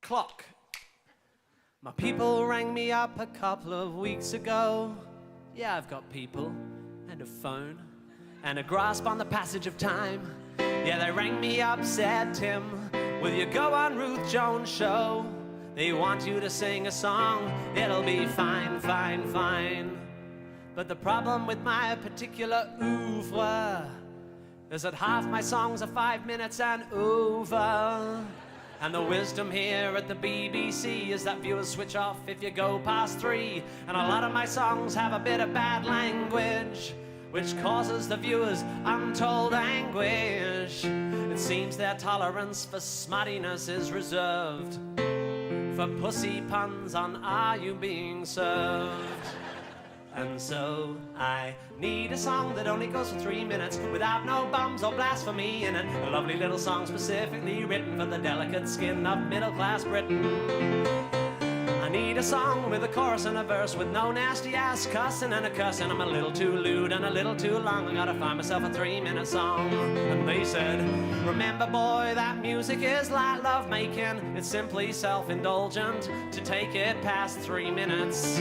clock. My people rang me up a couple of weeks ago. Yeah, I've got people and a phone and a grasp on the passage of time. Yeah, they rang me up, said, Tim, will you go on Ruth Jones' show? They want you to sing a song, it'll be fine, fine, fine. But the problem with my particular oeuvre is that half my songs are 5 minutes and over. And the wisdom here at the BBC is that viewers switch off if you go past 3. And a lot of my songs have a bit of bad language, which causes the viewers untold anguish. It seems their tolerance for smuttiness is reserved for pussy puns on Are You Being Served? And so I need a song that only goes for 3 minutes without no bums or blasphemy in it. A lovely little song specifically written for the delicate skin of middle-class Britain. I need a song with a chorus and a verse with no nasty-ass cussing and a cuss. And I'm a little too lewd and a little too long. I gotta find myself a 3-minute song. And they said, remember boy, that music is like love making. It's simply self-indulgent to take it past 3 minutes.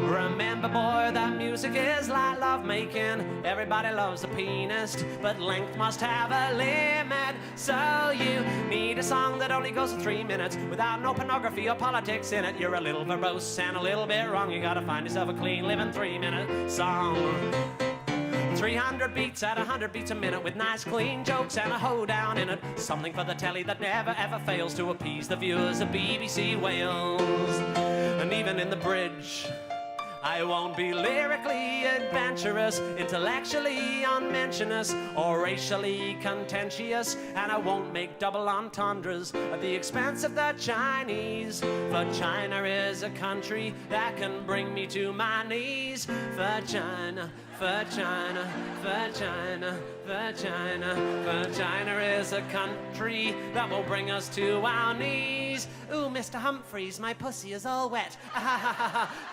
Remember boy, that music is like love making. Everybody loves the pianist, but length must have a limit. So you need a song that only goes for 3 minutes without no pornography or politics in it. You're a little verbose and a little bit wrong. You gotta find yourself a clean living 3-minute song. 300 beats at 100 beats a minute with nice clean jokes and a hoedown in it. Something for the telly that never ever fails to appease the viewers of BBC Wales. And even in the bridge, I won't be lyrically adventurous, intellectually unmentionous, or racially contentious, and I won't make double entendres at the expense of the Chinese. For China is a country that can bring me to my knees. For China, for China, for China, for China, for China is a country that will bring us to our knees. Ooh, Mr. Humphreys, my pussy is all wet.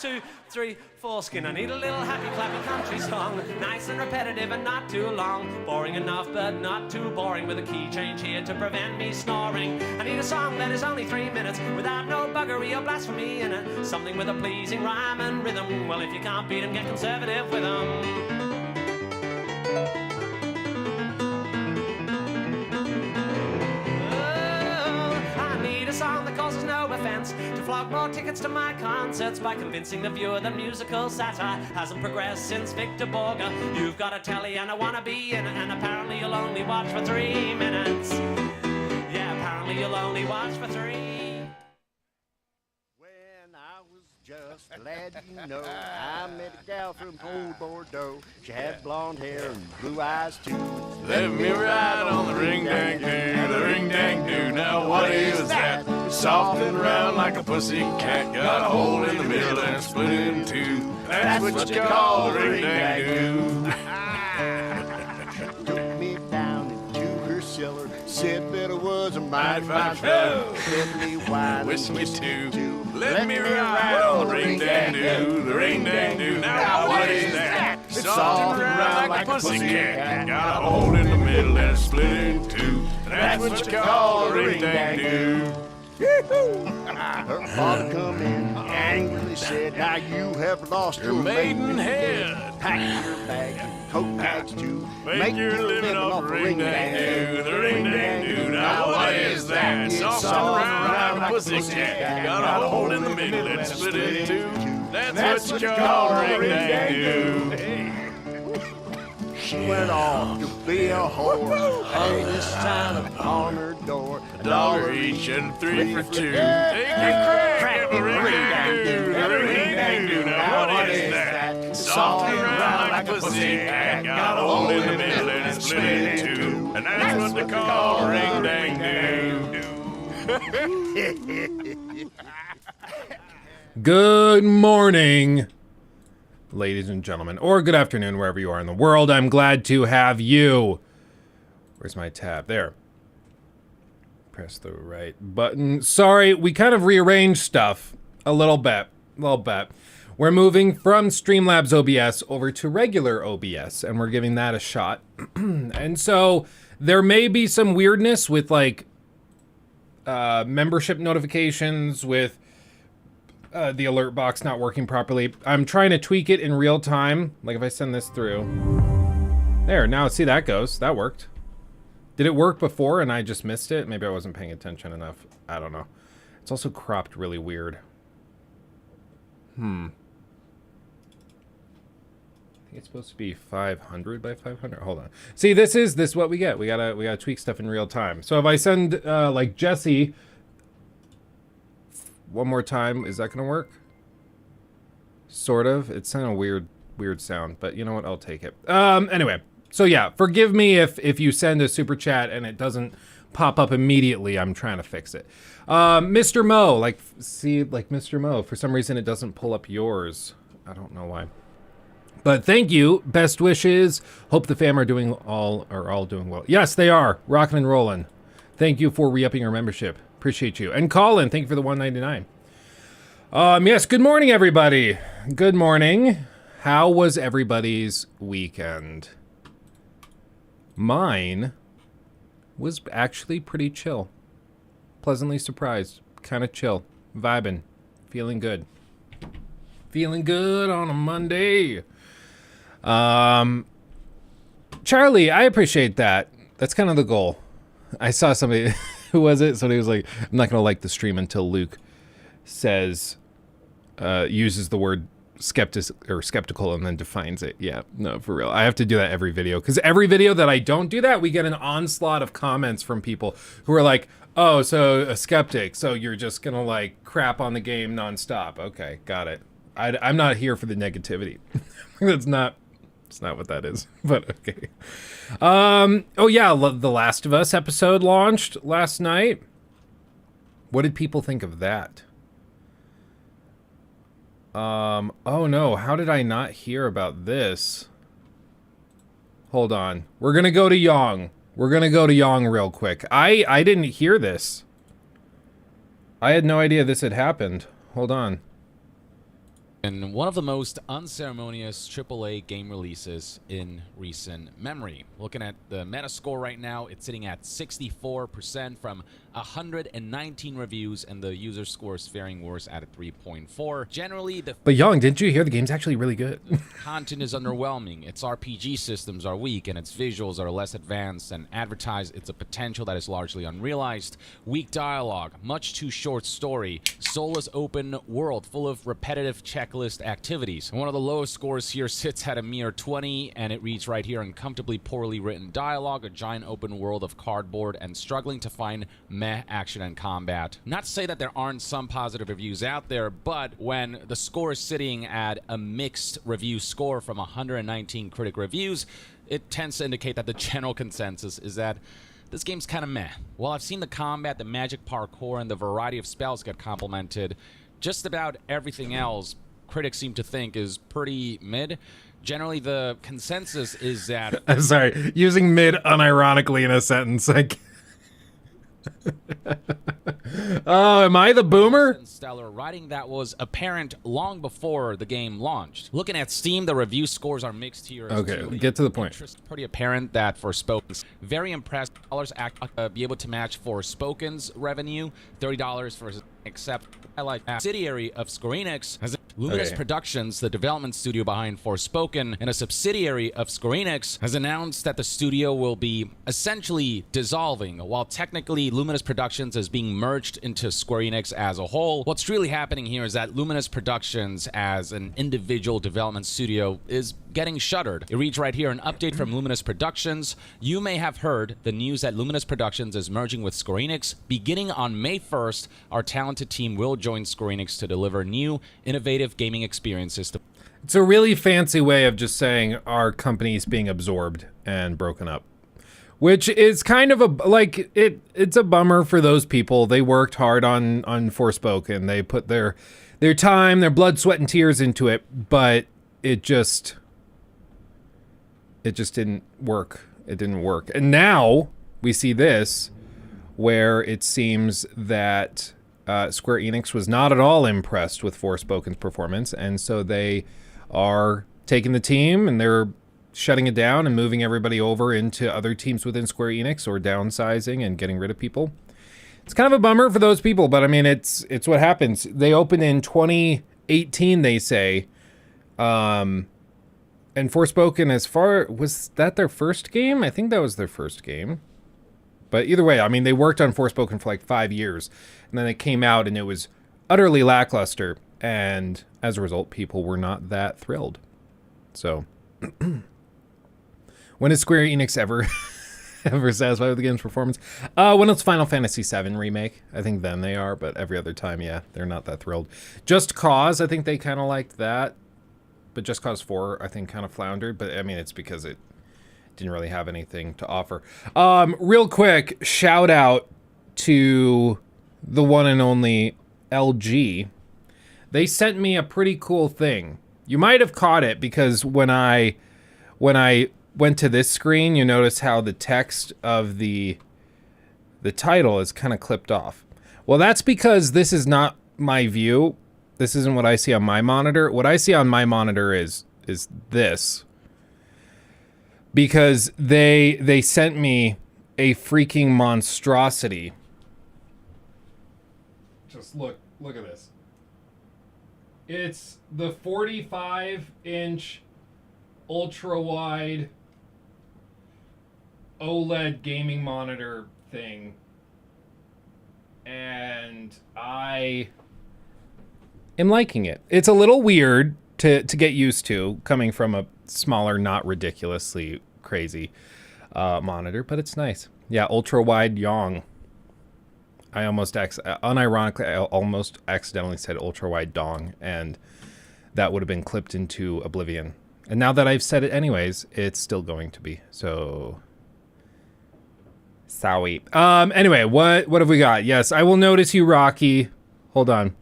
2, 3, foreskin. I need a little happy clappy country song, nice and repetitive and not too long, boring enough but not too boring, with a key change here to prevent me snoring. I need a song that is only 3 minutes without no buggery or blasphemy in it, something with a pleasing rhyme and rhythm. Well, if you can't beat 'em, get conservative with 'em. Song that causes no offense, to flog more tickets to my concerts by convincing the viewer that musical satire hasn't progressed since Victor Borger. You've got a telly and I wanna be in it, and apparently you'll only watch for 3 minutes. Yeah, apparently you'll only watch for 3. When I was just glad you know, I met a gal from old Bordeaux. She had blonde hair and blue eyes too. Let me ride on the ring-dang-doo, the ring-dang-doo. Now what is that? Soft and round like a pussy cat. Got a hole in the middle and split in two. That's what you call a ring-dang-doo. Took me down into her cellar, said that I was a mighty fine fellow. Fed me wine, whiskey too. Let me ride on the ring-dang-doo, the ring-dang-doo. Now what is that? It's soft and round like a pussy cat. Got a hole in the middle and split in two. That's what you call a ring-dang-doo. Her father come in, angrily said, now you have lost your maidenhead. Pack your bags and coat bags too. Make your living off the ring-dang-doo, the ring-dang-doo. Now what is that? Soft and round like a pussy cat. Got a hole in the middle and split in two. That's what you call a ring-dang-doo. She went off to be a whore, hung this sign upon her door. $1 each and 3 for 2. Take your crack, the ring-dang-doo, the ring-dang-doo. Now what is that? Soft and round like a pussy cat. Got a hole in the middle and it's split in two. And that's what they call a ring-dang-doo. Good morning, ladies and gentlemen, or good afternoon, wherever you are in the world. I'm glad to have you. Where's my tab? There. Press the right button. Sorry, we kind of rearranged stuff a little bit. We're moving from Streamlabs OBS over to regular OBS, and we're giving that a shot. And so there may be some weirdness with like membership notifications, with the alert box not working properly. I'm trying to tweak it in real time. Like if I send this through. There, now see that goes. That worked. Did it work before and I just missed it? Maybe I wasn't paying attention enough. I don't know. It's also cropped really weird. I think it's supposed to be 500 by 500. Hold on. See, this is what we get. We gotta tweak stuff in real time. So if I send like Jesse one more time, is that gonna work? Sort of. It's kind of weird sound, but you know what? I'll take it. Anyway. So yeah, forgive me if you send a super chat and it doesn't pop up immediately. I'm trying to fix it. Mr. Mo, like Mr. Mo, for some reason it doesn't pull up yours. I don't know why. But thank you. Best wishes. Hope the fam are all doing well. Yes, they are. Rockin' and rollin'. Thank you for re-upping your membership. Appreciate you. And Colin, thank you for the $1.99. Yes, good morning, everybody. Good morning. How was everybody's weekend? Mine was actually pretty chill. Pleasantly surprised. Kind of chill. Vibing. Feeling good. Feeling good on a Monday. Charlie, I appreciate that. That's kind of the goal. I saw somebody, who was it? Somebody was like, I'm not going to like the stream until Luke says, uses the word skeptical and then defines it. Yeah, no, for real. I have to do that every video, because every video that I don't do that, we get an onslaught of comments from people who are like, oh, so a skeptic, so you're just gonna like crap on the game nonstop. Okay, got it. I'm not here for the negativity. It's not what that is, but okay. Oh yeah, The Last of Us episode launched last night. What did people think of that? Oh no, how did I not hear about this? Hold on. We're gonna go to Yong. We're gonna go to Yong real quick. I didn't hear this. I had no idea this had happened. Hold on. And one of the most unceremonious AAA game releases in recent memory. Looking at the Metascore right now, it's sitting at 64% from 119 reviews, and the user score is faring worse at a 3.4. Generally, But Young, didn't you hear the game's actually really good? content is underwhelming. Its RPG systems are weak, and its visuals are less advanced and advertise it's a potential that is largely unrealized. Weak dialogue, much too short story, soulless open world full of repetitive checklist activities. One of the lowest scores here sits at a mere 20, and it reads right here, uncomfortably poorly written dialogue, a giant open world of cardboard, and struggling to find meh action and combat. Not to say that there aren't some positive reviews out there, but when the score is sitting at a mixed review score from 119 critic reviews, it tends to indicate that the general consensus is that this game's kind of meh. While I've seen the combat, the magic parkour, and the variety of spells get complimented, just about everything else critics seem to think is pretty mid. Generally, the consensus is that... I'm sorry, using mid unironically in a sentence, like... Oh, am I the boomer? Stellar writing that was apparent long before the game launched. Looking at Steam, the review scores are mixed here. Okay, get to the point. It's pretty apparent that Forspoken's very impressed. Be able to match Forspoken's revenue, $30 for except like subsidiary of Square Enix has Luminous Productions, the development studio behind Forspoken, and a subsidiary of Square Enix, has announced that the studio will be essentially dissolving. While technically Luminous Productions is being merged into Square Enix as a whole, what's really happening here is that Luminous Productions as an individual development studio is getting shuttered. It reads right here, an update from Luminous Productions. You may have heard the news that Luminous Productions is merging with Square Enix. Beginning on May 1st, our talented team will join Square Enix to deliver new, innovative gaming experiences. It's a really fancy way of just saying our company's being absorbed and broken up. Which is kind of a, like, it's a bummer for those people. They worked hard on Forspoken. They put their time, their blood, sweat, and tears into it, but it just didn't work. It didn't work. And now we see this, where it seems that Square Enix was not at all impressed with Forspoken's performance, and so they are taking the team and they're shutting it down and moving everybody over into other teams within Square Enix, or downsizing and getting rid of people. It's kind of a bummer for those people, but I mean, it's what happens. They opened in 2018, they say. And Forspoken, was that their first game? I think that was their first game. But either way, I mean, they worked on Forspoken for like 5 years, and then it came out and it was utterly lackluster, and as a result, people were not that thrilled. So, when is Square Enix ever satisfied with the game's performance? When it's Final Fantasy VII Remake, I think then they are, but every other time, yeah, they're not that thrilled. Just Cause, I think they kind of liked that, but Just Cause 4, I think, kind of floundered, but I mean, it's because it didn't really have anything to offer. Real quick, shout out to the one and only LG. They sent me a pretty cool thing. You might have caught it because when I went to this screen, you notice how the text of the title is kind of clipped off. Well, that's because this is not my view. This isn't what I see on my monitor. What I see on my monitor is this. Because they sent me a freaking monstrosity. Just look at this. It's the 45-inch ultra-wide OLED gaming monitor thing. And I am liking it. It's a little weird to get used to, coming from a smaller, not ridiculously crazy monitor, but it's nice. Yeah, ultra wide Yong. I almost unironically, I almost accidentally said ultra wide dong, and that would have been clipped into oblivion. And now that I've said it anyways, it's still going to be. So sorry. Anyway, what have we got? Yes, I will notice you, Rocky. Hold on.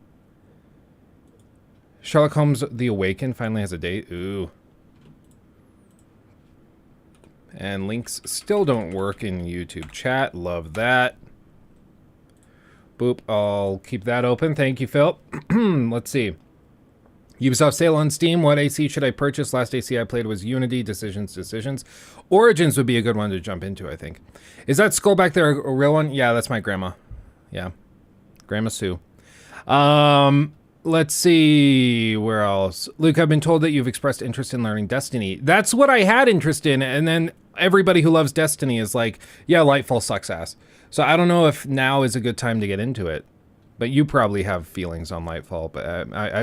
Sherlock Holmes The Awakened finally has a date. Ooh. And links still don't work in YouTube chat. Love that. Boop. I'll keep that open. Thank you, Phil. Let's see. Ubisoft sale on Steam. What AC should I purchase? Last AC I played was Unity. Decisions. Origins would be a good one to jump into, I think. Is that skull back there a real one? Yeah, that's my grandma. Yeah. Grandma Sue. Let's see, where else? Luke, I've been told that you've expressed interest in learning Destiny. That's what I had interest in, and then everybody who loves Destiny is like, yeah, Lightfall sucks ass. So I don't know if now is a good time to get into it. But you probably have feelings on Lightfall, but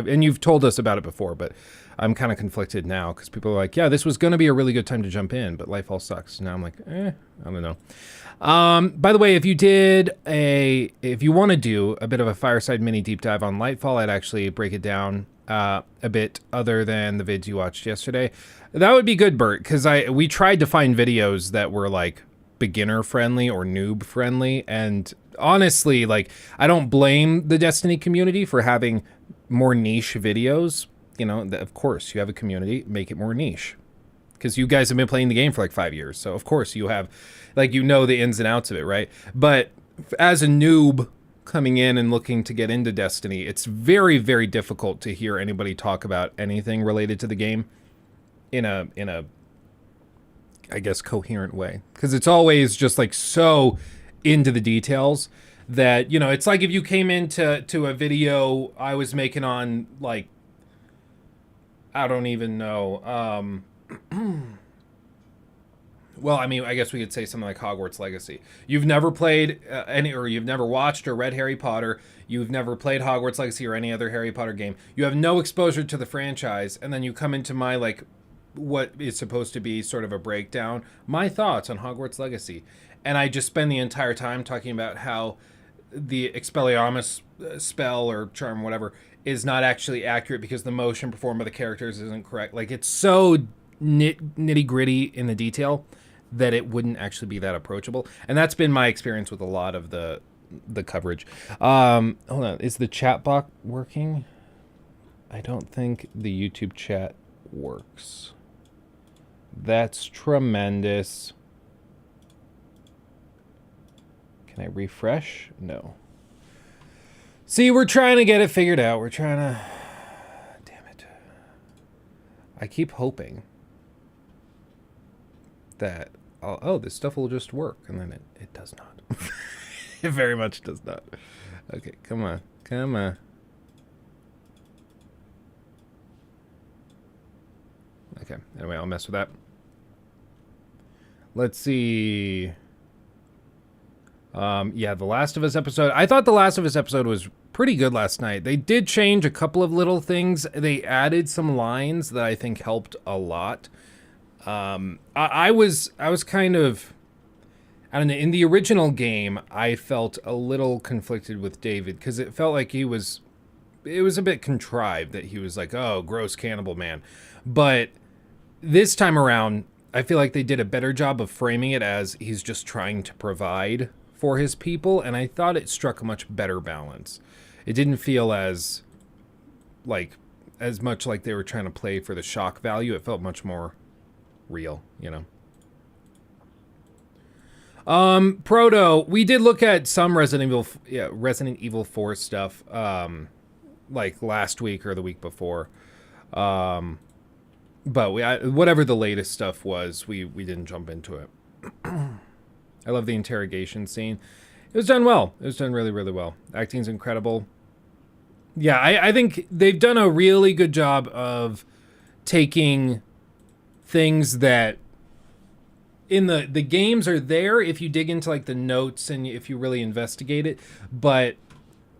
and you've told us about it before, but I'm kind of conflicted now, because people are like, yeah, this was going to be a really good time to jump in, but Lightfall sucks. Now I'm like, I don't know. By the way, if you want to do a bit of a fireside mini deep dive on Lightfall, I'd actually break it down a bit other than the vids you watched yesterday. That would be good, Bert, because we tried to find videos that were like beginner friendly or noob friendly, and honestly, like, I don't blame the Destiny community for having more niche videos. You know, of course, you have a community, make it more niche. Because you guys have been playing the game for like 5 years. So, of course, you have, like, you know the ins and outs of it, right? But as a noob coming in and looking to get into Destiny, it's very, very difficult to hear anybody talk about anything related to the game in a I guess, coherent way. Because it's always just, like, so into the details that, you know, it's like if you came into a video I was making on, like, I don't even know, well, I mean, I guess we could say something like Hogwarts Legacy. You've never played or you've never watched or read Harry Potter. You've never played Hogwarts Legacy or any other Harry Potter game. You have no exposure to the franchise, and then you come into my, like, what is supposed to be sort of a breakdown, my thoughts on Hogwarts Legacy. And I just spend the entire time talking about how the Expelliarmus spell or charm, whatever, is not actually accurate because the motion performed by the characters isn't correct. Like, it's so nitty gritty in the detail that it wouldn't actually be that approachable. And that's been my experience with a lot of the coverage. Hold on, is the chat box working? I don't think the YouTube chat works. That's tremendous. Can I refresh? No. See, we're trying to get it figured out. We're trying to... Damn it. I keep hoping that... oh, this stuff will just work. And then it does not. It very much does not. Okay, come on. Come on. Okay, anyway, I'll mess with that. Let's see. Yeah, the Last of Us episode. I thought the Last of Us episode was pretty good last night. They did change a couple of little things. They added some lines that I think helped a lot. I was kind of, I don't know, in the original game, I felt a little conflicted with David because it felt like it was a bit contrived that he was like, oh, gross cannibal man. But this time around, I feel like they did a better job of framing it as he's just trying to provide for his people, and I thought it struck a much better balance. It didn't feel as much like they were trying to play for the shock value. It felt much more real, you know. Proto, we did look at some Resident Evil 4 stuff, like last week or the week before. But whatever the latest stuff was, we didn't jump into it. I love the interrogation scene. It was done well. It was done really, really well. Acting's incredible. Yeah, I think they've done a really good job of taking things that in the games are there if you dig into like the notes and if you really investigate it, but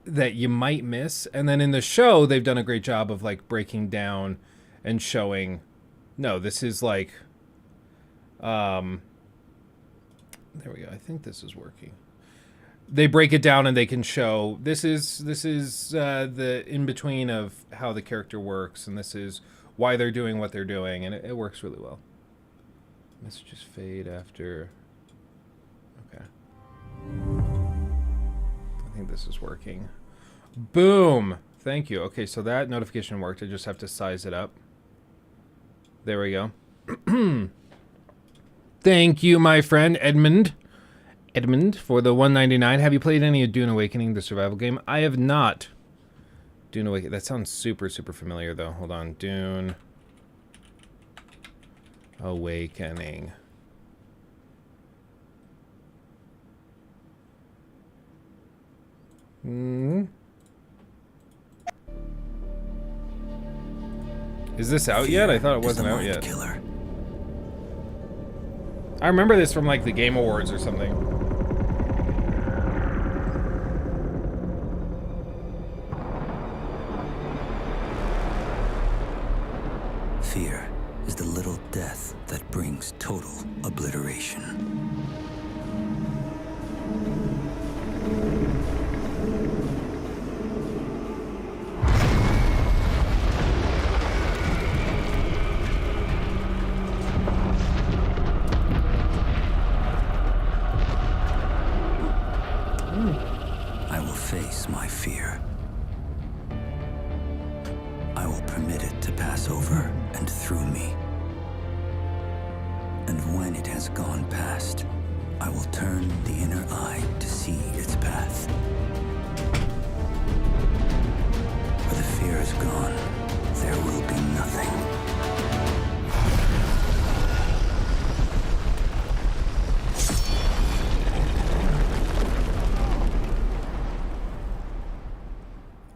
that you might miss. And then in the show, they've done a great job of like breaking down and showing, no, this is like, there we go. I think this is working. They break it down and they can show this is the in between of how the character works, and this is why they're doing what they're doing, and it works really well. Messages fade after. Okay. I think this is working. Boom. Thank you. Okay, so that notification worked. I just have to size it up. There we go. Thank you, my friend Edmund, for the $1.99. Have you played any of Dune Awakening, the survival game? I have not. Dune Awakening. That sounds super, super familiar, though. Hold on. Dune Awakening. Is this out yet? I thought it wasn't out yet. Killer. I remember this from like the Game Awards or something. Fear is the little death that brings total obliteration. I will face my fear. I will permit it to pass over and through me. And when it has gone past, I will turn the inner eye to see its path. Where the fear is gone, there will be nothing.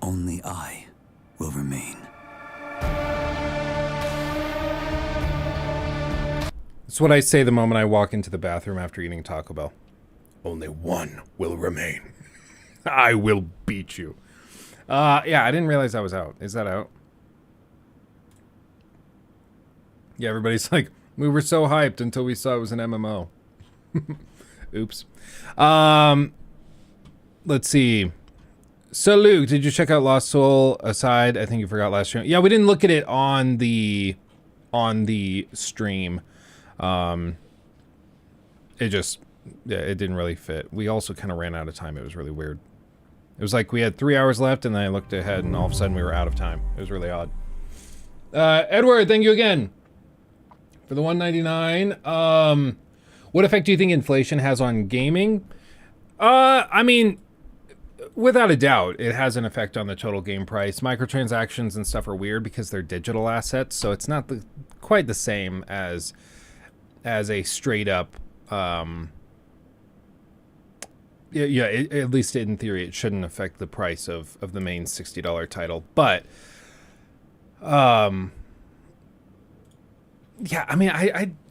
Only I will remain. It's what I say the moment I walk into the bathroom after eating Taco Bell. Only one will remain. I will beat you. Yeah, I didn't realize that was out. Is that out? Yeah, everybody's like, we were so hyped until we saw it was an MMO. Oops. Let's see. So, Luke, did you check out Lost Soul Aside? I think you forgot last stream. Yeah, we didn't look at it on the stream. It just, yeah, it didn't really fit. We also kind of ran out of time. It was really weird. It was like we had 3 hours left, and then I looked ahead, and all of a sudden we were out of time. It was really odd. Edward, thank you again for the $1.99. What effect do you think inflation has on gaming? I mean, without a doubt, it has an effect on the total game price. Microtransactions and stuff are weird because they're digital assets, so it's not quite the same as a straight up yeah, at least in theory, it shouldn't affect the price of the main $60 title. But, yeah, I mean,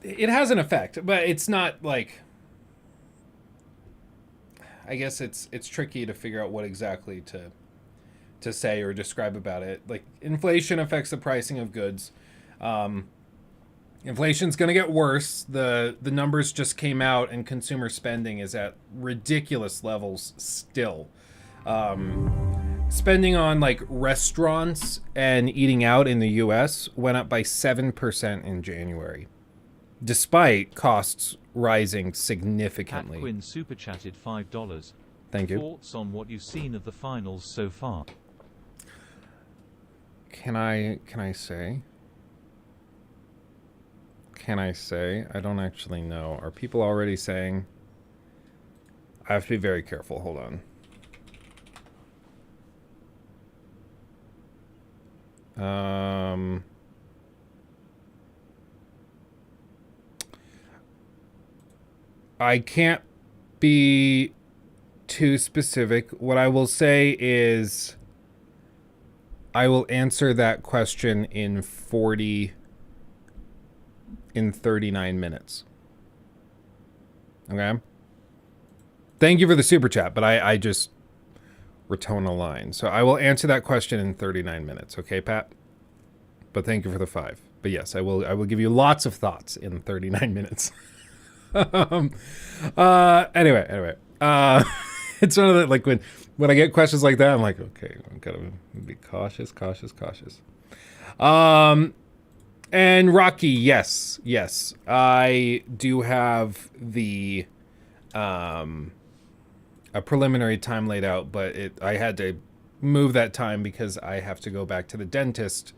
it has an effect, but it's not like. I guess it's tricky to figure out what exactly to say or describe about it. Like, inflation affects the pricing of goods. Inflation's going to get worse. The numbers just came out, and consumer spending is at ridiculous levels still. Spending on like restaurants and eating out in the U.S. went up by 7% in January, despite costs rising significantly. Pat Quinn super chatted $5. Thank you. Thoughts on what you've seen of the finals so far? Can I say? Can I say? I don't actually know. Are people already saying? I have to be very careful. Hold on. I can't be too specific. What I will say is I will answer that question in 39 minutes. Okay? Thank you for the super chat, but I just retone a line. So I will answer that question in 39 minutes. Okay, Pat? But thank you for the 5. But yes, I will give you lots of thoughts in 39 minutes. Anyway. It's one of the, like, when I get questions like that, I'm like, okay, I've got to be cautious. And Rocky, yes, I do have the a preliminary time laid out, but I had to move that time because I have to go back to the dentist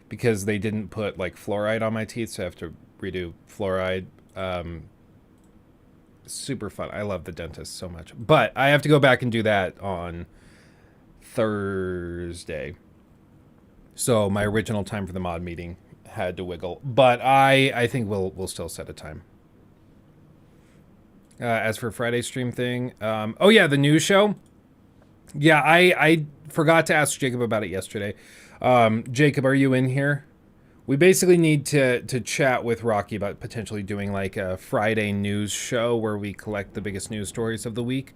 because they didn't put like fluoride on my teeth, so I have to redo fluoride. Super fun. I love the dentist so much, but I have to go back and do that on Thursday. So my original time for the mod meeting had to wiggle, but I think we'll still set a time. As for Friday stream thing, oh yeah, the news show. Yeah, I forgot to ask Jacob about it yesterday. Jacob, are you in here? We basically need to chat with Rocky about potentially doing like a Friday news show where we collect the biggest news stories of the week.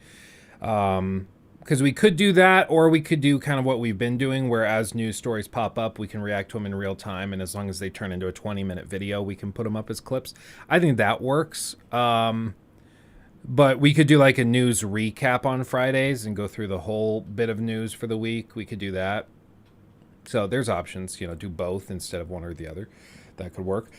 Because we could do that, or we could do kind of what we've been doing, where as news stories pop up, we can react to them in real time, and as long as they turn into a 20-minute video, we can put them up as clips. I think that works. But we could do like a news recap on Fridays and go through the whole bit of news for the week. We could do that. So there's options, do both instead of one or the other. That could work.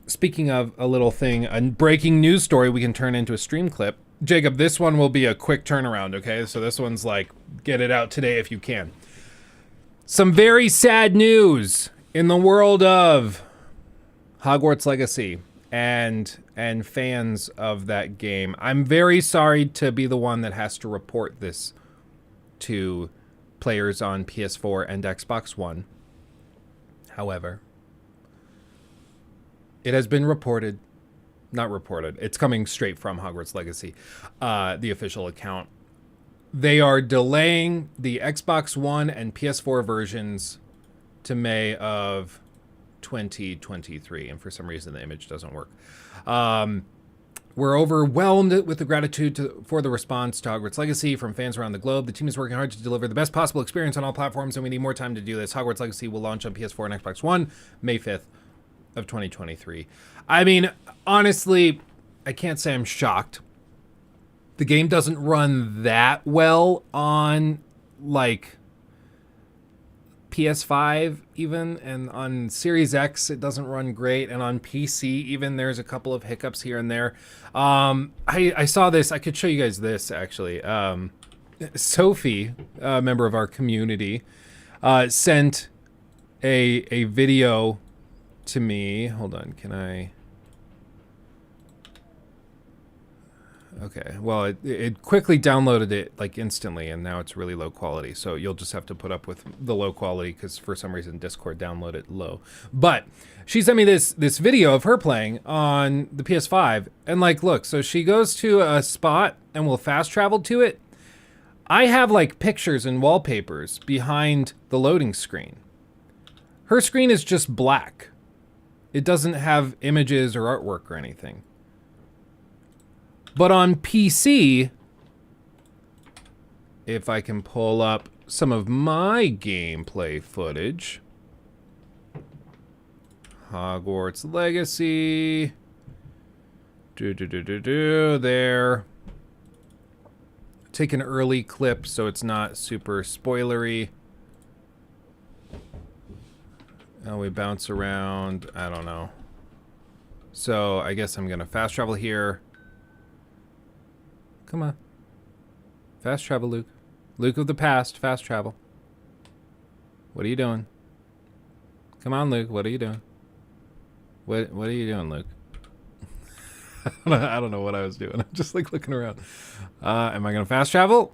Speaking of a little thing, a breaking news story we can turn into a stream clip. Jacob, this one will be a quick turnaround, okay? So this one's like, get it out today if you can. Some very sad news in the world of Hogwarts Legacy and fans of that game. I'm very sorry to be the one that has to report this to players on PS4 and Xbox One. However, it has been reported, not reported, it's coming straight from Hogwarts Legacy, the official account. They are delaying the Xbox One and PS4 versions to May of 2023, and for some reason the image doesn't work. We're overwhelmed with the gratitude for the response to Hogwarts Legacy from fans around the globe. The team is working hard to deliver the best possible experience on all platforms, and we need more time to do this. Hogwarts Legacy will launch on PS4 and Xbox One May 5th of 2023. I mean, honestly, I can't say I'm shocked. The game doesn't run that well on, like, PS5 even, and on Series X it doesn't run great, and on PC even there's a couple of hiccups here and there. I saw this, I could show you guys this actually. Sophie, a member of our community, sent a video to me. Hold on, can I Okay, well, it quickly downloaded it like instantly, and now it's really low quality. So you'll just have to put up with the low quality because for some reason Discord downloaded it low. But she sent me this video of her playing on the PS5, and like, look, so she goes to a spot and will fast travel to it. I have like pictures and wallpapers behind the loading screen. Her screen is just black. It doesn't have images or artwork or anything. But on PC, if I can pull up some of my gameplay footage, Hogwarts Legacy, there. Take an early clip so it's not super spoilery. And we bounce around, I don't know. So I guess I'm gonna fast travel here. Come on. Fast travel, Luke. Luke of the past, fast travel. What are you doing? Come on, Luke, what are you doing? What are you doing, Luke? I don't know what I was doing. I'm just like looking around. Am I gonna fast travel?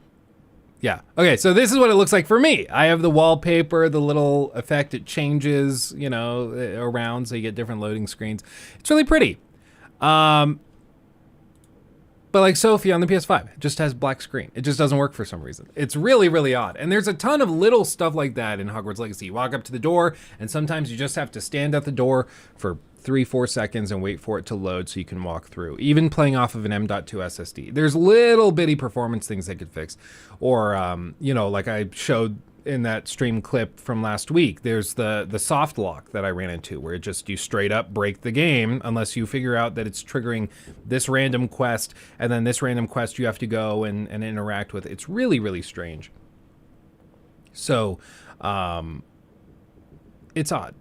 Yeah. Okay, so this is what it looks like for me. I have the wallpaper, the little effect it changes, you know, around so you get different loading screens. It's really pretty. But like Sophie on the PS5, it just has black screen. It just doesn't work for some reason. It's really, really odd. And there's a ton of little stuff like that in Hogwarts Legacy. You walk up to the door, and sometimes you just have to stand at the door for 3-4 seconds and wait for it to load so you can walk through. Even playing off of an M.2 SSD. There's little bitty performance things they could fix. Or, you know, like I showed in that stream clip from last week, there's the soft lock that I ran into where it just, you straight up break the game unless you figure out that it's triggering this random quest, and then this random quest you have to go and interact with. It's really, really strange. So, it's odd.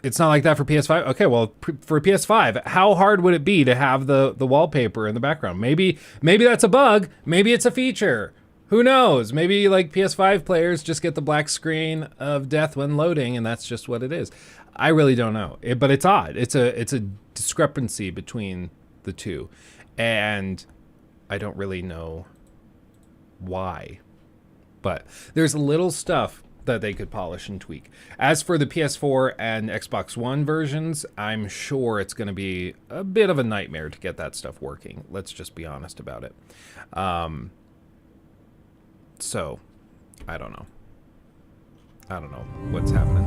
It's not like that for PS5. Okay, well, for PS5, how hard would it be to have the wallpaper in the background? Maybe that's a bug. Maybe it's a feature. Who knows? Maybe like PS5 players just get the black screen of death when loading, and that's just what it is. I really don't know. But it's odd. It's a discrepancy between the two, and I don't really know why. But there's little stuff that they could polish and tweak. As for the PS4 and Xbox One versions, I'm sure it's going to be a bit of a nightmare to get that stuff working. Let's just be honest about it. So, I don't know. I don't know what's happening.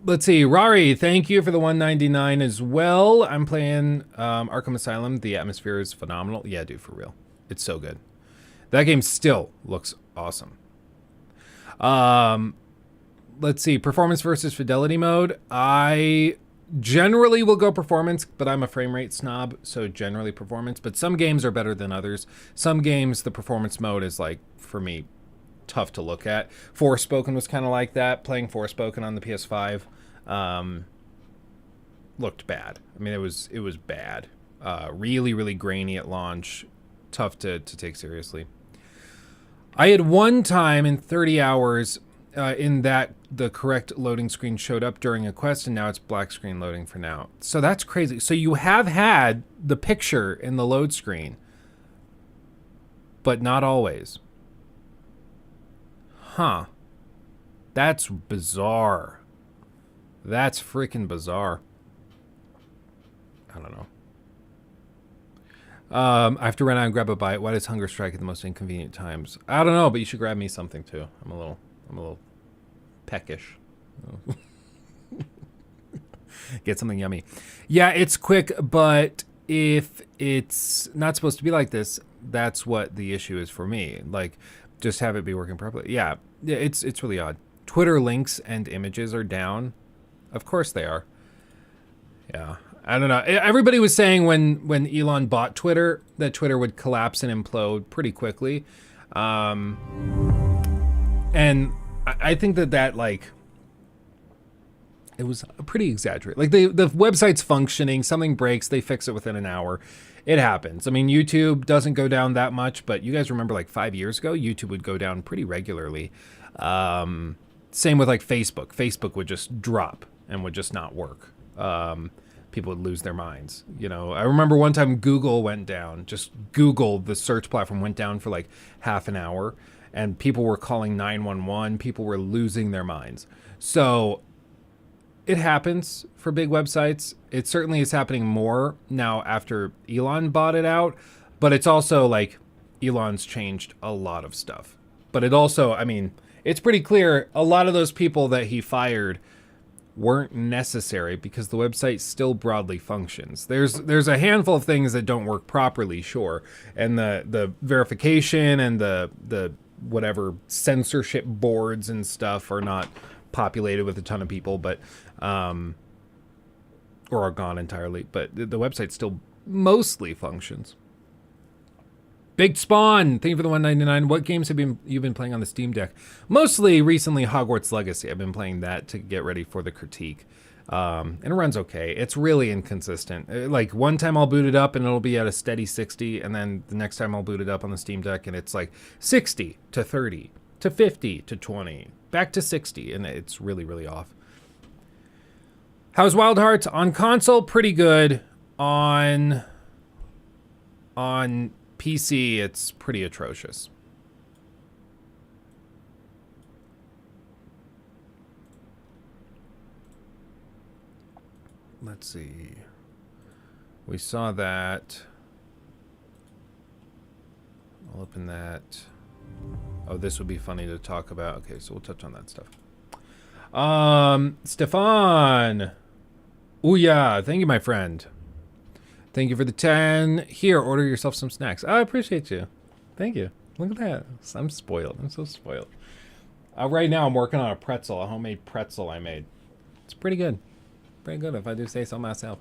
Let's see. Rari, thank you for the $1.99 as well. I'm playing Arkham Asylum. The atmosphere is phenomenal. Yeah, dude, for real. It's so good. That game still looks awesome. Let's see. Performance versus fidelity mode. I generally will go performance, but I'm a frame rate snob, so generally performance. But some games are better than others. Some games, the performance mode is like, for me, tough to look at. Forspoken was kind of like that. Playing Forspoken on the PS5 looked bad. I mean, it was bad. Really, really grainy at launch. Tough to take seriously. I had one time in 30 hours in that the correct loading screen showed up during a quest, and now it's black screen loading for now. So that's crazy. So you have had the picture in the load screen, but not always. Huh. That's bizarre. That's freaking bizarre. I don't know. I have to run out and grab a bite. Why does hunger strike at the most inconvenient times? I don't know, but you should grab me something too. I'm a little peckish. Get something yummy. Yeah, it's quick, but if it's not supposed to be like this, that's what the issue is for me. Like, just have it be working properly. Yeah, it's really odd. Twitter links and images are down. Of course they are. Yeah. I don't know. Everybody was saying when Elon bought Twitter that Twitter would collapse and implode pretty quickly. And I think that like, it was pretty exaggerated. Like the website's functioning, something breaks, they fix it within an hour. It happens. I mean, YouTube doesn't go down that much, but you guys remember like 5 years ago, YouTube would go down pretty regularly. Same with like Facebook. Facebook would just drop and would just not work. people would lose their minds. You know, I remember one time Google went down. Just Google, the search platform, went down for like half an hour, and people were calling 911. People were losing their minds. So it happens for big websites. It certainly is happening more now after Elon bought it out, but it's also like Elon's changed a lot of stuff. But it also, I mean, it's pretty clear a lot of those people that he fired weren't necessary because the website still broadly functions. There's a handful of things that don't work properly, sure, and the verification and the whatever censorship boards and stuff are not populated with a ton of people, but or are gone entirely. But the website still mostly functions. Big Spawn, thank you for the $1.99. What games have you been playing on the Steam Deck? Mostly recently Hogwarts Legacy. I've been playing that to get ready for the critique. And it runs okay. It's really inconsistent. Like one time I'll boot it up and it'll be at a steady 60, and then the next time I'll boot it up on the Steam Deck and it's like 60 to 30 to 50 to 20, back to 60, and it's really, really off. How's Wild Hearts? On console, pretty good. On PC, it's pretty atrocious. Let's see. We saw that. I'll open that. Oh, this would be funny to talk about. Okay, so we'll touch on that stuff. Stefan. Oh yeah, thank you, my friend. Thank you for the 10. Here, order yourself some snacks. I appreciate you. Thank you. Look at that. I'm spoiled. I'm so spoiled. Right now, I'm working on a pretzel, a homemade pretzel I made. It's pretty good. Pretty good, if I do say so myself.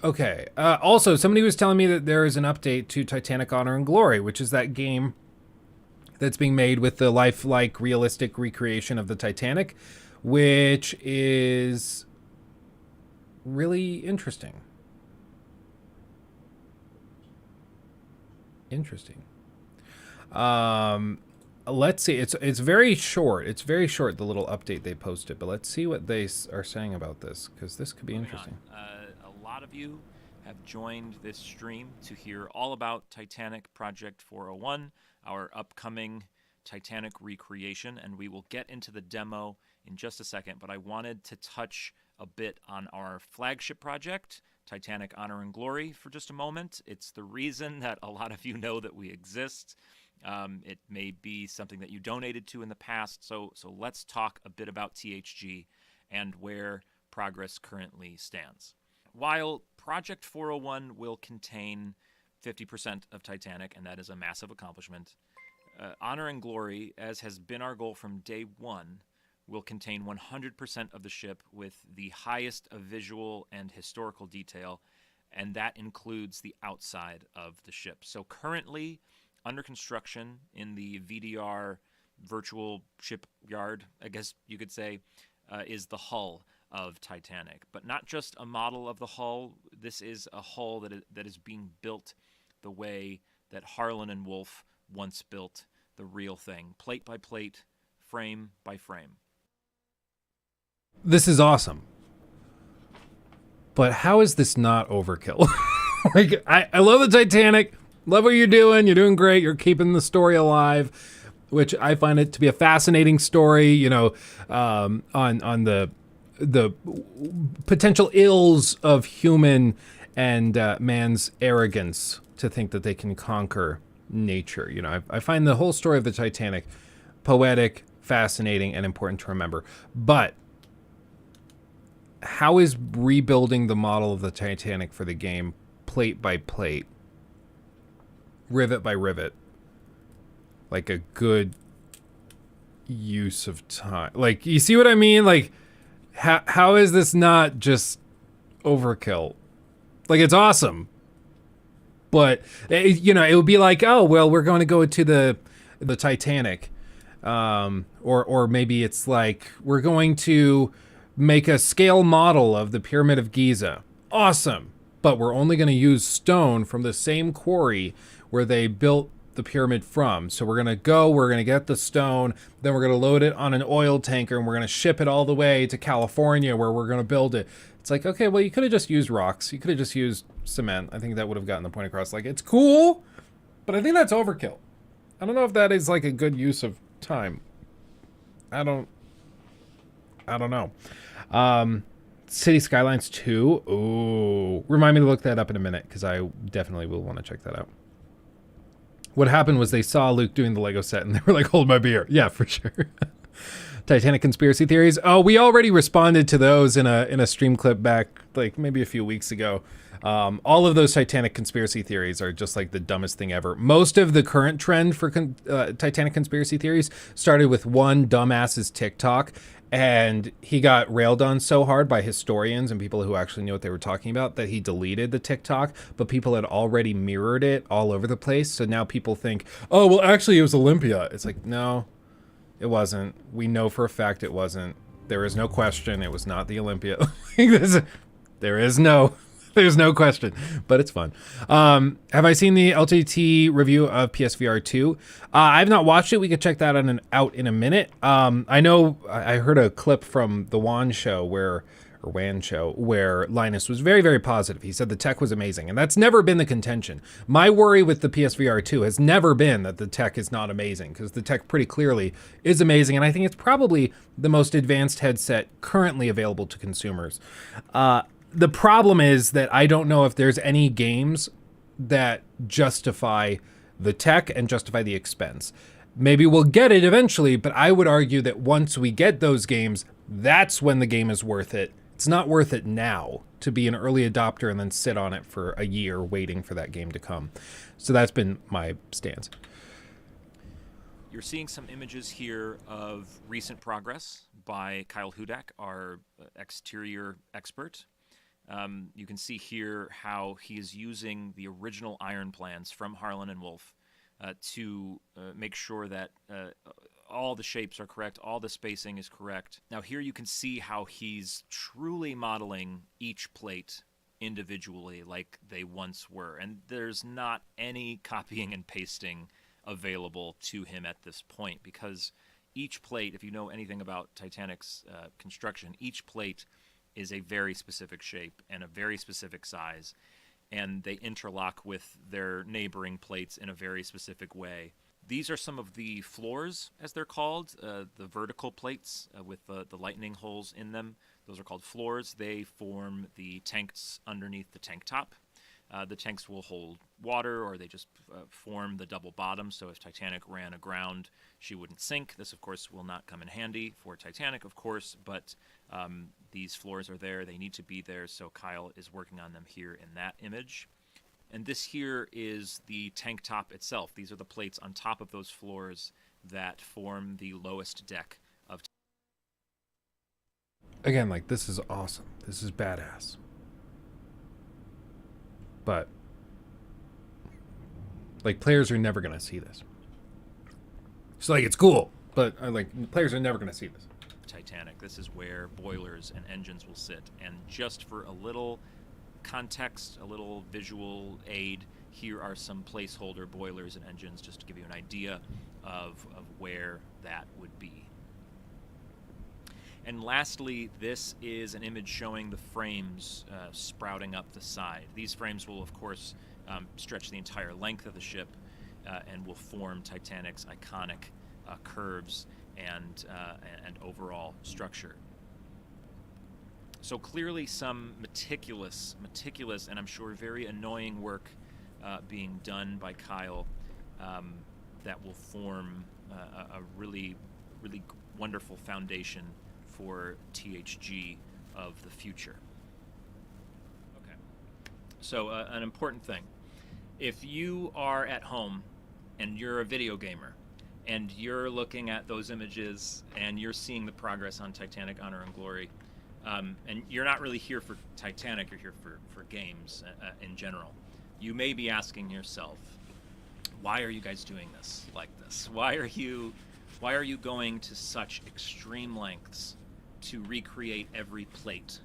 Okay. Also, somebody was telling me that there is an update to Titanic Honor and Glory, which is that game that's being made with the lifelike, realistic recreation of the Titanic, which is really interesting. Let's see. It's very short. It's very short, the little update they posted, but let's see what they are saying about this, because this could be interesting. A lot of you have joined this stream to hear all about Titanic Project 401, our upcoming Titanic recreation, and we will get into the demo in just a second, but I wanted to touch a bit on our flagship project, Titanic Honor and Glory, for just a moment. It's the reason that a lot of you know that we exist. It may be something that you donated to in the past, so let's talk a bit about THG and where progress currently stands. While Project 401 will contain 50% of Titanic, and that is a massive accomplishment, Honor and Glory, as has been our goal from day one, will contain 100% of the ship with the highest of visual and historical detail, and that includes the outside of the ship. So currently, under construction in the VDR virtual shipyard, I guess you could say, is the hull of Titanic. But not just a model of the hull. This is a hull that is being built the way that Harlan and Wolff once built the real thing, plate by plate, frame by frame. This is awesome. But how is this not overkill? Like, I love the Titanic. Love what you're doing. You're doing great. You're keeping the story alive, which I find it to be a fascinating story, you know, on the potential ills of human and man's arrogance to think that they can conquer nature. You know, I find the whole story of the Titanic poetic, fascinating, and important to remember. But how is rebuilding the model of the Titanic for the game, plate by plate, rivet by rivet, like a good use of time? Like, you see what I mean? Like, how is this not just overkill? Like, it's awesome, but you know, it would be like, oh well, we're going to go to the Titanic, or maybe it's like we're going to make a scale model of the Pyramid of Giza. Awesome, but we're only going to use stone from the same quarry where they built the pyramid from. So we're going to get the stone, then we're going to load it on an oil tanker, and we're going to ship it all the way to California where we're going to build it. It's like, okay, well, you could have just used rocks. You could have just used cement. I think that would have gotten the point across. Like, it's cool, but I think that's overkill. I don't know if that is like a good use of time. I don't know. City Skylines 2. Ooh. Remind me to look that up in a minute, because I definitely will want to check that out. What happened was they saw Luke doing the Lego set, and they were like, hold my beer. Yeah, for sure. Titanic conspiracy theories. Oh, we already responded to those in a stream clip back, like, maybe a few weeks ago. All of those Titanic conspiracy theories are just like the dumbest thing ever. Most of the current trend for Titanic conspiracy theories started with one dumbass's TikTok, and he got railed on so hard by historians and people who actually knew what they were talking about that he deleted the TikTok, but people had already mirrored it all over the place. So now people think, oh, well, actually it was Olympia. It's like, no, it wasn't. We know for a fact it wasn't. There is no question. It was not the Olympia. There's no question, but it's fun. Have I seen the LTT review of PSVR 2? I've not watched it. We could check that out in a minute. I know I heard a clip from the WAN show where Linus was very, very positive. He said the tech was amazing, and that's never been the contention. My worry with the PSVR 2 has never been that the tech is not amazing, because the tech pretty clearly is amazing, and I think it's probably the most advanced headset currently available to consumers. The problem is that I don't know if there's any games that justify the tech and justify the expense. Maybe we'll get it eventually, but I would argue that once we get those games, that's when the game is worth it. It's not worth it now to be an early adopter and then sit on it for a year waiting for that game to come. So that's been my stance. You're seeing some images here of recent progress by Kyle Hudak, our exterior expert. You can see here how he is using the original iron plans from Harlan and Wolf to make sure that all the shapes are correct, all the spacing is correct. Now here you can see how he's truly modeling each plate individually like they once were, and there's not any copying and pasting available to him at this point, because each plate, if you know anything about Titanic's construction, each plate is a very specific shape and a very specific size, and they interlock with their neighboring plates in a very specific way. These are some of the floors, as they're called, the vertical plates with the lightning holes in them. Those are called floors. They form the tanks underneath the tank top. The tanks will hold water, or they just form the double bottom, so if Titanic ran aground, she wouldn't sink. This, of course, will not come in handy for Titanic, of course, but these floors are there. They need to be there, so Kyle is working on them here in that image. And this here is the tank top itself. These are the plates on top of those floors that form the lowest deck of... Again, like, this is awesome. This is badass. But, like, players are never going to see this. It's like, it's cool, but, like, players are never going to see this. Titanic. This is where boilers and engines will sit. And just for a little context, a little visual aid, here are some placeholder boilers and engines just to give you an idea of where that would be. And lastly, this is an image showing the frames sprouting up the side. These frames will, of course, stretch the entire length of the ship and will form Titanic's iconic curves and overall structure. So clearly some meticulous, and I'm sure very annoying work being done by Kyle that will form a really, really wonderful foundation for THG of the future. Okay. So an important thing. If you are at home and you're a video gamer and you're looking at those images and you're seeing the progress on Titanic, Honor and Glory, and you're not really here for Titanic, you're here for games in general, you may be asking yourself, why are you guys doing this like this? Why are you going to such extreme lengths to recreate every plate?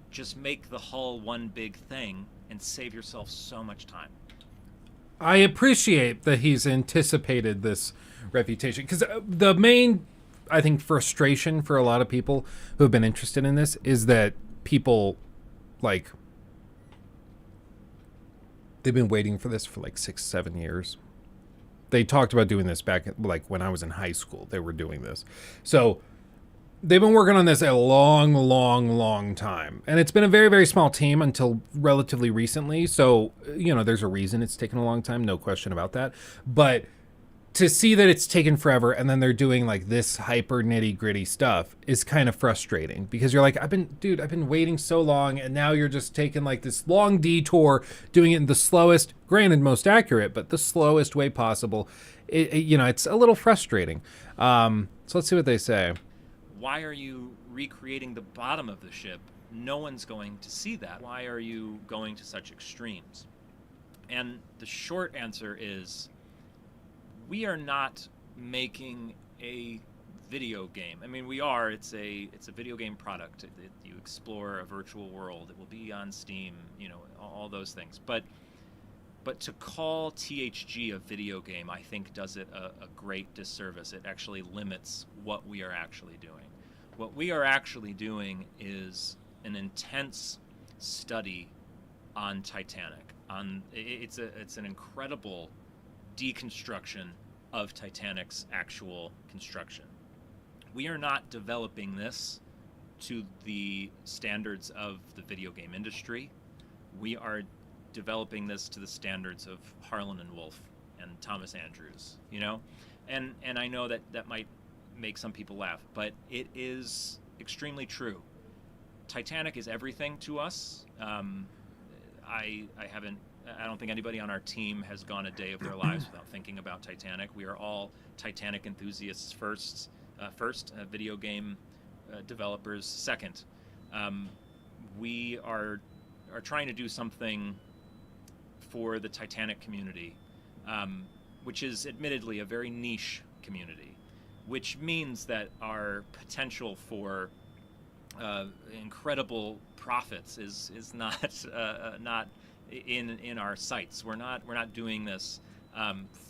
Just make the hull one big thing and save yourself so much time. I appreciate that he's anticipated this reputation, because the main, I think, frustration for a lot of people who have been interested in this is that people, like, they've been waiting for this for like 6-7 years. They talked about doing this back, like, when I was in high school. They were doing this. So they've been working on this a long, long, long time. And it's been a very, very small team until relatively recently. So, you know, there's a reason it's taken a long time. No question about that. But to see that it's taken forever and then they're doing like this hyper nitty gritty stuff is kind of frustrating, because you're like, I've been waiting so long, and now you're just taking like this long detour, doing it in the slowest, granted most accurate, but the slowest way possible. You know, it's a little frustrating. So let's see what they say. Why are you recreating the bottom of the ship? No one's going to see that. Why are you going to such extremes? And the short answer is, we are not making a video game. I mean, we are. It's a video game product. You explore a virtual world. It will be on Steam. You know, all those things. But to call THG a video game, I think, does it a great disservice. It actually limits what we are actually doing. What we are actually doing is an intense study on Titanic. It's an incredible deconstruction of Titanic's actual construction. We are not developing this to the standards of the video game industry. We are developing this to the standards of Harlan and Wolff and Thomas Andrews, you know? And I know that might make some people laugh, but it is extremely true. Titanic is everything to us. I don't think anybody on our team has gone a day of their lives without thinking about Titanic. We are all Titanic enthusiasts first, video game developers second. We are trying to do something for the Titanic community, which is admittedly a very niche community, which means that our potential for incredible profits is not in our sights. We're not doing this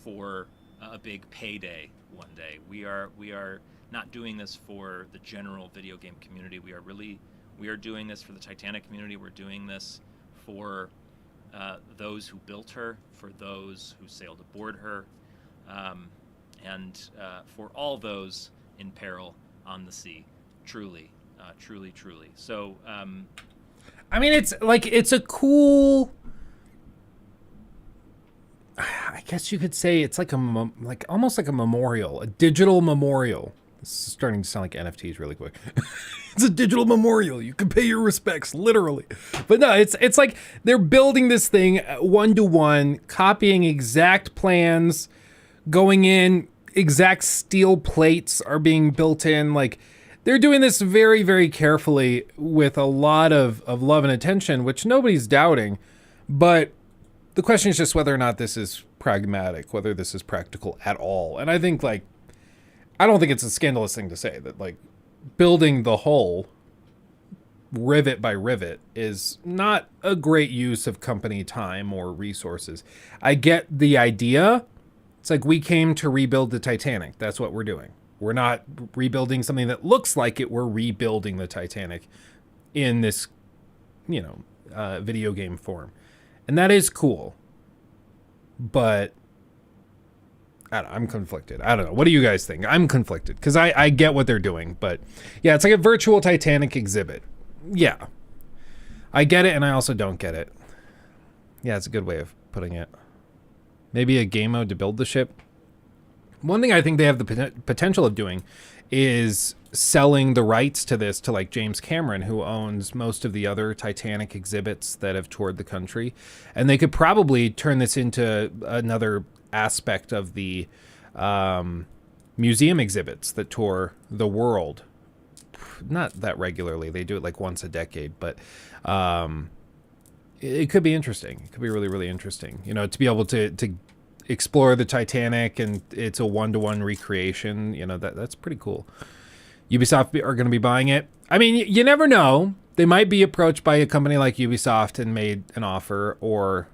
for a big payday one day. We are not doing this for the general video game community. We are doing this for the Titanic community. We're doing this for those who built her, for those who sailed aboard her, and for all those in peril on the sea. Truly. So, I mean, it's a cool, I guess you could say it's like almost like a memorial, a digital memorial. This is starting to sound like NFTs really quick. It's a digital memorial. You can pay your respects, literally. But no, it's like they're building this thing one-to-one, copying exact plans, going in, exact steel plates are being built in. Like, they're doing this very, very carefully with a lot of love and attention, which nobody's doubting. But the question is just whether or not this is pragmatic, whether this is practical at all. And I think, like, I don't think it's a scandalous thing to say that, like, building the hull rivet by rivet is not a great use of company time or resources. I get the idea. It's like, we came to rebuild the Titanic. That's what we're doing. We're not rebuilding something that looks like it. We're rebuilding the Titanic in this, video game form. And that is cool. But I'm conflicted. I don't know. What do you guys think? I'm conflicted because I get what they're doing. But yeah, it's like a virtual Titanic exhibit. Yeah. I get it, and I also don't get it. Yeah, it's a good way of putting it. Maybe a game mode to build the ship. One thing I think they have the potential of doing is selling the rights to this to, like, James Cameron, who owns most of the other Titanic exhibits that have toured the country. And they could probably turn this into another aspect of the museum exhibits that tour the world. Not that regularly. They do it like once a decade, but it could be interesting. It could be really, really interesting. To be able to explore the Titanic, and it's a one-to-one recreation. That's pretty cool. Ubisoft are going to be buying it. I mean, you never know. They might be approached by a company like Ubisoft and made an offer, or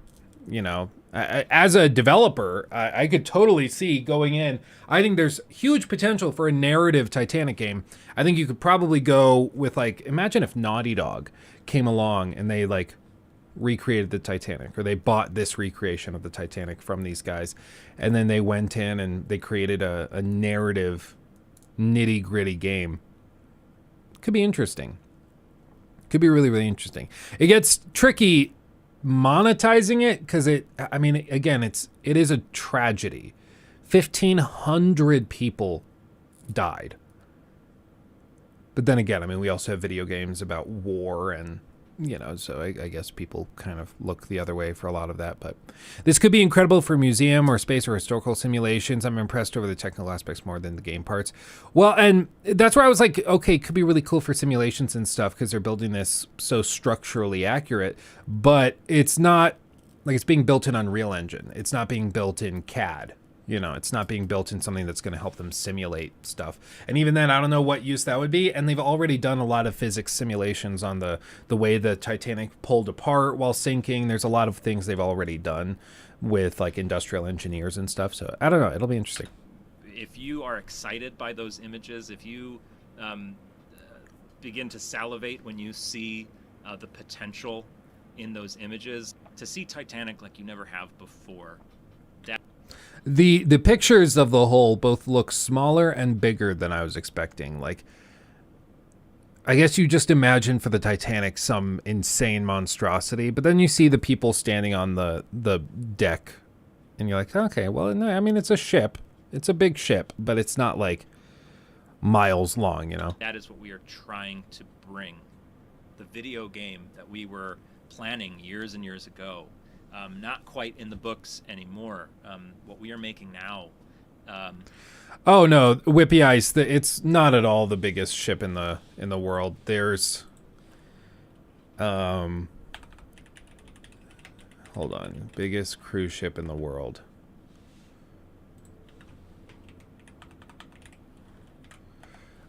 As a developer, I could totally see going in. I think there's huge potential for a narrative Titanic game. I think you could probably go with, like, imagine if Naughty Dog came along and they, like, recreated the Titanic, or they bought this recreation of the Titanic from these guys, and then they went in and they created a narrative, nitty-gritty game. Could be interesting. Could be really, really interesting. It gets tricky monetizing it because I mean, again, it is a tragedy. 1,500 people died. But then again, I mean, we also have video games about war, and so I guess people kind of look the other way for a lot of that. But this could be incredible for museum or space or historical simulations. I'm impressed over the technical aspects more than the game parts. Well, and that's where I was like, okay, it could be really cool for simulations and stuff because they're building this so structurally accurate. But it's not like it's being built in Unreal Engine. It's not being built in CAD. It's not being built in something that's going to help them simulate stuff. And even then, I don't know what use that would be. And they've already done a lot of physics simulations on the way the Titanic pulled apart while sinking. There's a lot of things they've already done with, like, industrial engineers and stuff. So I don't know. It'll be interesting. If you are excited by those images, if you begin to salivate when you see the potential in those images, to see Titanic like you never have before, The pictures of the hull both look smaller and bigger than I was expecting. Like, I guess you just imagine for the Titanic some insane monstrosity, but then you see the people standing on the deck, and you're like, okay, well, no, I mean, it's a ship. It's a big ship, but it's not, like, miles long, That is what we are trying to bring. The video game that we were planning years and years ago, not quite in the books anymore. What we are making now. Oh no, Whippy Ice! It's not at all the biggest ship in the world. There's, hold on, biggest cruise ship in the world.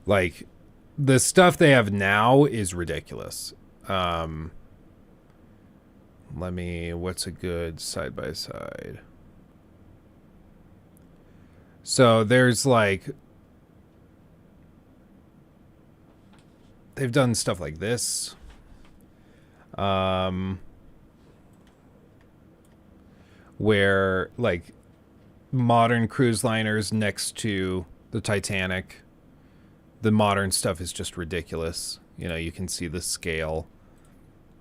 Like, the stuff they have now is ridiculous. What's a good side by side? So there's, like, they've done stuff like this. Where, like, modern cruise liners next to the Titanic. The modern stuff is just ridiculous. You can see the scale.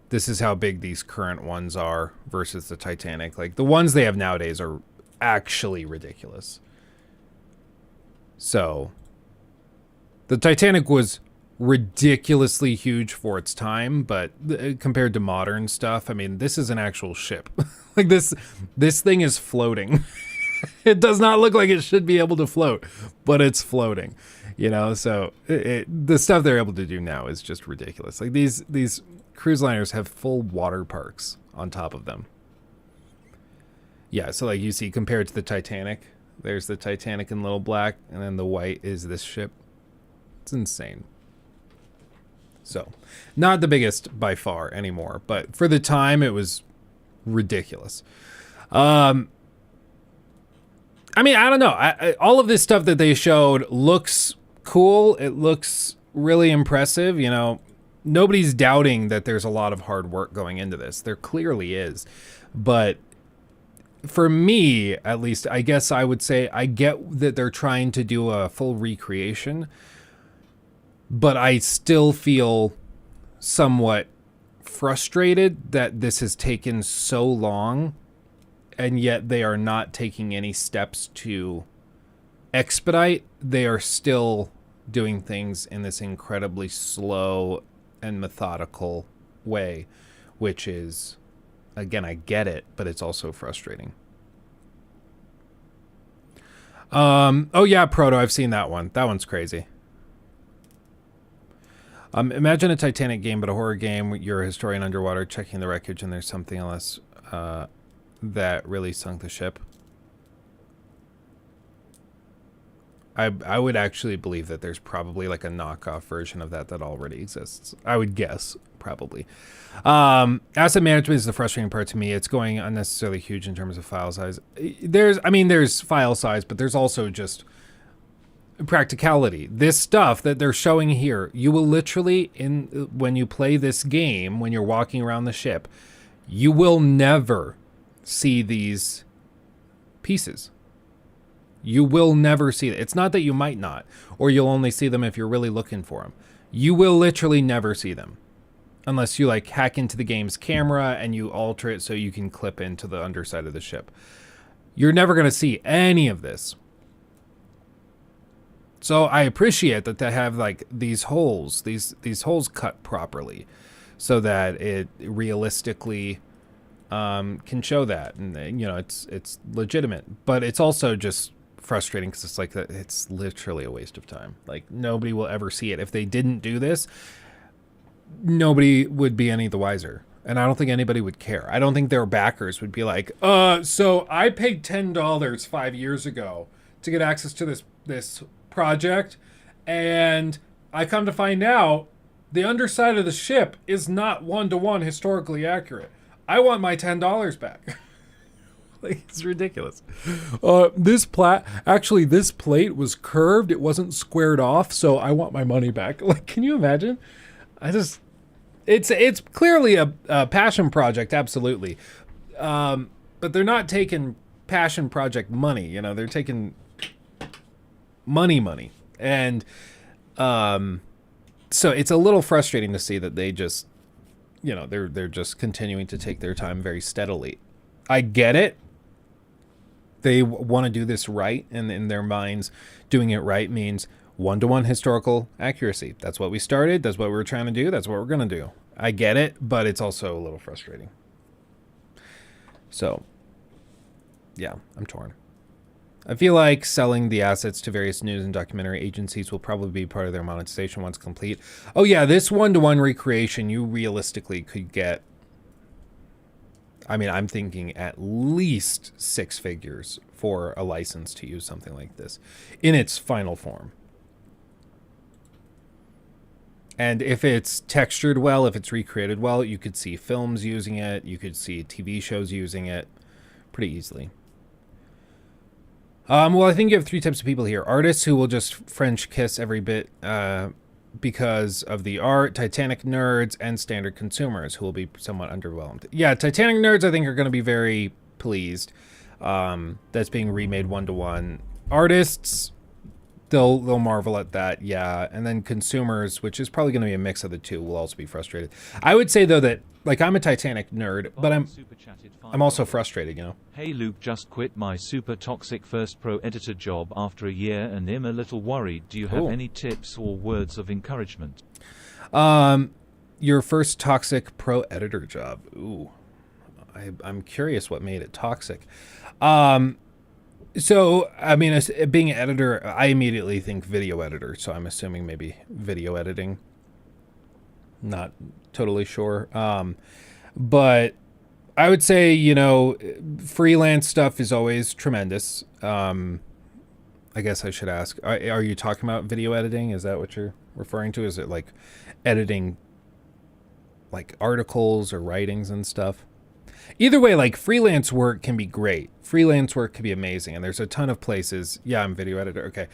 This is how big these current ones are versus the Titanic. Like, the ones they have nowadays are actually ridiculous. So, the Titanic was ridiculously huge for its time, but compared to modern stuff, I mean, this is an actual ship. Like, this thing is floating. It does not look like it should be able to float, but it's floating. So the stuff they're able to do now is just ridiculous. Like, these cruise liners have full water parks on top of them. Yeah, so like you see, compared to the Titanic, there's the Titanic in little black, and then the white is this ship. It's insane. So, not the biggest by far anymore, but for the time, it was ridiculous. I mean, I don't know. All of this stuff that they showed looks cool. It looks really impressive. Nobody's doubting that there's a lot of hard work going into this. There clearly is. But for me, at least, I guess I would say I get that they're trying to do a full recreation, but I still feel somewhat frustrated that this has taken so long, and yet they are not taking any steps to expedite. They are still doing things in this incredibly slow and methodical way, which is, again, I get it, but it's also frustrating. Oh yeah, Proto, I've seen that one. That one's crazy. Imagine a Titanic game, but a horror game. You're a historian underwater checking the wreckage, and there's something else that really sunk the ship. I would actually believe that there's probably like a knockoff version of that already exists. I would guess, probably. Asset management is the frustrating part to me. It's going unnecessarily huge in terms of file size. There's file size, but there's also just practicality. This stuff that they're showing here, you will literally, when you play this game, when you're walking around the ship, you will never see these pieces. You will never see it. It's not that you might not, or you'll only see them if you're really looking for them. You will literally never see them unless you like hack into the game's camera and you alter it so you can clip into the underside of the ship. You're never going to see any of this. So I appreciate that they have like these holes, these holes cut properly so that it realistically can show that, and it's legitimate. But it's also just frustrating because it's like it's literally a waste of time. Like nobody will ever see it. If they didn't do this, nobody would be any the wiser, and I don't think anybody would care. I don't think their backers would be like, so I paid $10 5 years ago to get access to this project, and I come to find out the underside of the ship is not 1-to-1 historically accurate. I want my $10 back. Like, it's ridiculous. This plate was curved. It wasn't squared off, so I want my money back. Like, can you imagine? It's clearly a passion project, absolutely. But they're not taking passion project money. They're taking money. And so it's a little frustrating to see that they just, they're just continuing to take their time very steadily. I get it. They want to do this right, and in their minds, doing it right means 1-to-1 historical accuracy. That's what we started. That's what we were trying to do. That's what we're going to do. I get it, but it's also a little frustrating. So, yeah, I'm torn. I feel like selling the assets to various news and documentary agencies will probably be part of their monetization once complete. Oh, yeah, this 1-to-1 recreation, you realistically could get, I'm thinking at least 6 figures for a license to use something like this in its final form. And if it's textured well, if it's recreated well, you could see films using it. You could see TV shows using it pretty easily. Well, I think you have 3 types of people here. Artists who will just French kiss every bit because of the art, Titanic nerds, and standard consumers who will be somewhat underwhelmed. Yeah, Titanic nerds, I think, are going to be very pleased. That's being remade 1-to-1. Artists, they'll marvel at that, yeah. And then consumers, which is probably going to be a mix of the two, will also be frustrated. I would say, though, that, like, I'm a Titanic nerd, but I'm also frustrated, Hey Luke, just quit my super toxic first pro editor job after a year and am a little worried. Do you have any tips or words of encouragement? Your first toxic pro editor job. Ooh, I'm curious what made it toxic. So, being an editor, I immediately think video editor. So I'm assuming maybe video editing. Not totally sure. But I would say, freelance stuff is always tremendous. I guess I should ask, are you talking about video editing? Is that what you're referring to? Is it like editing like articles or writings and stuff? Either way, like freelance work can be great. Freelance work can be amazing. And there's a ton of places. Yeah, I'm video editor. Okay.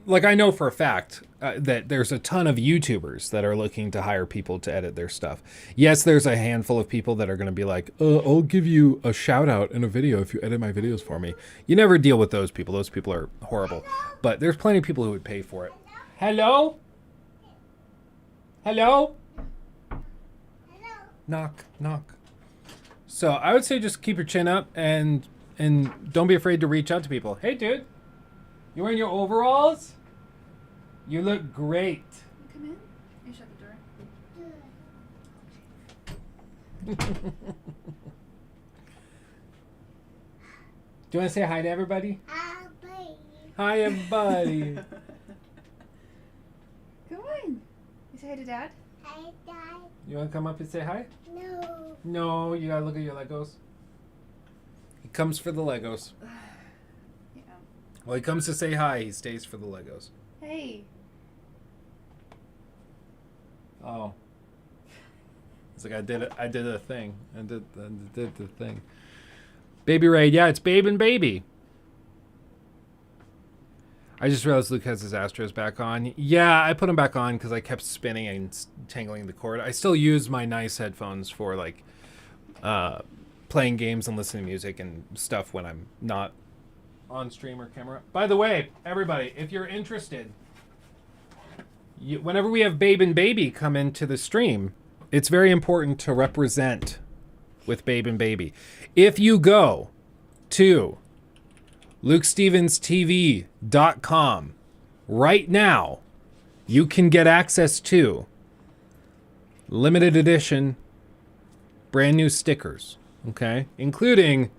Like I know for a fact that there's a ton of YouTubers that are looking to hire people to edit their stuff. Yes, there's a handful of people that are going to be like, I'll give you a shout out in a video if you edit my videos for me. You never deal with those people. Those people are horrible. But there's plenty of people who would pay for it. Hello? Hello? Knock, knock. So I would say just keep your chin up and don't be afraid to reach out to people. Hey, dude, you wearing your overalls? You look great. Come in. You shut the door. Do you want to say hi to everybody? Hi, everybody. Come on. You say hi to Dad? Hi, Dad. You want to come up and say hi? No. No, you gotta look at your Legos. He comes for the Legos. Yeah. Well, he comes to say hi. He stays for the Legos. Hey. Oh. It's like I did it. I did a thing. I did the thing. Baby Raid. Yeah, it's Babe and Baby. I just realized Luke has his Astros back on. Yeah, I put them back on because I kept spinning and tangling the cord. I still use my nice headphones for like playing games and listening to music and stuff when I'm not on stream or camera. By the way, everybody, if you're interested, whenever we have Babe and Baby come into the stream, it's very important to represent with Babe and Baby. If you go to LukeStevensTV.com right now, you can get access to limited edition brand new stickers, okay? Including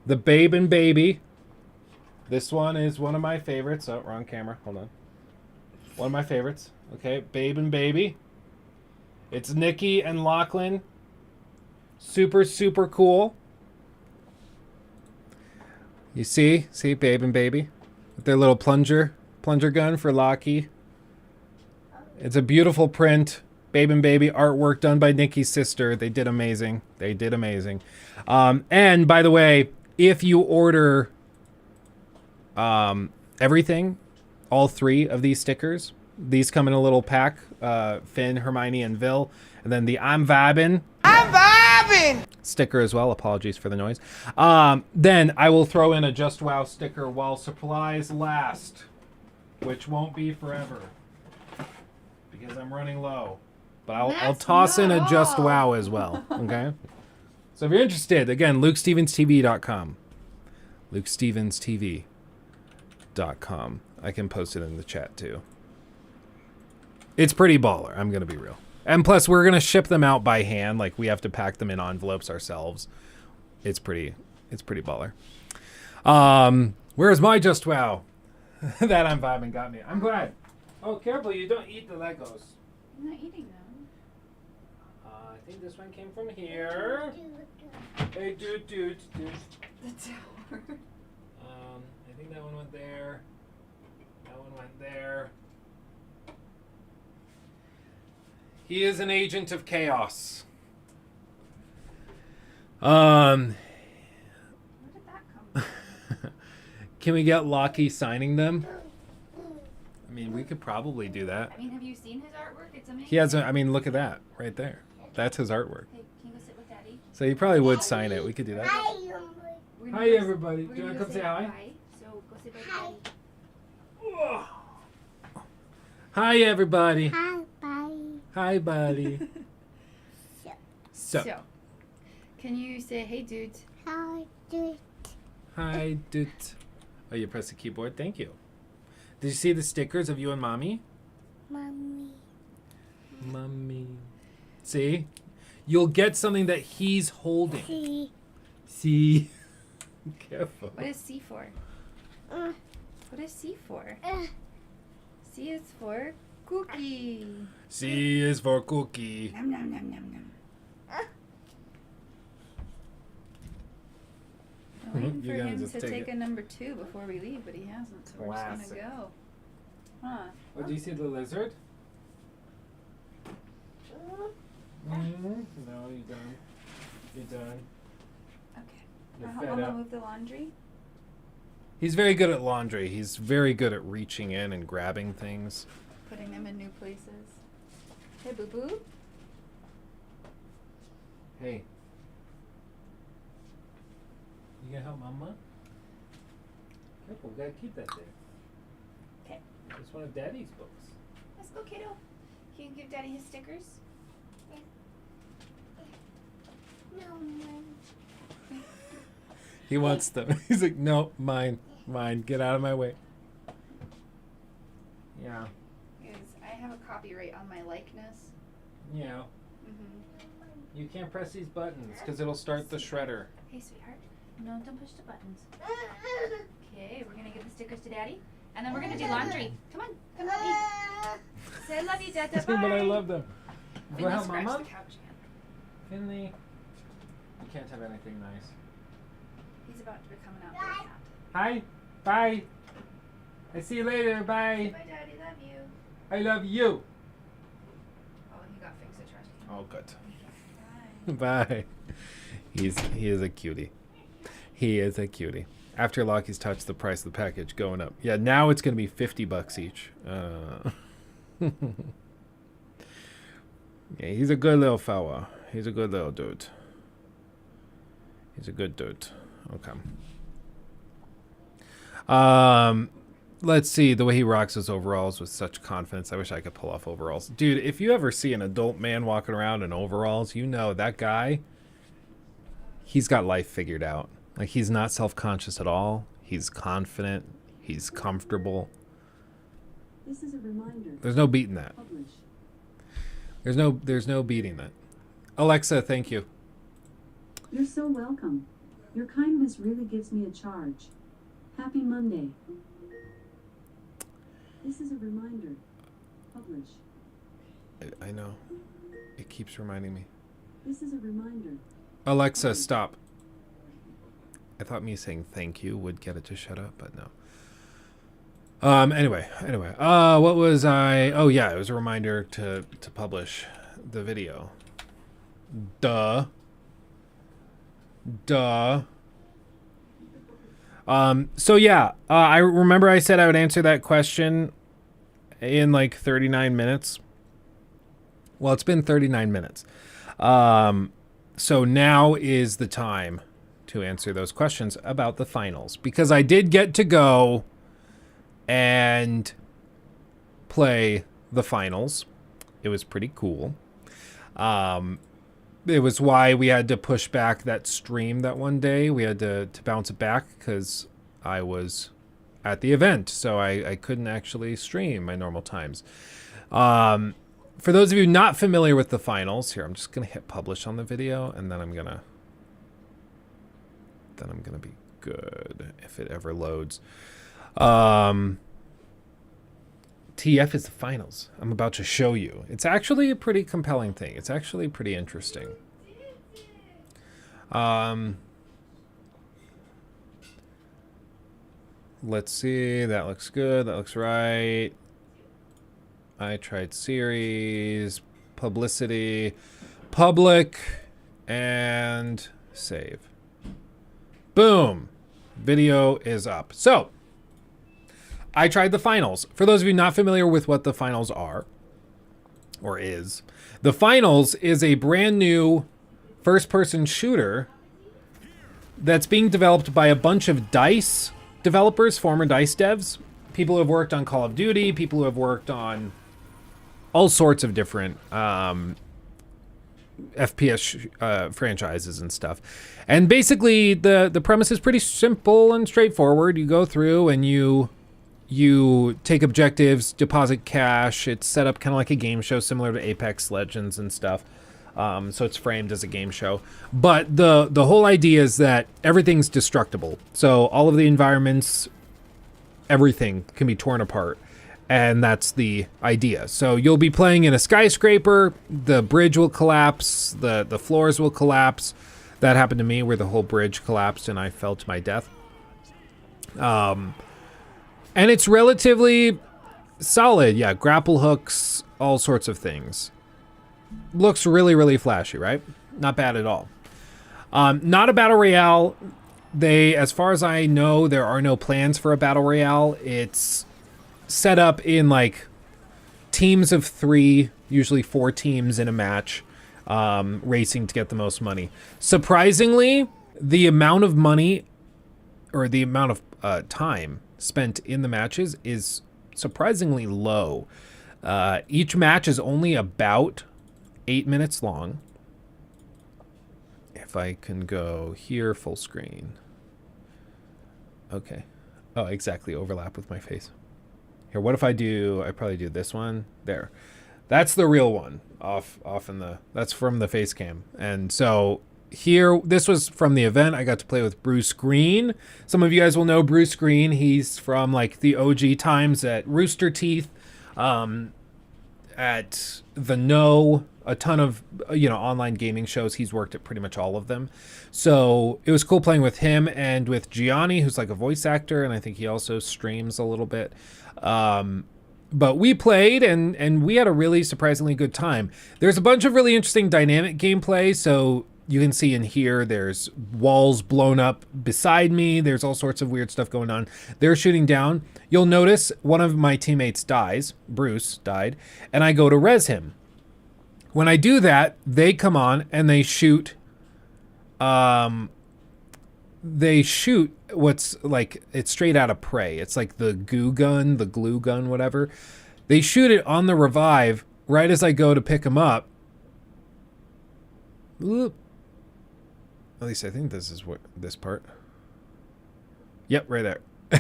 the Babe and Baby. This one is one of my favorites. Oh, wrong camera. Hold on. One of my favorites. Okay, Babe and Baby. It's Nikki and Lachlan. Super, super cool. You see Babe and Baby with their little plunger gun for Lockie. It's a beautiful print. Babe and Baby artwork done by Nikki's sister. They did amazing. And by the way, if you order everything, all 3 of these stickers, these come in a little pack. Finn, Hermione, and Vil. And then the I'm Vibin' sticker as well. Apologies for the noise. Then I will throw in a Just Wow sticker while supplies last, which won't be forever because I'm running low. But I'll toss in a Just Wow as well. Okay. So if you're interested, again, LukeStevensTV.com. LukeStevensTV.com. I can post it in the chat too. It's pretty baller. I'm gonna be real. And plus, we're going to ship them out by hand. Like, we have to pack them in envelopes ourselves. It's pretty baller. Where's my Just Wow? That I'm vibing got me. I'm glad. Oh, careful. You don't eat the Legos. I'm not eating them. I think this one came from here. Hey, dude. The tower. I think that one went there. That one went there. He is an agent of chaos. Where did that come from? Can we get Lockie signing them? I mean, we could probably do that. I mean, have you seen his artwork? It's amazing. He has look at that right there. That's his artwork. Hey, can you go sit with Daddy? So he probably would sign it. We could do that. Hi, everybody. Do you want to come say hi? So go sit by Daddy. Hi, everybody. Hi, bye. Hi, buddy. So, can you say, hey, dude? Hi, dude. hi, dude. Oh, you press the keyboard? Thank you. Did you see the stickers of you and Mommy? Mommy. See? You'll get something that he's holding. See. See? Careful. What is C for? What is C for? C is for cookie. C is for cookie. Nom nom nom nom nom. I'm waiting You for gotta him just to take take it. a number 2 before we leave, but he hasn't, so we're just Classic. gonna go. Huh. Oh, do you see the lizard? No, you don't. You're done. Okay. You're I'm fed gonna up. move the laundry. He's very good at laundry. He's very good at reaching in and grabbing things. Putting them in new places. Hey, boo boo. Hey. You gonna help Mama? Careful, we gotta keep that there. Okay. It's one of Daddy's books. Let's go, kiddo. Can you give Daddy his stickers? No, Mom. He wants them. He's like, no, mine, get out of my way. Yeah. Because I have a copyright on my likeness. Yeah. Mm-hmm. You can't press these buttons because it'll start the shredder. Hey, sweetheart. No, don't push the buttons. Okay, we're gonna give the stickers to Daddy, and then we're gonna do laundry. Come on, come on, me. Say I love you, Dada. Bye. But I love them. Finley Go help scratched Mama. the couch again. Finley. You can't have anything nice. He's about to become an outdoor cat. Hi. Bye. I see you later. Bye. Bye, Daddy. Love you. I love you. Oh, he got fixed at trash. Oh, good. Bye. He is a cutie. He is a cutie. After Lockie's touch, the price of the package going up. Yeah, now it's going to be $50 each. Yeah, he's a good little fella. He's a good little dude. He's a good dude. Okay. Let's see the way he rocks his overalls with such confidence. I wish I could pull off overalls. Dude, if you ever see an adult man walking around in overalls, you know that guy, he's got life figured out. Like, he's not self-conscious at all. He's confident. He's comfortable. This is a reminder. There's no beating that. Publish. There's no beating that. Alexa, thank you. You're so welcome. Your kindness really gives me a charge. Happy Monday. This is a reminder. Publish. I know. It keeps reminding me. This is a reminder. Alexa, stop. I thought me saying thank you would get it to shut up, but no. Anyway. What was I? Oh yeah, it was a reminder to publish the video. Duh. So yeah, I remember I said I would answer that question in like 39 minutes. Well, it's been 39 minutes. So now is the time to answer those questions about the finals, because I did get to go and play the finals. It was pretty cool. It was why we had to push back that stream that one day. We had to bounce it back because I was at the event, so I couldn't actually stream my normal times. For those of you not familiar with the finals, here, I'm just going to hit publish on the video, and then I'm going to be good if it ever loads. TF is the finals. I'm about to show you. It's actually a pretty compelling thing. It's actually pretty interesting. Let's see. That looks good. That looks right. I tried series, publicity, public, and save. Boom. Video is up. So, I tried the finals. For those of you not familiar with what the finals are, or is, the finals is a brand new first-person shooter that's being developed by a bunch of DICE developers, former DICE devs, people who have worked on Call of Duty, people who have worked on all sorts of different FPS franchises and stuff. And basically, the premise is pretty simple and straightforward. You go through and you take objectives, deposit cash. It's set up kind of like a game show, similar to Apex Legends and stuff. So it's framed as a game show. But the whole idea is that everything's destructible. So all of the environments, everything can be torn apart. And that's the idea. So you'll be playing in a skyscraper. The bridge will collapse. The floors will collapse. That happened to me where the whole bridge collapsed and I fell to my death. And it's relatively solid. Yeah, grapple hooks, all sorts of things. Looks really, really flashy, right? Not bad at all. Not a battle royale. As far as I know, there are no plans for a battle royale. It's set up in like teams of 3, usually 4 teams in a match, racing to get the most money. Surprisingly, the amount of money or the amount of time spent in the matches is surprisingly low. Each match is only about 8 minutes long. If I can go here, full screen. Okay. Oh, exactly. Overlap with my face. Here, what if I probably do this one. There. That's the real one. Off that's from the face cam. And so here, this was from the event. I got to play with Bruce Green. Some of you guys will know Bruce Green. He's from like the OG times at Rooster Teeth, at The No, a ton of, online gaming shows. He's worked at pretty much all of them. So it was cool playing with him and with Gianni, who's like a voice actor, and I think he also streams a little bit. But we played, and we had a really surprisingly good time. There's a bunch of really interesting dynamic gameplay. So you can see in here, there's walls blown up beside me. There's all sorts of weird stuff going on. They're shooting down. You'll notice one of my teammates dies. Bruce died. And I go to res him. When I do that, they come on and they shoot. They shoot what's like, it's straight out of Prey. It's like the glue gun, whatever. They shoot it on the revive right as I go to pick him up. Oop. At least I think this is this part. Yep, right there.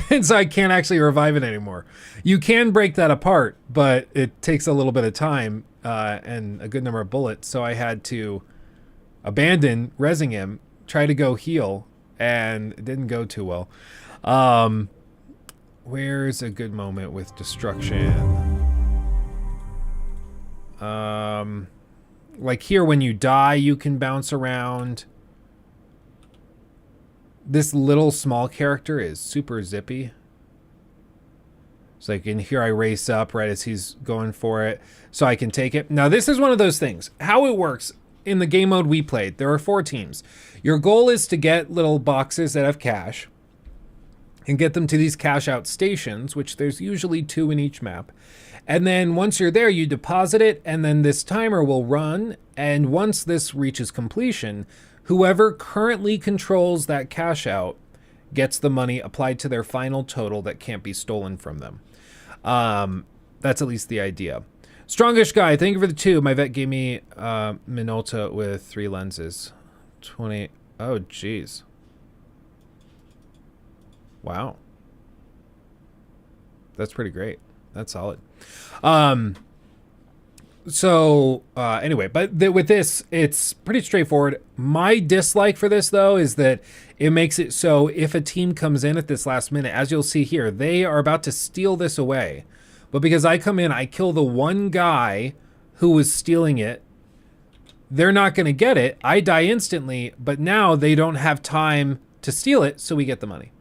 And so I can't actually revive it anymore. You can break that apart, but it takes a little bit of time and a good number of bullets. So I had to abandon resing him, try to go heal, and it didn't go too well. Where's a good moment with destruction? Like here, when you die, you can bounce around. This little small character is super zippy. It's like in here I race up right as he's going for it so I can take it. Now this is one of those things. How it works in the game mode we played, there are 4 teams. Your goal is to get little boxes that have cash and get them to these cash out stations, which there's usually 2 in each map. And then once you're there, you deposit it, and then this timer will run. And once this reaches completion, whoever currently controls that cash out gets the money applied to their final total that can't be stolen from them. That's at least the idea. Strongish guy, thank you for the 2. My vet gave me Minolta with 3 lenses. 20. Oh, geez. Wow. That's pretty great. That's solid. Anyway, but with this, it's pretty straightforward. My dislike for this, though, is that it makes it so if a team comes in at this last minute, as you'll see here, they are about to steal this away. But because I come in, I kill the one guy who was stealing it. They're not going to get it. I die instantly, but now they don't have time to steal it, so we get the money.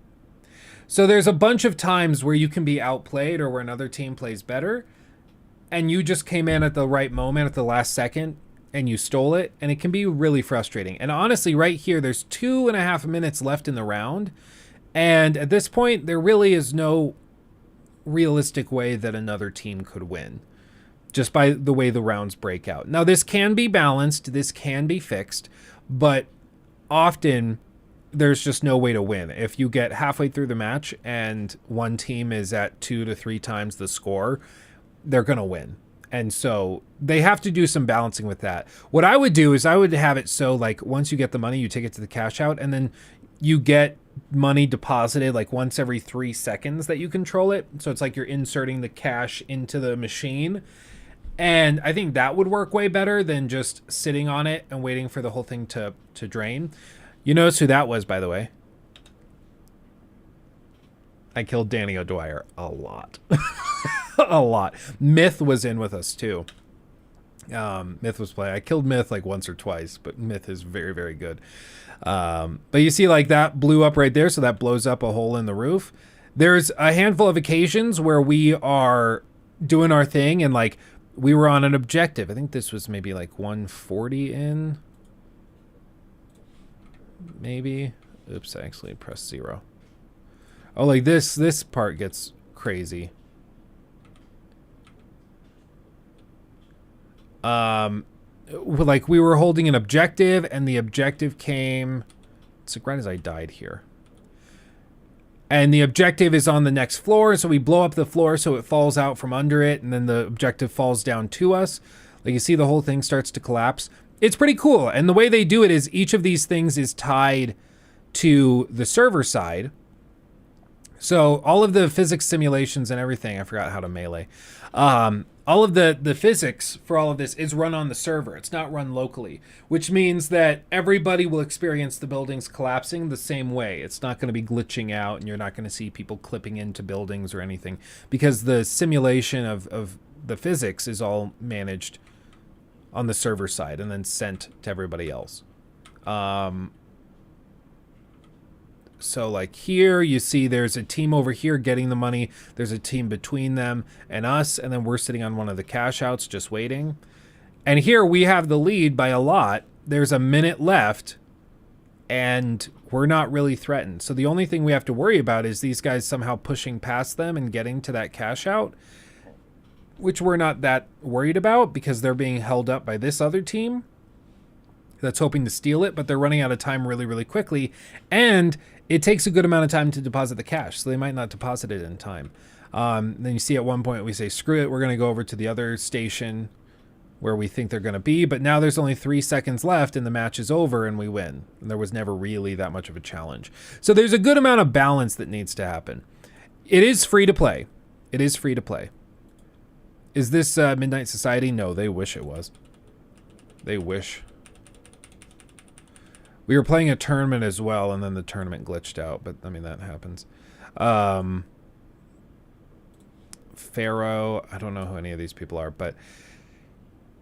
So there's a bunch of times where you can be outplayed or where another team plays better, and you just came in at the right moment at the last second and you stole it, and it can be really frustrating. And honestly, right here, there's 2.5 minutes left in the round, and at this point, there really is no realistic way that another team could win, just by the way the rounds break out. Now, this can be balanced, this can be fixed, but often there's just no way to win. If you get halfway through the match and one team is at 2 to 3 times the score, they're going to win. And so they have to do some balancing with that. What I would do is I would have it so like once you get the money, you take it to the cash out, and then you get money deposited like once every 3 seconds that you control it. So it's like you're inserting the cash into the machine. And I think that would work way better than just sitting on it and waiting for the whole thing to drain. You notice who that was, by the way? I killed Danny O'Dwyer a lot. A lot. Myth was in with us too. Myth was playing. I killed Myth like once or twice, but Myth is very, very good. But you see like that blew up right there, so that blows up a hole in the roof. There's a handful of occasions where we are doing our thing and like we were on an objective. I think this was maybe like 140 in. Maybe. Oops, I actually pressed 0. Oh, like this part gets crazy. Like we were holding an objective and the objective came, it's like right as I died here. And the objective is on the next floor, so we blow up the floor so it falls out from under it, and then the objective falls down to us. Like you see the whole thing starts to collapse. It's pretty cool. And the way they do it is each of these things is tied to the server side. So all of the physics simulations and everything, I forgot how to melee. All of the physics for all of this is run on the server. It's not run locally, which means that everybody will experience the buildings collapsing the same way. It's not going to be glitching out, and you're not going to see people clipping into buildings or anything, because the simulation of the physics is all managed on the server side and then sent to everybody else. So like here you see there's a team over here getting the money. There's a team between them and us, and then we're sitting on one of the cash outs just waiting. And here we have the lead by a lot. There's a minute left and we're not really threatened. So the only thing we have to worry about is these guys somehow pushing past them and getting to that cash out, which we're not that worried about because they're being held up by this other team that's hoping to steal it, but they're running out of time really, really quickly. And it takes a good amount of time to deposit the cash, so they might not deposit it in time. Then you see at one point we say, screw it, we're going to go over to the other station where we think they're going to be. But now there's only 3 seconds left and the match is over and we win. And there was never really that much of a challenge. So there's a good amount of balance that needs to happen. It is free to play. It is free to play. Is this Midnight Society? No, they wish it was. They wish. We were playing a tournament as well, and then the tournament glitched out, but I mean, that happens. Pharaoh, I don't know who any of these people are, but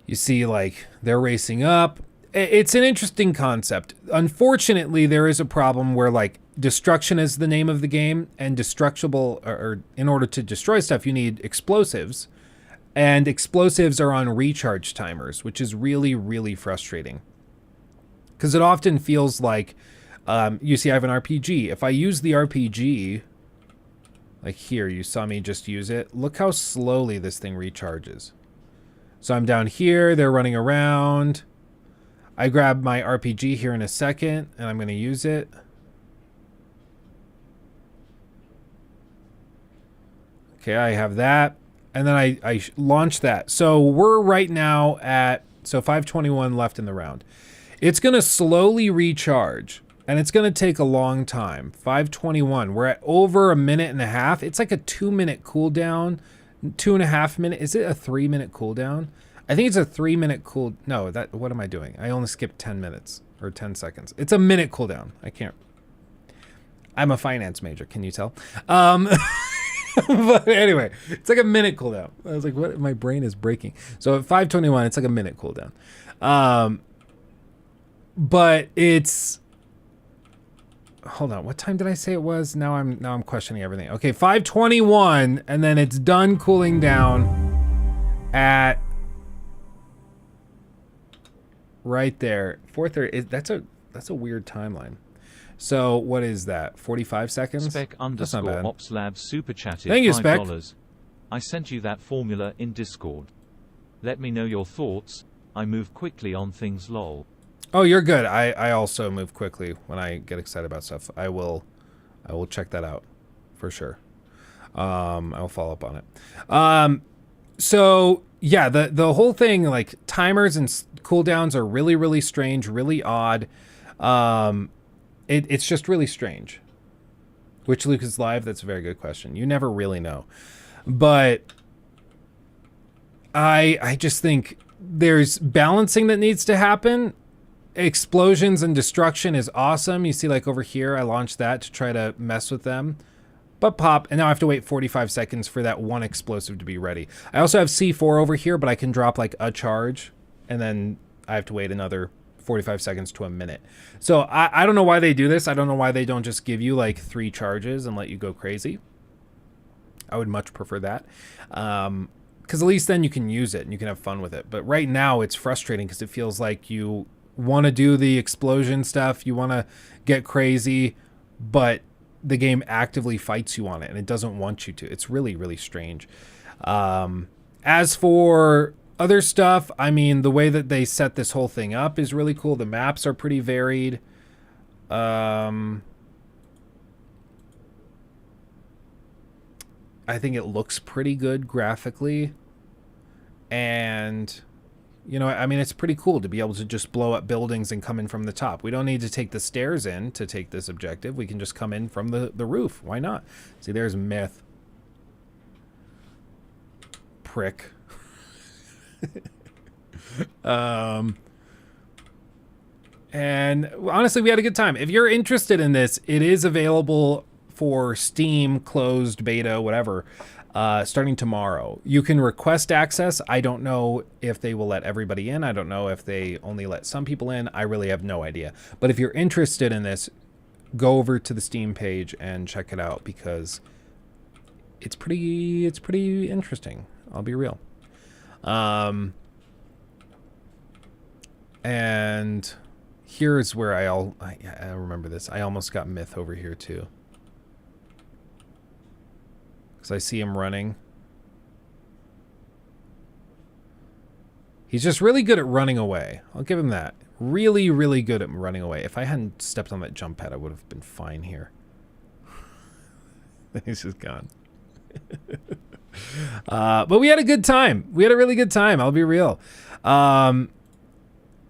you see, like, they're racing up. It's an interesting concept. Unfortunately, there is a problem where, like, destruction is the name of the game, and destructible, or in order to destroy stuff, you need explosives. And explosives are on recharge timers, which is really, really frustrating. Because it often feels like, you see I have an RPG. If I use the RPG, like here, you saw me just use it. Look how slowly this thing recharges. So I'm down here, they're running around. I grab my RPG here in a second, and I'm going to use it. Okay, I have that. And then I launch that. So we're right now at, so 5:21 left in the round. It's going to slowly recharge, and it's going to take a long time. 5:21. We're at over a minute and a half. It's like a 2-minute cooldown, 2.5 minute. Is it a 3-minute cooldown? I think it's a 3-minute cool. No, that. What am I doing? I only skipped 10 minutes or 10 seconds. It's a minute cooldown. I can't. I'm a finance major. Can you tell? But anyway, it's like a minute cooldown. I was like, what? My brain is breaking. So at 5:21, it's like a minute cooldown. But it's, hold on, what time did I say it was? Now I'm questioning everything. Okay, 5:21, and then it's done cooling down at right there. 4:30. That's a weird timeline. So what is that? 45 seconds? Spec_Ops Labs super chatted Thank you, $5. Spec. I sent you that formula in Discord. Let me know your thoughts. I move quickly on things lol. Oh, you're good. I also move quickly when I get excited about stuff. I will check that out for sure. I'll follow up on it. So yeah, the whole thing, like timers and cooldowns are really, really strange, really odd. It's just really strange. Which Luke is live? That's a very good question. You never really know. But I just think there's balancing that needs to happen. Explosions and destruction is awesome. You see, like over here, I launched that to try to mess with them. But pop, and now I have to wait 45 seconds for that one explosive to be ready. I also have C4 over here, but I can drop like a charge, and then I have to wait another 45 seconds to a minute. So I don't know why they do this. I don't know why they don't just give you like 3 charges and let you go crazy. I would much prefer that. Because at least then you can use it and you can have fun with it. But right now it's frustrating because it feels like you want to do the explosion stuff, you want to get crazy, but the game actively fights you on it and it doesn't want you to. It's really, really strange. As for other stuff, I mean, the way that they set this whole thing up is really cool. The maps are pretty varied. I think it looks pretty good graphically. And you know, I mean, it's pretty cool to be able to just blow up buildings and come in from the top. We don't need to take the stairs in to take this objective. We can just come in from the roof. Why not? See, there's Myth. Prick. And honestly, we had a good time. If you're interested in this, it is available for Steam, closed beta, whatever. starting tomorrow. You can request access. I don't know if they will let everybody in. I don't know if they only let some people in. I really have no idea. But if you're interested in this, go over to the Steam page and check it out because it's pretty interesting. I'll be real. And here's where I remember this. I almost got Myth over here too. Because I see him running. He's just really good at running away. I'll give him that. Really, really good at running away. If I hadn't stepped on that jump pad, I would have been fine here. He's just gone. But we had a good time. We had a really good time. I'll be real. And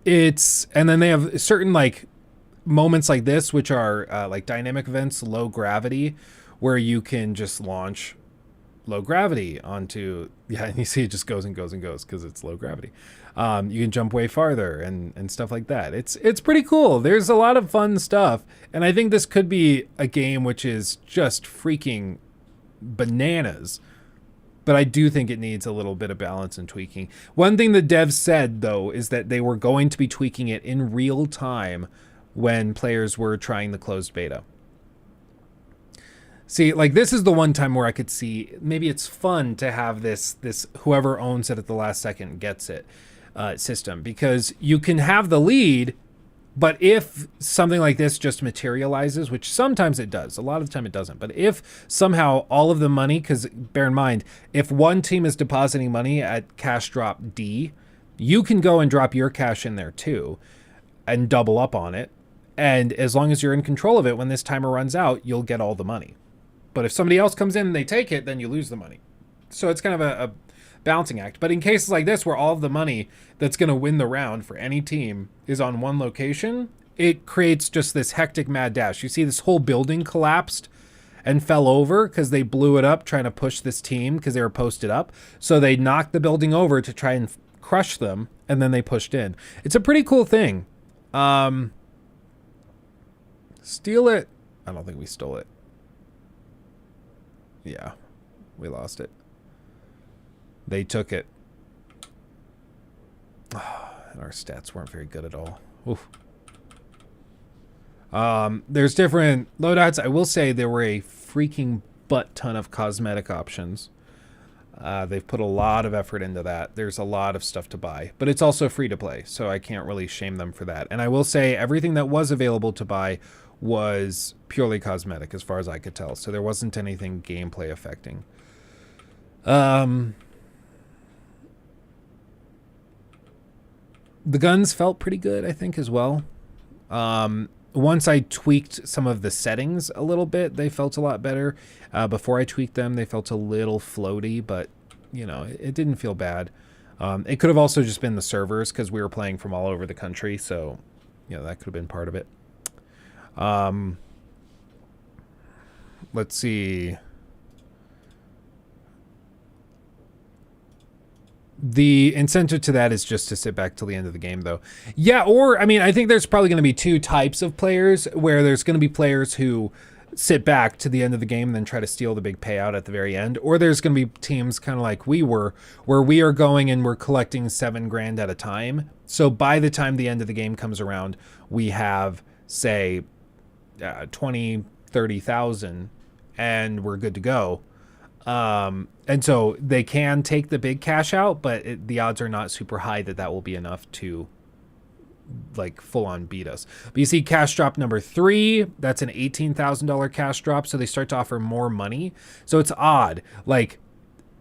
then they have certain like moments like this, which are like dynamic events, low gravity, where you can just launch low gravity onto, and you see it just goes and goes and goes because it's low gravity. You can jump way farther and stuff like that. It's pretty cool. There's a lot of fun stuff. And I think this could be a game which is just freaking bananas. But I do think it needs a little bit of balance and tweaking. One thing the devs said, though, is that they were going to be tweaking it in real time when players were trying the closed beta. See, like, this is the one time where I could see maybe it's fun to have this whoever owns it at the last second gets it system, because you can have the lead, but if something like this just materializes, which sometimes it does, a lot of the time it doesn't, but if somehow all of the money, because bear in mind, if one team is depositing money at cash drop D, you can go and drop your cash in there too and double up on it. And as long as you're in control of it, when this timer runs out, you'll get all the money. But if somebody else comes in and they take it, then you lose the money. So it's kind of a balancing act. But in cases like this, where all of the money that's going to win the round for any team is on one location, it creates just this hectic mad dash. You see this whole building collapsed and fell over because they blew it up trying to push this team because they were posted up. So they knocked the building over to try and crush them, and then they pushed in. It's a pretty cool thing. Steal it. I don't think we stole it. Yeah, we lost it. They took it. And our stats weren't very good at all. Oof. There's different loadouts. I will say there were a freaking butt ton of cosmetic options. They've put a lot of effort into that. There's a lot of stuff to buy, but it's also free to play, so I can't really shame them for that. And I will say everything that was available to buy was purely cosmetic as far as I could tell, so there wasn't anything gameplay affecting. The guns felt pretty good, I think, as well. Once I tweaked some of the settings a little bit, they felt a lot better. Before I tweaked them, they felt a little floaty, but, you know, it didn't feel bad. It could have also just been the servers because we were playing from all over the country, so, you know, that could have been part of it. Let's see. The incentive to that is just to sit back till the end of the game, though. Yeah, or, I mean, I think there's probably going to be two types of players, where there's going to be players who sit back to the end of the game and then try to steal the big payout at the very end. Or there's going to be teams kind of like we were, where we are going and we're collecting $7 grand at a time. So by the time the end of the game comes around, we have, say, 20, 30,000, and we're good to go. And so they can take the big cash out, but the odds are not super high that that will be enough to like full on beat us. But you see cash drop number 3, that's an $18,000 cash drop. So they start to offer more money. So it's odd. Like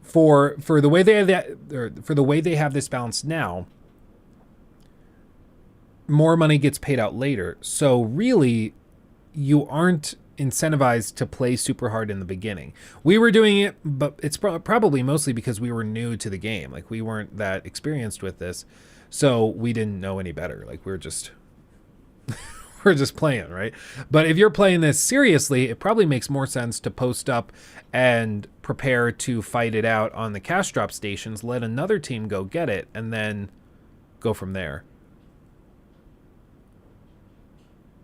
for the way they have that, or for the way they have this balanced now, more money gets paid out later. So really you aren't incentivized to play super hard in the beginning. We were doing it, but it's probably mostly because we were new to the game. Like we weren't that experienced with this, so we didn't know any better. Like we're just we're just playing, right? But if you're playing this seriously, it probably makes more sense to post up and prepare to fight it out on the cash drop stations, let another team go get it, and then go from there.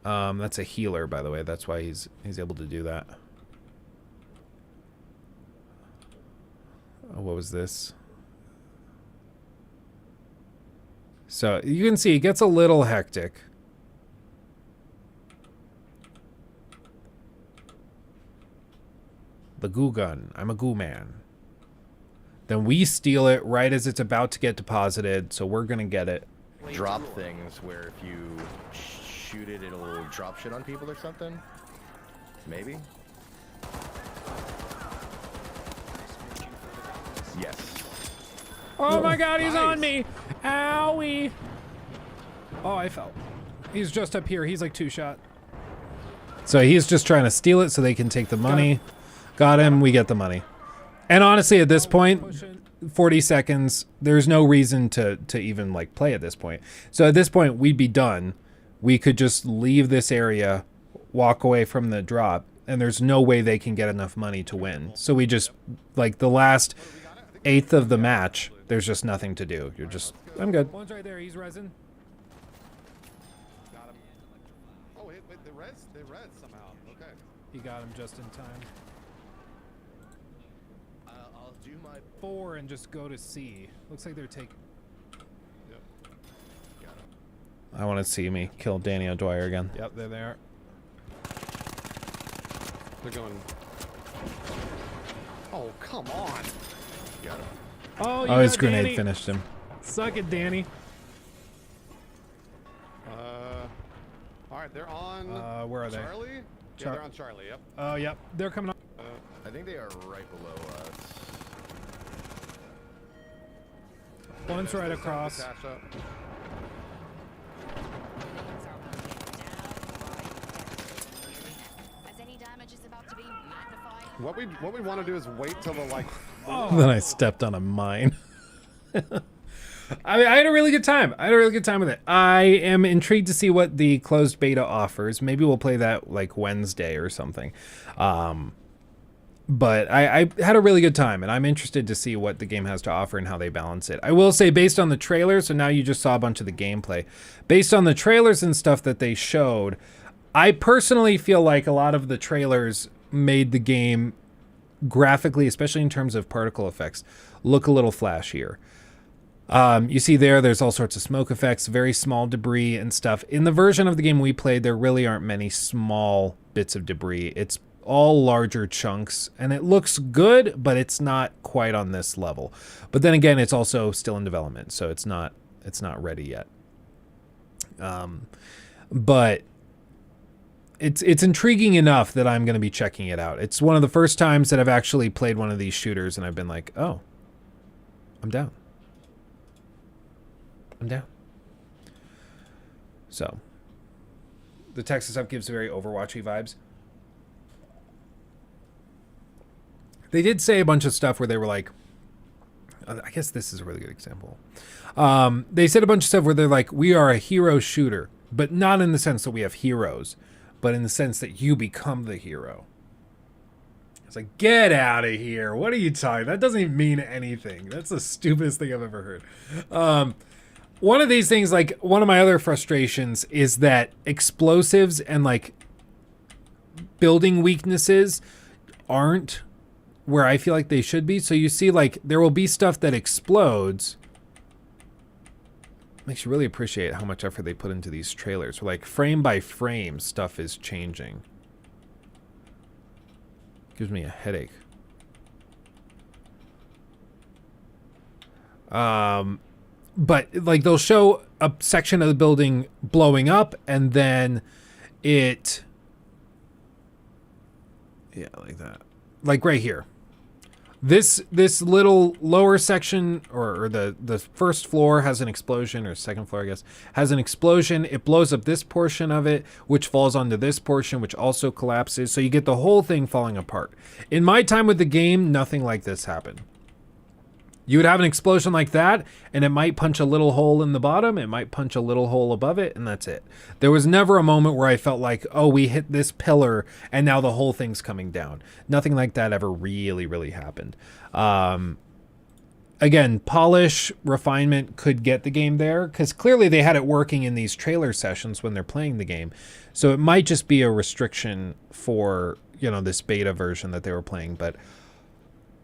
That's a healer, by the way. That's why he's able to do that. Oh, what was this? So you can see it gets a little hectic. The goo gun. I'm a goo man. Then we steal it right as it's about to get deposited, so we're gonna get it. Drop things where if you shoot it, it'll drop shit on people or something? Maybe? Yes. Oh my god, he's on me! Owie! Oh, I fell. He's just up here. He's like 2-shot. So he's just trying to steal it so they can take the money. Got him. We get the money. And honestly, at this point, 40 seconds, there's no reason to even like play at this point. So at this point, we'd be done. We could just leave this area, walk away from the drop, and there's no way they can get enough money to win. So we just, like the last eighth of the match, there's just nothing to do. You're just, I'm good. One's right there. He's resin. Got him. Oh, wait, they res somehow. Okay. He got him just in time. I'll do my 4 and just go to C. Looks like they're taking. Yep. Got him. I want to see me kill Danny O'Dwyer again. Yep, there they are. They're going. Oh, come on. Got him. Oh, his grenade Danny. Finished him. Suck it, Danny. All right, they're on. Where are they? Charlie? Yeah, they're on Charlie. Yep. Oh, yep. They're coming up. I think they are right below us. One's right across. What we want to do is wait till the like. Oh. Then I stepped on a mine. I had a really good time. I had a really good time with it. I am intrigued to see what the closed beta offers. Maybe we'll play that like Wednesday or something. But I had a really good time, and I'm interested to see what the game has to offer and how they balance it. I will say, based on the trailers, so now you just saw a bunch of the gameplay. Based on the trailers and stuff that they showed, I personally feel like a lot of the trailers made the game graphically, especially in terms of particle effects, look a little flashier. You see there's all sorts of smoke effects, very small debris and stuff. In the version of the game we played, there really aren't many small bits of debris. It's all larger chunks, and it looks good, but it's not quite on this level. But then again, it's also still in development, so it's not ready yet. But it's intriguing enough that I'm going to be checking it out. It's one of the first times that I've actually played one of these shooters, and I've been like, oh, I'm down. I'm down. So, the Texas stuff gives very Overwatchy vibes. They did say a bunch of stuff where they were like, I guess this is a really good example. They said a bunch of stuff where they're like, we are a hero shooter, but not in the sense that we have heroes, but in the sense that you become the hero. It's like, get out of here. What are you talking? That doesn't even mean anything. That's the stupidest thing I've ever heard. One of these things, like one of my other frustrations is that explosives and like building weaknesses aren't where I feel like they should be. So you see, like, there will be stuff that explodes. Makes you really appreciate how much effort they put into these trailers. Where, like, frame by frame, stuff is changing. Gives me a headache. But, like, they'll show a section of the building blowing up, and then it... Yeah, like that. Like right here. This little lower section, or the first floor has an explosion, or second floor, I guess, has an explosion. It blows up this portion of it, which falls onto this portion, which also collapses. So you get the whole thing falling apart. In my time with the game, nothing like this happened. You would have an explosion like that, and it might punch a little hole in the bottom, it might punch a little hole above it, and that's it. There was never a moment where I felt like, oh, we hit this pillar, and now the whole thing's coming down. Nothing like that ever really happened. Again, polish, refinement could get the game there, because clearly they had it working in these trailer sessions when they're playing the game. So it might just be a restriction for, you know, this beta version that they were playing, but...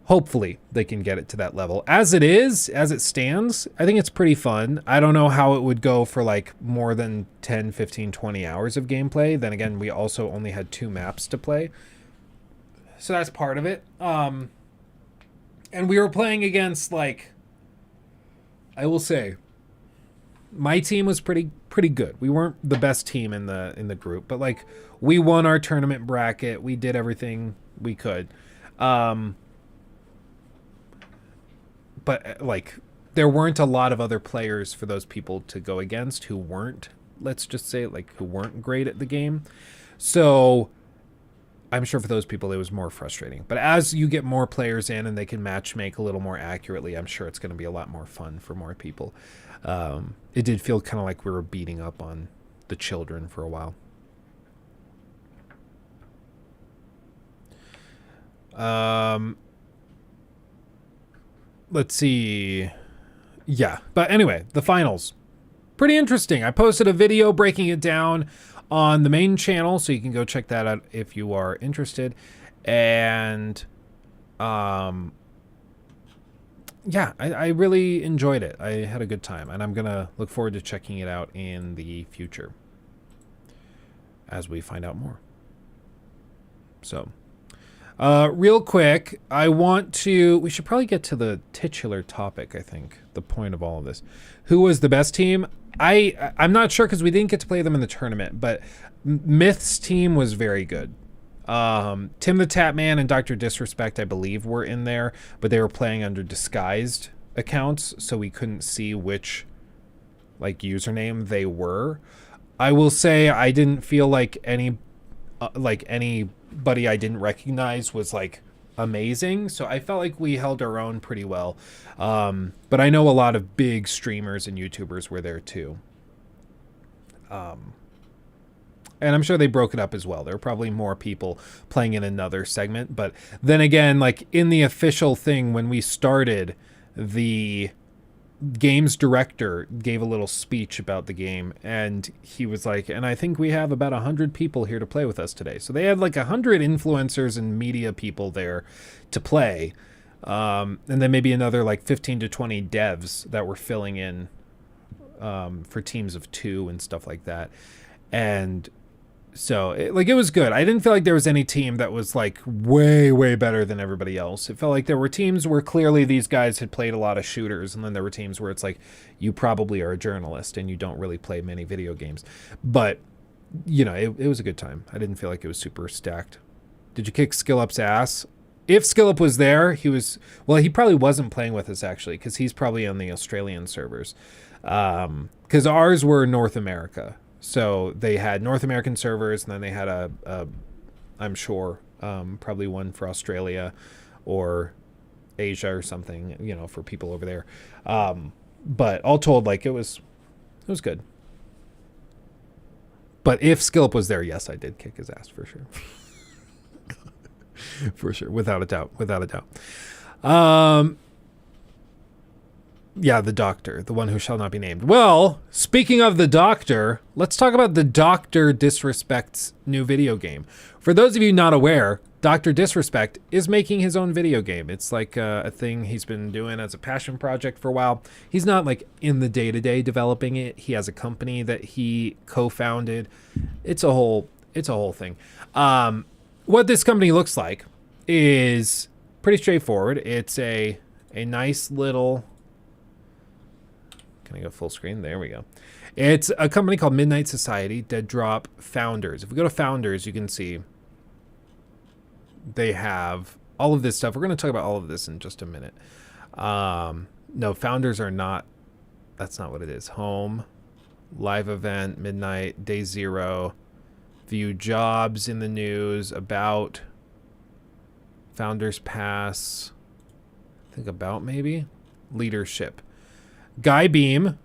hopefully they can get it to that level. As it is, as it stands, I think it's pretty fun. I don't know how it would go for like more than 10, 15, 20 hours of gameplay. Then again, we also only had 2 maps to play. So that's part of it. And we were playing against, like, I will say, my team was pretty good. We weren't the best team in the group, but like we won our tournament bracket. We did everything we could. But like there weren't a lot of other players for those people to go against who weren't, let's just say, like, who weren't great at the game. So I'm sure for those people it was more frustrating. But as you get more players in and they can match make a little more accurately, I'm sure it's going to be a lot more fun for more people. It did feel kind of like we were beating up on the children for a while. Let's see. Yeah, but anyway, the finals. Pretty interesting. I posted a video breaking it down on the main channel, so you can go check that out if you are interested. And yeah, I really enjoyed it. I had a good time, and I'm gonna look forward to checking it out in the future as we find out more. So real quick, we should probably get to the titular topic, I think, the point of all of this. Who was the best team? I'm not sure because we didn't get to play them in the tournament, but Myth's team was very good. Tim the Tatman and Dr. Disrespect, I believe, were in there, but they were playing under disguised accounts, so we couldn't see which like username they were. I will say I didn't feel like anybody I didn't recognize was like amazing, so I felt like we held our own pretty well. But I know a lot of big streamers and YouTubers were there too. And I'm sure they broke it up as well. There were probably more people playing in another segment. But then again, like in the official thing, when we started, the games director gave a little speech about the game. And he was like, and I think we have about 100 people here to play with us today. So they had like 100 influencers and media people there to play. And then maybe another like 15 to 20 devs that were filling in for teams of 2 and stuff like that. And so it was good. I didn't feel like there was any team that was like way better than everybody else. It felt like there were teams where clearly these guys had played a lot of shooters, and then there were teams where it's like you probably are a journalist and you don't really play many video games. But you know, it was a good time. I didn't feel like it was super stacked. Did you kick Skillup's ass? If Skillup was there, he probably wasn't playing with us actually, because he's probably on the Australian servers. Because ours were North America. So they had North American servers, and then they had I'm sure, probably one for Australia or Asia or something, you know, for people over there. But all told, like it was good. But if Skillup was there, yes, I did kick his ass for sure. For sure, without a doubt. Yeah, the Doctor, the one who shall not be named. Well, speaking of the Doctor, let's talk about the Dr. Disrespect's new video game. For those of you not aware, Dr. Disrespect is making his own video game. It's like a thing he's been doing as a passion project for a while. He's not like in the day-to-day developing it. He has a company that he co-founded. It's a whole thing. What this company looks like is pretty straightforward. It's a nice little... Can I go full screen? There we go. It's a company called Midnight Society, Dead Drop Founders. If we go to Founders, you can see they have all of this stuff. We're going to talk about all of this in just a minute. No, Founders are not. That's not what it is. Home, live event, Midnight, Day Zero, view jobs in the news, about, Founders Pass, I think about maybe, leadership. Guy Beam.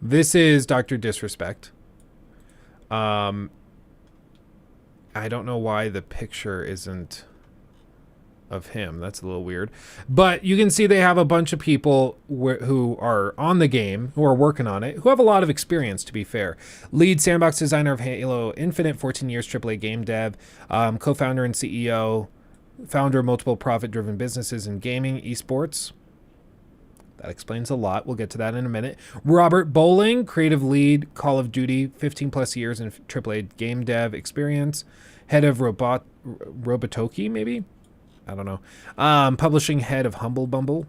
This is Dr. Disrespect. I don't know why the picture isn't of him. That's a little weird. But you can see they have a bunch of people who are on the game, who are working on it, who have a lot of experience, to be fair. Lead sandbox designer of Halo Infinite, 14 years AAA game dev, co-founder and CEO. founder of multiple profit-driven businesses in gaming, esports. That explains a lot. We'll get to that in a minute. Robert Bowling, creative lead, Call of Duty, 15 plus years in AAA game dev experience. Head of Robotoki, maybe? I don't know. Publishing head of Humble Bundle.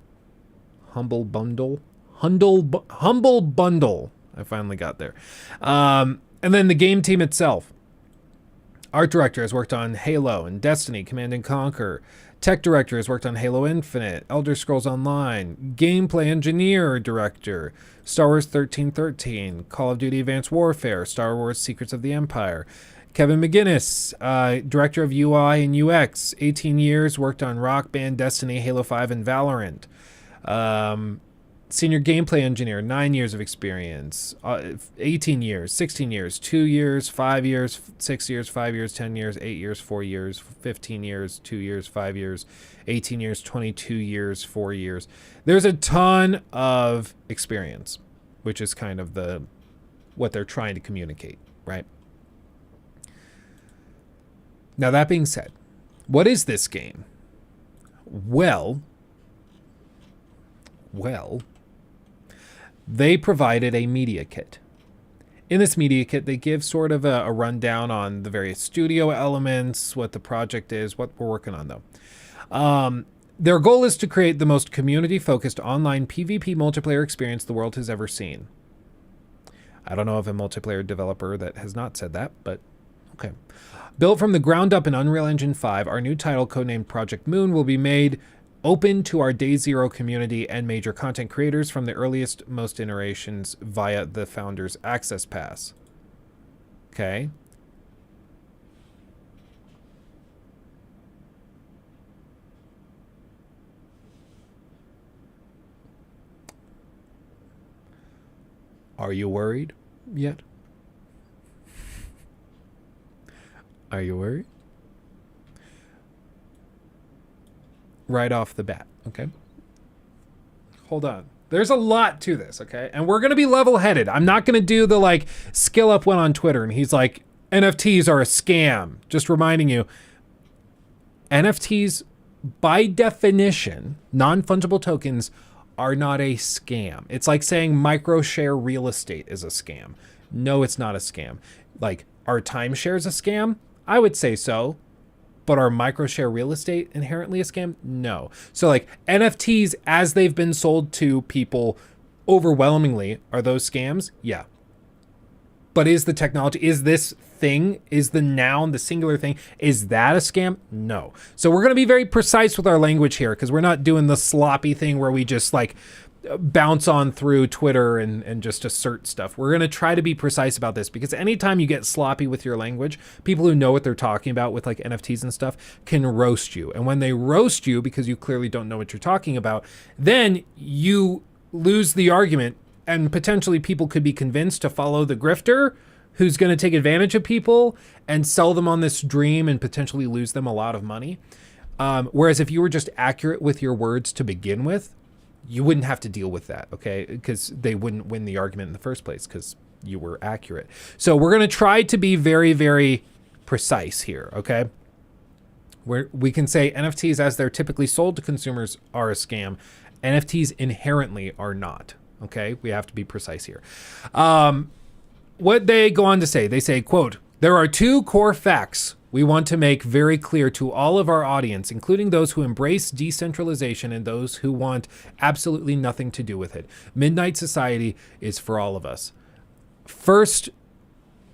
I finally got there. And then the game team itself. Art director has worked on Halo and Destiny, Command and Conquer. Tech director has worked on Halo Infinite, Elder Scrolls Online. Gameplay engineer director, Star Wars 1313, Call of Duty Advanced Warfare, Star Wars Secrets of the Empire. Kevin McGinnis, director of UI and UX, 18 years, worked on Rock Band, Destiny, Halo 5, and Valorant. Senior gameplay engineer, 9 years of experience, 18 years, 16 years, 2 years, 5 years, 6 years, 5 years, 10 years, 8 years, 4 years, 15 years, 2 years, 5 years, 18 years, 22 years, 4 years. There's a ton of experience, which is kind of what they're trying to communicate, right? Now, that being said, what is this game? Well, they provided a media kit. In this media kit, they give sort of a rundown on the various studio elements, what the project is, what we're working on, though. Their goal is to create the most community-focused online PvP multiplayer experience the world has ever seen. I don't know of a multiplayer developer that has not said that, but okay. Built from the ground up in Unreal Engine 5, our new title, codenamed Project Moon, will be made open to our Day Zero community and major content creators from the earliest most iterations via the Founders Access Pass. Okay. Are you worried yet? Are you worried? Right off the bat, okay? Hold on. There's a lot to this, okay? And we're going to be level-headed. I'm not going to do the, like, Skill Up went on Twitter, and he's like, NFTs are a scam. Just reminding you, NFTs, by definition, non-fungible tokens, are not a scam. It's like saying micro-share real estate is a scam. No, it's not a scam. Like, are timeshares a scam? I would say so. But are micro-share real estate inherently a scam? No. So like NFTs as they've been sold to people overwhelmingly, are those scams? Yeah. But is the technology, is this thing, is the noun, the singular thing, is that a scam? No. So we're going to be very precise with our language here because we're not doing the sloppy thing where we just like bounce on through Twitter and just assert stuff. We're going to try to be precise about this because anytime you get sloppy with your language, people who know what they're talking about with like NFTs and stuff can roast you. And when they roast you because you clearly don't know what you're talking about, then you lose the argument and potentially people could be convinced to follow the grifter who's going to take advantage of people and sell them on this dream and potentially lose them a lot of money. Whereas if you were just accurate with your words to begin with, you wouldn't have to deal with that, okay? Because they wouldn't win the argument in the first place because you were accurate. So we're going to try to be very, very precise here, okay? We can say NFTs as they're typically sold to consumers are a scam. NFTs inherently are not, okay? We have to be precise here. What they go on to say, they say, quote, "There are two core facts we want to make very clear to all of our audience, including those who embrace decentralization and those who want absolutely nothing to do with it. Midnight Society is for all of us." First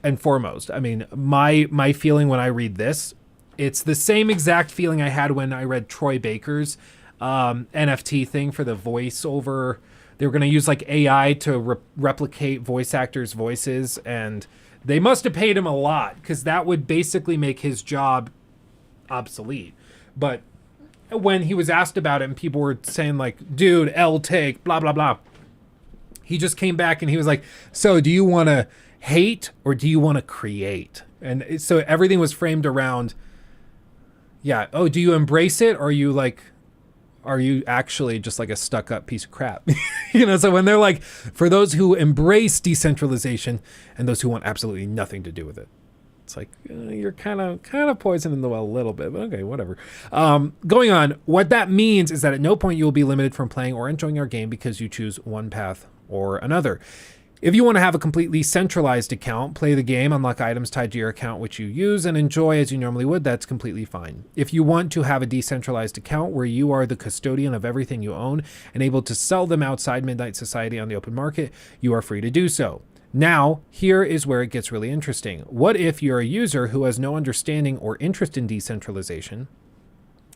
and foremost, I mean, my feeling when I read this, it's the same exact feeling I had when I read Troy Baker's NFT thing for the voiceover. They were going to use like AI to replicate voice actors' voices, and they must have paid him a lot because that would basically make his job obsolete. But when he was asked about it and people were saying like, dude, take, blah, blah, blah. He just came back and he was like, so do you want to hate or do you want to create? And so everything was framed around, yeah, oh, do you embrace it or are you actually just like a stuck-up piece of crap? You know, so when they're like, for those who embrace decentralization and those who want absolutely nothing to do with it. It's like you're kind of poisoning the well a little bit, but okay, whatever. Going on, what that means is that at no point you will be limited from playing or enjoying our game because you choose one path or another. If you want to have a completely centralized account, play the game, unlock items tied to your account which you use, and enjoy as you normally would, that's completely fine. If you want to have a decentralized account where you are the custodian of everything you own and able to sell them outside Midnight Society on the open market, you are free to do so. Now, here is where it gets really interesting. What if you're a user who has no understanding or interest in decentralization,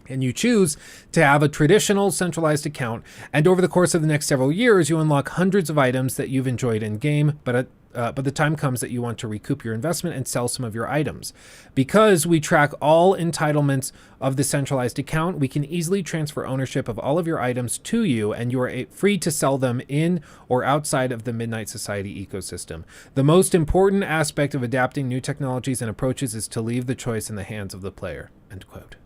and you choose to have a traditional centralized account, and over the course of the next several years, you unlock hundreds of items that you've enjoyed in game, but the time comes that you want to recoup your investment and sell some of your items. Because we track all entitlements of the centralized account, we can easily transfer ownership of all of your items to you, and you are free to sell them in or outside of the Midnight Society ecosystem. The most important aspect of adapting new technologies and approaches is to leave the choice in the hands of the player. End quote.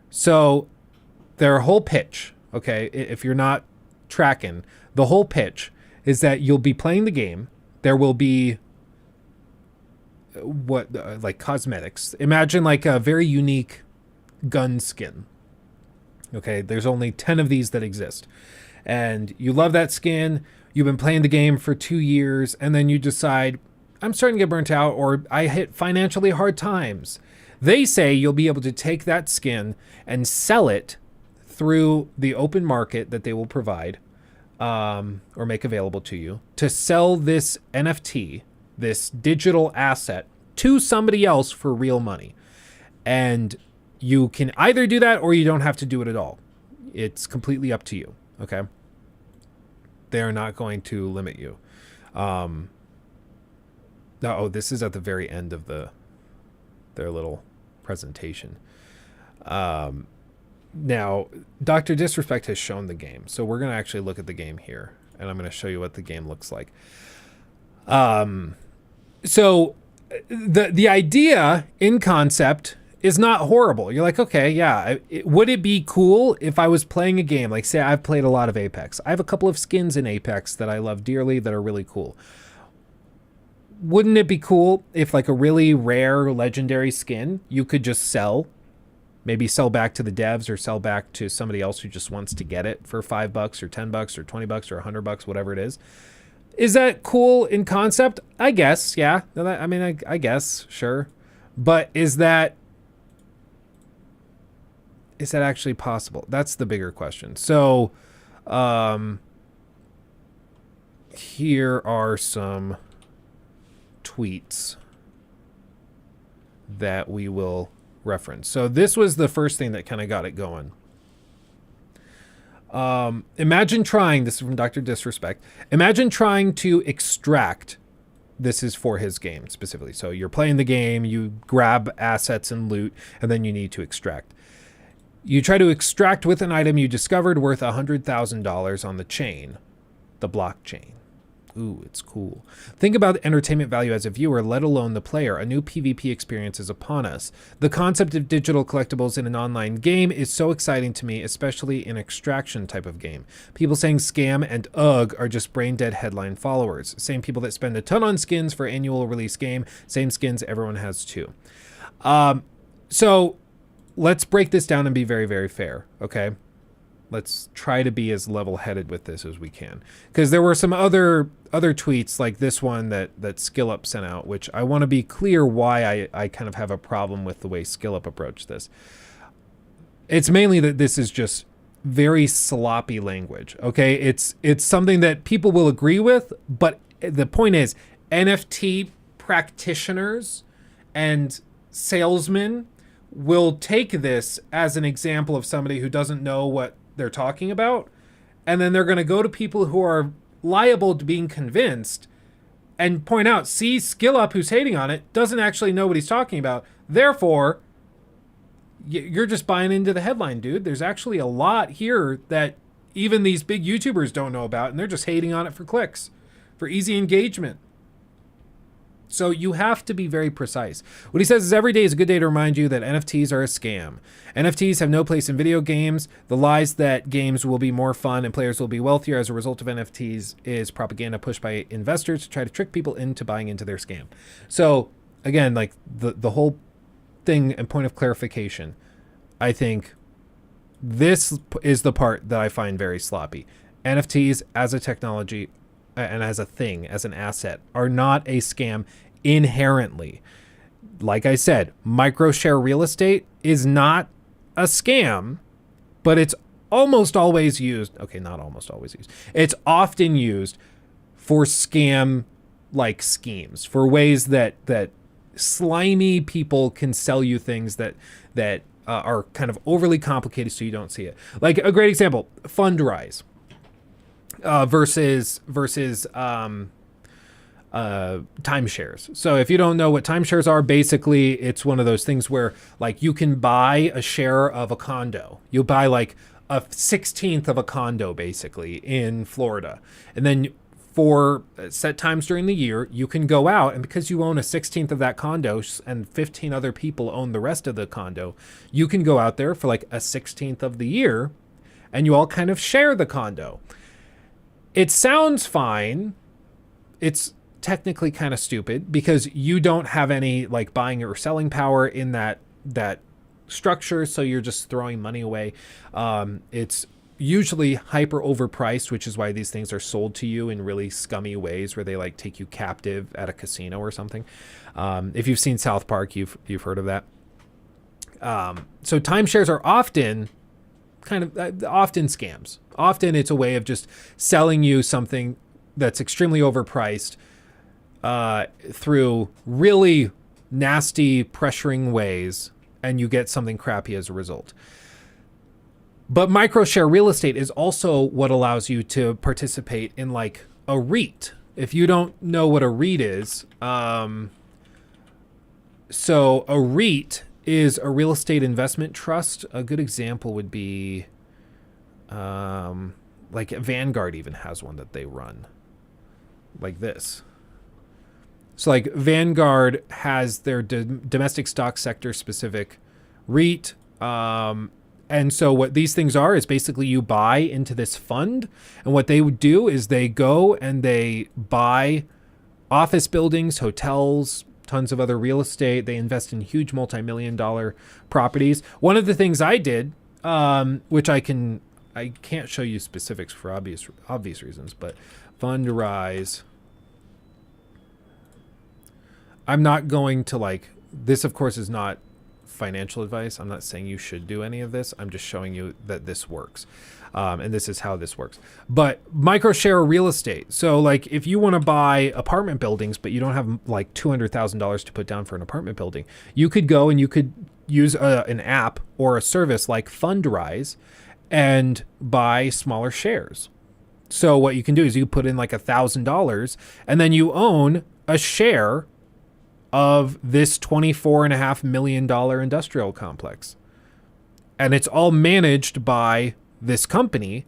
So their whole pitch, okay, if you're not tracking, the whole pitch is that you'll be playing the game. There will be like cosmetics. Imagine like a very unique gun skin. Okay, there's only 10 of these that exist. And you love that skin. You've been playing the game for 2 years, and then you decide, I'm starting to get burnt out, or I hit financially hard times. They say you'll be able to take that skin and sell it through the open market that they will provide or make available to you to sell this NFT, this digital asset, to somebody else for real money. And you can either do that or you don't have to do it at all. It's completely up to you. Okay. They are not going to limit you. This is at the very end of their little presentation. Now, Dr. Disrespect has shown the game, so we're going to actually look at the game here, and I'm going to show you what the game looks like. So the idea in concept is not horrible. You're like, okay, yeah, would it be cool if I was playing a game? Like, say I've played a lot of Apex. I have a couple of skins in Apex that I love dearly that are really cool. Wouldn't it be cool if like a really rare legendary skin you could just sell? Maybe sell back to the devs or sell back to somebody else who just wants to get it for $5 or $10 or $20 or $100, whatever it is. Is that cool in concept? I guess, yeah. I guess, sure. But is that actually possible? That's the bigger question. So, here are some tweets that we will reference. So this was the first thing that kind of got it going. Imagine trying, this is from Dr. Disrespect, imagine trying to extract, this is for his game specifically. So you're playing the game, you grab assets and loot, and then you need to extract. You try to extract with an item you discovered worth $100,000 on the chain, the blockchain. Ooh, it's cool. Think about the entertainment value as a viewer, let alone the player. A new PvP experience is upon us. The concept of digital collectibles in an online game is so exciting to me, especially in extraction type of game. People saying scam and ugh are just brain dead headline followers. Same people that spend a ton on skins for annual release game. Same skins everyone has too. So let's break this down and be very, very fair. Okay. Let's try to be as level-headed with this as we can, because there were some other tweets like this one that SkillUp sent out, which I want to be clear why I kind of have a problem with the way SkillUp approached this. It's mainly that this is just very sloppy language. Okay, it's something that people will agree with, but the point is NFT practitioners and salesmen will take this as an example of somebody who doesn't know what they're talking about, and then they're going to go to people who are liable to being convinced and point out, see, SkillUp, who's hating on it, doesn't actually know what he's talking about. Therefore, you're just buying into the headline, dude. There's actually a lot here that even these big YouTubers don't know about, and they're just hating on it for clicks, for easy engagement. So you have to be very precise. What he says is every day is a good day to remind you that NFTs are a scam. NFTs have no place in video games. The lies that games will be more fun and players will be wealthier as a result of NFTs is propaganda pushed by investors to try to trick people into buying into their scam. So again, like the whole thing and point of clarification, I think this is the part that I find very sloppy. NFTs as a technology and as a thing, as an asset, are not a scam inherently. Like I said, microshare real estate is not a scam, but it's almost always used. Okay, not almost always used. It's often used for scam-like schemes, for ways that slimy people can sell you things that are kind of overly complicated so you don't see it. Like a great example, Fundrise. Versus timeshares. So if you don't know what timeshares are, basically it's one of those things where like you can buy a share of a condo. You buy like a 16th of a condo basically in Florida. And then for set times during the year, you can go out, and because you own a 16th of that condo and 15 other people own the rest of the condo, you can go out there for like a 16th of the year and you all kind of share the condo. It sounds fine. It's technically kind of stupid because you don't have any like buying or selling power in that structure, so you're just throwing money away. It's usually hyper overpriced, which is why these things are sold to you in really scummy ways where they like take you captive at a casino or something. If you've seen South Park, you've heard of that. So timeshares are often often scams. Often it's a way of just selling you something that's extremely overpriced through really nasty pressuring ways, and you get something crappy as a result. But microshare real estate is also what allows you to participate in like a REIT. If you don't know what a REIT is, so a REIT is a real estate investment trust. A good example would be like Vanguard even has one that they run like this. So like Vanguard has their domestic stock sector specific REIT. And so what these things are is basically you buy into this fund, and what they would do is they go and they buy office buildings, hotels, tons of other real estate. They invest in huge multi-million-dollar properties. One of the things I did, which I can't show you specifics for obvious reasons, but Fundrise. I'm not going to like this. Of course, is not financial advice. I'm not saying you should do any of this. I'm just showing you that this works. And this is how this works. But microshare real estate. So like if you want to buy apartment buildings, but you don't have like $200,000 to put down for an apartment building, you could go and you could use an app or a service like Fundrise and buy smaller shares. So what you can do is you put in like $1,000 and then you own a share of this $24.5 million industrial complex. And it's all managed by this company,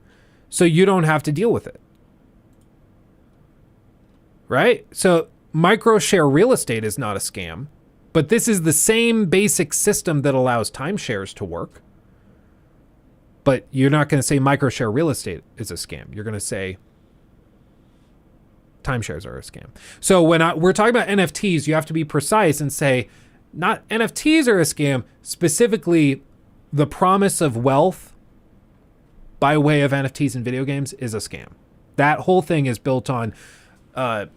so you don't have to deal with it. Right? So microshare real estate is not a scam, but this is the same basic system that allows timeshares to work. But you're not going to say microshare real estate is a scam. You're going to say timeshares are a scam. So when we're talking about NFTs, you have to be precise and say not NFTs are a scam, specifically the promise of wealth by way of NFTs in video games is a scam. That whole thing is built on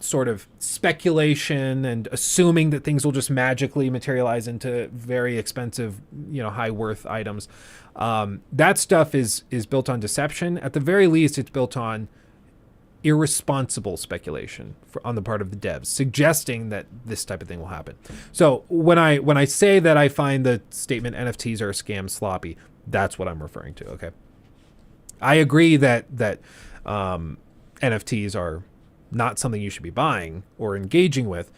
sort of speculation and assuming that things will just magically materialize into very expensive, high worth items. That stuff is built on deception. At the very least, it's built on irresponsible speculation on the part of the devs, suggesting that this type of thing will happen. So when I say that I find the statement NFTs are a scam sloppy, that's what I'm referring to. Okay. I agree that NFTs are not something you should be buying or engaging with,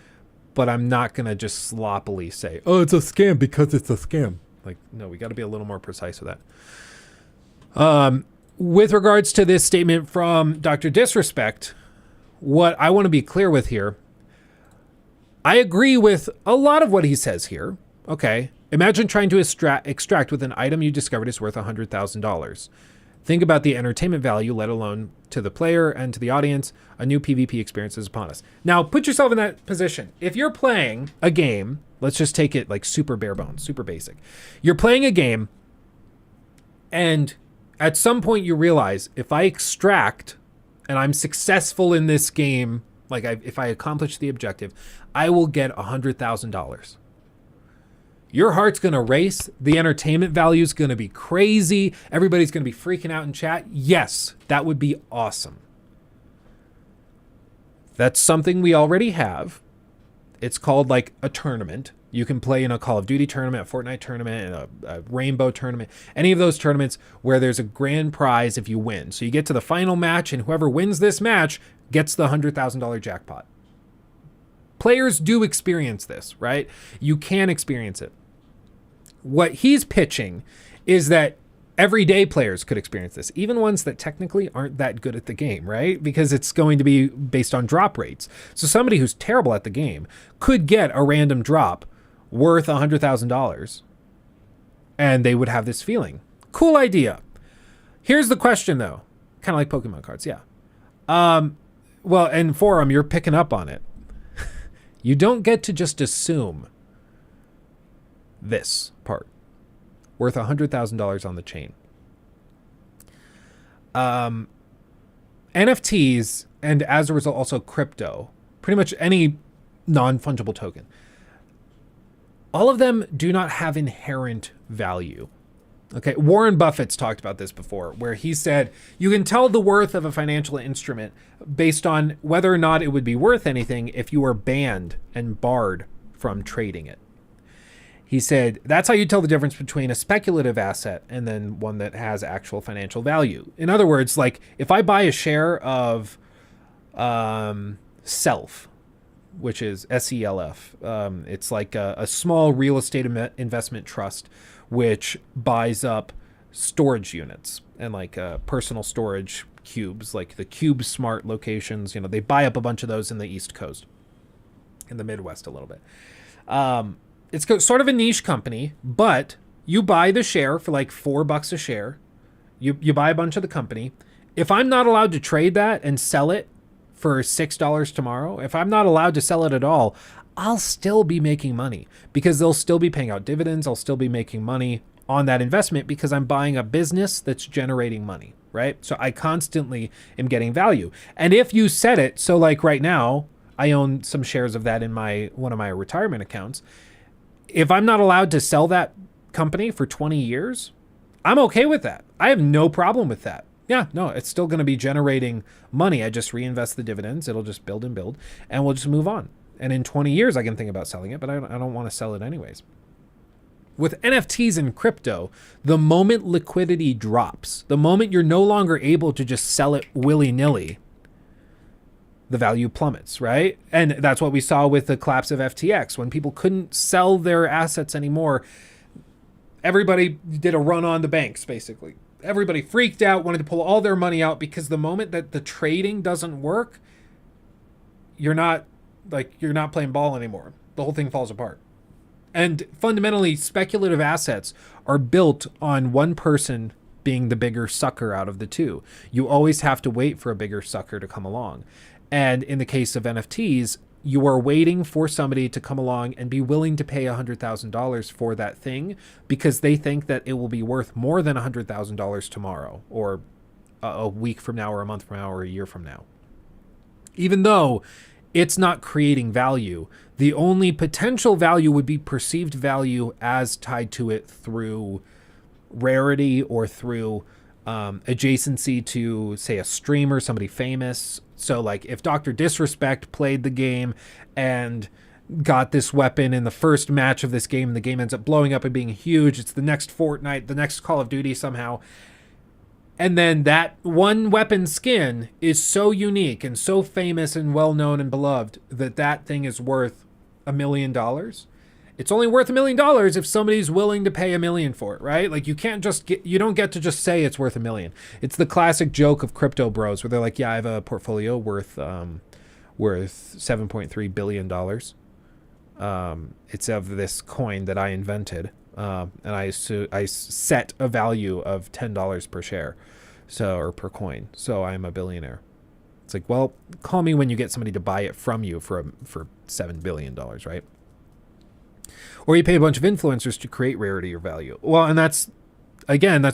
but I'm not going to just sloppily say, oh, it's a scam because it's a scam. Like, no, we got to be a little more precise with that. With regards to this statement from Dr. Disrespect, what I want to be clear with here, I agree with a lot of what he says here. Okay. Imagine trying to extract with an item you discovered is worth $100,000. Think about the entertainment value, let alone to the player and to the audience. A new PvP experience is upon us. Now, put yourself in that position. If you're playing a game, let's just take it like super bare bones, super basic. You're playing a game, and at some point you realize, if I extract and I'm successful in this game, like if I accomplish the objective, I will get $100,000. Your heart's going to race. The entertainment value is going to be crazy. Everybody's going to be freaking out in chat. Yes, that would be awesome. That's something we already have. It's called like a tournament. You can play in a Call of Duty tournament, a Fortnite tournament, a Rainbow tournament, any of those tournaments where there's a grand prize if you win. So you get to the final match, and whoever wins this match gets the $100,000 jackpot. Players do experience this, right? You can experience it. What he's pitching is that everyday players could experience this, even ones that technically aren't that good at the game, right? Because it's going to be based on drop rates. So somebody who's terrible at the game could get a random drop worth $100,000, and they would have this feeling. Cool idea. Here's the question, though. Kind of like Pokemon cards, yeah. Well, and Forum, you're picking up on it. You don't get to just assume this part. Worth $100,000 on the chain. NFTs, and as a result also crypto, pretty much any non-fungible token, all of them do not have inherent value. Okay, Warren Buffett's talked about this before, where he said you can tell the worth of a financial instrument based on whether or not it would be worth anything if you were banned and barred from trading it. He said that's how you tell the difference between a speculative asset and then one that has actual financial value. In other words, like if I buy a share of Self, which is SELF, it's like a small real estate investment trust which buys up storage units and like personal storage cubes, like the Cube Smart locations. You know, they buy up a bunch of those in the East Coast, in the Midwest a little bit. It's sort of a niche company, but you buy the share for like $4 a share. You buy a bunch of the company. If I'm not allowed to trade that and sell it for $6 tomorrow, if I'm not allowed to sell it at all, I'll still be making money because they'll still be paying out dividends. I'll still be making money on that investment because I'm buying a business that's generating money, right? So I constantly am getting value. And if you set it, so like right now, I own some shares of that in one of my retirement accounts. If I'm not allowed to sell that company for 20 years, I'm okay with that. I have no problem with that. Yeah, no, it's still going to be generating money. I just reinvest the dividends. It'll just build and build, and we'll just move on. And in 20 years, I can think about selling it, but I don't want to sell it anyways. With NFTs and crypto, the moment liquidity drops, the moment you're no longer able to just sell it willy-nilly, the value plummets, right? And that's what we saw with the collapse of FTX. When people couldn't sell their assets anymore, everybody did a run on the banks, basically. Everybody freaked out, wanted to pull all their money out because the moment that the trading doesn't work, you're not playing ball anymore. The whole thing falls apart. And fundamentally, speculative assets are built on one person being the bigger sucker out of the two. You always have to wait for a bigger sucker to come along. And in the case of NFTs, you are waiting for somebody to come along and be willing to pay $100,000 for that thing because they think that it will be worth more than $100,000 tomorrow or a week from now or a month from now or a year from now. Even though it's not creating value, the only potential value would be perceived value as tied to it through rarity or through adjacency to, say, a streamer, somebody famous. So like if Dr. Disrespect played the game and got this weapon in the first match of this game, and the game ends up blowing up and being huge, it's the next Fortnite, the next Call of Duty somehow. And then that one weapon skin is so unique and so famous and well-known and beloved that that thing is worth $1 million. It's only worth $1 million if somebody's willing to pay $1 million for it, right? Like you don't get to just say it's worth $1 million. It's the classic joke of crypto bros where they're like, yeah, I have a portfolio worth $7.3 billion. It's of this coin that I invented, and I set a value of $10 per share, or per coin. So I'm a billionaire. It's like, well, call me when you get somebody to buy it from you for $7 billion, right? Or you pay a bunch of influencers to create rarity or value. Well, and that's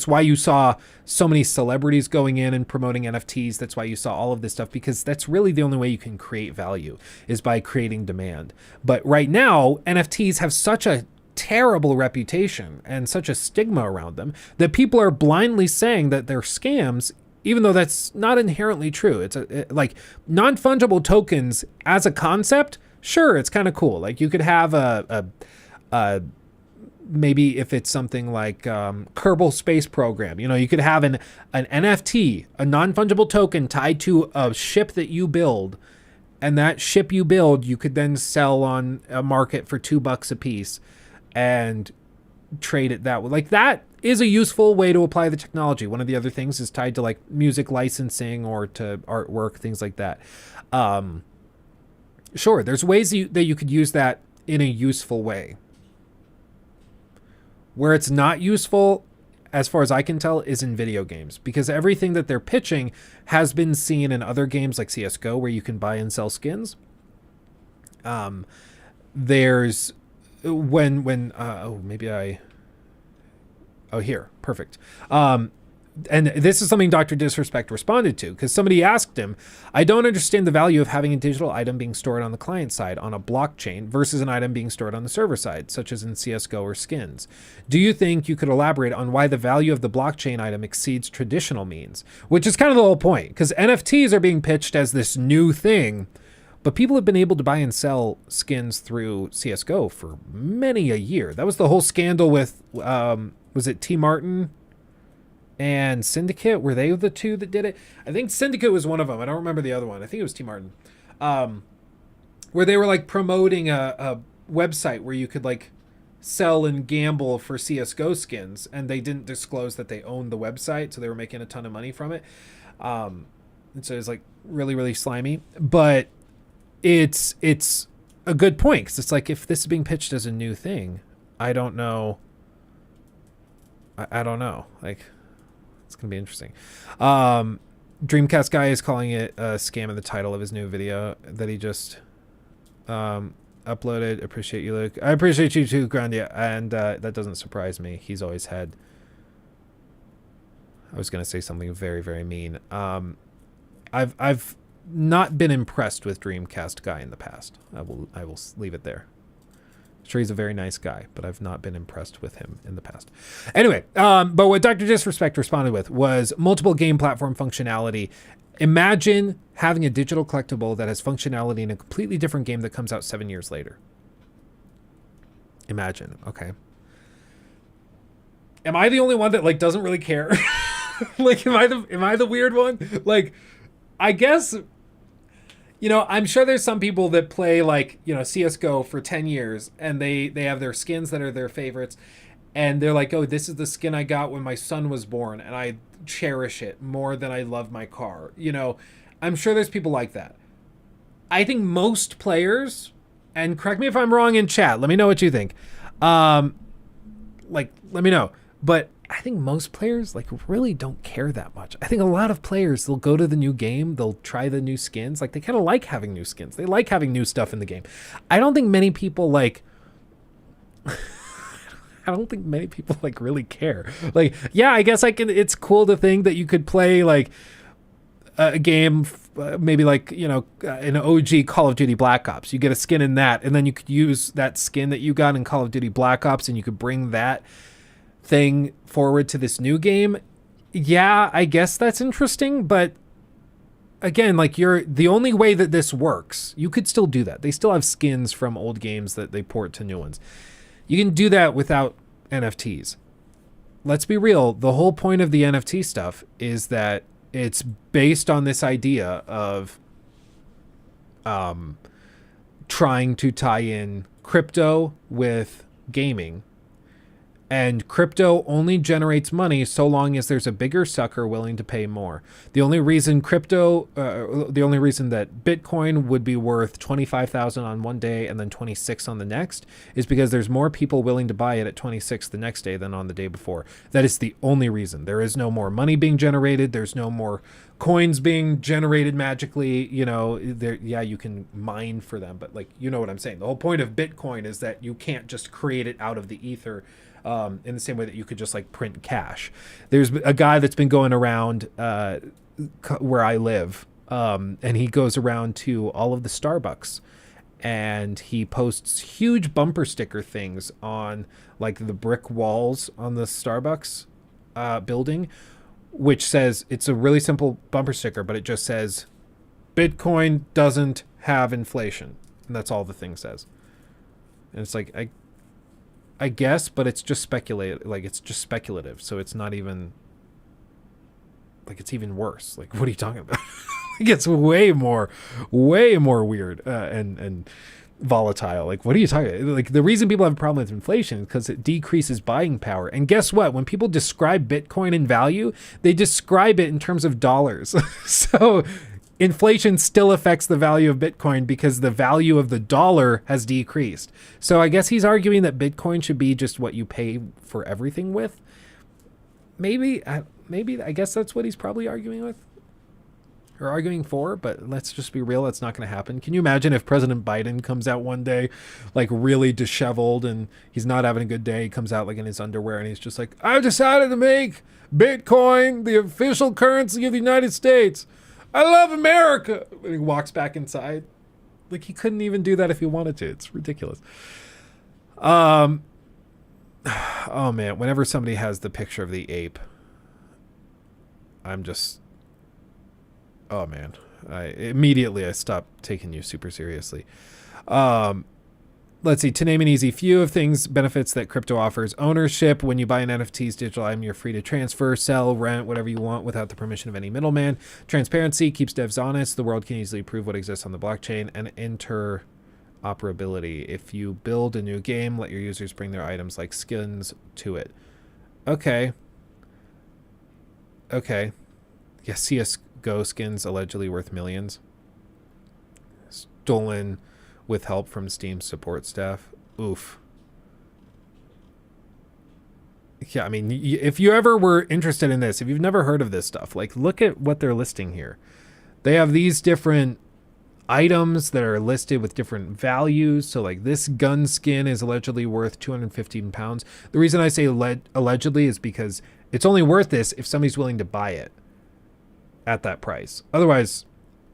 why you saw so many celebrities going in and promoting NFTs. That's why you saw all of this stuff, because that's really the only way you can create value, is by creating demand. But right now, NFTs have such a terrible reputation and such a stigma around them that people are blindly saying that they're scams, even though that's not inherently true. It's like non-fungible tokens as a concept. Sure, it's kind of cool. Like you could have maybe if it's something like Kerbal Space Program, you could have an NFT, a non-fungible token tied to a ship that you build, and that ship you build, you could then sell on a market for $2 a piece and trade it that way. Like that is a useful way to apply the technology. One of the other things is tied to like music licensing or to artwork, things like that. Sure, there's ways that you could use that in a useful way. Where it's not useful, as far as I can tell, is in video games, because everything that they're pitching has been seen in other games like CSGO, where you can buy and sell skins. There's here, perfect. And this is something Dr. Disrespect responded to, because somebody asked him, I don't understand the value of having a digital item being stored on the client side on a blockchain versus an item being stored on the server side, such as in CSGO or skins. Do you think you could elaborate on why the value of the blockchain item exceeds traditional means? Which is kind of the whole point, because NFTs are being pitched as this new thing, but people have been able to buy and sell skins through CSGO for many a year. That was the whole scandal with, was it T. Martin and Syndicate? Were they the two that did it? I think Syndicate was one of them. I don't remember the other one. I think it was T. Martin. Where they were like promoting a website where you could like sell and gamble for CSGO skins, and they didn't disclose that they owned the website, so they were making a ton of money from it. And so it's like really, really slimy. But it's a good point, because it's like, if this is being pitched as a new thing, I don't know. I don't know. Like, it's going to be interesting. Dreamcast Guy is calling it a scam in the title of his new video that he just uploaded. Appreciate you, Luke. I appreciate you too, Grandia. And that doesn't surprise me. He's always had... I was going to say something very, very mean. I've not been impressed with Dreamcast Guy in the past. I will leave it there. Sure, he's a very nice guy, but I've not been impressed with him in the past. Anyway, but what Dr. Disrespect responded with was multiple game platform functionality. Imagine having a digital collectible that has functionality in a completely different game that comes out 7 years later. Imagine, okay. Am I the only one that like doesn't really care? Like, am I the weird one? Like, I guess... I'm sure there's some people that play like, CSGO for 10 years and they have their skins that are their favorites, and they're like, oh, this is the skin I got when my son was born and I cherish it more than I love my car. I'm sure there's people like that. I think most players, and correct me if I'm wrong in chat, let me know what you think. Let me know. But I think most players really don't care that much. I think a lot of players, they'll go to the new game, they'll try the new skins. Like, they kind of like having new skins. They like having new stuff in the game. I don't think many people really care. Like, yeah, I guess it's cool to think that you could play like a game, maybe like, an OG Call of Duty Black Ops. You get a skin in that, and then you could use that skin that you got in Call of Duty Black Ops, and you could bring that thing forward to this new game. Yeah, I guess that's interesting, but again, the only way that this works, you could still do that. They still have skins from old games that they port to new ones. You can do that without NFTs. Let's be real, the whole point of the NFT stuff is that it's based on this idea of trying to tie in crypto with gaming And crypto only generates money so long as there's a bigger sucker willing to pay more. The only reason that Bitcoin would be worth 25,000 on one day and then 26 on the next is because there's more people willing to buy it at 26 the next day than on the day before. That is the only reason. There is no more money being generated. There's no more coins being generated magically. You know, you can mine for them, but like, you know what I'm saying. The whole point of Bitcoin is that you can't just create it out of the ether. In the same way that you could just like print cash. There's a guy that's been going around where I live, and he goes around to all of the Starbucks, and he posts huge bumper sticker things on like the brick walls on the Starbucks building, which says, it's a really simple bumper sticker, but it just says, Bitcoin doesn't have inflation. And that's all the thing says. And it's like, I guess, but it's just speculative. So it's not even like, it's even worse. Like, what are you talking about? It gets way more weird and volatile. Like, what are you talking about? Like, the reason people have a problem with inflation is because it decreases buying power. And guess what? When people describe Bitcoin in value, they describe it in terms of dollars. So inflation still affects the value of Bitcoin because the value of the dollar has decreased. So I guess he's arguing that Bitcoin should be just what you pay for everything with. Maybe, I guess that's what he's probably arguing with or arguing for, but let's just be real. That's not going to happen. Can you imagine if President Biden comes out one day, like really disheveled and he's not having a good day. He comes out like in his underwear and he's just like, I've decided to make Bitcoin the official currency of the United States. I love America. And he walks back inside. Like, he couldn't even do that if he wanted to. It's ridiculous. Oh man, whenever somebody has the picture of the ape, I'm just, oh man, I stop taking you super seriously. Let's see, to name an easy few of things, benefits that crypto offers: ownership. When you buy an NFT's digital item, you're free to transfer, sell, rent, whatever you want without the permission of any middleman. Transparency keeps devs honest. The world can easily prove what exists on the blockchain. And interoperability. If you build a new game, let your users bring their items like skins to it. Okay. Yeah, CSGO skins allegedly worth millions. Stolen with help from Steam support staff. Oof. Yeah, I mean, if you ever were interested in this, if you've never heard of this stuff, like, look at what they're listing here. They have these different items that are listed with different values. So like this gun skin is allegedly worth 215 pounds. The reason I say allegedly is because it's only worth this if somebody's willing to buy it at that price. Otherwise,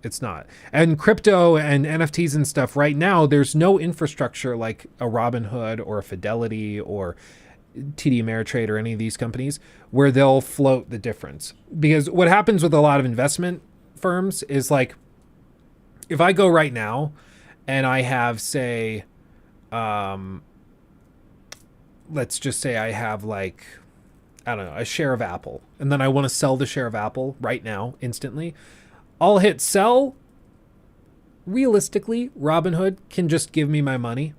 it's not. And crypto and NFTs and stuff right now, there's no infrastructure like a Robinhood or a Fidelity or TD Ameritrade or any of these companies where they'll float the difference. Because what happens with a lot of investment firms is like, if I go right now and I have, say, let's just say I have like, I don't know, a share of Apple, and then I want to sell the share of Apple right now, instantly, I'll hit sell. Realistically, Robinhood can just give me my money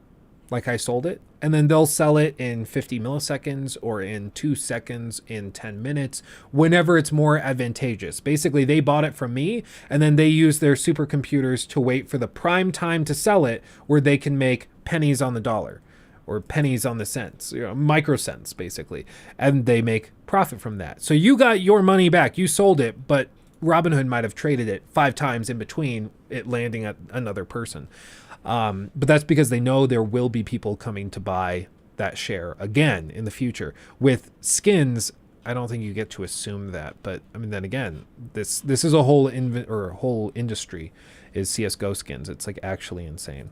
like I sold it, and then they'll sell it in 50 milliseconds or in 2 seconds, in 10 minutes, whenever it's more advantageous. Basically, they bought it from me, and then they use their supercomputers to wait for the prime time to sell it, where they can make pennies on the dollar or pennies on the cents, microcents, basically, and they make profit from that. So you got your money back. You sold it, but Robinhood might have traded it 5 times in between it landing at another person. But that's because they know there will be people coming to buy that share again in the future. With skins, I don't think you get to assume that. But I mean, then again, this is a whole whole industry is CSGO skins. It's like actually insane.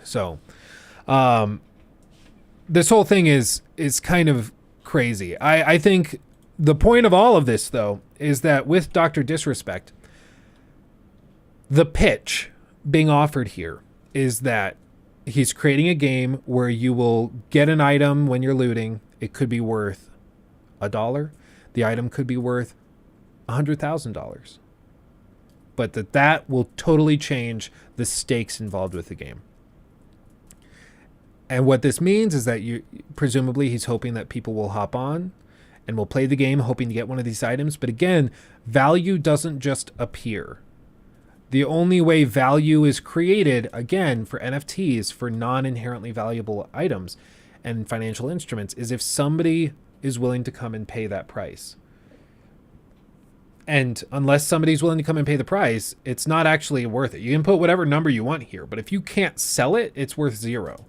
So this whole thing is kind of crazy. I think the point of all of this, though, is that with Dr. Disrespect, the pitch being offered here is that he's creating a game where you will get an item when you're looting. It could be worth $1. The item could be worth $100,000. But that will totally change the stakes involved with the game. And what this means is that presumably he's hoping that people will hop on and will play the game hoping to get one of these items. But again, value doesn't just appear. The only way value is created, again, for NFTs, for non-inherently valuable items and financial instruments, is if somebody is willing to come and pay that price. And unless somebody's willing to come and pay the price, it's not actually worth it. You can put whatever number you want here, but if you can't sell it, it's worth zero.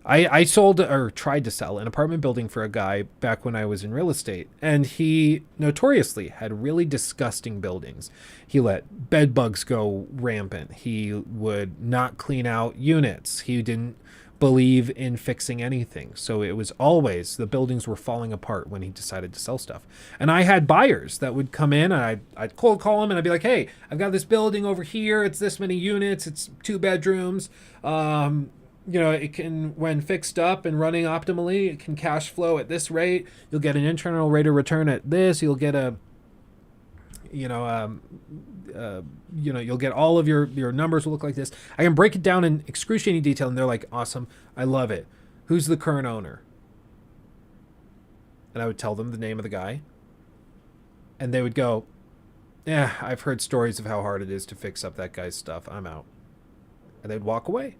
I sold, or tried to sell, an apartment building for a guy back when I was in real estate, and he notoriously had really disgusting buildings. He let bed bugs go rampant. He would not clean out units. He didn't believe in fixing anything. So it was always, the buildings were falling apart when he decided to sell stuff. And I had buyers that would come in, and I'd cold call them, and I'd be like, hey, I've got this building over here. It's this many units. It's 2 bedrooms. You know, it can, when fixed up and running optimally, it can cash flow at this rate. You'll get an internal rate of return at this. You'll get you'll get all of your numbers will look like this. I can break it down in excruciating detail, and they're like, awesome, I love it. Who's the current owner? And I would tell them the name of the guy, and they would go, yeah, I've heard stories of how hard it is to fix up that guy's stuff. I'm out. And they'd walk away.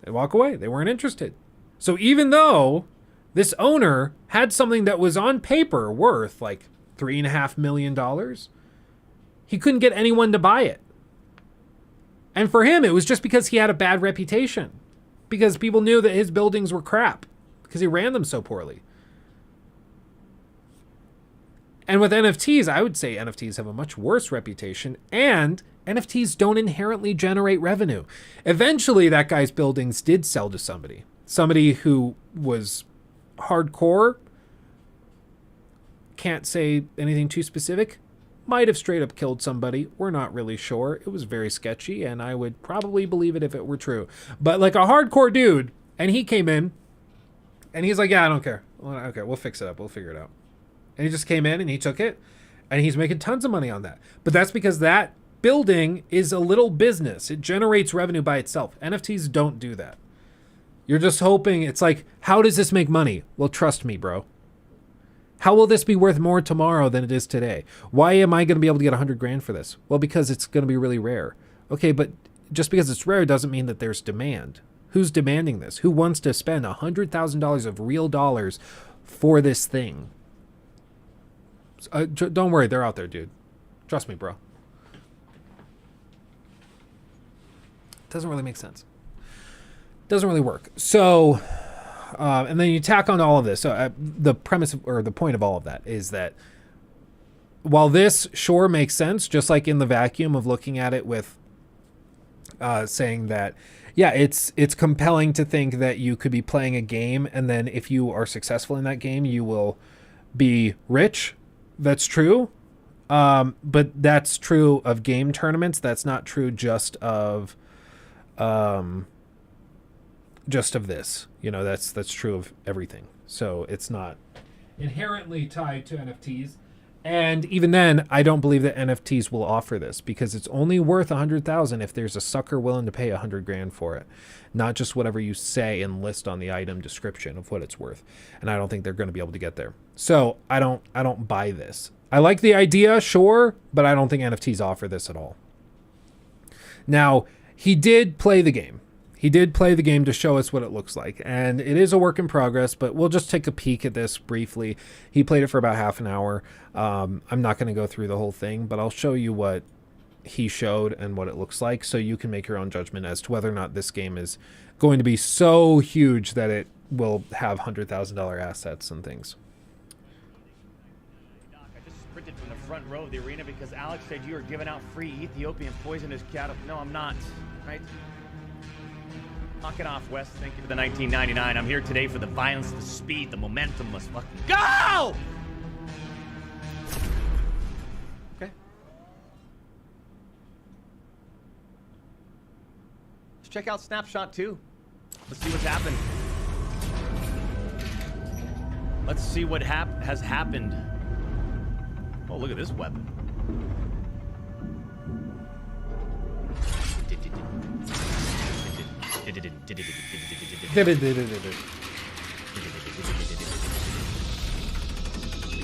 They walk away. They weren't interested. So even though this owner had something that was on paper worth like $3.5 million, he couldn't get anyone to buy it. And for him, it was just because he had a bad reputation, because people knew that his buildings were crap because he ran them so poorly. And with NFTs, I would say NFTs have a much worse reputation, and NFTs don't inherently generate revenue. Eventually, that guy's buildings did sell to somebody who was hardcore. Can't say anything too specific. Might have straight up killed somebody. We're not really sure. It was very sketchy, and I would probably believe it if it were true. But like a hardcore dude, and he came in, and he's like, yeah, I don't care. Okay, we'll fix it up. We'll figure it out. And he just came in and he took it, and he's making tons of money on that. But that's because that building is a little business. It generates revenue by itself. NFTs don't do that. You're just hoping. It's like, how does this make money? Well, trust me, bro. How will this be worth more tomorrow than it is today? Why am I going to be able to get 100 grand for this? Well, because it's going to be really rare. Okay, but just because it's rare doesn't mean that there's demand. Who's demanding this? Who wants to spend $100,000 of real dollars for this thing? Don't worry, they're out there, dude. Trust me, bro. Doesn't really make sense. Doesn't really work. So, and then you tack on all of this. So the premise or the point of all of that is that while this sure makes sense, just like in the vacuum of looking at it with saying that, yeah, it's compelling to think that you could be playing a game, and then if you are successful in that game, you will be rich. That's true. But that's true of game tournaments. That's not true just of this. You know, that's true of everything. So it's not inherently tied to NFTs. And even then, I don't believe that NFTs will offer this, because it's only worth 100,000 if there's a sucker willing to pay 100 grand for it, not just whatever you say and list on the item description of what it's worth. And I don't think they're going to be able to get there. So I don't buy this. I like the idea, sure, but I don't think NFTs offer this at all. Now, he did play the game. He did play the game to show us what it looks like, and it is a work in progress, but we'll just take a peek at this briefly. He played it for about half an hour. I'm not going to go through the whole thing, but I'll show you what he showed and what it looks like, so you can make your own judgment as to whether or not this game is going to be so huge that it will have $100,000 assets and things. Doc, I just sprinted from the front row of the arena because Alex said you were giving out free Ethiopian poisonous cattle. No, I'm not, right? Knock it off, Wes. Thank you for the 1999. I'm here today for the violence, the speed, the momentum. Must fucking go! Okay. Let's check out Snapshot 2. Let's see what's happened. Let's see what has happened. Oh, look at this weapon. You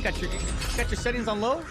got your settings on low?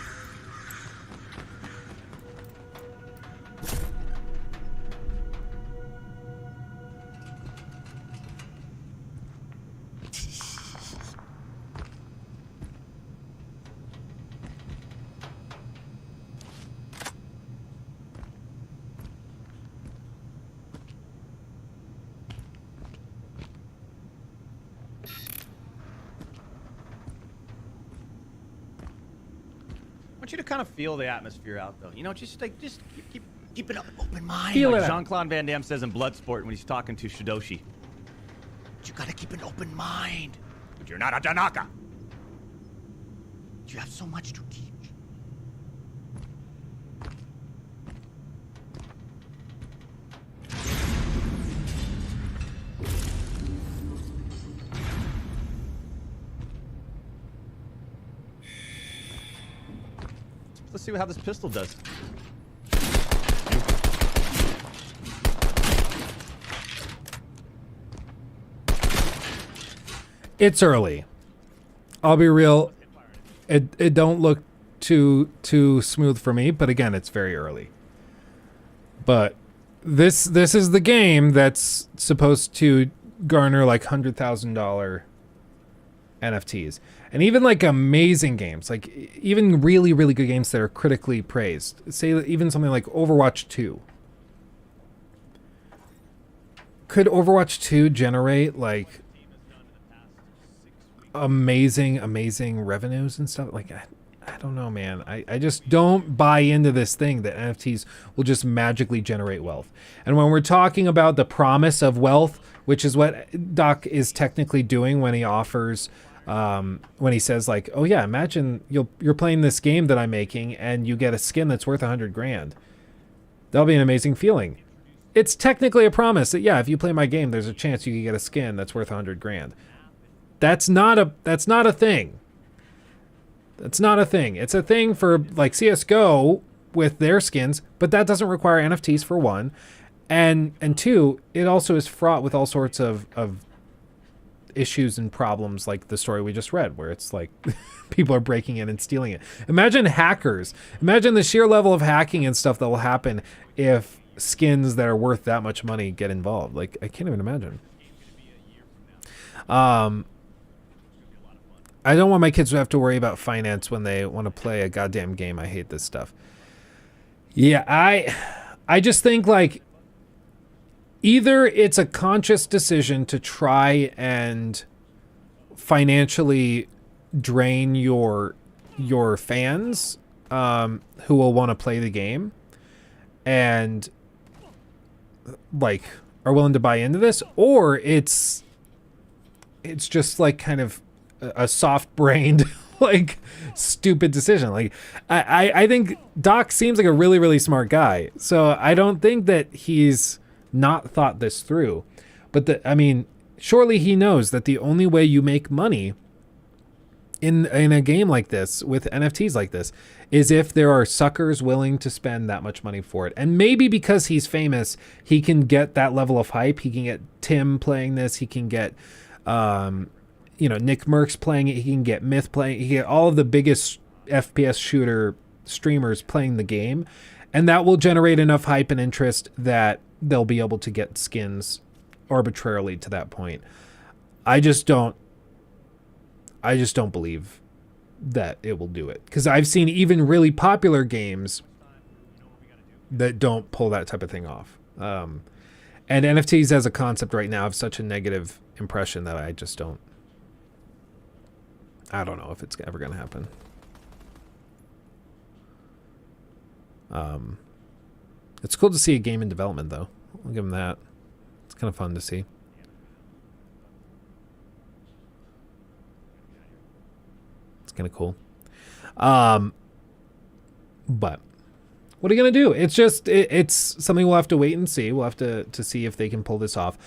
I want you to kind of feel the atmosphere out, though. You know, just keep an open mind. Feel like it out. Jean-Claude Van Damme says in Bloodsport when he's talking to Shidoshi. But you gotta keep an open mind. But you're not a Tanaka. You have so much to teach. Let's see how this pistol does. It's early. I'll be real. It don't look too smooth for me, but again, it's very early. But this is the game that's supposed to garner like $100,000 NFTs. And even like amazing games, like even really, really good games that are critically praised. Say even something like Overwatch 2. Could Overwatch 2 generate like amazing revenues and stuff? Like, I don't know, man. I just don't buy into this thing that NFTs will just magically generate wealth. And when we're talking about the promise of wealth, which is what Doc is technically doing when he offers, when he says like, oh yeah, imagine you're playing this game that I'm making and you get a skin that's worth $100,000. That'll be an amazing feeling. It's technically a promise that, yeah, if you play my game, there's a chance you can get a skin that's worth $100,000. That's not a thing. That's not a thing. It's a thing for like CSGO with their skins, but that doesn't require NFTs for one. And two, it also is fraught with all sorts of issues and problems like the story we just read, where it's like people are breaking in and stealing it. Imagine hackers. Imagine the sheer level of hacking and stuff that will happen if skins that are worth that much money get involved. Like, I can't even imagine. I don't want my kids to have to worry about finance when they want to play a goddamn game. I hate this stuff. Yeah, I just think like either it's a conscious decision to try and financially drain your fans who will want to play the game and like are willing to buy into this, or it's just like kind of a soft-brained like stupid decision. Like I think Doc seems like a really, really smart guy, so I don't think that he's not thought this through. But I mean, surely he knows that the only way you make money in a game like this with NFTs like this is if there are suckers willing to spend that much money for it. And maybe because he's famous, he can get that level of hype. He can get Tim playing this. He can get Nick Merckx playing it. He can get Myth playing it. He can get all of the biggest FPS shooter streamers playing the game. And that will generate enough hype and interest that they'll be able to get skins arbitrarily to that point. I just don't believe that it will do it. Because I've seen even really popular games that don't pull that type of thing off. And NFTs as a concept right now have such a negative impression that I don't know if it's ever going to happen. It's cool to see a game in development, though. I'll give them that. It's kind of fun to see. It's kind of cool. But what are you going to do? It's just, it's something we'll have to wait and see. We'll have to see if they can pull this off.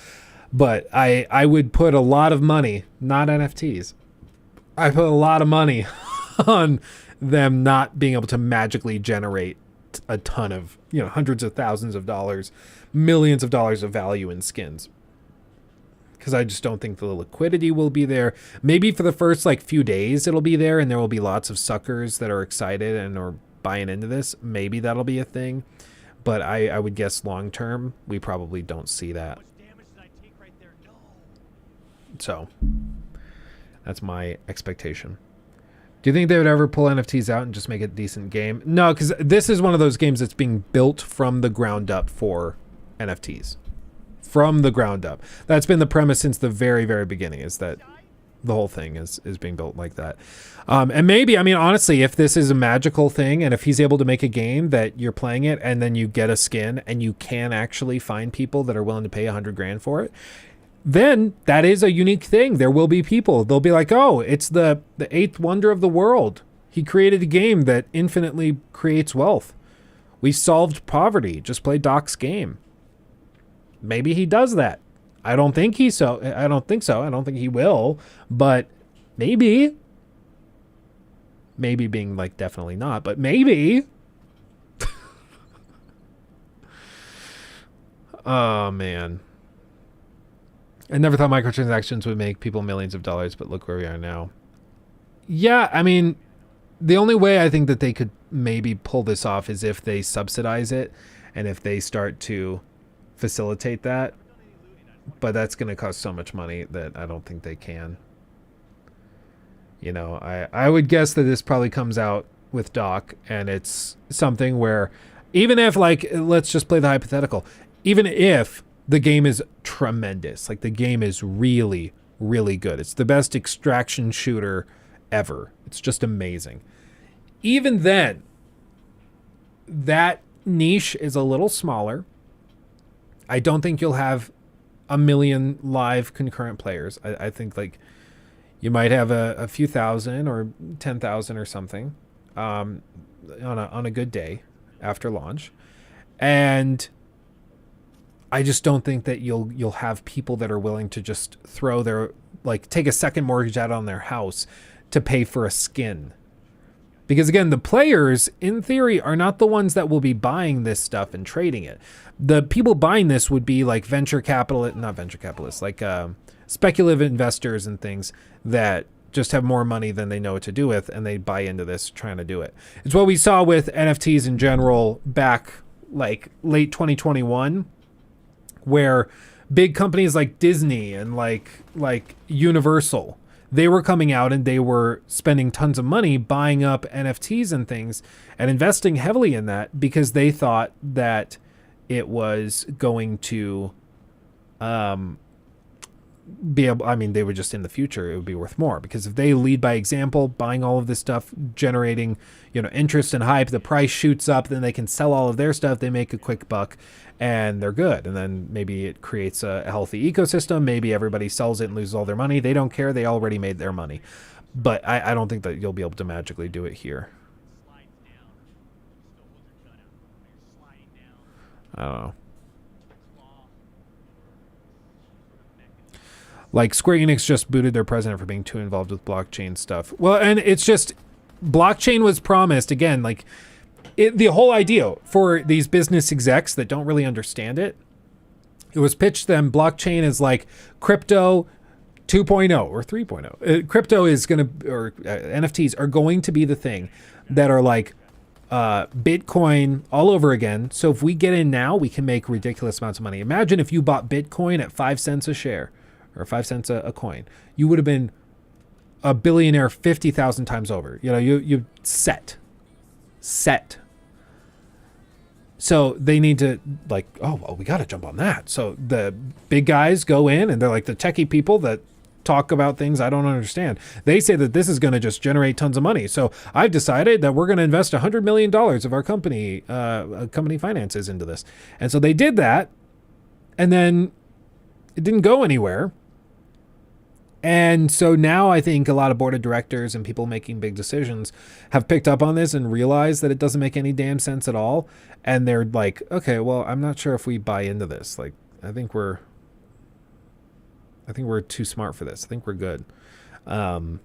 But I would put a lot of money, not NFTs. I put a lot of money on them not being able to magically generate a ton of, hundreds of thousands of dollars, millions of dollars of value in skins. because I just don't think the liquidity will be there. Maybe for the first like few days it'll be there, and there will be lots of suckers that are excited and are buying into this. Maybe that'll be a thing, but I would guess long term we probably don't see that. So that's my expectation. Do you think they would ever pull NFTs out and just make it a decent game? No, because this is one of those games that's being built from the ground up for NFTs. From the ground up. That's been the premise since the very, very beginning, is that the whole thing is being built like that. And maybe, I mean, honestly, if this is a magical thing, and if he's able to make a game that you're playing it and then you get a skin and you can actually find people that are willing to pay $100,000 for it, then that is a unique thing. There will be people. They'll be like, oh, it's the eighth wonder of the world. He created a game that infinitely creates wealth. We solved poverty. Just play Doc's game. Maybe he does that. I don't think so. I don't think he will, but maybe. Maybe being like definitely not, but maybe. Oh, man. I never thought microtransactions would make people millions of dollars, but look where we are now. Yeah, I mean, the only way I think that they could maybe pull this off is if they subsidize it and if they start to facilitate that. But that's going to cost so much money that I don't think they can. You know, I would guess that this probably comes out with Doc, and it's something where even if, like, let's just play the hypothetical, even if the game is tremendous, like the game is really, really good. It's the best extraction shooter ever. It's just amazing. Even then, that niche is a little smaller. I don't think you'll have 1 million live concurrent players. I think like you might have a few thousand or 10,000 or something on a good day after launch. And I just don't think that you'll have people that are willing to just throw their, like, take a second mortgage out on their house to pay for a skin. Because again, the players in theory are not the ones that will be buying this stuff and trading it. The people buying this would be like not venture capitalists, like speculative investors and things that just have more money than they know what to do with, and they buy into this trying to do it. It's what we saw with NFTs in general back like late 2021. Where big companies like Disney and like Universal, they were coming out and they were spending tons of money buying up NFTs and things and investing heavily in that because they thought that it was going to be able, I mean, they were just in the future, it would be worth more, because if they lead by example, buying all of this stuff, generating, you know, interest and hype, the price shoots up, then they can sell all of their stuff, they make a quick buck, and they're good. And then maybe it creates a healthy ecosystem. Maybe everybody sells it and loses all their money. They don't care. They already made their money. But I don't think that you'll be able to magically do it here. I don't know. Like Square Enix just booted their president for being too involved with blockchain stuff. Well, and it's just, blockchain was promised, again, like, the whole idea for these business execs that don't really understand it, it was pitched them blockchain is like crypto 2.0 or 3.0. Crypto is going to, or NFTs are going to be the thing that are like Bitcoin all over again. So if we get in now, we can make ridiculous amounts of money. Imagine if you bought Bitcoin at 5 cents a share or 5 cents a coin. You would have been a billionaire 50,000 times over. You know, you set. So they need to like, oh, well, we got to jump on that. So the big guys go in and they're like the techie people that talk about things I don't understand. They say that this is going to just generate tons of money. So I've decided that we're going to invest $100 million of our company finances into this. And so they did that. And then it didn't go anywhere. And so now I think a lot of board of directors and people making big decisions have picked up on this and realized that it doesn't make any damn sense at all. And they're like, okay, well, I'm not sure if we buy into this. Like, I think we're too smart for this. I think we're good. And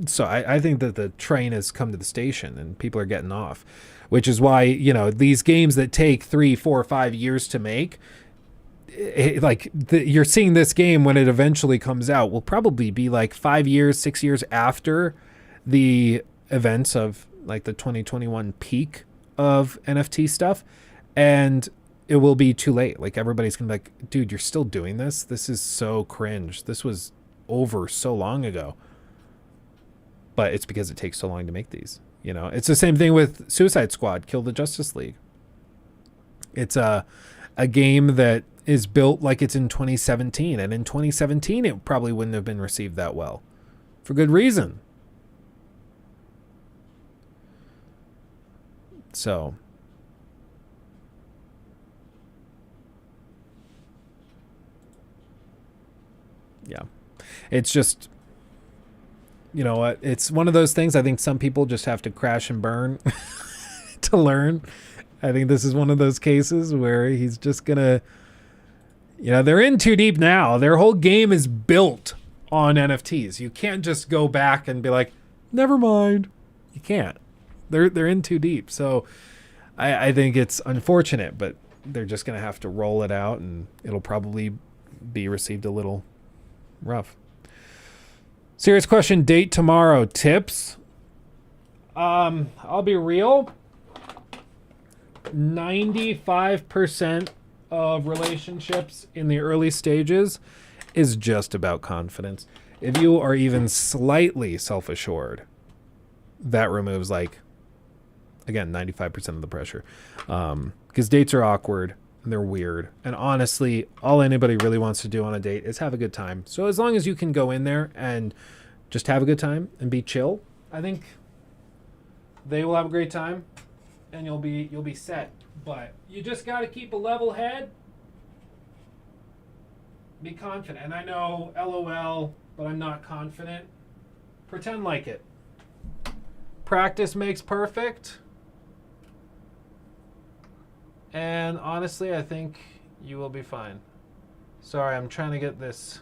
so I think that the train has come to the station and people are getting off, which is why, you know, these games that take 3, 4, 5 years to make, you're seeing this game when it eventually comes out will probably be like 5 years, 6 years after the events of like the 2021 peak of NFT stuff, and it will be too late. Like everybody's gonna be like, dude, you're still doing this? This is so cringe. This was over so long ago. But it's because it takes so long to make these. You know, it's the same thing with Suicide Squad, Kill the Justice League. It's a game that is built like it's in 2017, and in 2017 it probably wouldn't have been received that well, for good reason. So yeah, it's just, you know what, it's one of those things. I think some people just have to crash and burn to learn. I think this is one of those cases where he's just gonna, you know, they're in too deep now. Their whole game is built on NFTs. You can't just go back and be like, never mind. You can't. They're in too deep. So I think it's unfortunate, but they're just gonna have to roll it out, and it'll probably be received a little rough. Serious question, date tomorrow. Tips? I'll be real. 95% of relationships in the early stages is just about confidence. If you are even slightly self-assured, that removes, like, again, 95% of the pressure. Because dates are awkward and they're weird. And honestly, all anybody really wants to do on a date is have a good time. So as long as you can go in there and just have a good time and be chill, I think they will have a great time and you'll be set. But you just got to keep a level head. Be confident. And I know, LOL, but I'm not confident. Pretend like it. Practice makes perfect. And honestly, I think you will be fine. Sorry, I'm trying to get this.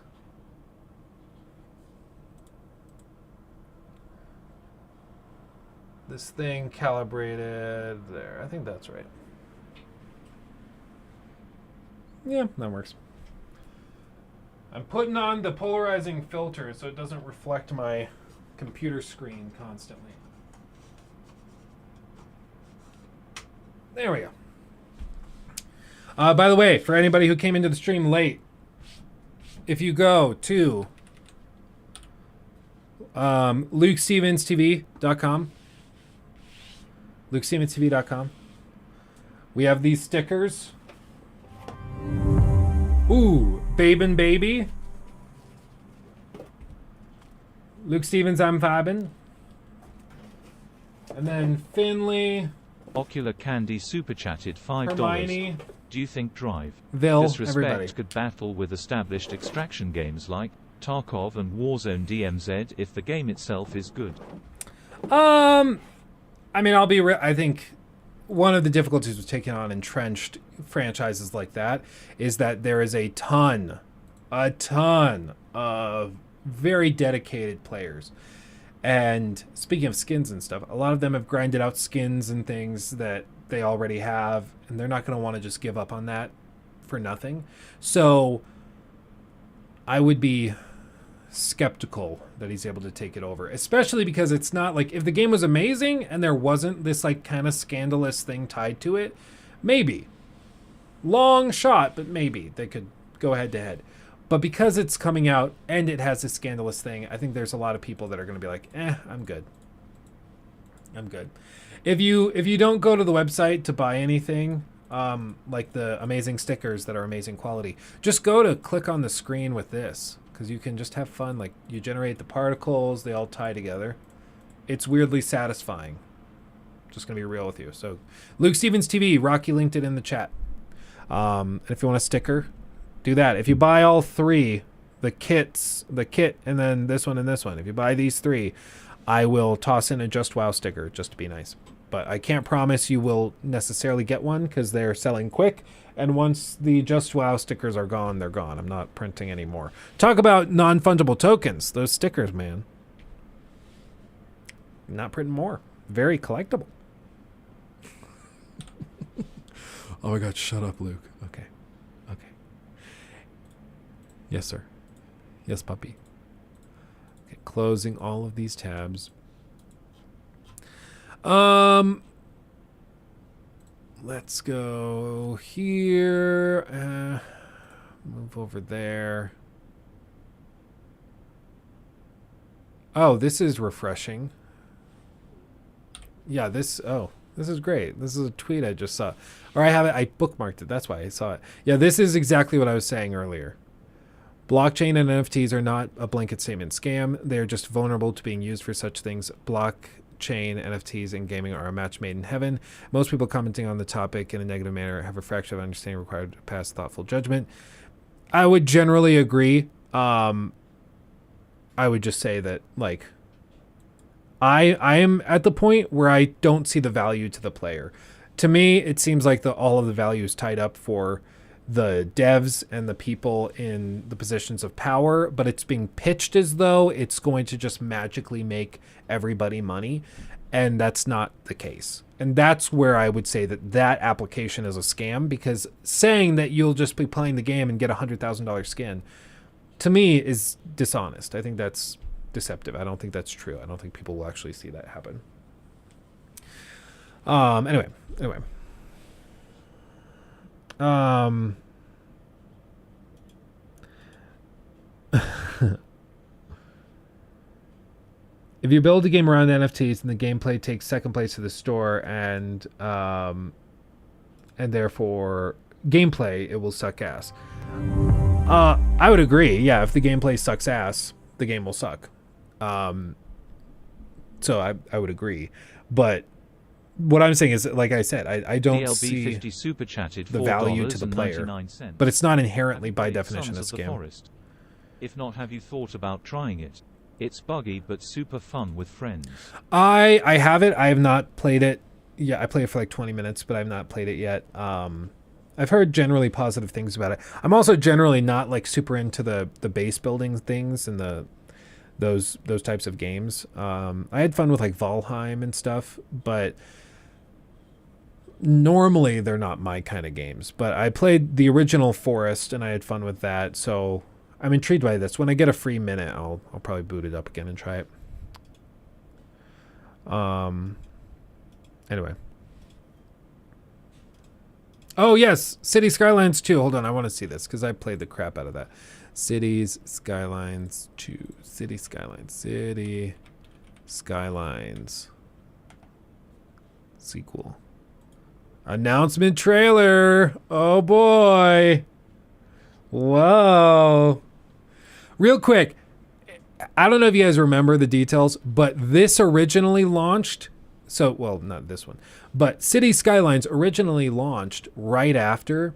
This thing calibrated there. I think that's right. Yeah, that works. I'm putting on the polarizing filter so it doesn't reflect my computer screen constantly. There we go. By the way, for anybody who came into the stream late, if you go to LukeStevensTV.com, LukeStevensTV.com, we have these stickers. Ooh, Babe and Baby. Luke Stevens, I'm vibing. And then Finley. Ocular Candy super chatted $5. Hermione. Do you think Drive Vil, Disrespect everybody. could battle with established extraction games like Tarkov and Warzone DMZ if the game itself is good? I mean, I'll be real. I think one of the difficulties with taking on entrenched franchises like that is that there is a ton of very dedicated players. And speaking of skins and stuff, a lot of them have grinded out skins and things that they already have, and they're not going to want to just give up on that for nothing. So I would be skeptical that he's able to take it over, especially because it's not like, if the game was amazing and there wasn't this like kind of scandalous thing tied to it, maybe. Long shot, but maybe they could go head to head. But because it's coming out and it has this scandalous thing, I think there's a lot of people that are going to be like, I'm good. I'm good. If you don't go to the website to buy anything, like the amazing stickers that are amazing quality, just go to click on the screen with this, because you can just have fun. Like, you generate the particles, they all tie together. It's weirdly satisfying. Just going to be real with you. So, Luke Stevens TV, Rocky linked it in the chat. And if you want a sticker, do that. If you buy all three, the kit, and then this one and this one, if you buy these three, I will toss in a Just Wow sticker just to be nice. But I can't promise you will necessarily get one because they're selling quick. And once the Just Wow stickers are gone, they're gone. I'm not printing any more. Talk about non-fungible tokens. Those stickers, man. Not printing more. Very collectible. Oh my God, shut up, Luke. Okay. Yes, sir. Yes, puppy. Okay, closing all of these tabs. Let's go here. Move over there. Oh, this is refreshing. Yeah, this is great. This is a tweet I just saw. Or I bookmarked it. That's why I saw it. Yeah, this is exactly what I was saying earlier. Blockchain and NFTs are not a blanket statement scam. They are just vulnerable to being used for such things. Blockchain, NFTs, and gaming are a match made in heaven. Most people commenting on the topic in a negative manner have a fraction of understanding required to pass thoughtful judgment. I would generally agree. I would just say that, like, I am at the point where I don't see the value to the player. To me, it seems like all of the value is tied up for the devs and the people in the positions of power, but it's being pitched as though it's going to just magically make everybody money, and that's not the case. And that's where I would say that application is a scam, because saying that you'll just be playing the game and get a $100,000 skin, to me, is dishonest. I think that's deceptive. I don't think that's true. I don't think people will actually see that happen. Anyway. If you build a game around NFTs and the gameplay takes second place to the store and therefore gameplay, it will suck ass. I would agree. Yeah, if the gameplay sucks ass, the game will suck. So I would agree. But what I'm saying is, like I said, I don't see 50 super chatted the value to the player. But it's not inherently by definition a scam. If not, have you thought about trying it? It's buggy but super fun with friends. I have it. I have not played it. Yeah, I played it for like 20 minutes, but I've not played it yet. I've heard generally positive things about it. I'm also generally not like super into the base building things and those types of games. I had fun with like Valheim and stuff, but normally they're not my kind of games. But I played the original Forest and I had fun with that, so I'm intrigued by this. When I get a free minute, I'll probably boot it up again and try it. Anyway. Oh yes, City Skylines 2. Hold on, I want to see this because I played the crap out of that. Cities Skylines 2. City Skylines. City Skylines. Sequel. Announcement trailer. Oh boy. Whoa. Real quick, I don't know if you guys remember the details, but this originally launched. So, well, not this one, but City Skylines originally launched right after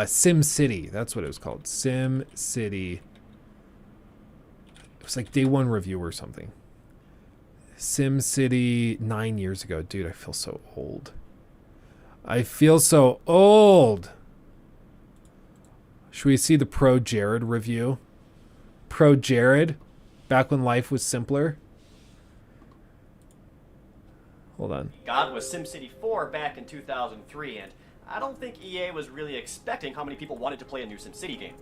Sim City. That's what it was called. Sim City. It was like day one review or something. Sim City 9 years ago. Dude, I feel so old. I feel so old. Should we see the Pro Jared review? Pro Jared, back when life was simpler. Hold on. God was SimCity 4 back in 2003, and I don't think EA was really expecting how many people wanted to play a new SimCity game.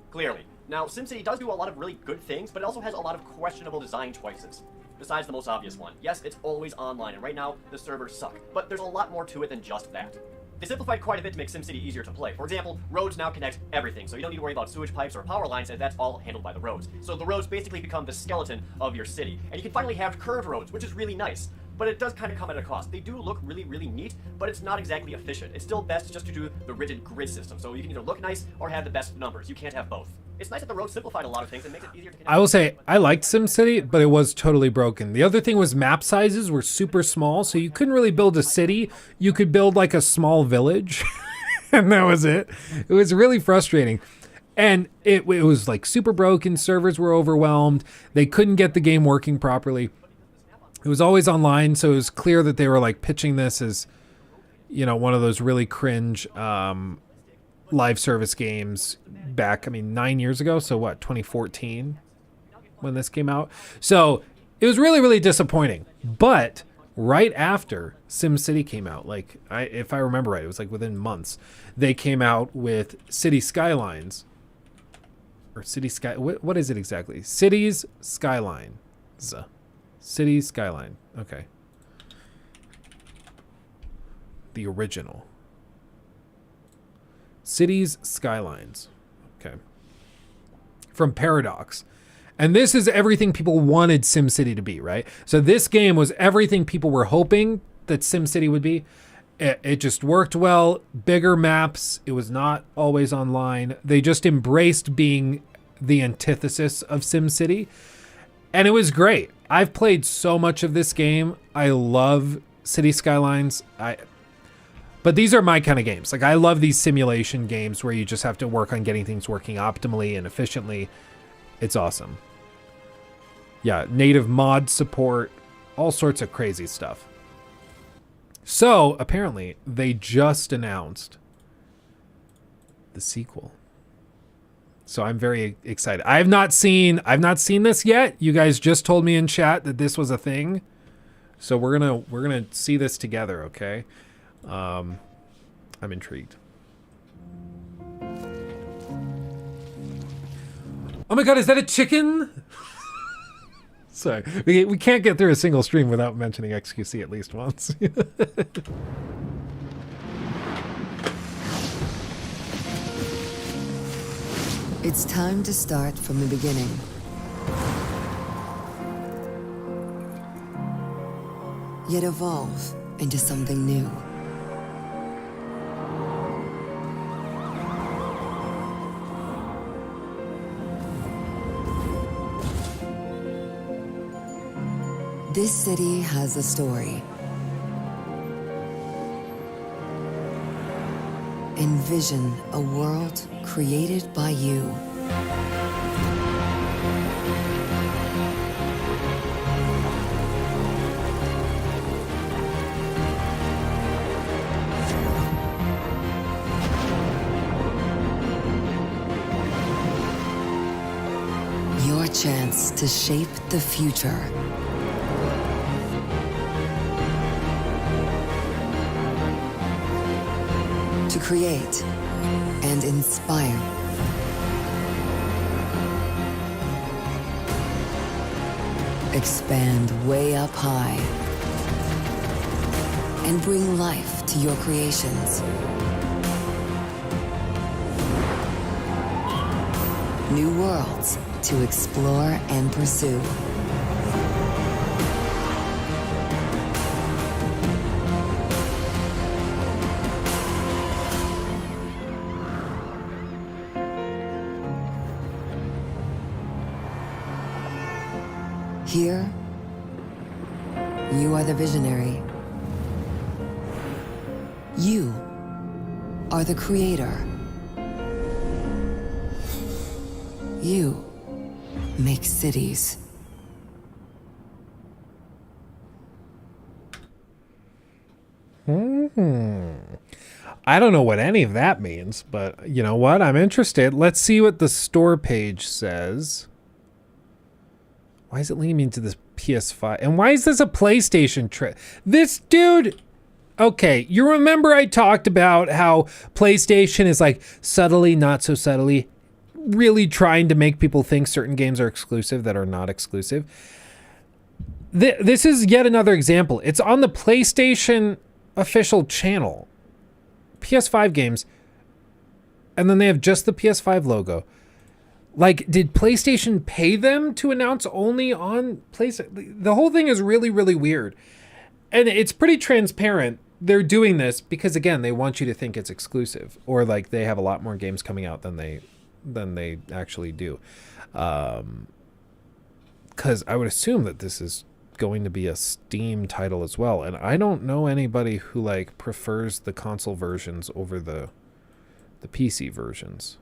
Clearly. Now, SimCity does do a lot of really good things, but it also has a lot of questionable design choices. Besides the most obvious one. Yes, it's always online, and right now, the servers suck. But there's a lot more to it than just that. They simplified quite a bit to make SimCity easier to play. For example, roads now connect everything, so you don't need to worry about sewage pipes or power lines, and that's all handled by the roads. So the roads basically become the skeleton of your city. And you can finally have curved roads, which is really nice. But it does kind of come at a cost. They do look really, really neat, but it's not exactly efficient. It's still best just to do the rigid grid system, so you can either look nice or have the best numbers. You can't have both. It's nice that the road simplified a lot of things and makes it easier to connect. I will say, I liked SimCity, but it was totally broken. The other thing was map sizes were super small, so you couldn't really build a city. You could build like a small village, and that was it. It was really frustrating. And it was like super broken. Servers were overwhelmed. They couldn't get the game working properly. It was always online, so it was clear that they were like pitching this as, you know, one of those really cringe live service games back, 9 years ago. So what, 2014 when this came out? So it was really, really disappointing. But right after SimCity came out, like if I remember right, it was like within months, they came out with City Skylines, or city sky. What is it exactly? Cities Skyline. City Skyline. Okay. The original. Cities Skylines. Okay. From Paradox. And this is everything people wanted SimCity to be, right? So this game was everything people were hoping that SimCity would be. It just worked well. Bigger maps. It was not always online. They just embraced being the antithesis of SimCity. And it was great. I've played so much of this game. I love City Skylines. But these are my kind of games. Like, I love these simulation games where you just have to work on getting things working optimally and efficiently. It's awesome. Yeah, native mod support, all sorts of crazy stuff. So, apparently, they just announced the sequel. So I'm very excited. I've not seen this yet. You guys just told me in chat that this was a thing. So we're gonna see this together, okay? I'm intrigued. Oh my god, is that a chicken? Sorry, we can't get through a single stream without mentioning XQC at least once. It's time to start from the beginning. Yet evolve into something new. This city has a story. Envision a world created by you. Your chance to shape the future. To create and inspire. Expand way up high and bring life to your creations. New worlds to explore and pursue. Here, you are the visionary. You are the creator. You make cities. I don't know what any of that means, but you know what? I'm interested. Let's see what the store page says. Why is it leading me to this PS5? And why is this a PlayStation trip? This dude... Okay, you remember I talked about how PlayStation is like subtly, not so subtly, really trying to make people think certain games are exclusive that are not exclusive. This is yet another example. It's on the PlayStation official channel. PS5 games. And then they have just the PS5 logo. Like, did PlayStation pay them to announce only on PlayStation? The whole thing is really, really weird. And it's pretty transparent. They're doing this because, again, they want you to think it's exclusive. Or, like, they have a lot more games coming out than they actually do. Because I would assume that this is going to be a Steam title as well. And I don't know anybody who, like, prefers the console versions over the PC versions.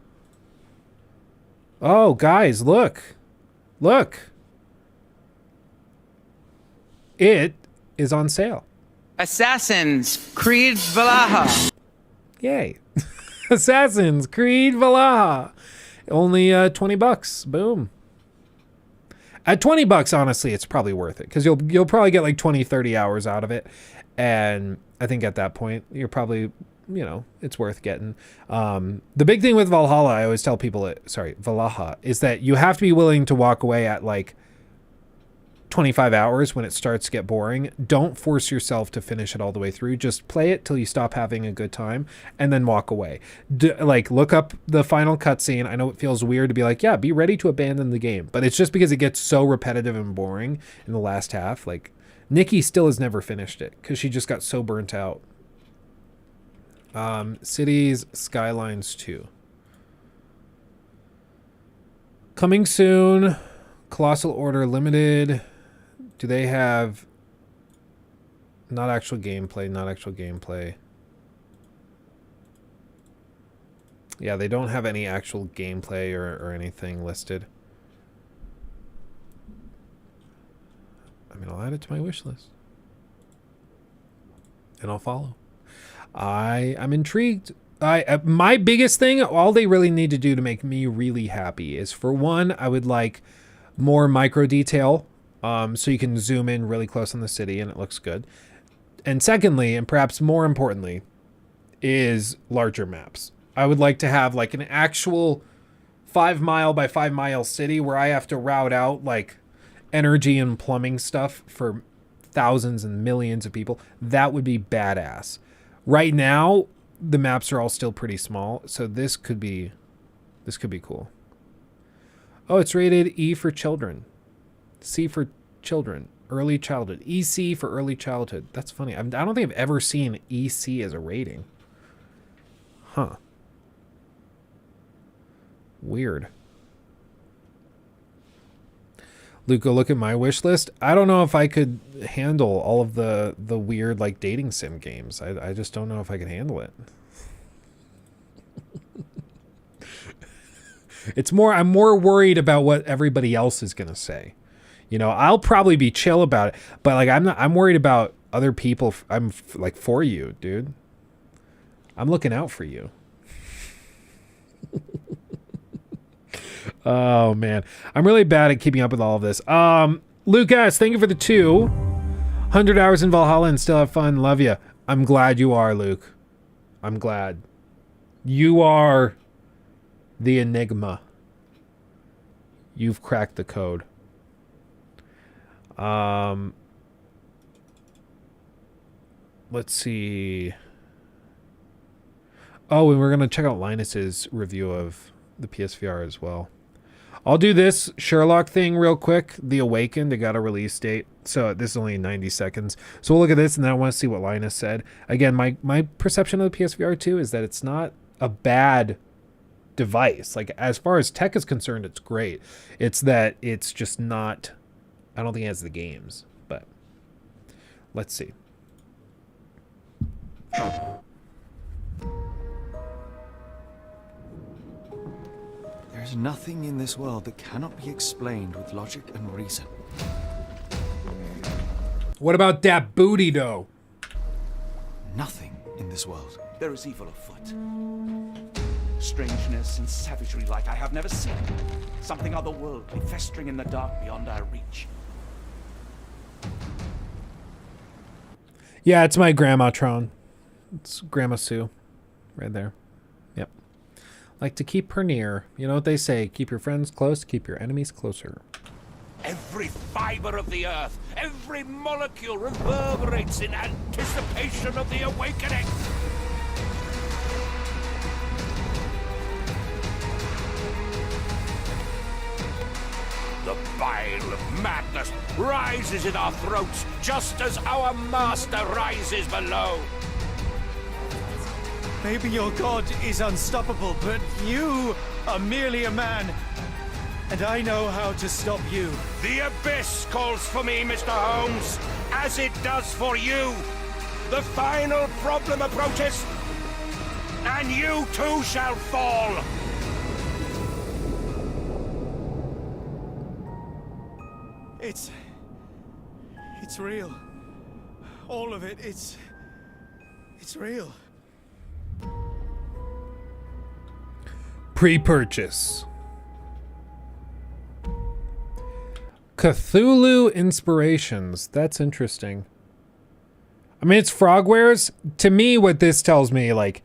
Oh, guys, look. Look. It is on sale. Assassin's Creed Valhalla. Yay. Assassin's Creed Valhalla. Only $20. Boom. At $20, honestly, it's probably worth it because you'll probably get like 20, 30 hours out of it. And I think at that point, you're probably you know, it's worth getting. The big thing with Valhalla, I always tell people, Valhalla, is that you have to be willing to walk away at like 25 hours when it starts to get boring. Don't force yourself to finish it all the way through. Just play it till you stop having a good time and then walk away. Like, look up the final cutscene. I know it feels weird to be like, yeah, be ready to abandon the game, but it's just because it gets so repetitive and boring in the last half. Like, Nikki still has never finished it because she just got so burnt out. Cities Skylines 2 coming soon. Colossal Order Limited. Do they have not actual gameplay? Yeah, they don't have any actual gameplay or anything listed. I mean, I'll add it to my wish list. And I'll follow. I'm intrigued. My biggest thing, all they really need to do to make me really happy is, for one, I would like more micro detail, so you can zoom in really close on the city and it looks good. And secondly, and perhaps more importantly, is larger maps. I would like to have like an actual 5 mile by 5 mile city where I have to route out like energy and plumbing stuff for thousands and millions of people. That would be badass. Right now, the maps are all still pretty small, so this could be cool. Oh, it's rated E for children, C for children, early childhood, EC for early childhood. That's funny. I don't think I've ever seen EC as a rating. Huh. Weird. Luke, go look at my wish list. I don't know if I could handle all of the weird like dating sim games. I just don't know if I could handle it. I'm more worried about what everybody else is gonna say. You know, I'll probably be chill about it, but like I'm worried about other people. I'm like, for you, dude. I'm looking out for you. Oh man, I'm really bad at keeping up with all of this. Lucas, thank you for the 200 hours in Valhalla and still have fun. Love you. I'm glad you are, Luke. I'm glad. You are the enigma. You've cracked the code. Let's see. Oh, and we're going to check out Linus's review of the PSVR as well. I'll do this Sherlock thing real quick. The Awakened, they got a release date. So this is only 90 seconds. So we'll look at this and then I want to see what Linus said. Again, my perception of the PSVR 2 is that it's not a bad device. Like, as far as tech is concerned, it's great. It's that it's just not, I don't think it has the games, but let's see. There's nothing in this world that cannot be explained with logic and reason. What about that booty, though? Nothing in this world. There is evil afoot. Strangeness and savagery like I have never seen. Something otherworldly festering in the dark beyond our reach. Yeah, it's my Grandma Tron. It's Grandma Sue. Right there. Yep. Like to keep her near. You know what they say, keep your friends close, keep your enemies closer. Every fiber of the earth, every molecule reverberates in anticipation of the awakening. The bile of madness rises in our throats just as our master rises below. Maybe your god is unstoppable, but you are merely a man. And I know how to stop you. The abyss calls for me, Mr. Holmes, as it does for you. The final problem approaches, and you too shall fall. It's real. All of it, it's real. Pre-purchase. Cthulhu Inspirations. That's interesting. I mean, it's Frogwares. To me, what this tells me, like,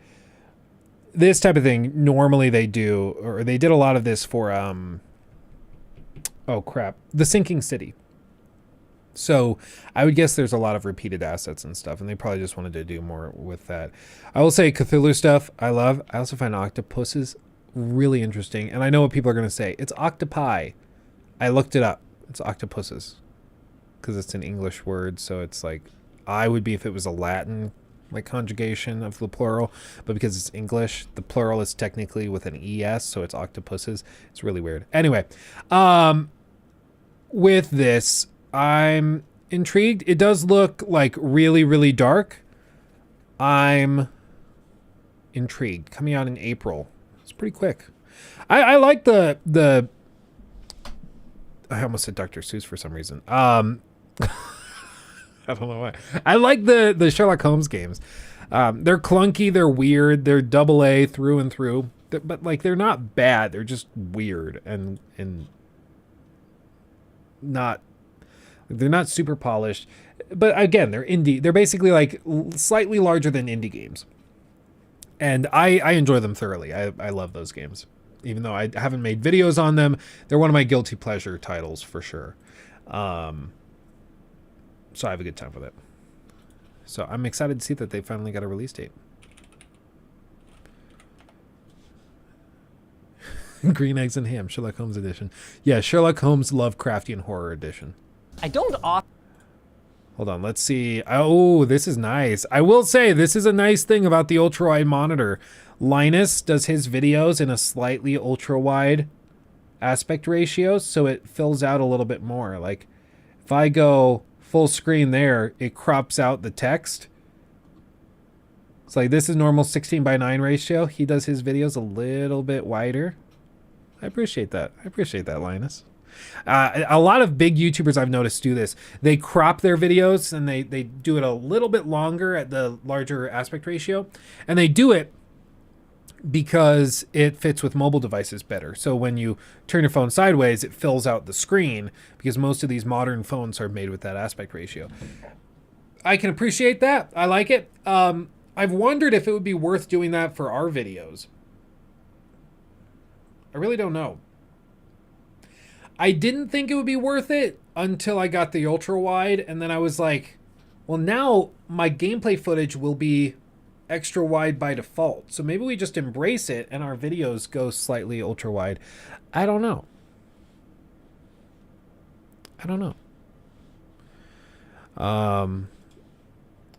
this type of thing, normally they do, or they did a lot of this for, oh crap, The Sinking City. So I would guess there's a lot of repeated assets and stuff, and they probably just wanted to do more with that. I will say Cthulhu stuff I love. I also find octopuses really interesting, and I know what people are going to say. It's octopi. I looked it up. It's octopuses because it's an English word, so it's like I would be if it was a Latin like conjugation of the plural, but because it's English, the plural is technically with an ES, so it's octopuses. It's really weird. Anyway, with this, I'm intrigued. It does look like really, really dark. I'm intrigued. Coming out in April. It's pretty quick. I like the I almost said Dr. Seuss for some reason. I don't know why. I like the Sherlock Holmes games. They're clunky, they're weird, they're AA through and through. But like they're not bad. They're just weird and not. They're not super polished. But again, they're indie. They're basically like slightly larger than indie games. And I enjoy them thoroughly. I love those games. Even though I haven't made videos on them, they're one of my guilty pleasure titles for sure. So I have a good time with it. So I'm excited to see that they finally got a release date. Green Eggs and Ham, Sherlock Holmes edition. Yeah, Sherlock Holmes Lovecraftian Horror edition. I don't Hold on, let's see. Oh, this is nice. I will say this is a nice thing about the ultra-wide monitor. Linus does his videos in a slightly ultra-wide aspect ratio, so it fills out a little bit more. Like, if I go full screen there, it crops out the text. It's like this is normal 16:9 ratio. He does his videos a little bit wider. I appreciate that. I appreciate that, Linus. A lot of big YouTubers I've noticed do this. They crop their videos and they do it a little bit longer at the larger aspect ratio. And they do it because it fits with mobile devices better. So when you turn your phone sideways, it fills out the screen because most of these modern phones are made with that aspect ratio. I can appreciate that. I like it. I've wondered if it would be worth doing that for our videos. I really don't know. I didn't think it would be worth it until I got the ultra wide, and then I was like, well, now my gameplay footage will be extra wide by default. So maybe we just embrace it and our videos go slightly ultra wide. I don't know. I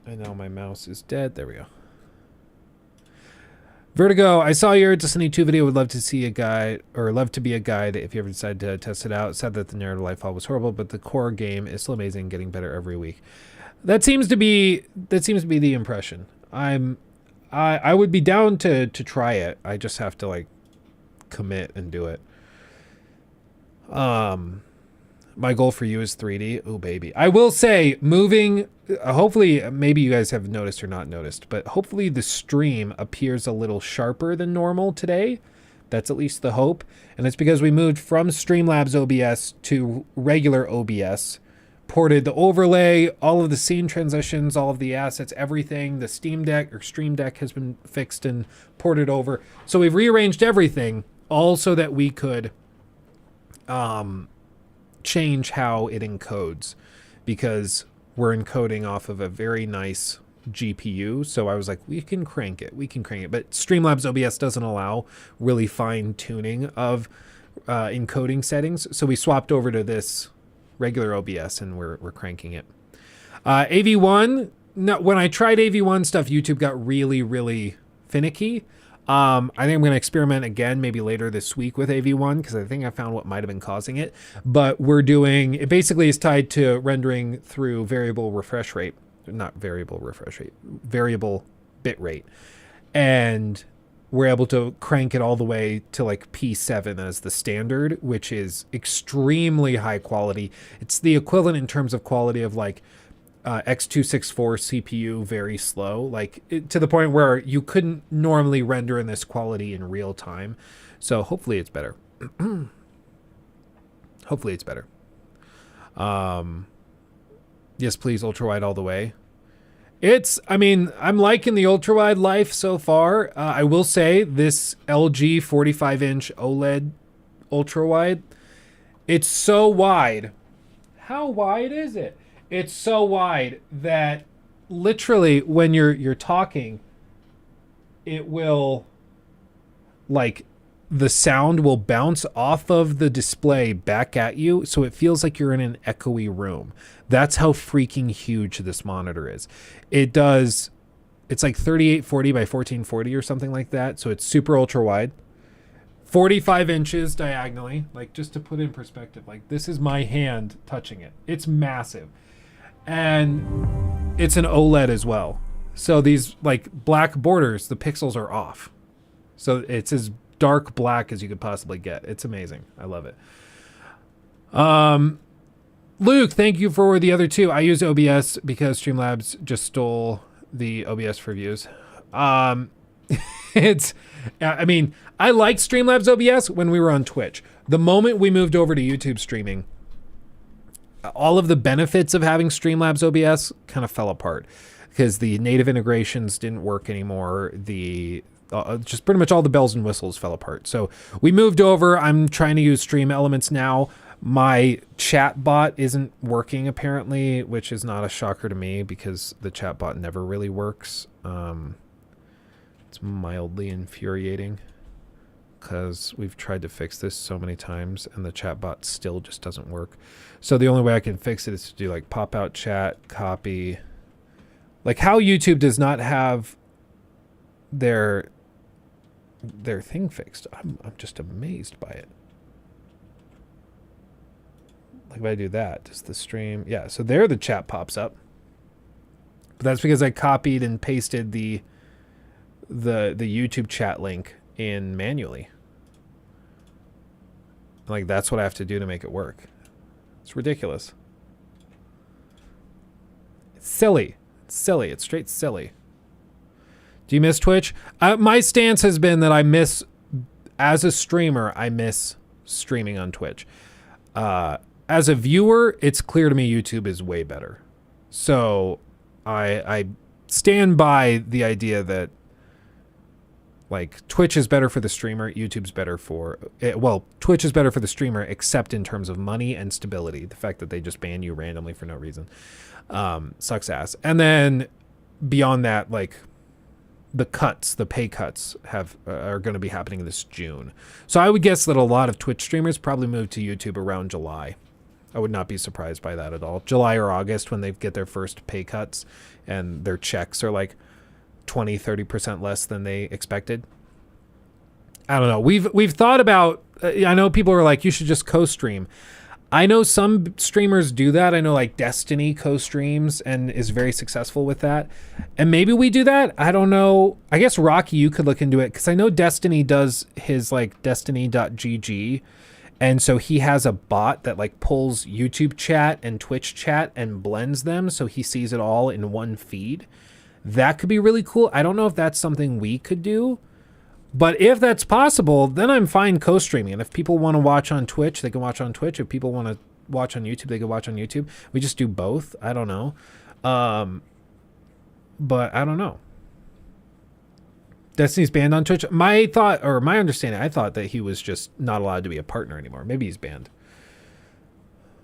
know my mouse is dead. There we go. Vertigo, I saw your Destiny 2 video. Would love to see a guide, or love to be a guide if you ever decide to test it out. Sad that the narrative Lightfall was horrible, but the core game is still amazing, getting better every week. That seems to be the impression. I would be down to try it. I just have to like commit and do it. My goal for you is 3D. Oh baby. I will say moving, hopefully, maybe you guys have noticed or not noticed, but hopefully the stream appears a little sharper than normal today. That's at least the hope. And it's because we moved from Streamlabs OBS to regular OBS, ported the overlay, all of the scene transitions, all of the assets, everything. The Steam Deck or Stream Deck has been fixed and ported over. So we've rearranged everything all so that we could change how it encodes, because we're encoding off of a very nice GPU. So I was like, we can crank it. But Streamlabs OBS doesn't allow really fine tuning of encoding settings. So we swapped over to this regular OBS and we're cranking it. AV1, no, when I tried AV1 stuff, YouTube got really, really finicky. I think I'm going to experiment again maybe later this week with AV1 because I think I found what might have been causing it. But we're doing, it basically is tied to rendering through variable bit rate. And we're able to crank it all the way to like P7 as the standard, which is extremely high quality. It's the equivalent in terms of quality of like X264 CPU, very slow, like to the point where you couldn't normally render in this quality in real time. So hopefully it's better. Hopefully it's better. Yes, please, ultra wide all the way. I mean, I'm liking the ultra wide life so far. I will say this LG 45-inch OLED ultra wide, it's so wide. How wide is it? It's so wide that literally when you're talking, it will, like, the sound will bounce off of the display back at you, so it feels like you're in an echoey room. That's how freaking huge this monitor is. It's like 3840 by 1440 or something like that, so it's super ultra wide. 45 inches diagonally, like, just to put in perspective, like, this is my hand touching it. It's massive. And it's an OLED as well. So these, like, black borders, the pixels are off. So it's as dark black as you could possibly get. It's amazing. I love it. Luke, thank you for the other two. I use OBS because Streamlabs just stole the OBS for views. I mean, I liked Streamlabs OBS when we were on Twitch. The moment we moved over to YouTube streaming, all of the benefits of having Streamlabs OBS kind of fell apart because the native integrations didn't work anymore. Just pretty much all the bells and whistles fell apart. So we moved over. I'm trying to use Stream Elements now. My chat bot isn't working apparently, which is not a shocker to me because the chat bot never really works. It's mildly infuriating because we've tried to fix this so many times and the chat bot still just doesn't work. So the only way I can fix it is to do like pop out chat, copy. Like how YouTube does not have their thing fixed. I'm just amazed by it. Like if I do that, does the stream? Yeah, so there the chat pops up. But that's because I copied and pasted the YouTube chat link in manually. Like that's what I have to do to make it work. It's ridiculous. It's silly. It's silly. It's straight silly. Do you miss Twitch? My stance has been that as a streamer, I miss streaming on Twitch. As a viewer, it's clear to me YouTube is way better. So I stand by the idea that like Twitch is better for the streamer, YouTube's better for Twitch is better for the streamer except in terms of money and stability. The fact that they just ban you randomly for no reason sucks ass. And then beyond that, like the pay cuts are going to be happening this June. So I would guess that a lot of Twitch streamers probably move to YouTube around July. I would not be surprised by that at all. July or August when they get their first pay cuts and their checks are like 20-30% less than they expected. I don't know. We've thought about, I know people are like, you should just co-stream. I know some streamers do that. I know like Destiny co-streams and is very successful with that. And maybe we do that. I don't know. I guess Rocky, you could look into it because I know Destiny does his like destiny.gg. And so he has a bot that like pulls YouTube chat and Twitch chat and blends them so he sees it all in one feed. That could be really cool. I don't know if that's something we could do. But if that's possible, then I'm fine co-streaming. And if people want to watch on Twitch, they can watch on Twitch. If people want to watch on YouTube, they can watch on YouTube. We just do both. I don't know. But I don't know. Destiny's banned on Twitch. My understanding, I thought that he was just not allowed to be a partner anymore. Maybe he's banned.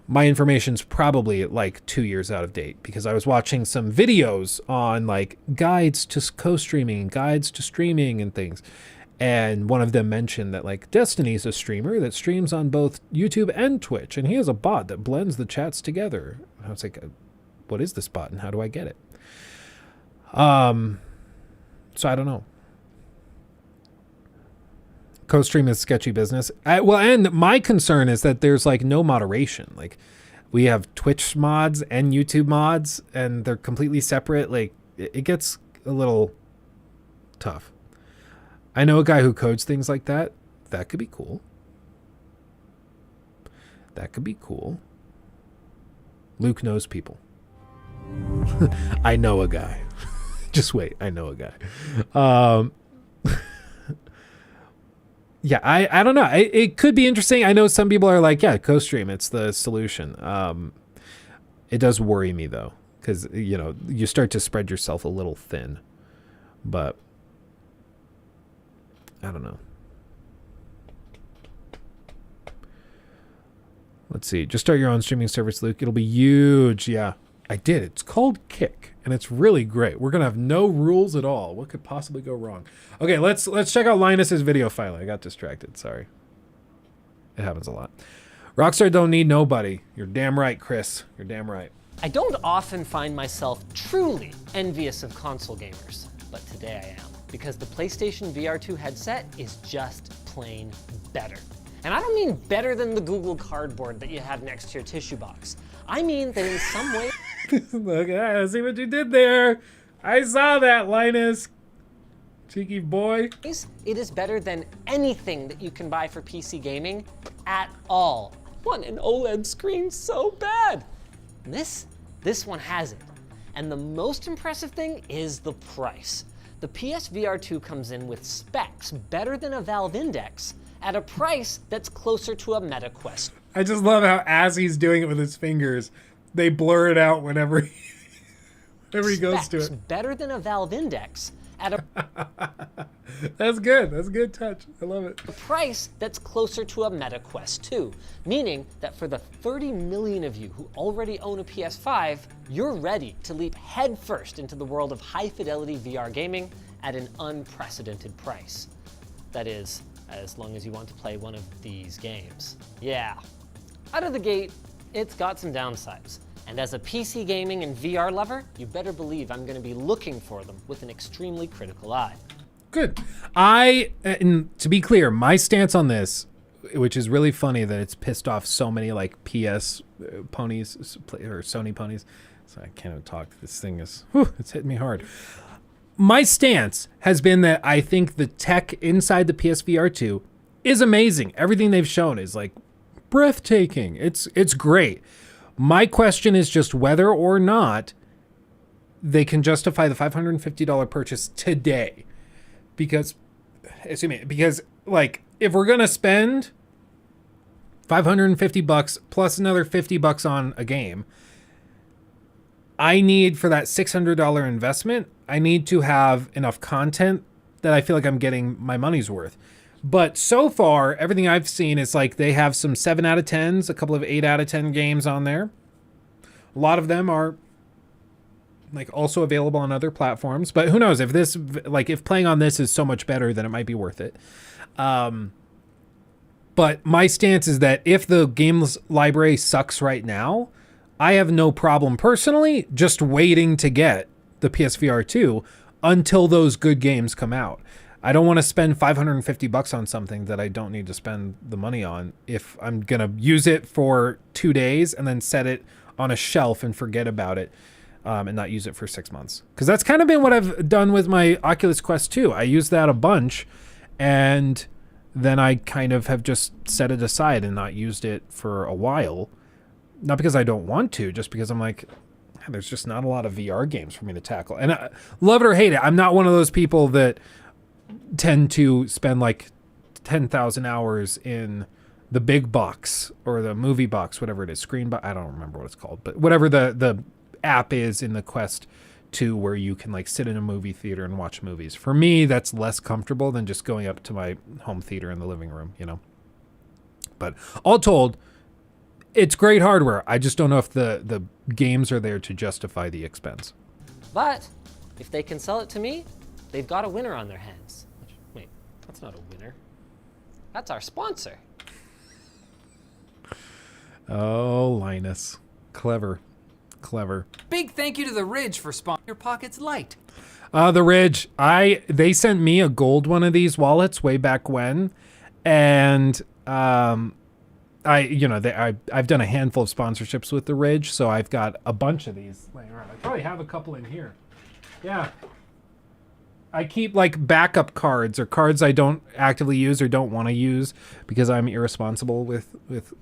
My information's probably like 2 years out of date because I was watching some videos on like guides to co-streaming, guides to streaming and things. And one of them mentioned that like Destiny's a streamer that streams on both YouTube and Twitch. And he has a bot that blends the chats together. I was like, what is this bot and how do I get it? So I don't know. Co-stream is sketchy business. And my concern is that there's like no moderation. Like we have Twitch mods and YouTube mods and they're completely separate. Like it gets a little tough. I know a guy who codes things like that. That could be cool. That could be cool. Luke knows people. I know a guy. Just wait. I know a guy. Yeah, I don't know. It could be interesting. I know some people are like, yeah, co-stream. It's the solution. It does worry me, though, because, you know, you start to spread yourself a little thin. But I don't know. Let's see. Just start your own streaming service, Luke. It'll be huge. Yeah, I did. It's called Kick, and it's really great. We're gonna have no rules at all. What could possibly go wrong? Okay, let's check out Linus's video finally. I got distracted. Sorry. It happens a lot. Rockstar don't need nobody. You're damn right, Chris. You're damn right. I don't often find myself truly envious of console gamers, but today I am, because the PlayStation VR2 headset is just plain better. And I don't mean better than the Google Cardboard that you have next to your tissue box. I mean that in some way... Look, I see what you did there. I saw that, Linus. Cheeky boy. It is better than anything that you can buy for PC gaming at all. I want an OLED screen so bad. This one has it. And the most impressive thing is the price. The PSVR 2 comes in with specs better than a Valve Index at a price that's closer to a Meta Quest. I just love how as he's doing it with his fingers, they blur it out whenever he goes to it. Better than a Valve Index at a That's good. That's a good touch. I love it. A price that's closer to a Meta Quest 2, meaning that for the 30 million of you who already own a PS5, you're ready to leap headfirst into the world of high-fidelity VR gaming at an unprecedented price. That is, as long as you want to play one of these games. Yeah. Out of the gate, it's got some downsides. And as a PC gaming and VR lover, you better believe I'm going to be looking for them with an extremely critical eye. Good. And to be clear, my stance on this, which is really funny that it's pissed off so many like PS ponies or Sony ponies. So I can't even talk. This thing is, it's hitting me hard. My stance has been that I think the tech inside the PSVR 2 is amazing. Everything they've shown is like breathtaking. It's great. My question is just whether or not they can justify the $550 purchase today. Because like if we're going to spend $550 plus another $50 on a game, I need for that $600 investment, I need to have enough content that I feel like I'm getting my money's worth. But so far, everything I've seen is like they have some 7 out of 10s, a couple of 8 out of 10 games on there. A lot of them are like also available on other platforms, but who knows if this, like if playing on this is so much better, then it might be worth it. But my stance is that if the games library sucks right now, I have no problem personally just waiting to get the PSVR 2 until those good games come out. I don't want to spend $550 on something that I don't need to spend the money on if I'm going to use it for 2 days and then set it on a shelf and forget about it and not use it for 6 months. Because that's kind of been what I've done with my Oculus Quest 2. I used that a bunch and then I kind of have just set it aside and not used it for a while. Not because I don't want to, just because I'm like, there's just not a lot of VR games for me to tackle. And love it or hate it, I'm not one of those people that tend to spend like 10,000 hours in the big box or the movie box, whatever it is, screen box. I don't remember what it's called, but whatever the app is in the Quest 2 where you can like sit in a movie theater and watch movies. For me, that's less comfortable than just going up to my home theater in the living room, you know. But all told, it's great hardware. I just don't know if the games are there to justify the expense. But if they can sell it to me, they've got a winner on their hands. Wait, that's not a winner. That's our sponsor. Oh, Linus. Clever. Big thank you to the Ridge for sponsoring Your Pockets Light. The Ridge. They sent me a gold one of these wallets way back when. And I've done a handful of sponsorships with the Ridge, so I've got a bunch of these laying around. I probably have a couple in here. Yeah. I keep like backup cards or cards I don't actively use or don't want to use because I'm irresponsible with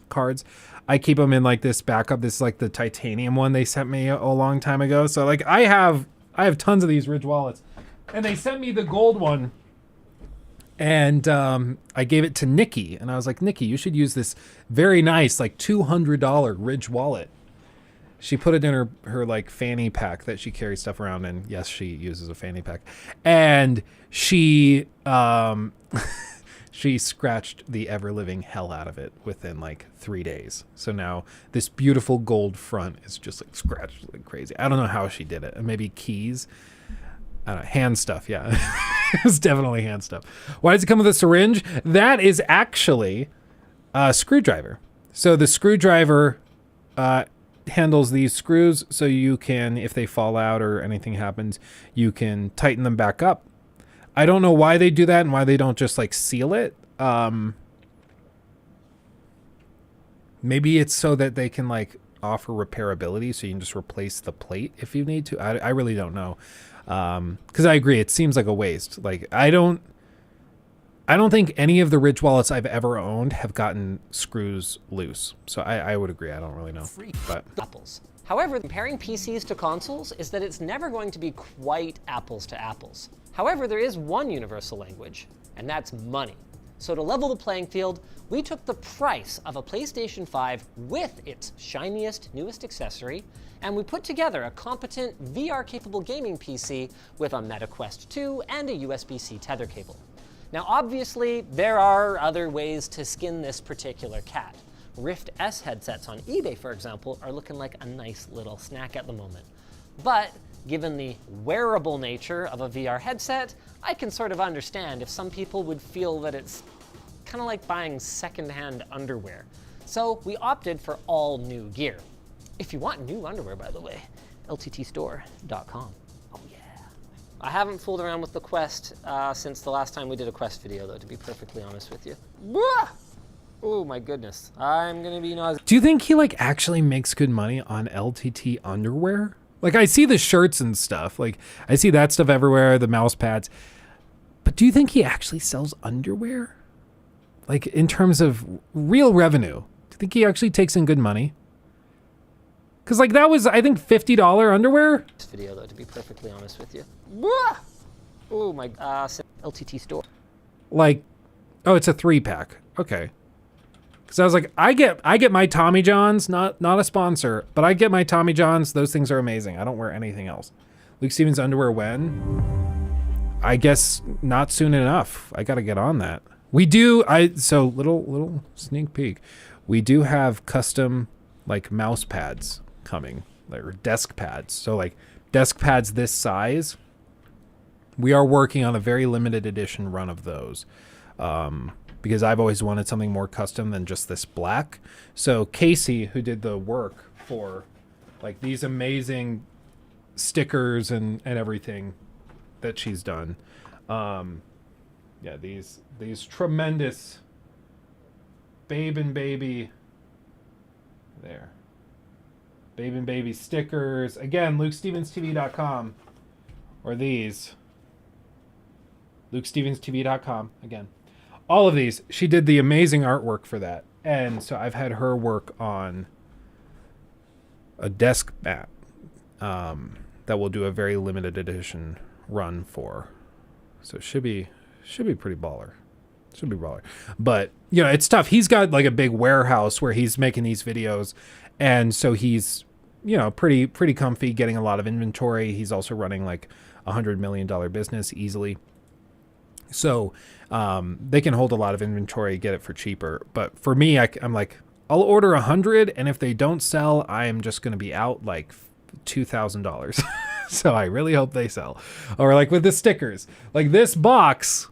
cards. I keep them in like this backup. This is like the titanium one they sent me a long time ago. So like I have tons of these Ridge wallets, and they sent me the gold one. And I gave it to Nikki, and I was like, Nikki, you should use this very nice, like $200 Ridge wallet. She put it in her like fanny pack that she carries stuff around in. Yes, she uses a fanny pack. And she she scratched the ever-living hell out of it within like 3 days. So now this beautiful gold front is just like scratched like crazy. I don't know how she did it. Maybe keys. I don't know, hand stuff, yeah. It's definitely hand stuff. Why does it come with a syringe? That is actually a screwdriver. So the screwdriver handles these screws so you can, if they fall out or anything happens, you can tighten them back up. I don't know why they do that and why they don't just like seal it. Maybe it's so that they can like offer repairability, so you can just replace the plate if you need to. I really don't know. Because I agree, it seems like a waste. Like I don't think any of the Ridge wallets I've ever owned have gotten screws loose. So I would agree. I don't really know. But apples. However, comparing PCs to consoles is that it's never going to be quite apples to apples. However, there is one universal language, and that's money. So to level the playing field, we took the price of a PlayStation 5 with its shiniest, newest accessory, and we put together a competent VR-capable gaming PC with a Meta Quest 2 and a USB-C tether cable. Now, obviously, there are other ways to skin this particular cat. Rift S headsets on eBay, for example, are looking like a nice little snack at the moment. But given the wearable nature of a VR headset, I can sort of understand if some people would feel that it's kind of like buying secondhand underwear. So we opted for all new gear. If you want new underwear, by the way, lttstore.com. Oh yeah. I haven't fooled around with the Quest since the last time we did a Quest video, though, to be perfectly honest with you. Oh my goodness, I'm gonna be nauseous. do you think he like actually makes good money on LTT underwear? Like I see the shirts and stuff, like I see that stuff everywhere, the mouse pads. But do you think he actually sells underwear? Like in terms of real revenue, do you think he actually takes in good money? Cause like that was, I think, $50 underwear. This video, though, to be perfectly honest with you. Oh my, LTT store. Like, oh, it's a 3-pack. Okay. Cause I was like, I get my Tommy Johns, not a sponsor, but I get my Tommy Johns. Those things are amazing. I don't wear anything else. Luke Stevens underwear when? I guess not soon enough. I got to get on that. We do. So little sneak peek. We do have custom like mouse pads coming, like desk pads. So like desk pads this size. We are working on a very limited edition run of those. Because I've always wanted something more custom than just this black. So Casey, who did the work for like these amazing stickers and everything that she's done. Yeah, these tremendous Babe and Baby, there. Babe and Baby stickers. Again, LukeStevensTV.com. Or these. LukeStevensTV.com, again. All of these, she did the amazing artwork for that. And so I've had her work on a desk mat that will do a very limited edition run for. So it should be pretty baller. Should be baller. But, you know, it's tough. He's got like a big warehouse where he's making these videos. And so he's, you know, pretty comfy getting a lot of inventory. He's also running like $100 million business easily. So they can hold a lot of inventory, get it for cheaper. But for me, I'm like, I'll order 100, and if they don't sell, I am just going to be out like $2,000. So I really hope they sell. Or like with the stickers, like this box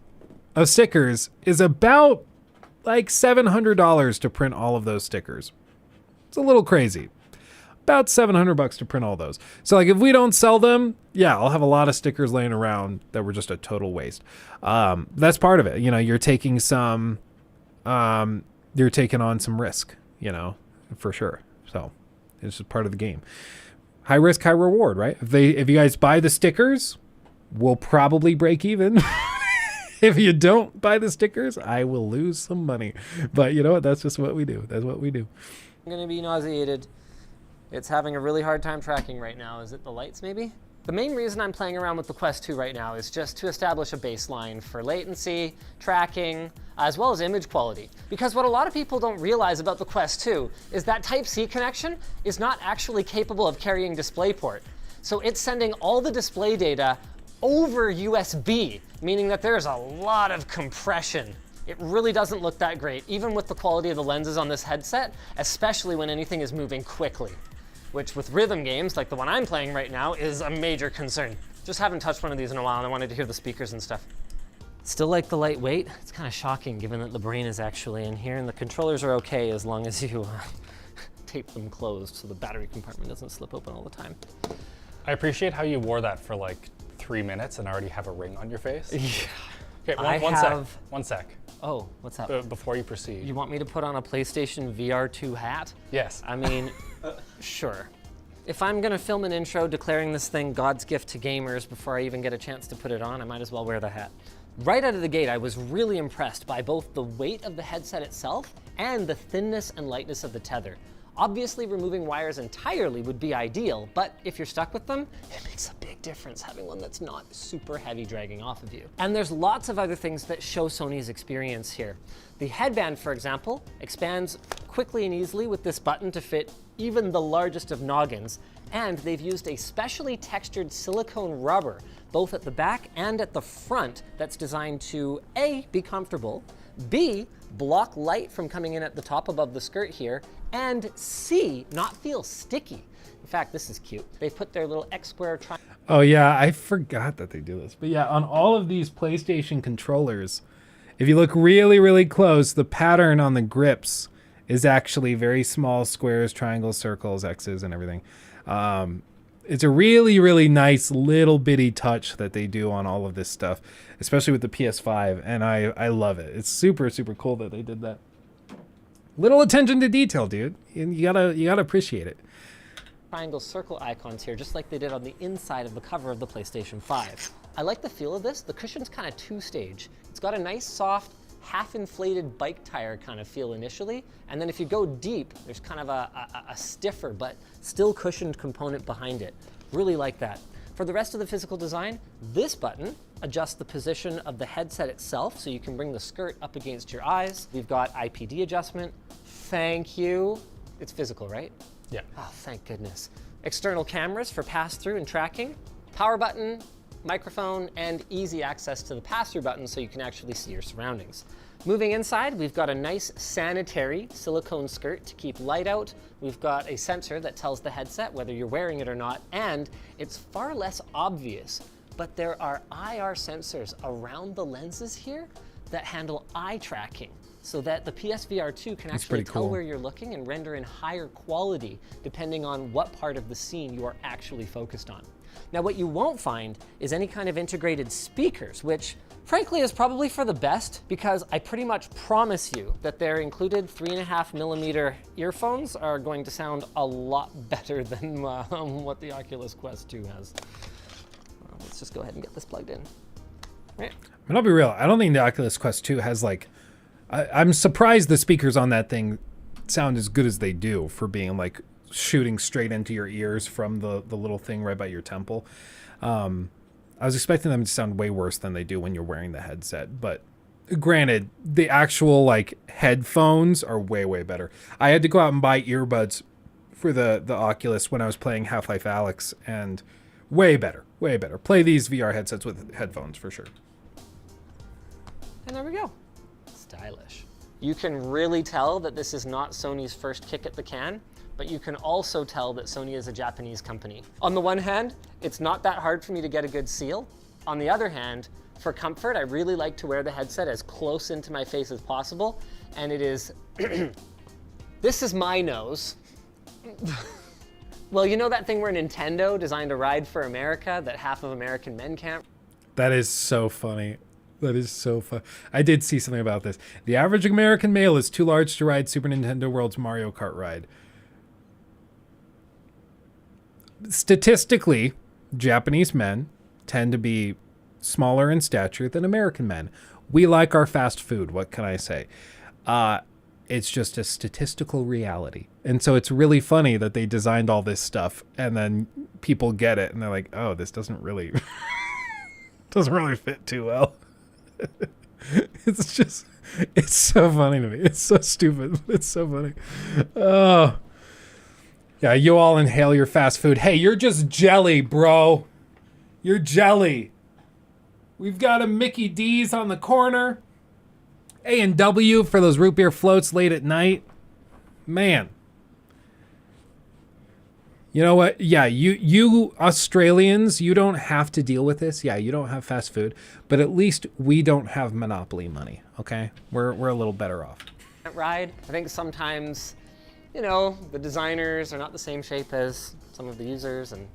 of stickers is about like $700 to print all of those stickers. It's a little crazy. About $700 to print all those. So like if we don't sell them, yeah, I'll have a lot of stickers laying around that were just a total waste. That's part of it. You know, you're taking on some risk, you know, for sure. So it's just part of the game. High risk, high reward, right? If you guys buy the stickers, we'll probably break even. If you don't buy the stickers, I will lose some money. But you know what? That's just what we do. That's what we do. I'm going to be nauseated. It's having a really hard time tracking right now. Is it the lights maybe? The main reason I'm playing around with the Quest 2 right now is just to establish a baseline for latency, tracking, as well as image quality. Because what a lot of people don't realize about the Quest 2 is that Type-C connection is not actually capable of carrying DisplayPort. So it's sending all the display data over USB, meaning that there's a lot of compression. It really doesn't look that great, even with the quality of the lenses on this headset, especially when anything is moving quickly, which with rhythm games, like the one I'm playing right now, is a major concern. Just haven't touched one of these in a while and I wanted to hear the speakers and stuff. Still like the lightweight. It's kind of shocking given that the brain is actually in here, and the controllers are okay as long as you tape them closed so the battery compartment doesn't slip open all the time. I appreciate how you wore that for like 3 minutes and already have a ring on your face. Yeah. Okay, one sec. Oh, what's up? Before you proceed. You want me to put on a PlayStation VR2 hat? Yes. I mean, sure. If I'm gonna film an intro declaring this thing God's gift to gamers before I even get a chance to put it on, I might as well wear the hat. Right out of the gate, I was really impressed by both the weight of the headset itself and the thinness and lightness of the tether. Obviously, removing wires entirely would be ideal, but if you're stuck with them, it makes a big difference having one that's not super heavy dragging off of you. And there's lots of other things that show Sony's experience here. The headband, for example, expands quickly and easily with this button to fit even the largest of noggins, and they've used a specially textured silicone rubber, both at the back and at the front, that's designed to A, be comfortable, B, block light from coming in at the top above the skirt here, and C, not feel sticky. In fact, this is cute. They've put their little X-square triangle. Oh yeah, I forgot that they do this. But yeah, on all of these PlayStation controllers, if you look really, really close, the pattern on the grips is actually very small squares, triangles, circles, X's, and everything. It's a really, really nice little bitty touch that they do on all of this stuff, especially with the PS5, and I love it. It's super, super cool that they did that. Little attention to detail, dude. You gotta appreciate it. Triangle circle icons here, just like they did on the inside of the cover of the PlayStation 5. I like the feel of this. The cushion's kind of two-stage. It's got a nice, soft, half-inflated bike tire kind of feel initially, and then if you go deep, there's kind of a stiffer but still cushioned component behind it. Really like that. For the rest of the physical design, this button adjusts the position of the headset itself so you can bring the skirt up against your eyes. We've got IPD adjustment. Thank you. It's physical, right? Yeah. Oh, thank goodness. External cameras for pass-through and tracking. Power button, microphone, and easy access to the pass-through button so you can actually see your surroundings. Moving inside, we've got a nice sanitary silicone skirt to keep light out. We've got a sensor that tells the headset whether you're wearing it or not, and it's far less obvious, but there are IR sensors around the lenses here that handle eye tracking, so that the PSVR 2 can actually tell where you're looking and render in higher quality depending on what part of the scene you are actually focused on. Now, what you won't find is any kind of integrated speakers, which frankly is probably for the best, because I pretty much promise you that their included 3.5mm earphones are going to sound a lot better than what the Oculus Quest 2 has. Let's just go ahead and get this plugged in. Right. I mean, I'll be real. I don't think the Oculus Quest 2 has like... I'm surprised the speakers on that thing sound as good as they do for being like shooting straight into your ears from the little thing right by your temple. I was expecting them to sound way worse than they do when you're wearing the headset, but granted, the actual like headphones are way, way better. I had to go out and buy earbuds for the Oculus when I was playing Half-Life Alyx, and way better, way better. Play these VR headsets with headphones for sure. And there we go. Stylish. You can really tell that this is not Sony's first kick at the can, but you can also tell that Sony is a Japanese company. On the one hand, it's not that hard for me to get a good seal. On the other hand, for comfort, I really like to wear the headset as close into my face as possible, and it is, this is my nose. Well, you know that thing where Nintendo designed a ride for America that half of American men can't? That is so funny. That is so fun. I did see something about this. The average American male is too large to ride Super Nintendo World's Mario Kart ride. Statistically, Japanese men tend to be smaller in stature than American men. We like our fast food. What can I say? It's just a statistical reality. And so it's really funny that they designed all this stuff and then people get it and they're like, oh, this doesn't really fit too well. It's so funny to me. It's so stupid, but it's so funny. Oh. Yeah, you all inhale your fast food. Hey, you're just jelly, bro. You're jelly. We've got a Mickey D's on the corner. A&W for those root beer floats late at night. Man. You know what? Yeah, you Australians, you don't have to deal with this. Yeah, you don't have fast food, but at least we don't have monopoly money, okay? We're a little better off. Ride, I think sometimes, you know, the designers are not the same shape as some of the users, and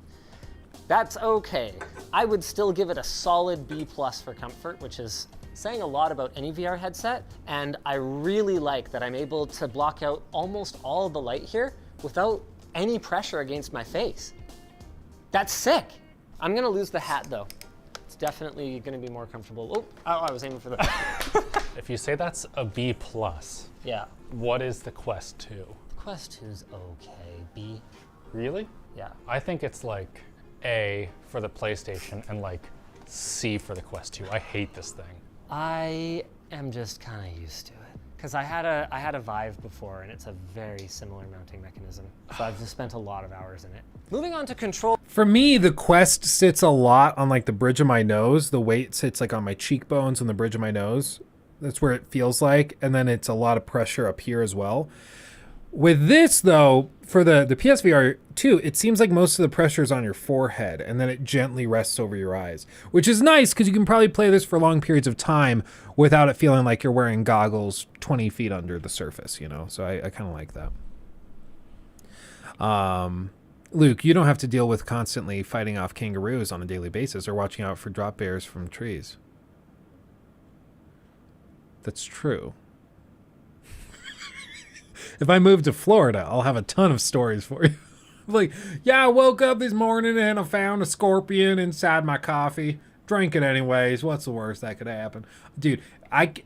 that's okay. I would still give it a solid B+ for comfort, which is saying a lot about any VR headset, and I really like that I'm able to block out almost all the light here without any pressure against my face. That's sick. I'm gonna lose the hat though. It's definitely gonna be more comfortable. Oh, I was aiming for the... If you say that's a B+, yeah. What is the Quest 2? Quest 2's okay. B. Really? Yeah. I think it's like A for the PlayStation and like C for the Quest 2. I hate this thing. I am just kind of used to it. Because I had a Vive before, and it's a very similar mounting mechanism. So I've just spent a lot of hours in it. Moving on to control. For me, the Quest sits a lot on like the bridge of my nose. The weight sits like on my cheekbones and the bridge of my nose. That's where it feels like. And then it's a lot of pressure up here as well. With this though, for the PSVR 2, it seems like most of the pressure is on your forehead and then it gently rests over your eyes, which is nice because you can probably play this for long periods of time without it feeling like you're wearing goggles 20 feet under the surface, you know? So I kind of like that. Luke, you don't have to deal with constantly fighting off kangaroos on a daily basis or watching out for drop bears from trees. That's true. If I move to Florida, I'll have a ton of stories for you. Like, yeah, I woke up this morning and I found a scorpion inside my coffee. Drank it anyways. What's the worst that could happen? Dude,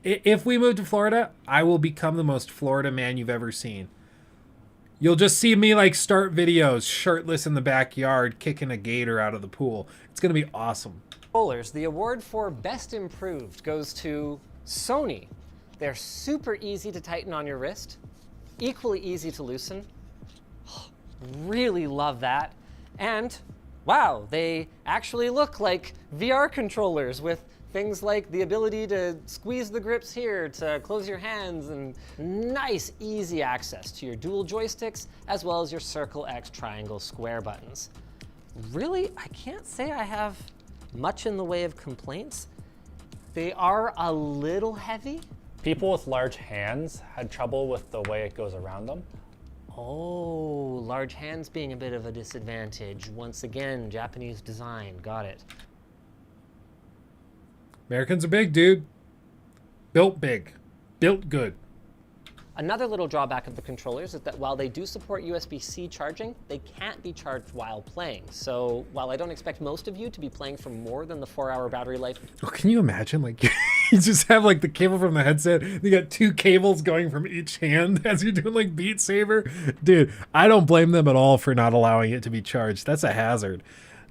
if we move to Florida, I will become the most Florida man you've ever seen. You'll just see me like start videos shirtless in the backyard, kicking a gator out of the pool. It's going to be awesome. Controllers, the award for Best Improved goes to Sony. They're super easy to tighten on your wrist. Equally easy to loosen. Really love that. And wow, they actually look like VR controllers with things like the ability to squeeze the grips here to close your hands and nice, easy access to your dual joysticks as well as your circle, X, triangle, square buttons. Really, I can't say I have much in the way of complaints. They are a little heavy. People with large hands had trouble with the way it goes around them. Oh, large hands being a bit of a disadvantage. Once again, Japanese design, got it. Americans are big, dude. Built big. Built good. Another little drawback of the controllers is that while they do support USB-C charging, they can't be charged while playing. So while I don't expect most of you to be playing for more than the 4-hour battery life. Oh, can you imagine? Like, you just have like the cable from the headset. You got 2 cables going from each hand as you're doing like Beat Saber. Dude, I don't blame them at all for not allowing it to be charged. That's a hazard.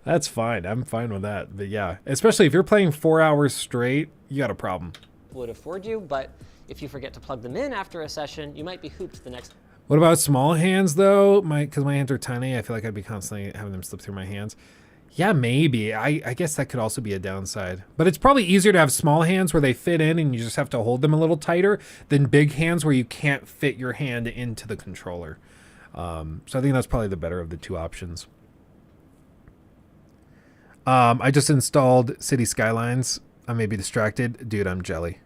That's fine. I'm fine with that. But yeah, especially if you're playing 4 hours straight, you got a problem. Would afford you, but if you forget to plug them in after a session, you might be hooped the next. What about small hands though? Because my hands are tiny, I feel like I'd be constantly having them slip through my hands. Yeah, maybe. I guess that could also be a downside. But it's probably easier to have small hands where they fit in and you just have to hold them a little tighter than big hands where you can't fit your hand into the controller. So I think that's probably the better of the 2 options. I just installed City Skylines. I may be distracted. Dude, I'm jelly.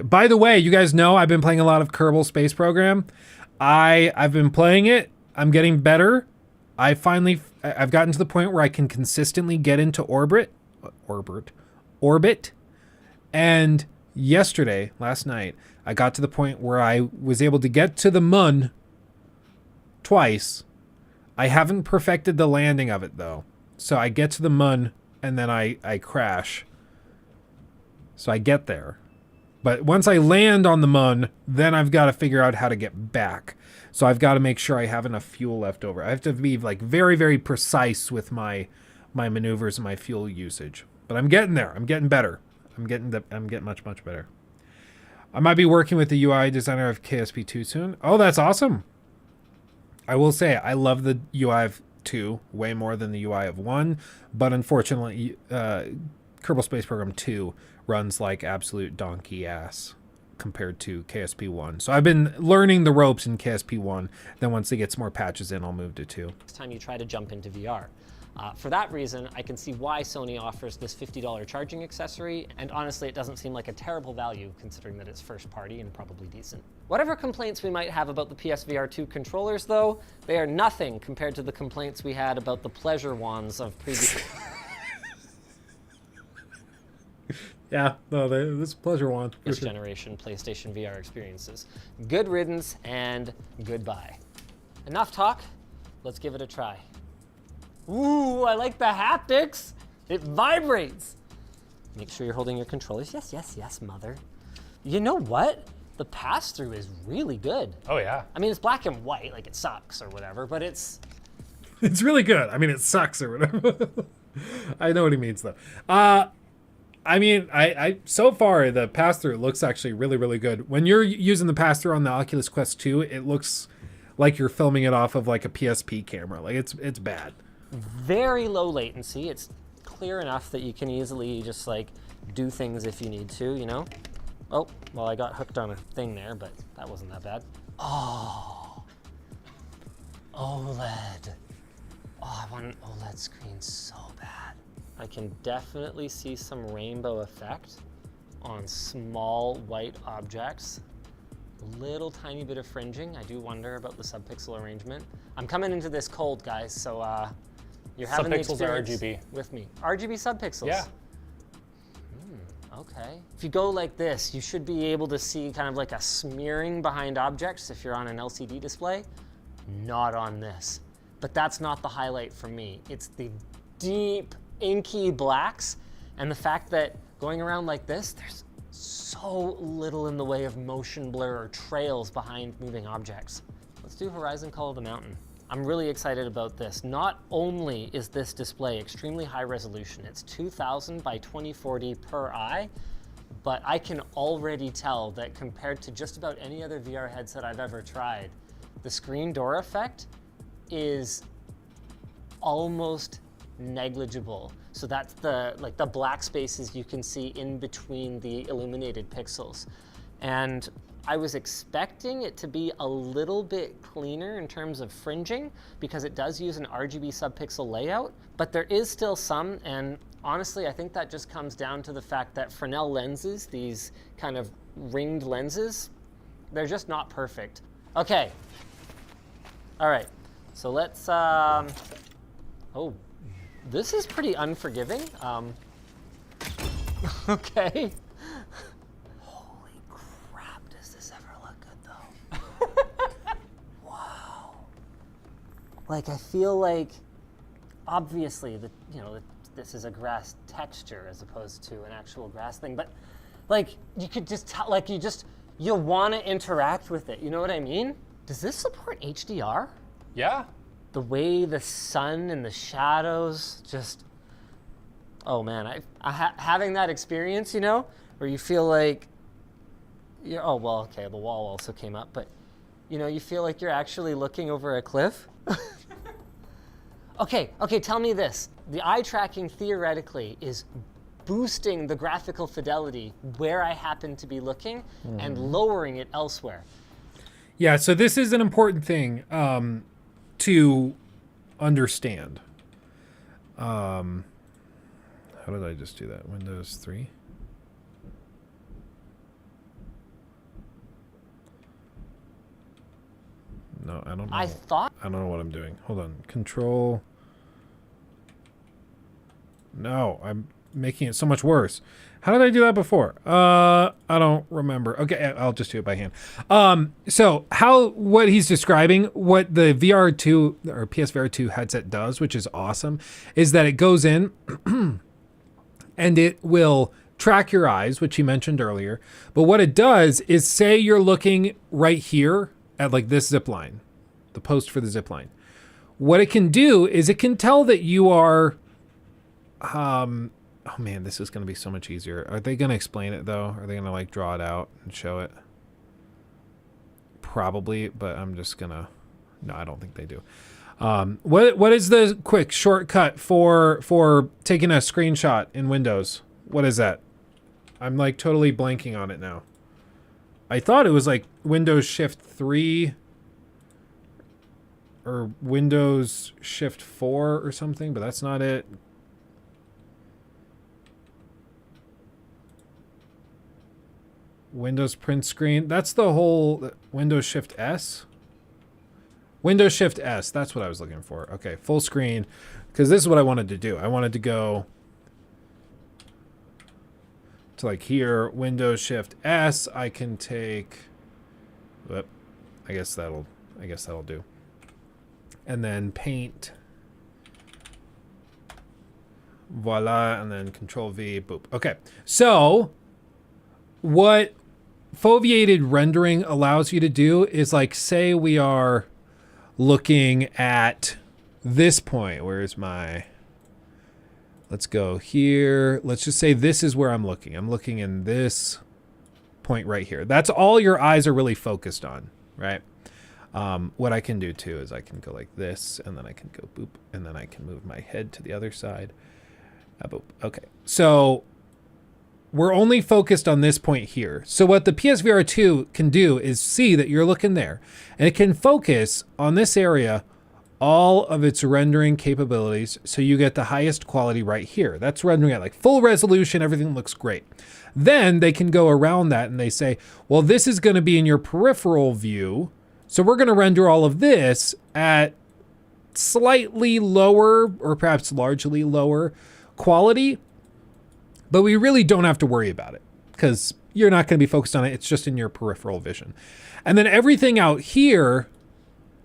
By the way, you guys know I've been playing a lot of Kerbal Space Program. I've been playing it. I'm getting better. I've gotten to the point where I can consistently get into orbit. And last night, I got to the point where I was able to get to the moon twice. I haven't perfected the landing of it though. So I get to the moon and then I crash. So I get there. But once I land on the moon, then I've got to figure out how to get back. So I've got to make sure I have enough fuel left over. I have to be like very, very precise with my maneuvers and my fuel usage. But I'm getting there. I'm getting better. I'm getting much, much better. I might be working with the UI designer of KSP2 soon. Oh, that's awesome. I will say I love the UI of 2 way more than the UI of 1, but unfortunately Kerbal Space Program 2 runs like absolute donkey ass compared to KSP 1. So I've been learning the ropes in KSP 1. Then once it gets more patches in, I'll move to 2. Next time you try to jump into VR. For that reason, I can see why Sony offers this $50 charging accessory, and honestly, it doesn't seem like a terrible value considering that it's first party and probably decent. Whatever complaints we might have about the PSVR 2 controllers though, they are nothing compared to the complaints we had about the pleasure wands of previous... Yeah, no, this pleasure wand. This generation PlayStation VR experiences. Good riddance and goodbye. Enough talk, let's give it a try. Ooh, I like the haptics. It vibrates. Make sure you're holding your controllers. Yes, yes, yes, mother. You know what? The pass-through is really good. Oh, yeah. I mean, it's black and white, like it sucks or whatever, but it's... It's really good. I mean, it sucks or whatever. I know what he means, though. I mean, I so far, the pass-through looks actually really, really good. When you're using the pass-through on the Oculus Quest 2, it looks like you're filming it off of like a PSP camera. Like, it's bad. Very low latency. It's clear enough that you can easily just like do things if you need to, you know? Oh, well, I got hooked on a thing there, but that wasn't that bad. Oh, OLED. Oh, I want an OLED screen so bad. I can definitely see some rainbow effect on small white objects. A little tiny bit of fringing. I do wonder about the subpixel arrangement. I'm coming into this cold, guys, so you're having the experience RGB. with me. RGB subpixels? Yeah. Okay. If you go like this, you should be able to see kind of like a smearing behind objects if you're on an LCD display. Not on this. But that's not the highlight for me. It's the deep, inky blacks, and the fact that going around like this, there's so little in the way of motion blur or trails behind moving objects. Let's do Horizon Call of the Mountain. I'm really excited about this. Not only is this display extremely high resolution, it's 2000 by 2040 per eye, but I can already tell that compared to just about any other VR headset I've ever tried, the screen door effect is almost negligible. So that's the black spaces you can see in between the illuminated pixels. And I was expecting it to be a little bit cleaner in terms of fringing because it does use an RGB subpixel layout, but there is still some, and honestly, I think that just comes down to the fact that Fresnel lenses, these kind of ringed lenses, they're just not perfect. Okay. All right, so let's, oh, this is pretty unforgiving. Okay. Holy crap, does this ever look good though? Wow. Like, I feel like, obviously, this is a grass texture as opposed to an actual grass thing, but like, you could just tell, like, you want to interact with it, you know what I mean? Does this support HDR? Yeah. The way the sun and the shadows just, oh man, having that experience, you know, where you feel like, oh, well, okay, the wall also came up, but, you know, you feel like you're actually looking over a cliff. Okay, tell me this. The eye tracking theoretically is boosting the graphical fidelity where I happen to be looking and lowering it elsewhere. Yeah, so this is an important thing to understand. How did I just do that? Windows 3? No, I don't know. I don't know what I'm doing. Hold on. Control. No, I'm making it so much worse. How did I do that before? I don't remember. Okay, I'll just do it by hand. So what he's describing, what the VR2 or PSVR 2 headset does, which is awesome, is that it goes in and it will track your eyes, which you mentioned earlier. But what it does is say you're looking right here at like this zip line, the post for the zip line. What it can do is it can tell that you are, oh man, this is going to be so much easier. Are they going to explain it though? Are they going to like draw it out and show it? Probably, but I'm just going to, no, I don't think they do. What is the quick shortcut for taking a screenshot in Windows? What is that? I'm like totally blanking on it now. I thought it was like Windows Shift 3 or Windows Shift 4 or something, but that's not it. Windows print screen. That's the whole Windows Shift S. Windows Shift S. That's what I was looking for. Okay, full screen. Because this is what I wanted to do. I wanted to go to like here, Windows Shift S. I can take. Whoop, I guess that'll do. And then paint. Voila, and then Control V. Boop. Okay, so what foveated rendering allows you to do is like, say we are looking at this point. Where's my, let's go here. Let's just say this is where I'm looking. I'm looking in this point right here. That's all your eyes are really focused on, right? What I can do too is I can go like this, and then I can go boop, and then I can move my head to the other side. Boop. Okay, so we're only focused on this point here. So what the PSVR 2 can do is see that you're looking there, and it can focus on this area all of its rendering capabilities, so you get the highest quality right here. That's rendering at like full resolution, everything looks great. Then they can go around that and they say, well, this is going to be in your peripheral view, so we're going to render all of this at slightly lower or perhaps largely lower quality, but we really don't have to worry about it because you're not going to be focused on it. It's just in your peripheral vision. And then everything out here,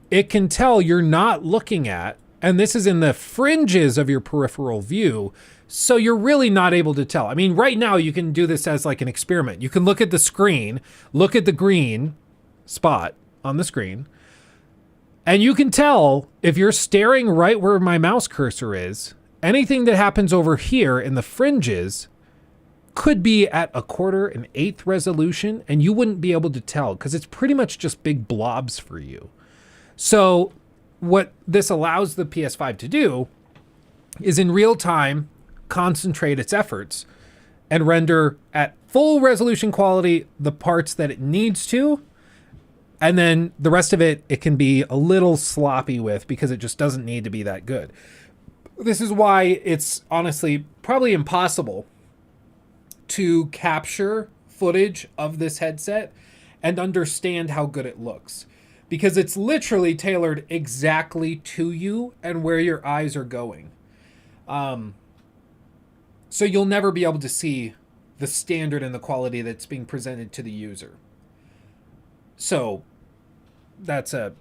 it can tell you're not looking at, and this is in the fringes of your peripheral view, so you're really not able to tell. I mean, right now you can do this as like an experiment. You can look at the screen, look at the green spot on the screen, and you can tell if you're staring right where my mouse cursor is, anything that happens over here in the fringes could be at a quarter, an eighth resolution, and you wouldn't be able to tell because it's pretty much just big blobs for you. So what this allows the PS5 to do is in real time concentrate its efforts and render at full resolution quality the parts that it needs to. And then the rest of it, it can be a little sloppy with because it just doesn't need to be that good. This is why it's honestly probably impossible to capture footage of this headset and understand how good it looks, because it's literally tailored exactly to you and where your eyes are going. So you'll never be able to see the standard and the quality that's being presented to the user. So that's a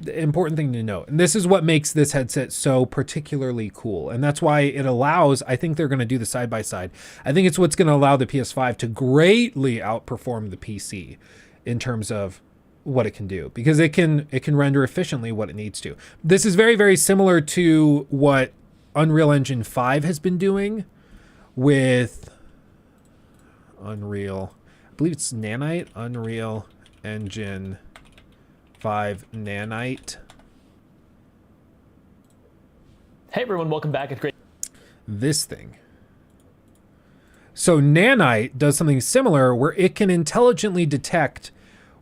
important thing to note. And this is what makes this headset so particularly cool. And that's why it allows, I think they're going to do the side by side. I think it's what's going to allow the PS5 to greatly outperform the PC in terms of what it can do, because it can render efficiently what it needs to. This is very, very similar to what Unreal Engine 5 has been doing with Unreal, I believe it's Nanite, Unreal Engine 5 Nanite. Hey everyone, welcome back. It's great. This thing. So Nanite does something similar where it can intelligently detect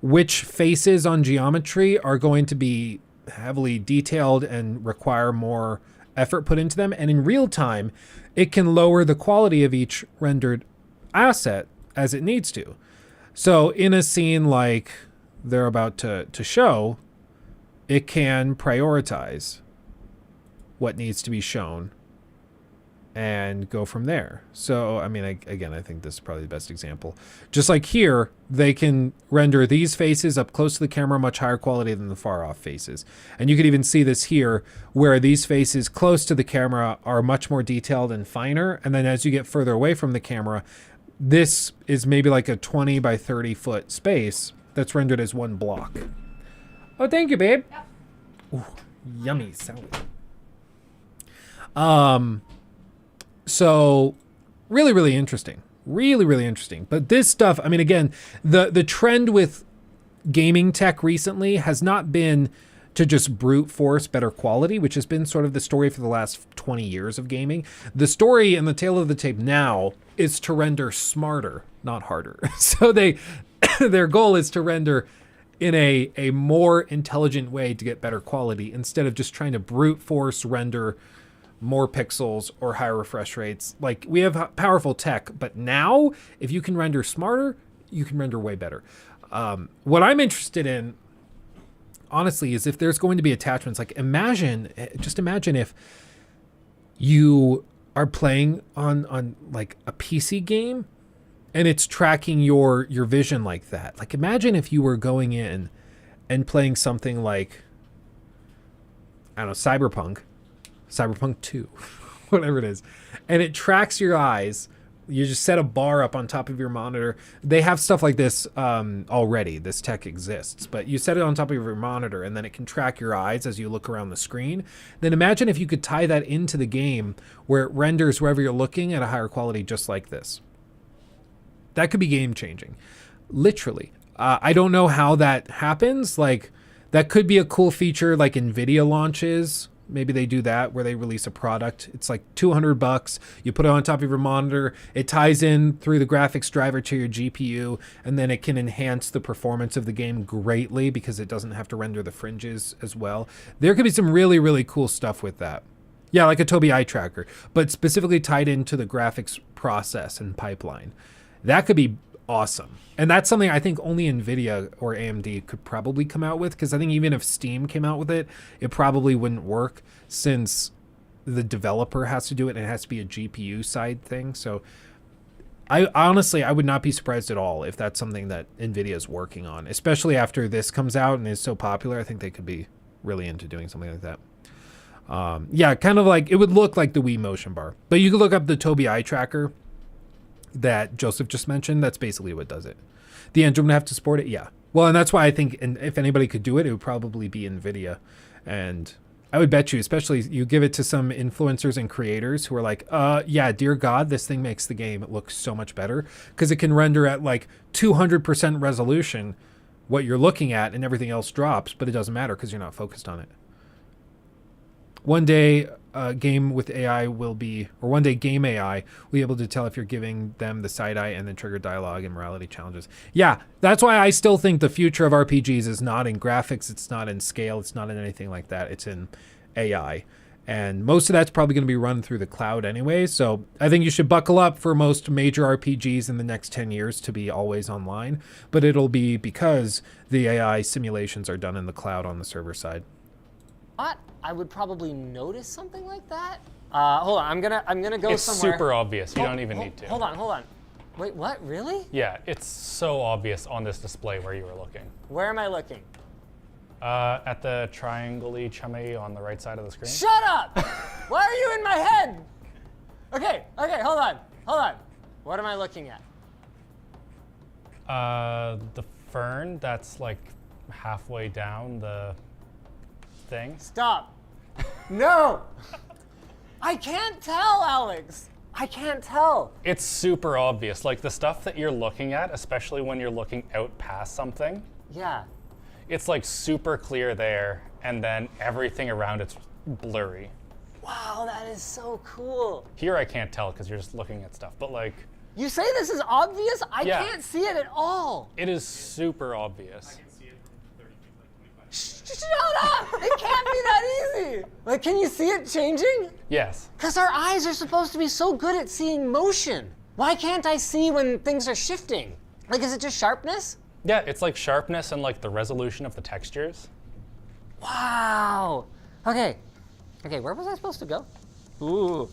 which faces on geometry are going to be heavily detailed and require more effort put into them. And in real time, it can lower the quality of each rendered asset as it needs to. So in a scene like they're about to show, it can prioritize what needs to be shown and go from there. So, I mean, again, I think this is probably the best example. Just like here, they can render these faces up close to the camera, much higher quality than the far off faces. And you can even see this here, where these faces close to the camera are much more detailed and finer. And then as you get further away from the camera, this is maybe like a 20 by 30 foot space that's rendered as one block. Oh, thank you, babe. Yep. Ooh, yummy salad. So really, really interesting. Really, really interesting. But this stuff, I mean, again, the trend with gaming tech recently has not been to just brute force better quality, which has been sort of the story for the last 20 years of gaming. The story and the tail of the tape now is to render smarter, not harder. So their goal is to render in a more intelligent way to get better quality instead of just trying to brute force render more pixels or higher refresh rates. Like, we have powerful tech, but now if you can render smarter, you can render way better. What I'm interested in, honestly, is if there's going to be attachments. Like, just imagine if you are playing on like a PC game and it's tracking your vision like that. Like, imagine if you were going in and playing something like, I don't know, Cyberpunk 2, whatever it is, and it tracks your eyes. You just set a bar up on top of your monitor. They have stuff like this already. This tech exists, but you set it on top of your monitor and then it can track your eyes as you look around the screen. Then imagine if you could tie that into the game where it renders wherever you're looking at a higher quality, just like this. That could be game changing, literally. I don't know how that happens. Like, that could be a cool feature like NVIDIA launches. Maybe they do that where they release a product. It's like $200. You put it on top of your monitor. It ties in through the graphics driver to your GPU, and then it can enhance the performance of the game greatly because it doesn't have to render the fringes as well. There could be some really, really cool stuff with that. Yeah, like a Tobii eye tracker, but specifically tied into the graphics process and pipeline. That could be awesome. And that's something I think only NVIDIA or AMD could probably come out with, because I think even if Steam came out with it, it probably wouldn't work since the developer has to do it and it has to be a GPU side thing. So I honestly would not be surprised at all if that's something that NVIDIA is working on, especially after this comes out and is so popular. I think they could be really into doing something like that. Yeah, kind of like, it would look like the Wii motion bar, but you could look up the Tobii eye tracker that Joseph just mentioned. That's basically what does it. The engine would have to support it. Yeah. Well, and that's why I think, and if anybody could do it, it would probably be NVIDIA. And I would bet you, especially you give it to some influencers and creators who are like, yeah, dear God, this thing makes the game look so much better because it can render at like 200% resolution what you're looking at and everything else drops, but it doesn't matter because you're not focused on it. One day, game with AI will be, or one day game AI will be able to tell if you're giving them the side eye and then trigger dialogue and morality challenges. Yeah, that's why I still think the future of RPGs is not in graphics, it's not in scale, it's not in anything like that. It's in AI. And most of that's probably going to be run through the cloud anyway. So I think you should buckle up for most major RPGs in the next 10 years to be always online. But it'll be because the AI simulations are done in the cloud on the server side. What? I would probably notice something like that. Hold on, I'm gonna go it's somewhere. It's super obvious. You don't even need to. Hold on. Wait, what? Really? Yeah, it's so obvious on this display where you were looking. Where am I looking? At the triangle-y chummy on the right side of the screen. Shut up! Why are you in my head? Okay, hold on. What am I looking at? The fern that's like halfway down the thing. Stop. No! I can't tell, Alex. I can't tell. It's super obvious. Like the stuff that you're looking at, especially when you're looking out past something. Yeah. It's like super clear there, and then everything around it's blurry. Wow, that is so cool. Here I can't tell because you're just looking at stuff, but like... You say this is obvious? I can't see it at all. It is super obvious. Shut up! It can't be that easy! Like, can you see it changing? Yes. Because our eyes are supposed to be so good at seeing motion. Why can't I see when things are shifting? Like, is it just sharpness? Yeah, it's like sharpness and like the resolution of the textures. Wow! Okay, where was I supposed to go? Ooh.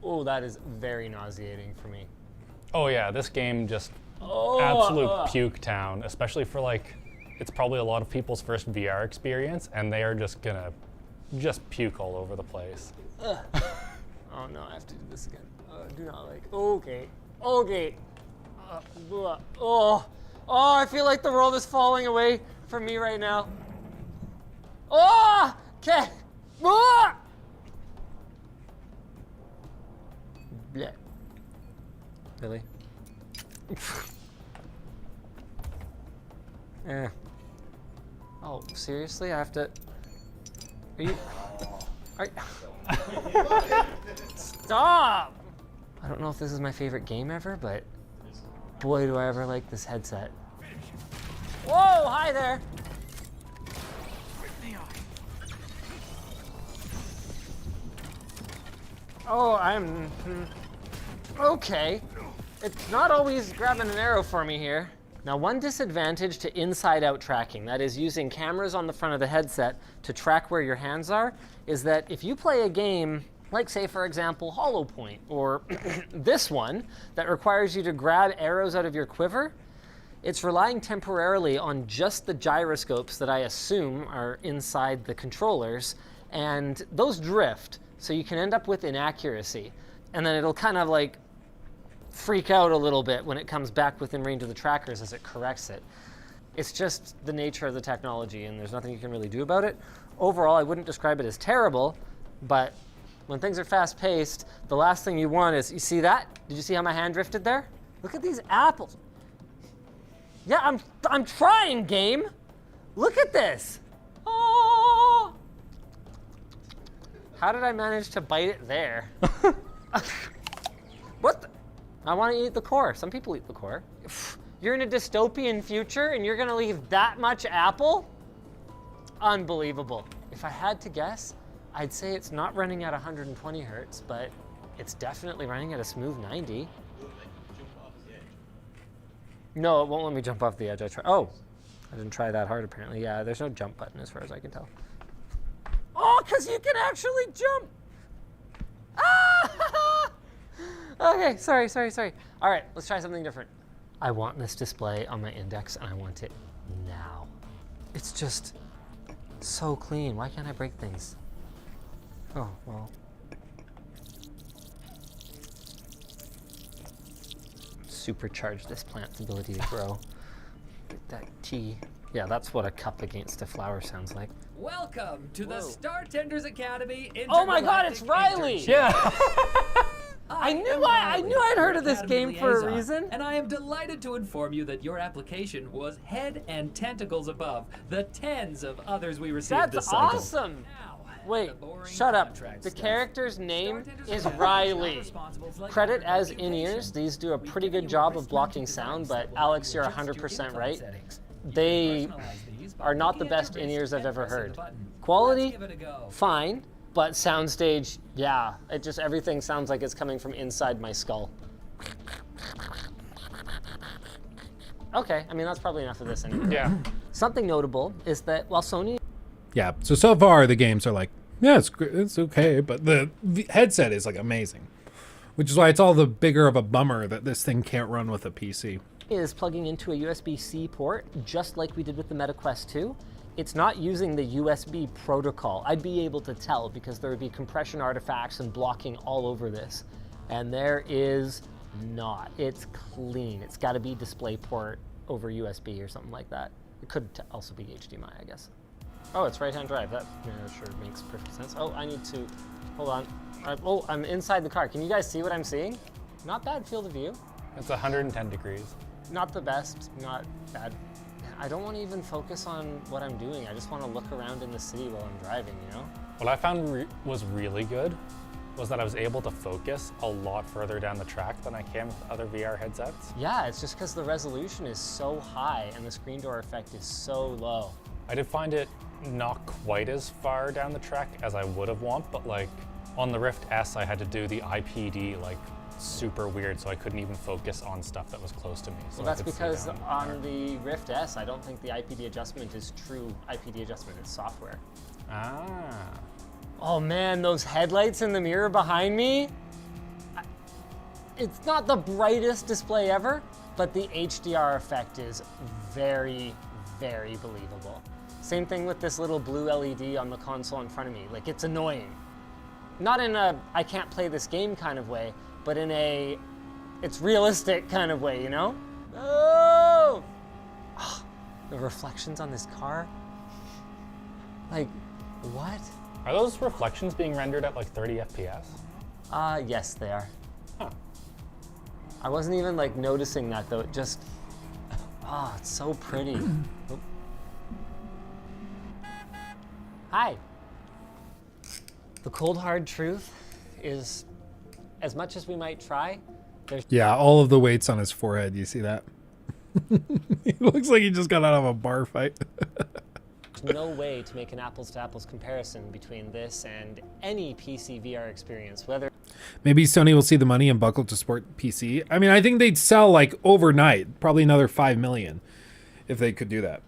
Oh, that is very nauseating for me. Oh yeah, this game just... absolute puke town, especially for like, it's probably a lot of people's first VR experience, and they are just gonna puke all over the place. Oh no, I have to do this again. Do not like. Okay. Okay. Oh, I feel like the world is falling away from me right now. Oh, okay. Oh! Blech. Really? Eh. Oh, seriously? I have to. Are you? Stop! I don't know if this is my favorite game ever, but boy, do I ever like this headset. Whoa! Hi there. Oh, I'm okay. It's not always grabbing an arrow for me here. Now, one disadvantage to inside-out tracking, that is using cameras on the front of the headset to track where your hands are, is that if you play a game, like say for example, Hollow Point, or this one, that requires you to grab arrows out of your quiver, it's relying temporarily on just the gyroscopes that I assume are inside the controllers, and those drift, so you can end up with inaccuracy. And then it'll kind of like freak out a little bit when it comes back within range of the trackers as it corrects it. It's just the nature of the technology, and there's nothing you can really do about it. Overall, I wouldn't describe it as terrible, but when things are fast-paced, the last thing you want is, you see that? Did you see how my hand drifted there? Look at these apples. Yeah, I'm trying, game. Look at this. Oh! How did I manage to bite it there? What the? I want to eat the core. Some people eat the core. You're in a dystopian future and you're gonna leave that much apple? Unbelievable. If I had to guess, I'd say it's not running at 120 hertz, but it's definitely running at a smooth 90. No, it won't let me jump off the edge. I didn't try that hard apparently. Yeah, there's no jump button as far as I can tell. Oh, because you can actually jump. Ah! Okay, sorry. All right, let's try something different. I want this display on my index and I want it now. It's just so clean. Why can't I break things? Oh, well. Supercharge this plant's ability to grow. Get that tea. Yeah, that's what a cup against a flower sounds like. Welcome to the Star Tenders Academy. Oh my God, it's Riley! Yeah. I knew I'd heard of this game for a reason. And I am delighted to inform you that your application was head and tentacles above the tens of others we received this cycle. That's awesome. Wait, shut up. The character's name is Riley. Credit as in-ears. These do a pretty good job of blocking sound, but Alex, you're 100% right. They are not the best in-ears I've ever heard. Quality, fine, but soundstage, yeah. Everything sounds like it's coming from inside my skull. Okay, I mean, that's probably enough of this anyway. Yeah. Something notable is that while Sony... Yeah, so far the games are like, yeah, it's okay, but the headset is like amazing. Which is why it's all the bigger of a bummer that this thing can't run with a PC. Is plugging into a USB-C port, just like we did with the MetaQuest 2. It's not using the USB protocol. I'd be able to tell because there would be compression artifacts and blocking all over this. And there is not. It's clean. It's got to be DisplayPort over USB or something like that. It could also be HDMI, I guess. Oh, it's right-hand drive. That sure makes perfect sense. Oh, I need to, hold on. I'm inside the car. Can you guys see what I'm seeing? Not bad field of view. It's 110 degrees. Not the best, not bad. I don't want to even focus on what I'm doing. I just want to look around in the city while I'm driving, you know? What I found was really good was that I was able to focus a lot further down the track than I can with other VR headsets. Yeah, it's just because the resolution is so high and the screen door effect is so low. I did find it not quite as far down the track as I would have wanted, but like on the Rift S, I had to do the IPD like super weird, so I couldn't even focus on stuff that was close to me. So well, that's because on the Rift S, I don't think the IPD adjustment is true IPD adjustment, it's software. Ah. Oh man, those headlights in the mirror behind me. It's not the brightest display ever, but the HDR effect is very, very believable. Same thing with this little blue LED on the console in front of me. Like, it's annoying. Not in a I can't play this game kind of way, but in a it's realistic kind of way, you know? Oh! The reflections on this car? Like, what? Are those reflections being rendered at like 30 FPS? Yes, they are. Huh. I wasn't even like noticing that though. It just, it's so pretty. Oh. Hi. The cold hard truth is, as much as we might try, there's Yeah, all of the weights on his forehead. You see that? He looks like he just got out of a bar fight. no way to make an apples to apples comparison between this and any PC VR experience, whether Maybe Sony will see the money and buckle to support PC. I mean, I think they'd sell like overnight, probably another 5 million if they could do that.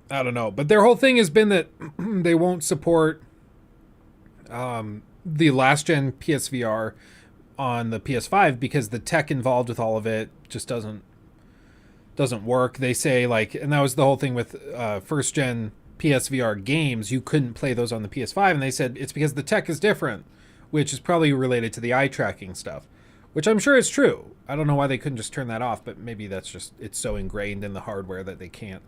I don't know. But their whole thing has been that they won't support the last gen PSVR on the PS5 because the tech involved with all of it just doesn't work. They say like, and that was the whole thing with first gen PSVR games, you couldn't play those on the PS5, and they said it's because the tech is different, which is probably related to the eye tracking stuff, which I'm sure is true. I don't know why they couldn't just turn that off, but maybe that's just, it's so ingrained in the hardware that they can't.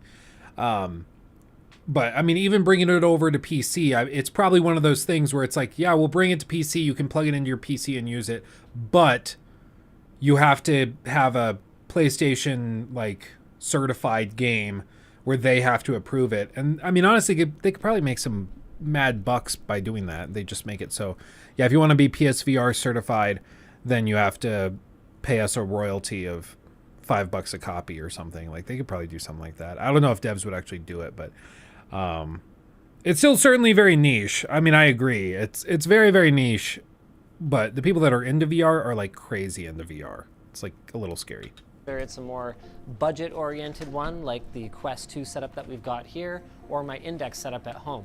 But I mean, even bringing it over to PC, it's probably one of those things where it's like, yeah, we'll bring it to PC, you can plug it into your PC and use it, but you have to have a PlayStation like certified game where they have to approve it. And I mean, honestly, they could probably make some mad bucks by doing that. They just make it so, yeah, if you want to be PSVR certified, then you have to pay us a royalty of $5 a copy or something. Like, they could probably do something like that. I don't know if devs would actually do it, but it's still certainly very niche. I mean, I agree. It's very, very niche, but the people that are into VR are like crazy into VR. It's like a little scary. whether it's a more budget-oriented one like the Quest 2 setup that we've got here, or my Index setup at home.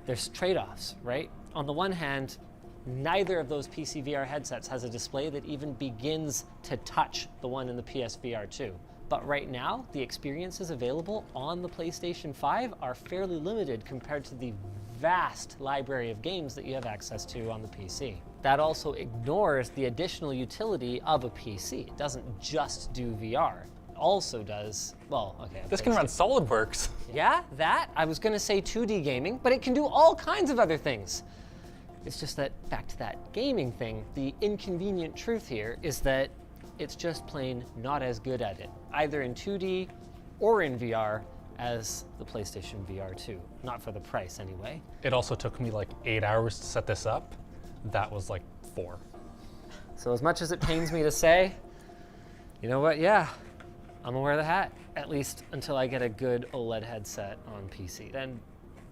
There's trade-offs, right? On the one hand, neither of those PC VR headsets has a display that even begins to touch the one in the PSVR 2. But right now, the experiences available on the PlayStation 5 are fairly limited compared to the vast library of games that you have access to on the PC. That also ignores the additional utility of a PC. It doesn't just do VR. It also does, well, okay. This can run SolidWorks. Yeah, that. I was gonna say 2D gaming, but it can do all kinds of other things. It's just that, back to that gaming thing, the inconvenient truth here is that it's just plain not as good at it, either in 2D or in VR as the PlayStation VR 2. Not for the price, anyway. It also took me like 8 hours to set this up. That was like 4. So as much as it pains me to say, you know what, yeah, I'm gonna wear the hat, at least until I get a good OLED headset on PC. Then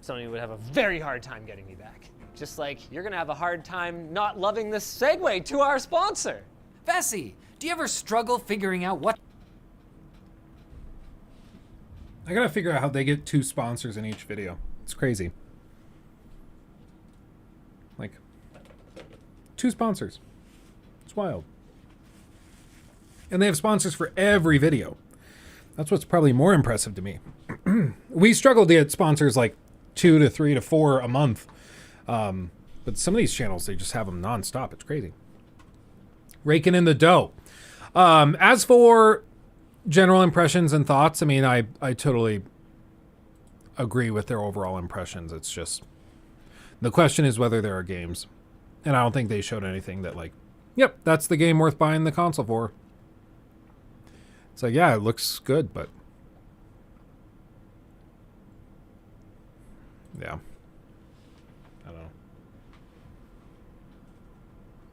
Sony would have a very hard time getting me back. Just like you're gonna have a hard time not loving this segue to our sponsor. Vessi, do you ever struggle figuring out what? I gotta figure out how they get 2 sponsors in each video. It's crazy. Like, 2 sponsors. It's wild. And they have sponsors for every video. That's what's probably more impressive to me. We struggle to get sponsors like 2 to 3 to 4 a month. But some of these channels, they just have them nonstop. It's crazy. Raking in the dough. As for general impressions and thoughts, I mean, I totally agree with their overall impressions. It's just, the question is whether there are games. And I don't think they showed anything that like, yep, that's the game worth buying the console for. It's like, yeah, it looks good, but yeah. I don't know.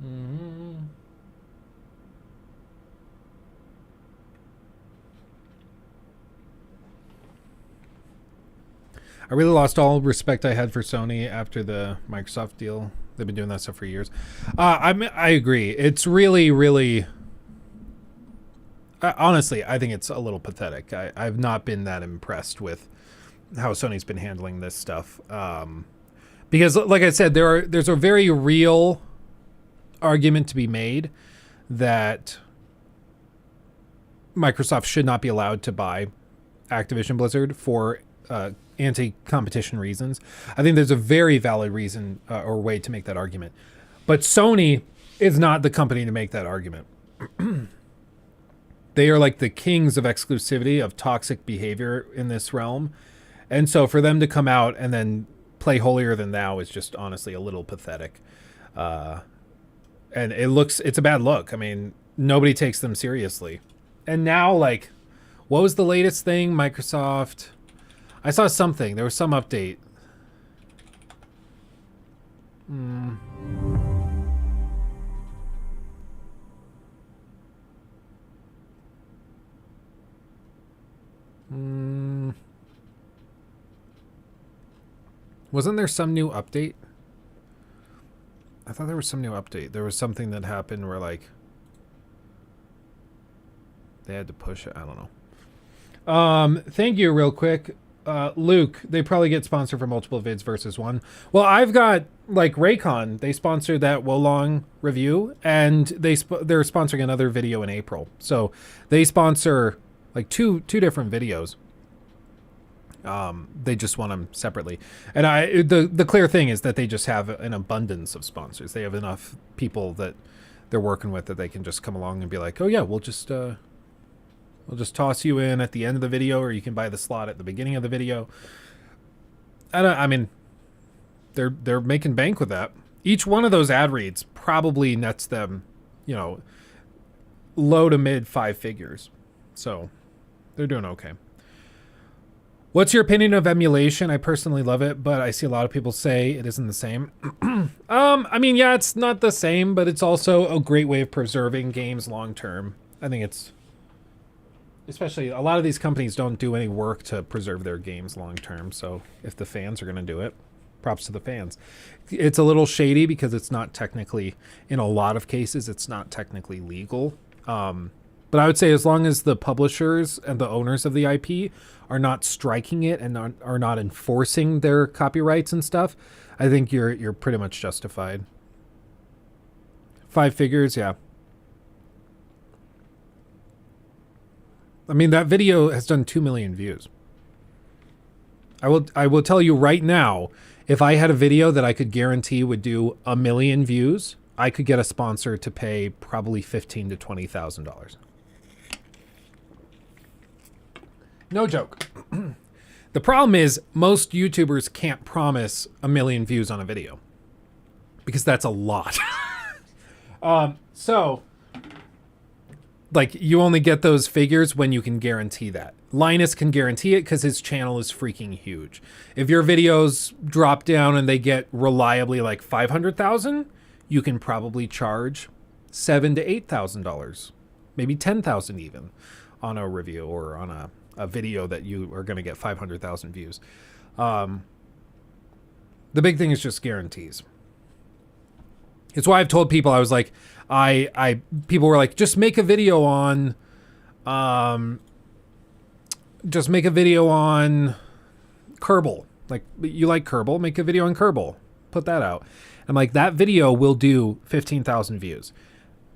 Mm-hmm. I really lost all respect I had for Sony after the Microsoft deal. They've been doing that stuff for years. I agree. It's really, really... honestly, I think it's a little pathetic. I've not been that impressed with how Sony's been handling this stuff. Because, like I said, there's a very real argument to be made that Microsoft should not be allowed to buy Activision Blizzard for anti-competition reasons. I think there's a very valid reason or way to make that argument. But Sony is not the company to make that argument. They are like the kings of exclusivity, of toxic behavior in this realm. And so for them to come out and then play holier than thou is just honestly a little pathetic. And it's a bad look. I mean, nobody takes them seriously. And now, like, what was the latest thing? Microsoft. I saw something. There was some update. Wasn't there some new update? I thought there was some new update. There was something that happened where, like, they had to push it. I don't know. Thank you real quick. Luke, they probably get sponsored for multiple vids versus one. Well, I've got, like, Raycon. They sponsored that Wolong review, and they're sponsoring another video in April. So they sponsor, like, two different videos. They just want them separately. And the clear thing is that they just have an abundance of sponsors. They have enough people that they're working with that they can just come along and be like, oh yeah, we'll just toss you in at the end of the video, or you can buy the slot at the beginning of the video. I mean, they're making bank with that. Each one of those ad reads probably nets them, you know, low to mid 5 figures. So they're doing okay. What's your opinion of emulation? I personally love it, but I see a lot of people say it isn't the same. I mean, yeah, it's not the same, but it's also a great way of preserving games long term. I think it's, especially a lot of these companies don't do any work to preserve their games long term. So if the fans are going to do it, props to the fans. It's a little shady because it's not technically, in a lot of cases, it's not technically legal. But I would say as long as the publishers and the owners of the IP are not striking it and are not enforcing their copyrights and stuff, I think you're pretty much justified. 5 figures, yeah. I mean, that video has done 2 million views. I will tell you right now, if I had a video that I could guarantee would do 1 million views, I could get a sponsor to pay probably $15,000 to $20,000. No joke. The problem is most YouTubers can't promise 1 million views on a video because that's a lot. So like you only get those figures when you can guarantee that. Linus can guarantee it because his channel is freaking huge. If your videos drop down and they get reliably like 500,000, you can probably charge $7,000 to $8,000, maybe $10,000 even on a review or on a video that you are going to get 500,000 views. The big thing is just guarantees. It's why I've told people, I was like, people were like, just make a video on, Kerbal. Like, you like Kerbal, make a video on Kerbal. Put that out. I'm like, that video will do 15,000 views.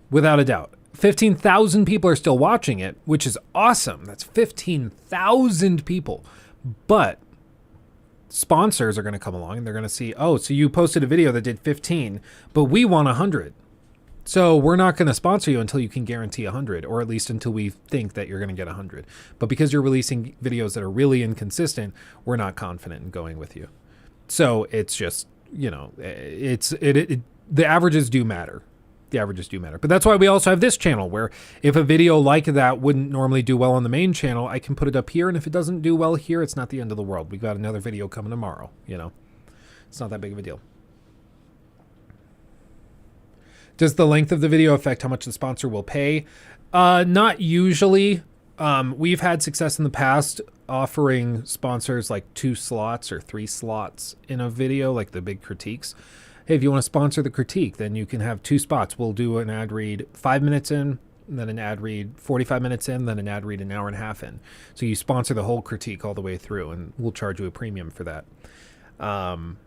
Without a doubt. 15,000 people are still watching it, which is awesome. That's 15,000 people. But sponsors are going to come along and they're going to see, oh, so you posted a video that did 15, but we want 100. So we're not going to sponsor you until you can guarantee 100, or at least until we think that you're going to get 100. But because you're releasing videos that are really inconsistent, we're not confident in going with you. So it's just, you know, the averages do matter. The averages do matter. But that's why we also have this channel where if a video like that wouldn't normally do well on the main channel, I can put it up here. And if it doesn't do well here, it's not the end of the world. We've got another video coming tomorrow, you know. It's not that big of a deal. Does the length of the video affect how much the sponsor will pay? Not usually. We've had success in the past offering sponsors like 2 slots or 3 slots in a video, like the big critiques. Hey, if you want to sponsor the critique, then you can have 2 spots. We'll do an ad read 5 minutes in, then an ad read 45 minutes in, then an ad read an hour and a half in. So you sponsor the whole critique all the way through, and we'll charge you a premium for that. And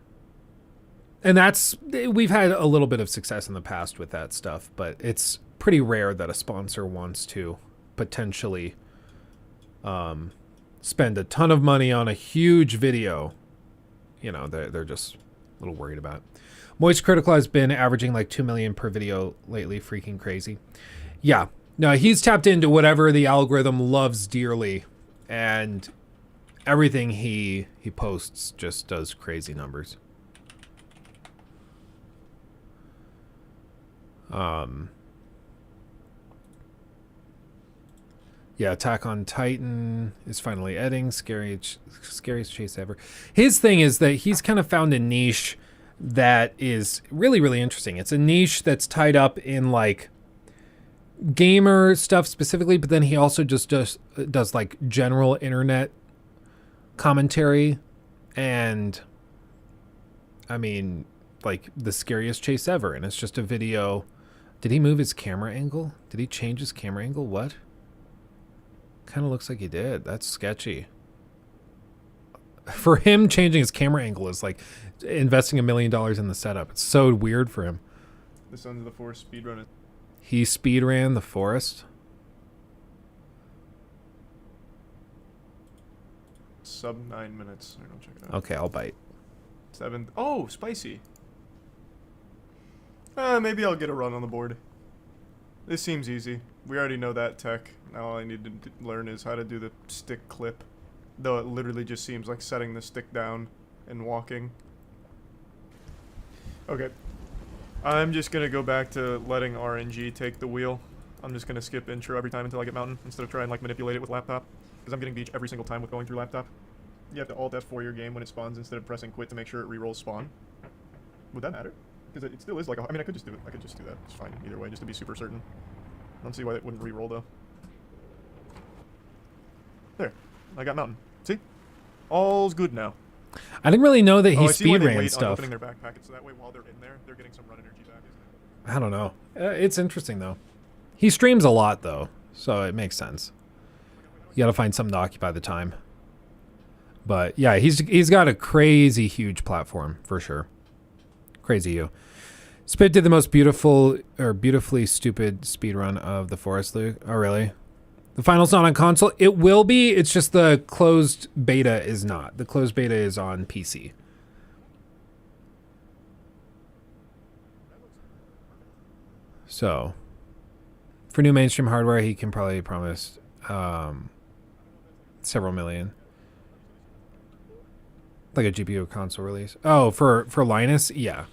we've had a little bit of success in the past with that stuff, but it's pretty rare that a sponsor wants to potentially spend a ton of money on a huge video. You know, they're just a little worried about it. Moist Critical has been averaging like 2 million per video lately. Freaking crazy. Yeah. No, he's tapped into whatever the algorithm loves dearly, and everything he posts just does crazy numbers. Yeah, Attack on Titan is finally editing. Scariest chase ever. His thing is that he's kind of found a niche that is really, really interesting. It's a niche that's tied up in like gamer stuff specifically, but then he also just does like general internet commentary, and I mean, like the scariest chase ever, and it's just a video. Did he move his camera angle? Did he change his camera angle? What? Kind of looks like he did. That's sketchy. For him, changing his camera angle is like investing $1 million in the setup. It's so weird for him. The Sons of the Forest speedrun. He speedran the forest. Sub 9 minutes. I'll check it out. Okay, I'll bite. 7. Oh, spicy. Maybe I'll get a run on the board. This seems easy. We already know that tech. Now all I need to learn is how to do the stick clip. Though it literally just seems like setting the stick down and walking. Okay. I'm just going to go back to letting RNG take the wheel. I'm just going to skip intro every time until I get mountain, instead of trying like manipulate it with laptop. Because I'm getting beach every single time with going through laptop. You have to alt F4 your game when it spawns instead of pressing quit to make sure it re-rolls spawn. Would that matter? Because it still is like a... I mean, I could just do it. I could just do that. It's fine either way, just to be super certain. I don't see why that wouldn't re-roll, though. There. I got mountain. See? All's good now. I didn't really know that he I see why they speedran wait on stuff. opening their back packets, so that way while they're in there, they're getting some run energy back, isn't it? I don't know. It's interesting, though. He streams a lot, though, so it makes sense. You gotta find something to occupy the time. But, yeah, he's got a crazy huge platform, for sure. Crazy you. Spit did the most beautifully stupid speedrun of the Forest League. Oh, really? The final's not on console? It will be. It's just the closed beta is not. The closed beta is on PC. So, for new mainstream hardware, he can probably promise several million. Like a GPU console release. Oh, for Linus? Yeah.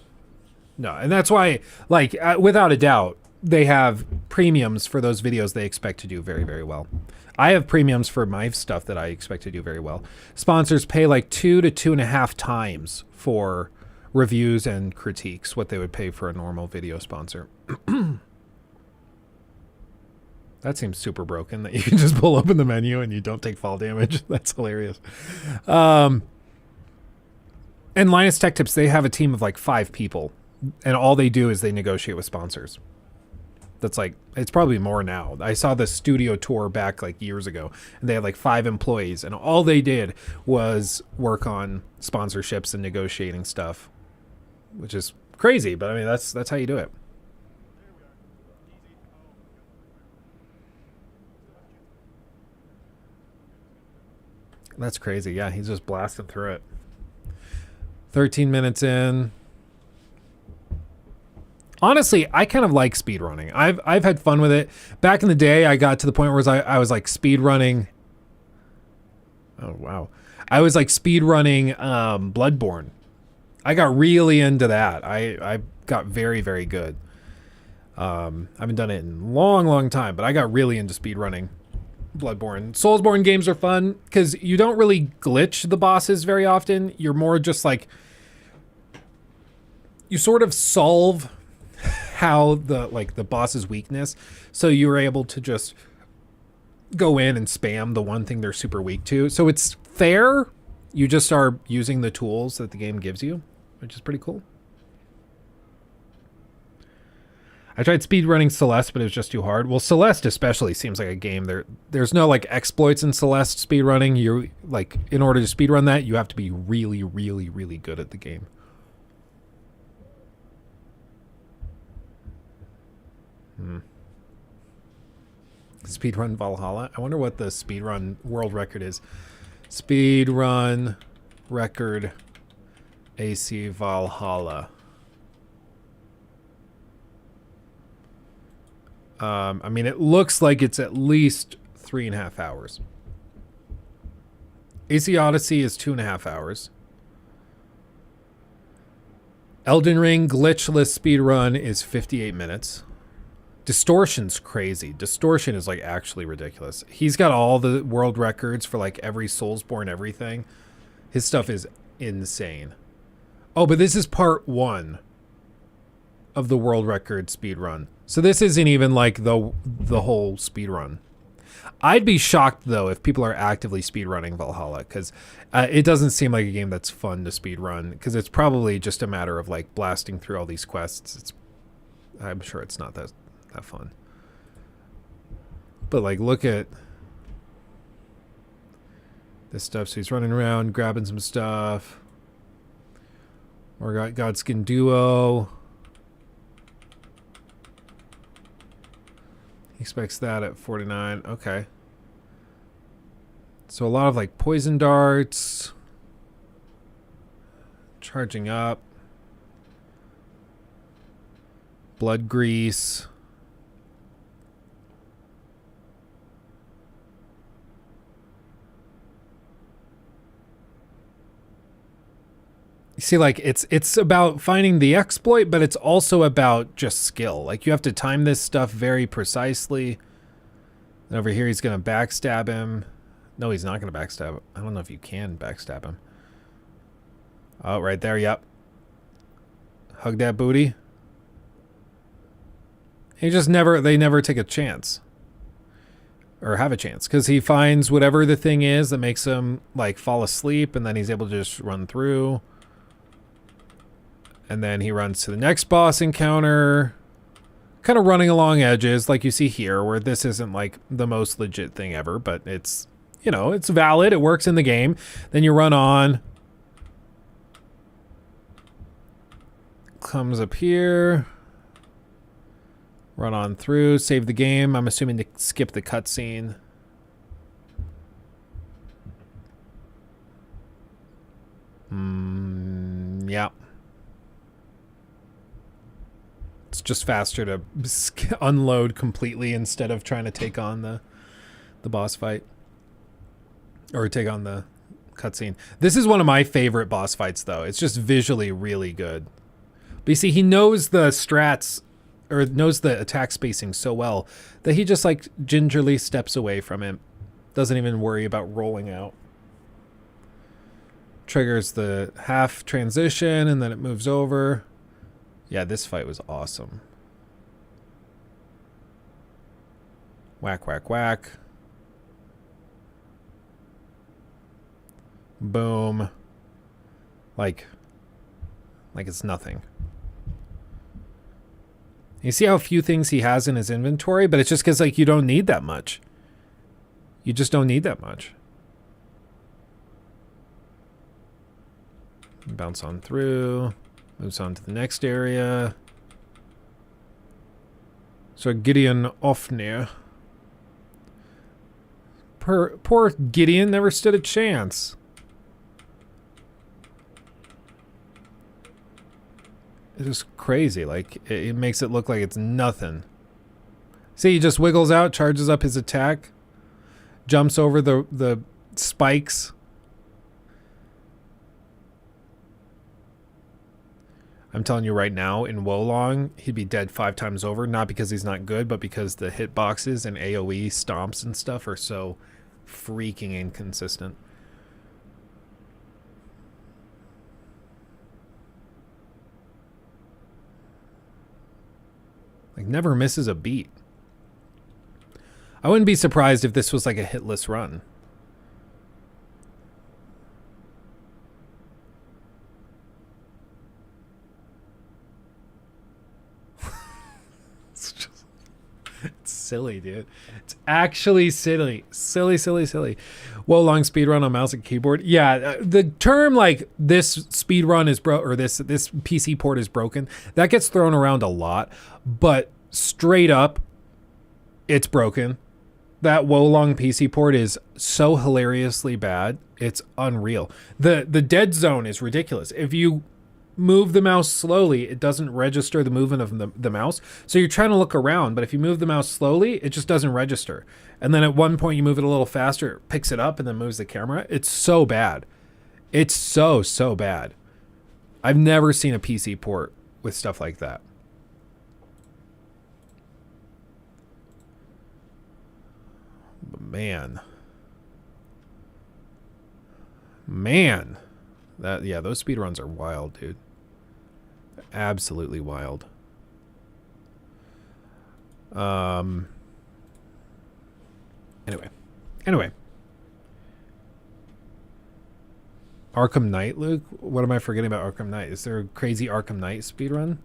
No, and that's why, like, without a doubt, they have premiums for those videos they expect to do very, very well. I have premiums for my stuff that I expect to do very well. Sponsors pay like 2 to 2.5 times for reviews and critiques what they would pay for a normal video sponsor. That seems super broken that you can just pull open the menu and you don't take fall damage. That's hilarious. And Linus Tech Tips, they have a team of like 5 people. And all they do is they negotiate with sponsors. That's like, it's probably more now. I saw the studio tour back like years ago, and they had like 5 employees, and all they did was work on sponsorships and negotiating stuff, which is crazy. But I mean, that's how you do it. That's crazy. Yeah, he's just blasting through it. 13 minutes in. Honestly, I kind of like speedrunning. I've had fun with it. Back in the day, I got to the point where I was like speedrunning. Oh, wow. I was like speedrunning Bloodborne. I got really into that. I got very, very good. I haven't done it in a long, long time, but I got really into speedrunning Bloodborne. Soulsborne games are fun because you don't really glitch the bosses very often. You're more just like, you sort of solve how the boss's weakness, so you're able to just go in and spam the one thing they're super weak to. So it's fair. You just are using the tools that the game gives you, which is pretty cool. I tried speedrunning Celeste, but it was just too hard. Well, Celeste especially seems like a game there's no like exploits in Celeste speedrunning. You like, in order to speedrun that, you have to be really, really, really good at the game. Speedrun Valhalla. I wonder what the speedrun world record is. Speedrun record AC Valhalla. I mean, it looks like it's at least 3.5 hours. AC Odyssey is 2.5 hours. Elden Ring glitchless speedrun is 58 minutes. Distortion's crazy. Distortion is like actually ridiculous. He's got all the world records for like every Soulsborne everything. His stuff is insane. Oh, but this is part 1 of the world record speedrun. So this isn't even like the whole speedrun. I'd be shocked though if people are actively speedrunning Valhalla, because it doesn't seem like a game that's fun to speedrun, because it's probably just a matter of like blasting through all these quests. I'm sure it's not that fun. But like, look at this stuff. So he's running around grabbing some stuff. Or got Godskin Duo. He expects that at 49. Okay. So a lot of like poison darts. Charging up. Blood grease. You see, like, it's about finding the exploit, but it's also about just skill. Like, you have to time this stuff very precisely. And over here, he's going to backstab him. No, he's not going to backstab him. I don't know if you can backstab him. Oh, right there, yep. Hug that booty. He just they never take a chance. Or have a chance. Because he finds whatever the thing is that makes him, like, fall asleep, and then he's able to just run through. And then he runs to the next boss encounter, kind of running along edges like you see here, where this isn't like the most legit thing ever, but it's, you know, it's valid. It works in the game. Then you run on. Comes up here. Run on through, save the game. I'm assuming to skip the cutscene. Yeah. It's just faster to unload completely instead of trying to take on the boss fight. Or take on the cutscene. This is one of my favorite boss fights, though. It's just visually really good. But you see, he knows the strats, or knows the attack spacing so well, that he just, like, gingerly steps away from it. Doesn't even worry about rolling out. Triggers the half transition, and then it moves over. Yeah, this fight was awesome. Whack, whack, whack. Boom. Like it's nothing. You see how few things he has in his inventory, but it's just because, like, you don't need that much. You just don't need that much. Bounce on through. Moves on to the next area. So Gideon Ofnir. Poor Gideon never stood a chance. It's just crazy. Like, it makes it look like it's nothing. See, he just wiggles out, charges up his attack, jumps over the spikes. I'm telling you right now, in Wolong, he'd be dead 5 times over. Not because he's not good, but because the hitboxes and AoE stomps and stuff are so freaking inconsistent. Like, never misses a beat. I wouldn't be surprised if this was like a hitless run. It's silly, dude. It's actually silly. Silly. Wolong speedrun on mouse and keyboard. Yeah, the term like this speedrun is or this PC port is broken, that gets thrown around a lot, but straight up, it's broken. That Wolong PC port is so hilariously bad, it's unreal. The dead zone is ridiculous. If you move the mouse slowly, it doesn't register the movement of the mouse. So you're trying to look around, but if you move the mouse slowly, it just doesn't register. And then at one point you move it a little faster, it picks it up and then moves the camera. It's so bad. It's so bad. I've never seen a PC port with stuff like that. But man, those speedruns are wild, dude. Absolutely wild. Anyway. Arkham Knight, Luke? What am I forgetting about Arkham Knight? Is there a crazy Arkham Knight speedrun?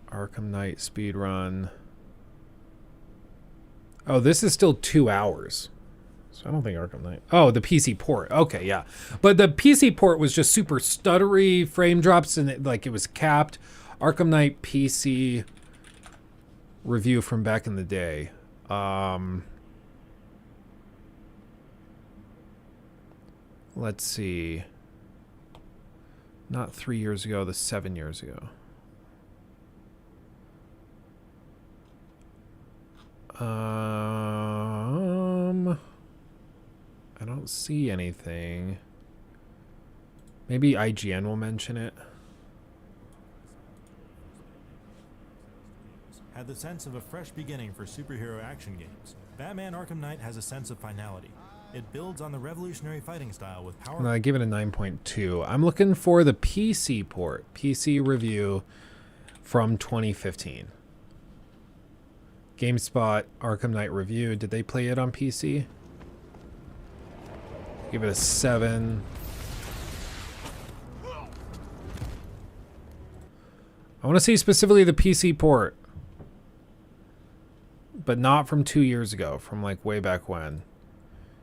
Arkham Knight speedrun. Oh, this is still 2 hours. So I don't think Arkham Knight. Oh, the PC port. Okay, yeah. But the PC port was just super stuttery frame drops and it was capped. Arkham Knight PC review from back in the day. Let's see. Not 3 years ago, the 7 years ago. I don't see anything. Maybe IGN will mention it. Had the sense of a fresh beginning for superhero action games. Batman Arkham Knight has a sense of finality. It builds on the revolutionary fighting style with power. I give it a 9.2. I'm looking for the PC port. PC review from 2015. GameSpot Arkham Knight review. Did they play it on PC? Give it a 7. I want to see specifically the PC port. But not from 2 years ago. From like way back when.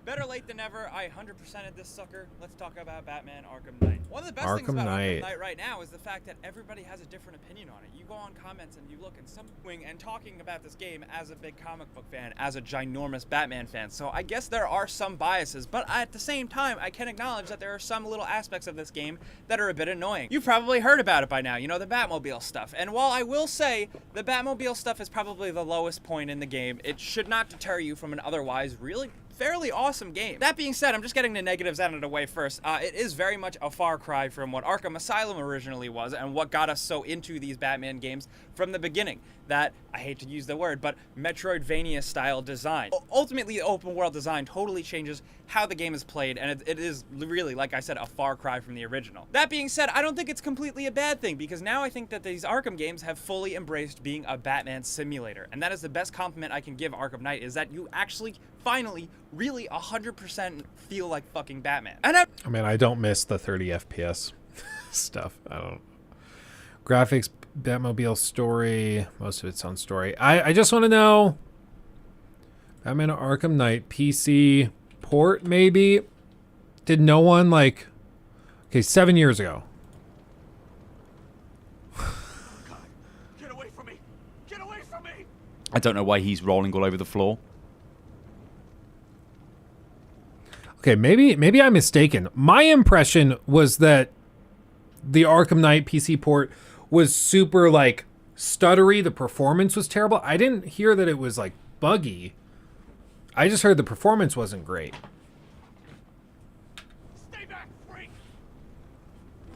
Better late than never. I 100%ed this sucker. Let's talk about Batman Arkham Knight. One of the best things about Arkham Knight right now is the fact that everybody has a different opinion on it. You go on comments and you look and some and talking about this game as a big comic book fan, as a ginormous Batman fan. So I guess there are some biases, but at the same time, I can acknowledge that there are some little aspects of this game that are a bit annoying. You've probably heard about it by now, you know, the Batmobile stuff. And while I will say the Batmobile stuff is probably the lowest point in the game, it should not deter you from an otherwise really fairly awesome game. That being said, I'm just getting the negatives out of the way first. It is very much a far cry from what Arkham Asylum originally was and what got us so into these Batman games from the beginning. That, I hate to use the word, but Metroidvania style design. Ultimately, the open world design totally changes how the game is played, and it is really, like I said, a far cry from the original. That being said, I don't think it's completely a bad thing, because now I think that these Arkham games have fully embraced being a Batman simulator, and that is the best compliment I can give Arkham Knight, is that you actually, finally, really 100% feel like fucking Batman. And I mean, I don't miss the 30 FPS stuff. I don't. Graphics, Batmobile story, most of it's on story. I just want to know, Batman Arkham Knight PC port maybe? Did no one like, okay, 7 years ago. Get away from me! Get away from me! I don't know why he's rolling all over the floor. Okay, maybe I'm mistaken. My impression was that the Arkham Knight PC port was super like stuttery. The performance was terrible. I didn't hear that it was like buggy. I just heard the performance wasn't great. Stay back, freak!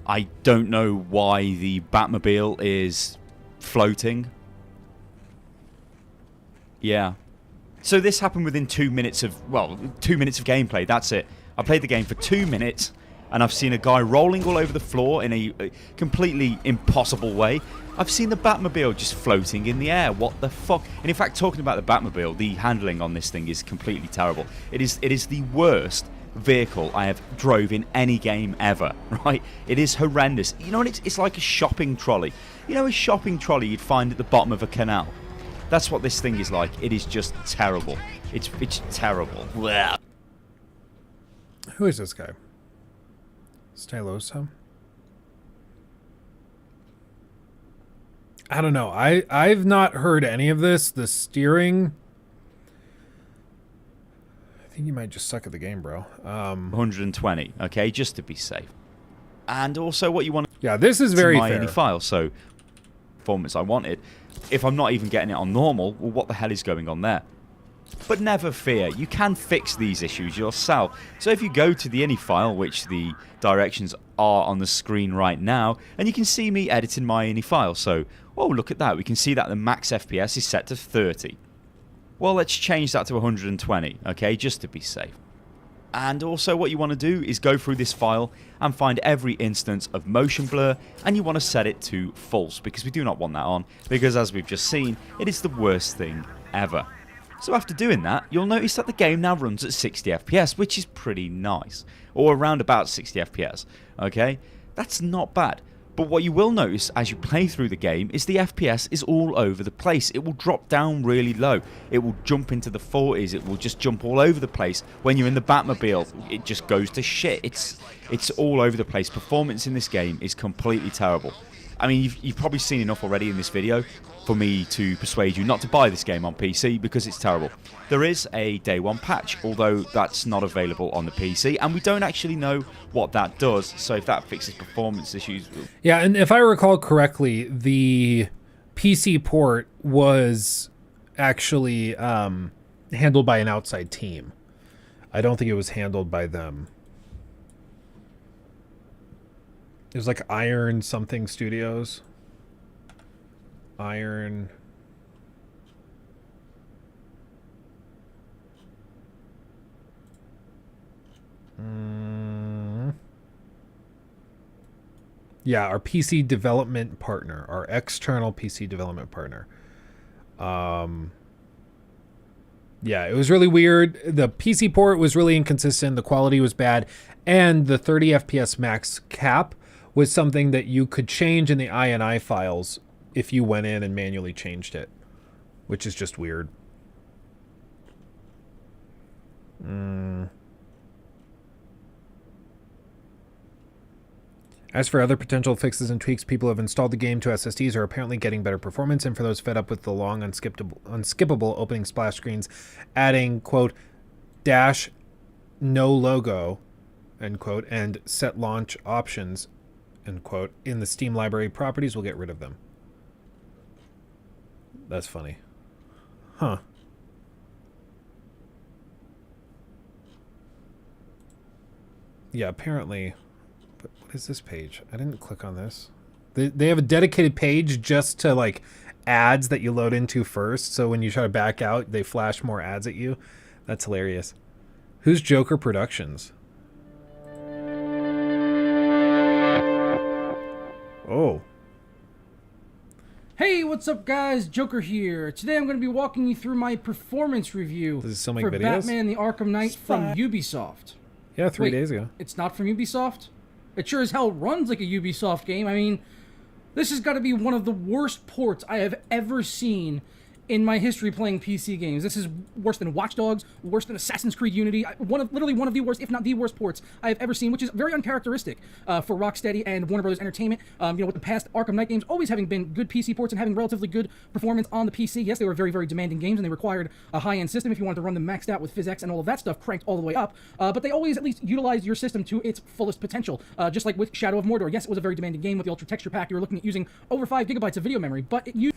I don't know why the Batmobile is floating. Yeah. So this happened within 2 minutes of, well, 2 minutes of gameplay. That's it. I played the game for 2 minutes, and I've seen a guy rolling all over the floor in a completely impossible way. I've seen the Batmobile just floating in the air. What the fuck? And in fact, talking about the Batmobile, the handling on this thing is completely terrible. It is the worst vehicle I have drove in any game ever, right? It is horrendous. You know what? It's like a shopping trolley. You know, a shopping trolley you'd find at the bottom of a canal. That's what this thing is like. It is just terrible. It's terrible. Blah. Who is this guy? Stylosa? I don't know. I've not heard any of this. The steering, think you might just suck at the game, bro. 120, okay, just to be safe. And also what you want. Yeah, this is very my fair. any file, so performance I wanted. If I'm not even getting it on normal, well, what the hell is going on there? But never fear, you can fix these issues yourself. So if you go to the any file, which the directions are on the screen right now, and you can see me editing my any file. So, oh, look at that. We can see that the max FPS is set to 30. Well, let's change that to 120, okay, just to be safe. And also what you want to do is go through this file and find every instance of motion blur, and you want to set it to false, because we do not want that on, because as we've just seen, it is the worst thing ever. So after doing that, you'll notice that the game now runs at 60 FPS, which is pretty nice. Or around about 60 FPS, okay? That's not bad. But what you will notice as you play through the game is the FPS is all over the place. It will drop down really low. It will jump into the 40s. It will just jump all over the place. When you're in the Batmobile, it just goes to shit. It's all over the place. Performance in this game is completely terrible. I mean, you've probably seen enough already in this video for me to persuade you not to buy this game on PC because it's terrible. There is a day one patch, although that's not available on the PC, and we don't actually know what that does, so if that fixes performance issues... Yeah, and if I recall correctly, the PC port was actually handled by an outside team. I don't think it was handled by them. It was like Iron something Studios. Iron. Yeah, our PC development partner, our external PC development partner. Yeah, it was really weird. The PC port was really inconsistent. The quality was bad. And the 30 FPS max cap was something that you could change in the INI files if you went in and manually changed it, which is just weird. As for other potential fixes and tweaks, people have installed the game to SSDs are apparently getting better performance, and for those fed up with the long, unskippable opening splash screens, adding, quote, dash no logo, end quote, and set launch options, end quote, in the Steam library properties will get rid of them. That's funny. Huh. Yeah, apparently... But what is this page? I didn't click on this. They have a dedicated page just to, like, ads that you load into first, so when you try to back out, they flash more ads at you. That's hilarious. Who's Joker Productions? Oh. Hey, what's up, guys? Joker here. Today I'm going to be walking you through my performance review Does it still make for videos? Batman the Arkham Knight from Ubisoft. Yeah, 3 Wait, days ago. It's not from Ubisoft? It sure as hell runs like a Ubisoft game. I mean, this has got to be one of the worst ports I have ever seen in my history playing PC games. This is worse than Watch Dogs, worse than Assassin's Creed Unity, literally one of the worst, if not the worst ports I have ever seen, which is very uncharacteristic for Rocksteady and Warner Brothers Entertainment. With the past Arkham Knight games always having been good PC ports and having relatively good performance on the PC. Yes, they were very, very demanding games and they required a high-end system if you wanted to run them maxed out with PhysX and all of that stuff cranked all the way up. But they always at least utilized your system to its fullest potential. Just like with Shadow of Mordor. Yes, it was a very demanding game with the Ultra Texture Pack. You were looking at using over 5 gigabytes of video memory, but it used...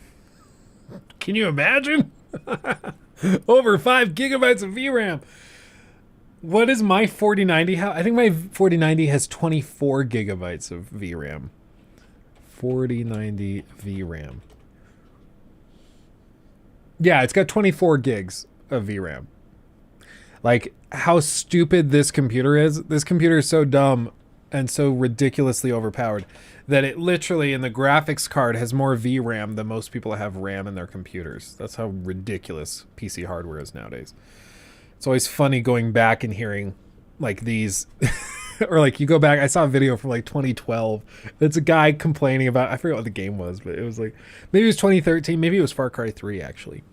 Can you imagine? Over 5 gigabytes of VRAM. What is my 4090? I think my 4090 has 24 gigabytes of VRAM. 4090 VRAM. Yeah, it's got 24 gigs of VRAM. Like, how stupid this computer is. This computer is so dumb and so ridiculously overpowered that it literally in the graphics card has more VRAM than most people have RAM in their computers. That's how ridiculous PC hardware is nowadays. It's always funny going back and hearing like these or like you go back, I saw a video from like 2012. It's a guy complaining about, I forget what the game was, but it was like, maybe it was 2013, maybe it was Far Cry 3 actually.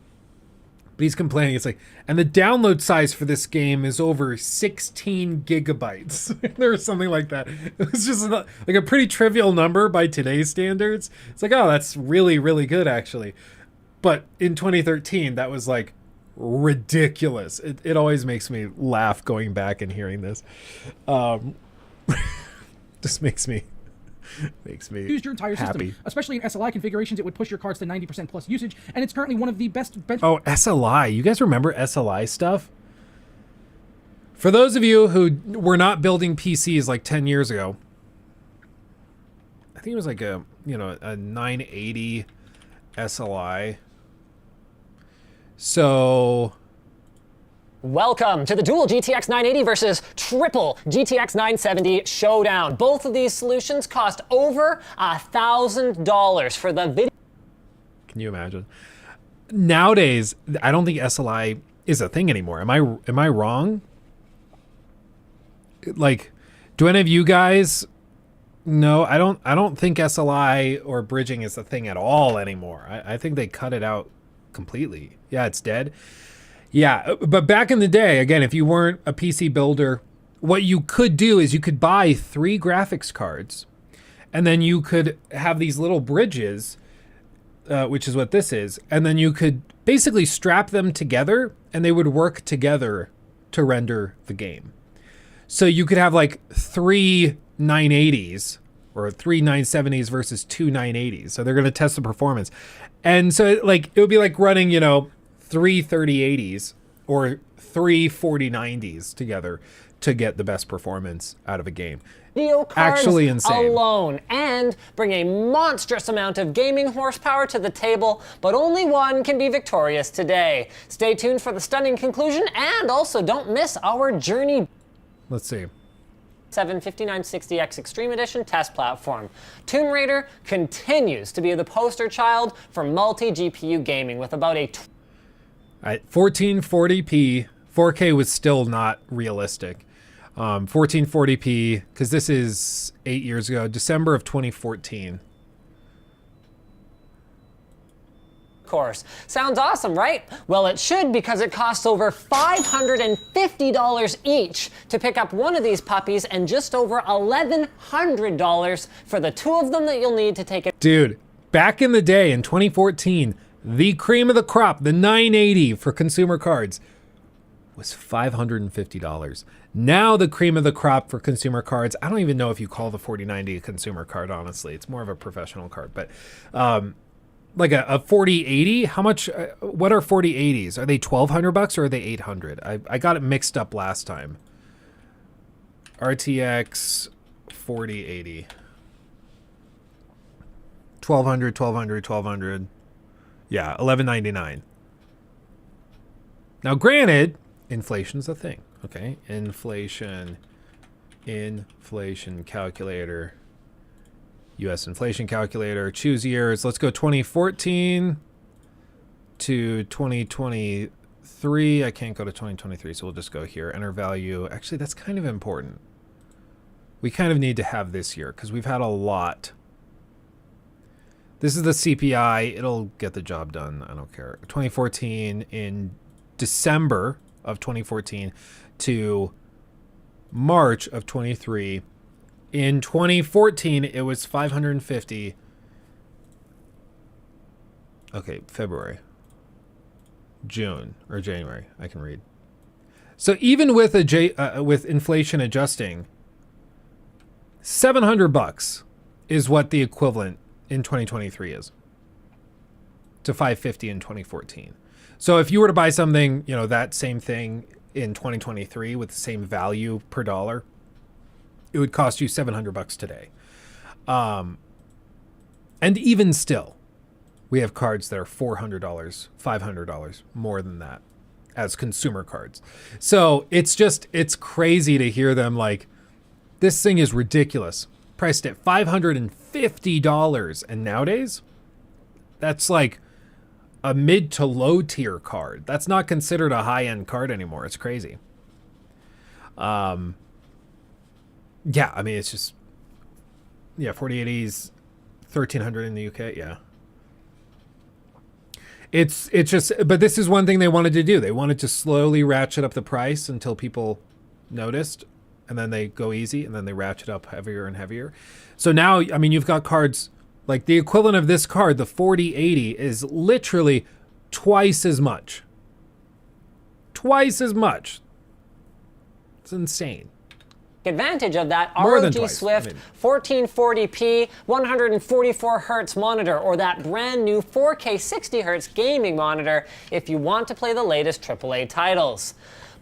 But he's complaining, it's like, and the download size for this game is over 16 gigabytes. There was something like that. It was just like a pretty trivial number by today's standards. It's like, oh, that's really, really good, actually. But in 2013, that was like ridiculous. It always makes me laugh going back and hearing this. Just makes me used your entire happy. system. Especially in SLI configurations, it would push your cards to 90% plus usage, and it's currently one of the best Oh, SLI. You guys remember SLI stuff? For those of you who were not building PCs like 10 years ago, I think it was like a 980 SLI. So Welcome to the dual GTX 980 versus triple GTX 970 showdown. Both of these solutions cost over $1,000 for the video. Can you imagine? Nowadays, I don't think SLI is a thing anymore. Am I wrong? Like, do any of you guys know? I don't think SLI or bridging is a thing at all anymore. I think they cut it out completely. Yeah, it's dead. Yeah, but back in the day, again, if you weren't a PC builder, what you could do is you could buy 3 graphics cards, and then you could have these little bridges, which is what this is, and then you could basically strap them together, and they would work together to render the game. So you could have like 3 980s or 3 970s versus 2 980s. So they're going to test the performance. And so it would be like running, 3 3080s or 3 4090s together to get the best performance out of a game. Video cards Actually insane. alone, and bring a monstrous amount of gaming horsepower to the table, but only one can be victorious today. Stay tuned for the stunning conclusion, and also don't miss our journey. Let's see. 5960X Extreme Edition test platform. Tomb Raider continues to be the poster child for multi-GPU gaming with about a 1440p. 4K was still not realistic. 1440p, because this is 8 years ago, December of 2014. Course. Sounds awesome, right? Well, it should, because it costs over $550 each to pick up one of these puppies and just over $1,100 for the 2 of them that you'll need to take it. Dude, back in the day in 2014, the cream of the crop, the 980 for consumer cards, was $550. Now the cream of the crop for consumer cards, I don't even know if you call the 4090 a consumer card, honestly. It's more of a professional card, but like a 4080, how much, what are 4080s? Are they $1,200 or are they $800? I got it mixed up last time. RTX 4080. 1200. Yeah, $1,199. Now granted, inflation's a thing, okay? Inflation calculator. US inflation calculator, choose years. Let's go 2014 to 2023. I can't go to 2023, so we'll just go here. Enter value. Actually, that's kind of important. We kind of need to have this year because we've had a lot. This is the CPI. It'll get the job done. I don't care. 2014 in December of 2014 to March of 23. In 2014, it was 550. Okay, February, June, or January. I can read. So even with with inflation adjusting, $700 is what the equivalent in 2023 is to 550 in 2014. So if you were to buy something, that same thing in 2023 with the same value per dollar, it would cost you $700 today. And even still, we have cards that are $400, $500 more than that as consumer cards. So it's crazy to hear them like, this thing is ridiculous. Priced at $550. And nowadays, that's like a mid to low tier card. That's not considered a high end card anymore. It's crazy. Yeah, I mean, it's just, 4080s, 1300 in the UK, yeah. It's just, but this is one thing they wanted to do. They wanted to slowly ratchet up the price until people noticed, and then they go easy, and then they ratchet up heavier and heavier. So now, I mean, you've got cards, like the equivalent of this card, the 4080, is literally twice as much twice as much. It's insane. Advantage of that More than ROG twice, Swift I mean. 1440p 144 Hz monitor, or that brand new 4K 60 Hz gaming monitor if you want to play the latest AAA titles.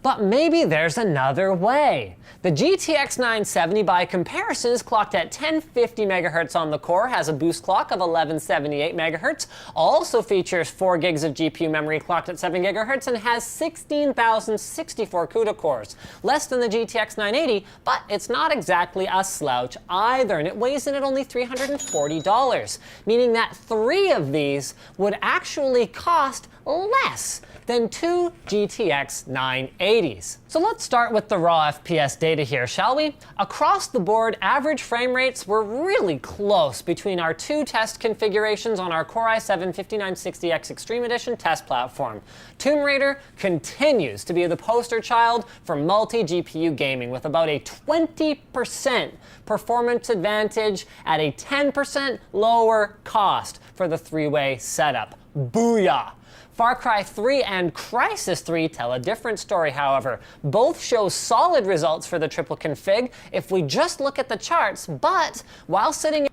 But maybe there's another way. The GTX 970 by comparison is clocked at 1050 MHz on the core, has a boost clock of 1178 MHz, also features 4 gigs of GPU memory clocked at 7 GHz, and has 16,064 CUDA cores. Less than the GTX 980, but it's not exactly a slouch either, and it weighs in at only $340, meaning that 3 of these would actually cost less than 2 GTX 980s. So let's start with the raw FPS data here, shall we? Across the board, average frame rates were really close between our 2 test configurations on our Core i7-5960X Extreme Edition test platform. Tomb Raider continues to be the poster child for multi-GPU gaming, with about a 20% performance advantage at a 10% lower cost for the 3-way setup. Booyah! Far Cry 3 and Crysis 3 tell a different story, however. Both show solid results for the triple config if we just look at the charts, but while sitting...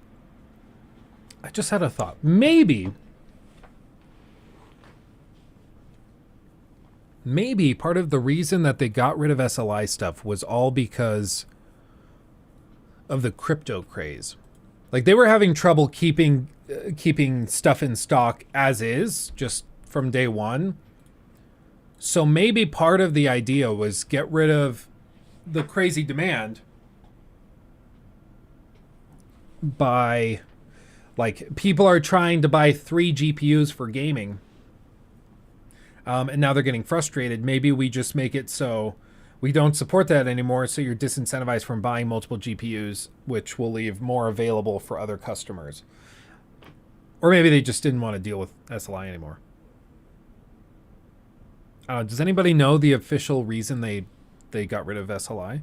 I just had a thought. Maybe part of the reason that they got rid of SLI stuff was all because of the crypto craze. Like, they were having trouble keeping stuff in stock as is, just from day one. So maybe part of the idea was get rid of the crazy demand by, like, people are trying to buy 3 GPUs for gaming. And now they're getting frustrated. Maybe we just make it so we don't support that anymore, so you're disincentivized from buying multiple GPUs, which will leave more available for other customers. Or maybe they just didn't want to deal with SLI anymore. Does anybody know the official reason they got rid of SLI?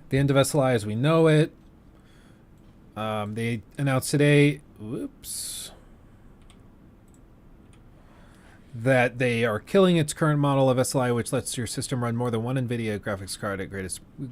The end of SLI as we know it. They announced today, that they are killing its current model of SLI, which lets your system run more than one NVIDIA graphics card at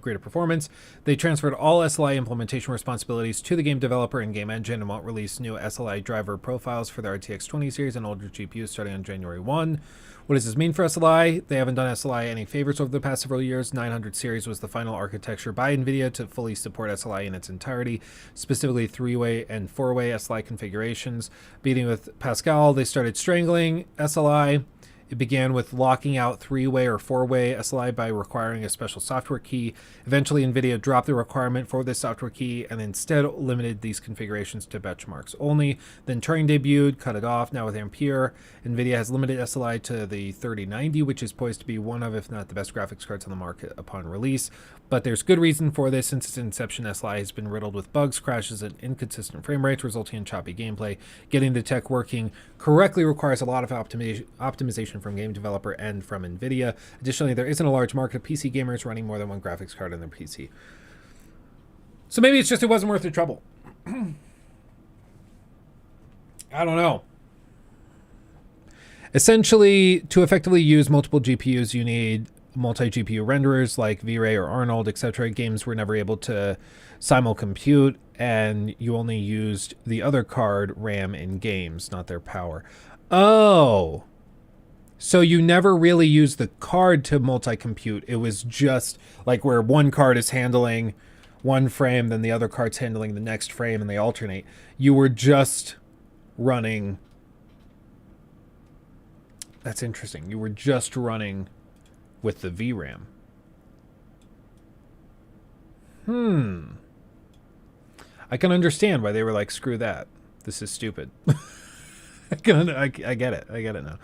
greater performance. They transferred all SLI implementation responsibilities to the game developer and game engine and won't release new SLI driver profiles for the RTX 20 series and older GPUs starting on January 1. What does this mean for SLI? They haven't done SLI any favors over the past several years. 900 series was the final architecture by NVIDIA to fully support SLI in its entirety, specifically 3-way and 4-way SLI configurations. Beating with Pascal, they started strangling SLI. It began with locking out 3-way or 4-way SLI by requiring a special software key. Eventually, NVIDIA dropped the requirement for this software key and instead limited these configurations to benchmarks only. Then Turing debuted, cut it off. Now with Ampere, NVIDIA has limited SLI to the 3090, which is poised to be one of, if not the best graphics cards on the market upon release. But there's good reason for this. Since its inception, SLI has been riddled with bugs, crashes, and inconsistent frame rates, resulting in choppy gameplay. Getting the tech working correctly requires a lot of optimization from game developer and from NVIDIA. Additionally, there isn't a large market of PC gamers running more than one graphics card on their PC. So maybe it's just it wasn't worth the trouble. I don't know. Essentially, to effectively use multiple GPUs, you need multi-GPU renderers like V-Ray or Arnold, etc. Games were never able to simul-compute, and you only used the other card RAM in games, not their power. Oh, so you never really used the card to multi-compute. It was just like where one card is handling one frame, then the other card's handling the next frame, and they alternate. You were just running... That's interesting. You were just running with the VRAM. I can understand why they were like, screw that. This is stupid. I get it. I get it now.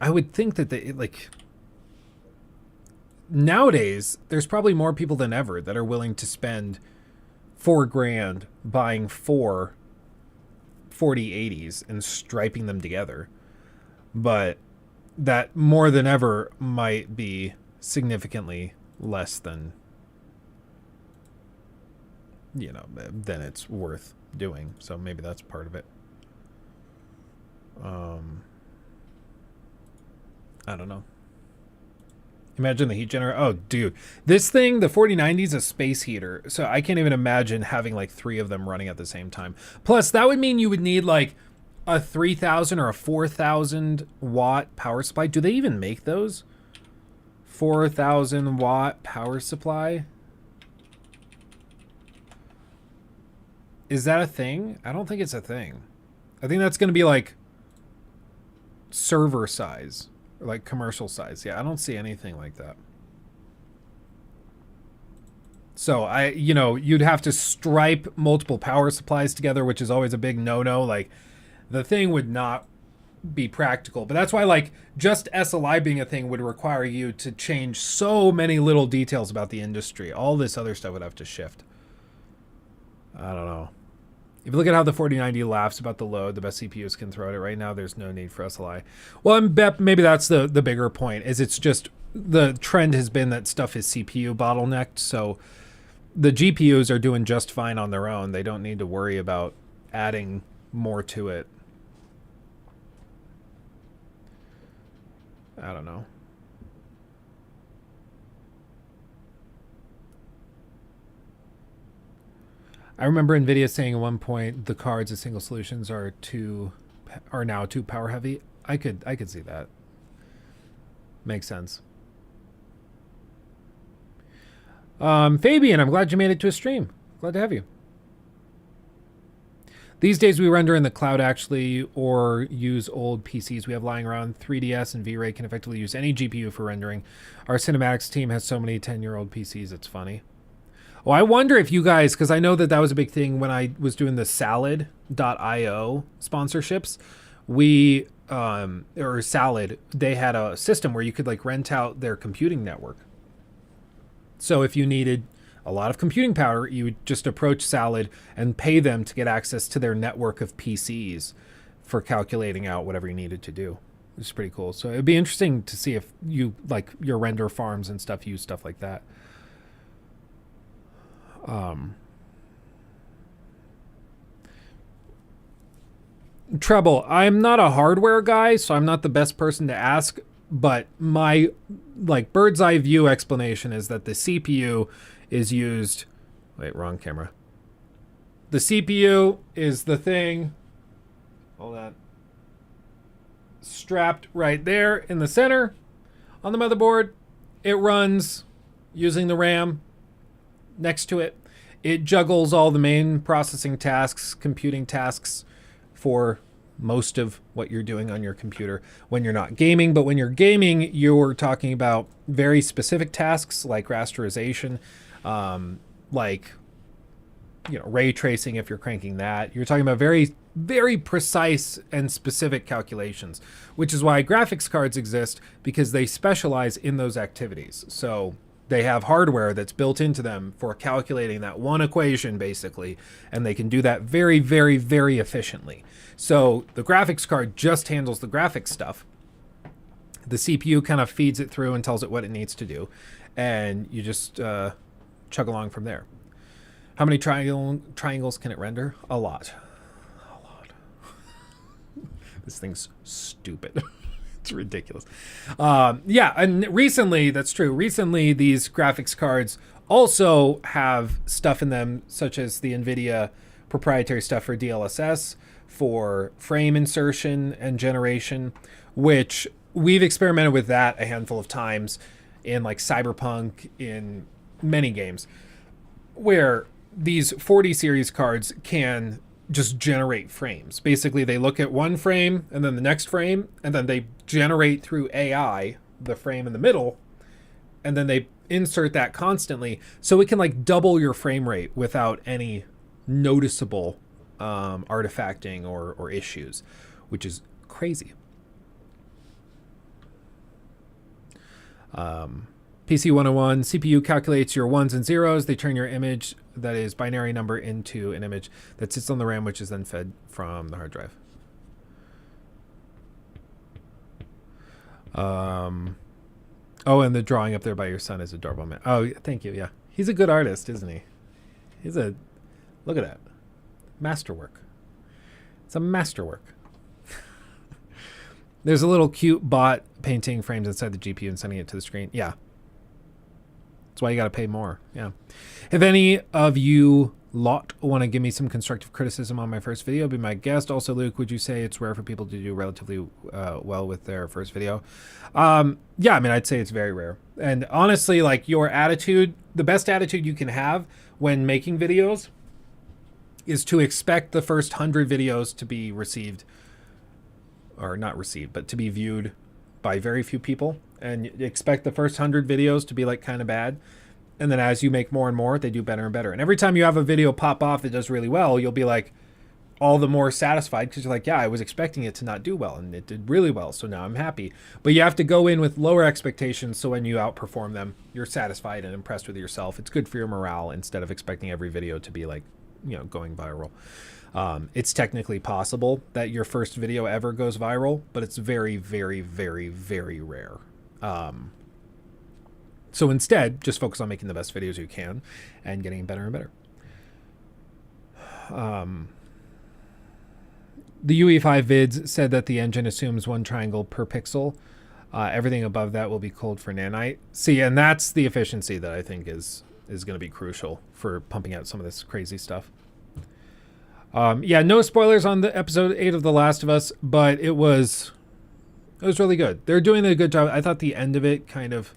I would think that they, like, nowadays, there's probably more people than ever that are willing to spend $4,000 buying 4 4080s and striping them together. But that more than ever might be significantly less than, you know, than it's worth doing. So maybe that's part of it. I don't know. Imagine the heat generator. Oh, dude. This thing, the 4090 is a space heater. So I can't even imagine having like 3 of them running at the same time. Plus, that would mean you would need like a 3,000 or a 4,000 watt power supply. Do they even make those? 4,000 watt power supply? Is that a thing? I don't think it's a thing. I think that's going to be like server size. Like commercial size. Yeah, I don't see anything like that. So you'd have to stripe multiple power supplies together, which is always a big no-no. Like the thing would not be practical. But that's why like just SLI being a thing would require you to change so many little details about the industry. All this other stuff would have to shift. I don't know. If you look at how the 4090 laughs about the load, the best CPUs can throw at it right now, there's no need for SLI. Well, maybe that's the bigger point, is it's just the trend has been that stuff is CPU bottlenecked, so the GPUs are doing just fine on their own. They don't need to worry about adding more to it. I don't know. I remember NVIDIA saying at one point the cards as single solutions are now too power heavy. I could see that. Makes sense. Fabian, I'm glad you made it to a stream. Glad to have you. These days we render in the cloud actually, or use old PCs we have lying around. 3DS and V-Ray can effectively use any GPU for rendering. Our cinematics team has so many 10-year-old PCs, it's funny. Oh, I wonder if you guys, because I know that was a big thing when I was doing the Salad.io sponsorships. Or Salad, they had a system where you could like rent out their computing network. So if you needed a lot of computing power, you would just approach Salad and pay them to get access to their network of PCs for calculating out whatever you needed to do. It's pretty cool. So it'd be interesting to see if you, like your render farms and stuff, use stuff like that. Treble, I'm not a hardware guy, so I'm not the best person to ask, but my like bird's eye view explanation is that the CPU is used, wait, wrong camera. The CPU is the thing, hold on, strapped right there in the center on the motherboard. It runs using the RAM next to it. It juggles all the main processing tasks, computing tasks for most of what you're doing on your computer when you're not gaming. But when you're gaming, you're talking about very specific tasks like rasterization, like, you know, ray tracing if you're cranking that. You're talking about very, very precise and specific calculations, which is why graphics cards exist, because they specialize in those activities. So they have hardware that's built into them for calculating that one equation, basically, and they can do that very, very, very efficiently. So the graphics card just handles the graphics stuff. The CPU kind of feeds it through and tells it what it needs to do, and you just chug along from there. How many triangles can it render? A lot. A lot. This thing's stupid. It's ridiculous. Yeah, and recently, that's true. Recently, these graphics cards also have stuff in them, such as the NVIDIA proprietary stuff for DLSS, for frame insertion and generation, which we've experimented with that a handful of times in like Cyberpunk, in many games, where these 40 series cards can just generate frames. Basically, they look at one frame and then the next frame, and then they generate through AI the frame in the middle, and then they insert that constantly, so it can like double your frame rate without any noticeable artifacting or issues, which is crazy. PC 101, CPU calculates your ones and zeros. They turn your image, that is binary number, into an image that sits on the RAM, which is then fed from the hard drive. Oh, and the drawing up there by your son is adorable, man. Oh, thank you. Yeah, he's a good artist, isn't he? Look at that, masterwork. It's a masterwork. There's a little cute bot painting frames inside the GPU and sending it to the screen. Yeah. That's why you got to pay more. Yeah. If any of you lot want to give me some constructive criticism on my first video, be my guest. Also, Luke, would you say it's rare for people to do relatively well with their first video? Yeah, I mean, I'd say it's very rare. And honestly, like, your attitude, the best attitude you can have when making videos is to expect the first 100 videos to be received, or not received, but to be viewed by very few people, and expect the first 100 videos to be like kind of bad. And then as you make more and more, they do better and better. And every time you have a video pop off that does really well, you'll be like all the more satisfied because you're like, yeah, I was expecting it to not do well and it did really well. So now I'm happy. But you have to go in with lower expectations. So when you outperform them, you're satisfied and impressed with yourself. It's good for your morale instead of expecting every video to be like, you know, going viral. It's technically possible that your first video ever goes viral, but it's very, very, very, very rare. So instead, just focus on making the best videos you can and getting better and better. The UE5 vids said that the engine assumes 1 triangle per pixel. Everything above that will be culled for nanite. See, and that's the efficiency that I think is going to be crucial for pumping out some of this crazy stuff. Yeah, no spoilers on the episode 8 of The Last of Us, but it was really good. They're doing a good job. I thought the end of it kind of,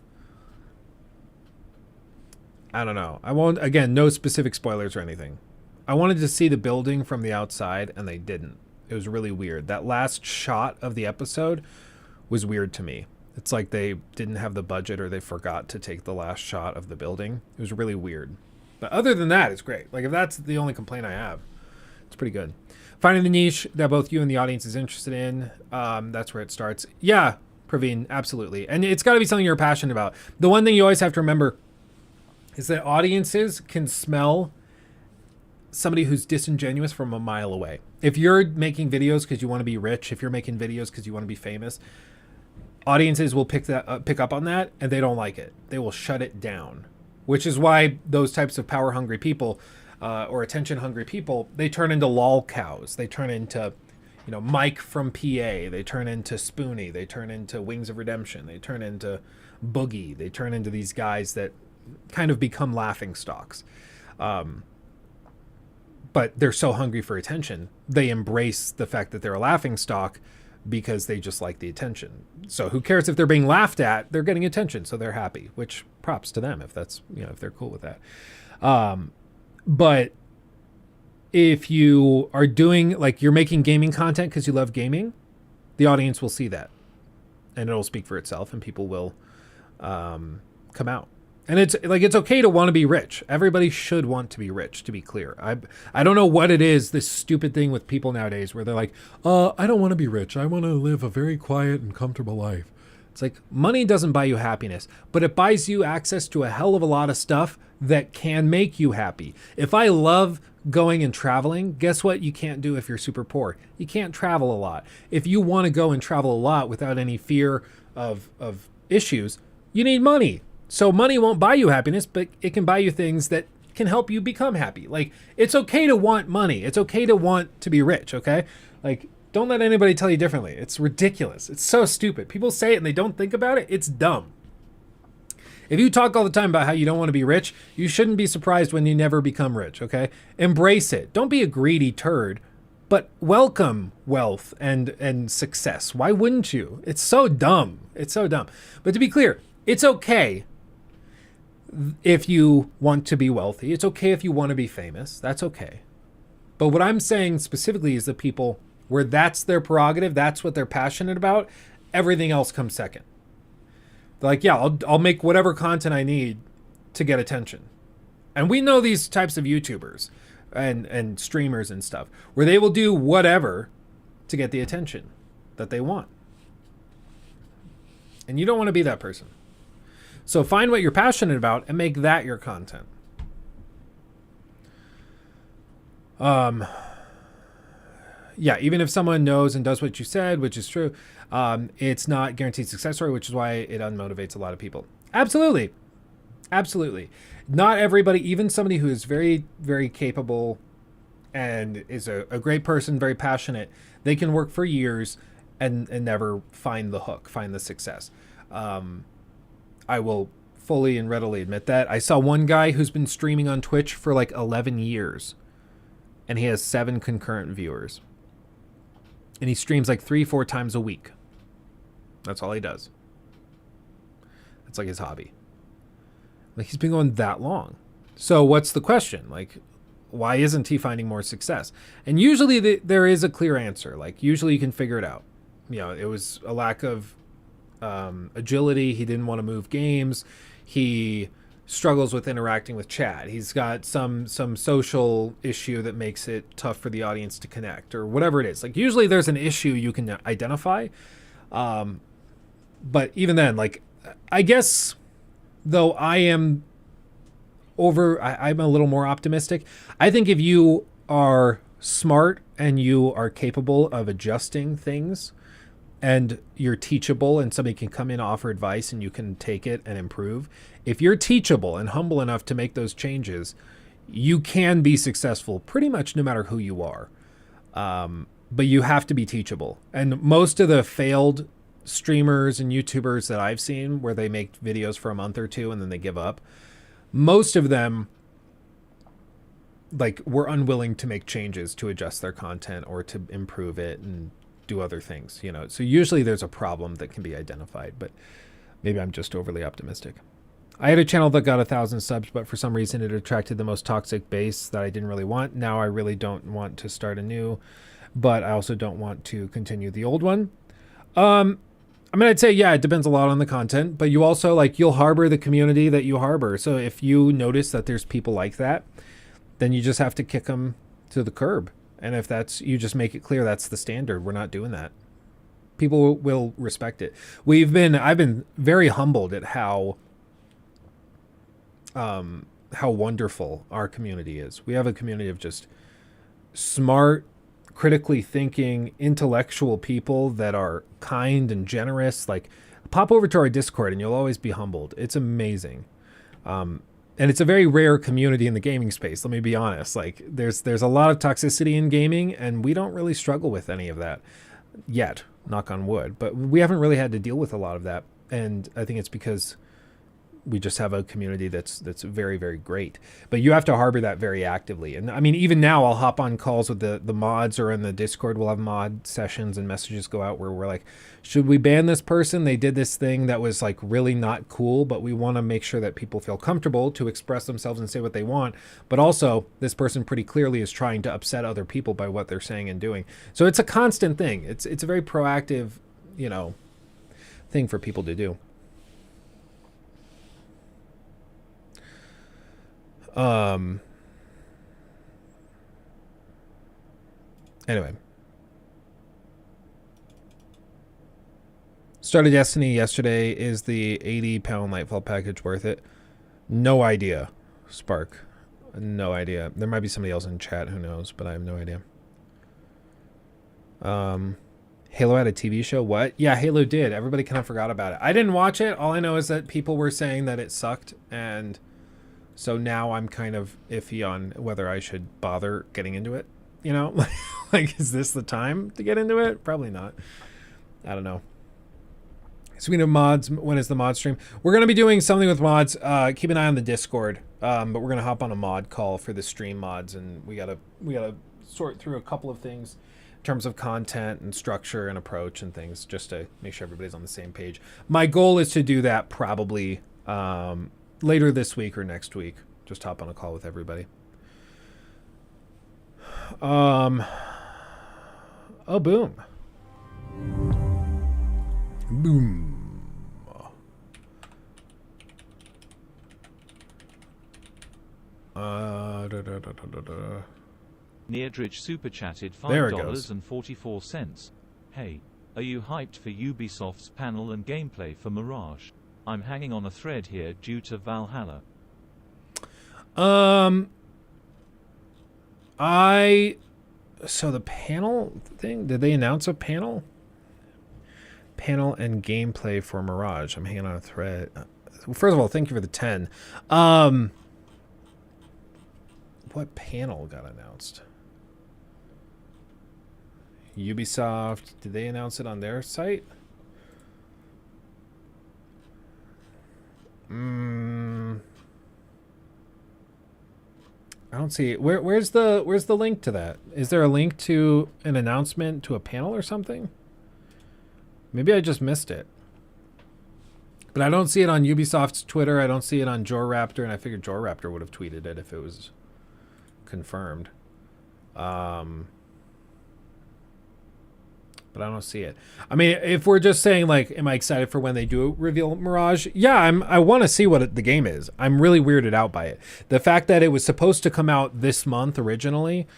I don't know. I won't, again, no specific spoilers or anything. I wanted to see the building from the outside, and they didn't. It was really weird. That last shot of the episode was weird to me. It's like they didn't have the budget or they forgot to take the last shot of the building. It was really weird. But other than that, it's great. Like, if that's the only complaint I have, it's pretty good. Finding the niche that both you and the audience is interested in, that's where it starts. Yeah, Praveen, absolutely. And it's got to be something you're passionate about. The one thing you always have to remember is that audiences can smell somebody who's disingenuous from a mile away. If you're making videos because you want to be rich, if you're making videos because you want to be famous, audiences will pick up on that, and they don't like it. They will shut it down, which is why those types of power-hungry people or attention-hungry people, they turn into lol cows. They turn into, you know, Mike from PA. They turn into Spoonie. They turn into Wings of Redemption. They turn into Boogie. They turn into these guys that kind of become laughing stocks. But they're so hungry for attention, they embrace the fact that they're a laughing stock because they just like the attention. So who cares if they're being laughed at? They're getting attention, so they're happy, which props to them if that's, you know, if they're cool with that. But if you are doing, like, you're making gaming content because you love gaming, the audience will see that and it'll speak for itself and people will come out. And it's like, it's okay to want to be rich. Everybody should want to be rich, to be clear. I don't know what it is, this stupid thing with people nowadays where they're like, I don't want to be rich. I want to live a very quiet and comfortable life. It's like, money doesn't buy you happiness, but it buys you access to a hell of a lot of stuff that can make you happy. If I love going and traveling, guess what you can't do if you're super poor? You can't travel a lot. If you want to go and travel a lot without any fear of issues, you need money. So money won't buy you happiness, but it can buy you things that can help you become happy. Like, it's okay to want money. It's okay to want to be rich, okay? Like, don't let anybody tell you differently. It's ridiculous. It's so stupid. People say it and they don't think about it. It's dumb. If you talk all the time about how you don't want to be rich, you shouldn't be surprised when you never become rich, okay? Embrace it. Don't be a greedy turd, but welcome wealth and success. Why wouldn't you? It's so dumb. It's so dumb. But to be clear, it's okay if you want to be wealthy. It's okay if you want to be famous. That's okay. But what I'm saying specifically is the people where that's their prerogative, that's what they're passionate about, everything else comes second. They're like, yeah, I'll make whatever content I need to get attention. And we know these types of YouTubers and streamers and stuff, where they will do whatever to get the attention that they want. And you don't want to be that person. So find what you're passionate about and make that your content. Yeah, even if someone knows and does what you said, which is true, it's not guaranteed success story, which is why it unmotivates a lot of people. Absolutely. Absolutely. Not everybody, even somebody who is very, very capable and is a great person, very passionate, they can work for years and never find the hook, find the success. I will fully and readily admit that. I saw one guy who's been streaming on Twitch for like 11 years, and he has 7 concurrent viewers. And he streams like 3-4 times a week. That's all he does. It's like his hobby. Like, he's been going that long. So what's the question? Like, why isn't he finding more success? And usually there is a clear answer. Like, usually you can figure it out. You know, it was a lack of agility. He didn't want to move games. He struggles with interacting with chat. He's got some social issue that makes it tough for the audience to connect, or whatever it is. Like, usually there's an issue you can identify. But even then, like, I guess, though I'm a little more optimistic. I think if you are smart and you are capable of adjusting things, and you're teachable, and somebody can come in, offer advice, and you can take it and improve. If you're teachable and humble enough to make those changes, you can be successful pretty much no matter who you are. But you have to be teachable. And most of the failed streamers and YouTubers that I've seen, where they make videos for a month or two and then they give up, most of them like were unwilling to make changes to adjust their content or to improve it and do other things, you know. So usually there's a problem that can be identified, but maybe I'm just overly optimistic. I had a channel that got 1,000 subs, but for some reason it attracted the most toxic base that I didn't really want. Now I really don't want to start anew, but I also don't want to continue the old one. I mean, I'd say, yeah, it depends a lot on the content, but you also, like, you'll harbor the community that you harbor. So if you notice that there's people like that, then you just have to kick them to the curb. And if that's, you just make it clear that's the standard. We're not doing that. People will respect it. I've been very humbled at how wonderful our community is. We have a community of just smart, critically thinking, intellectual people that are kind and generous. Like, pop over to our Discord and you'll always be humbled. It's amazing. And it's a very rare community in the gaming space. Let me be honest. Like, there's a lot of toxicity in gaming, and we don't really struggle with any of that yet, knock on wood. But we haven't really had to deal with a lot of that. And I think it's because we just have a community that's very, very great. But you have to harbor that very actively. And I mean, even now I'll hop on calls with the mods, or in the Discord we'll have mod sessions and messages go out where we're like, should we ban this person? They did this thing that was like really not cool, but we want to make sure that people feel comfortable to express themselves and say what they want. But also, this person pretty clearly is trying to upset other people by what they're saying and doing. So it's a constant thing. It's a very proactive, you know, thing for people to do. Anyway. Started Destiny yesterday. Is the £80 Nightfall package worth it? No idea, Spark. No idea. There might be somebody else in chat who knows, but I have no idea. Halo had a TV show? What? Yeah, Halo did. Everybody kind of forgot about it. I didn't watch it. All I know is that people were saying that it sucked, and so now I'm kind of iffy on whether I should bother getting into it. You know, like, is this the time to get into it? Probably not. I don't know. Speaking of mods, when is the mod stream? We're going to be doing something with mods. Keep an eye on the Discord. But we're going to hop on a mod call for the stream mods, and we gotta sort through a couple of things in terms of content and structure and approach and things, just to make sure everybody's on the same page. My goal is to do that probably later this week or next week. Just hop on a call with everybody. Oh, boom. Boom. Neardridge super chatted There it goes. $5.44. Hey, are you hyped for Ubisoft's panel and gameplay for Mirage? I'm hanging on a thread here due to Valhalla. So the panel thing, did they announce a panel? Panel and gameplay for Mirage. I'm hanging on a thread. First of all, thank you for the 10. What panel got announced? Ubisoft, did they announce it on their site? I don't see it. Where's the link to that? Is there a link to an announcement to a panel or something? Maybe I just missed it. But I don't see it on Ubisoft's Twitter. I don't see it on JoeRaptor, and I figured JoeRaptor would have tweeted it if it was confirmed. But I don't see it. I mean, if we're just saying, like, am I excited for when they do reveal Mirage? Yeah, I want to see what the game is. I'm really weirded out by it. The fact that it was supposed to come out this month originally,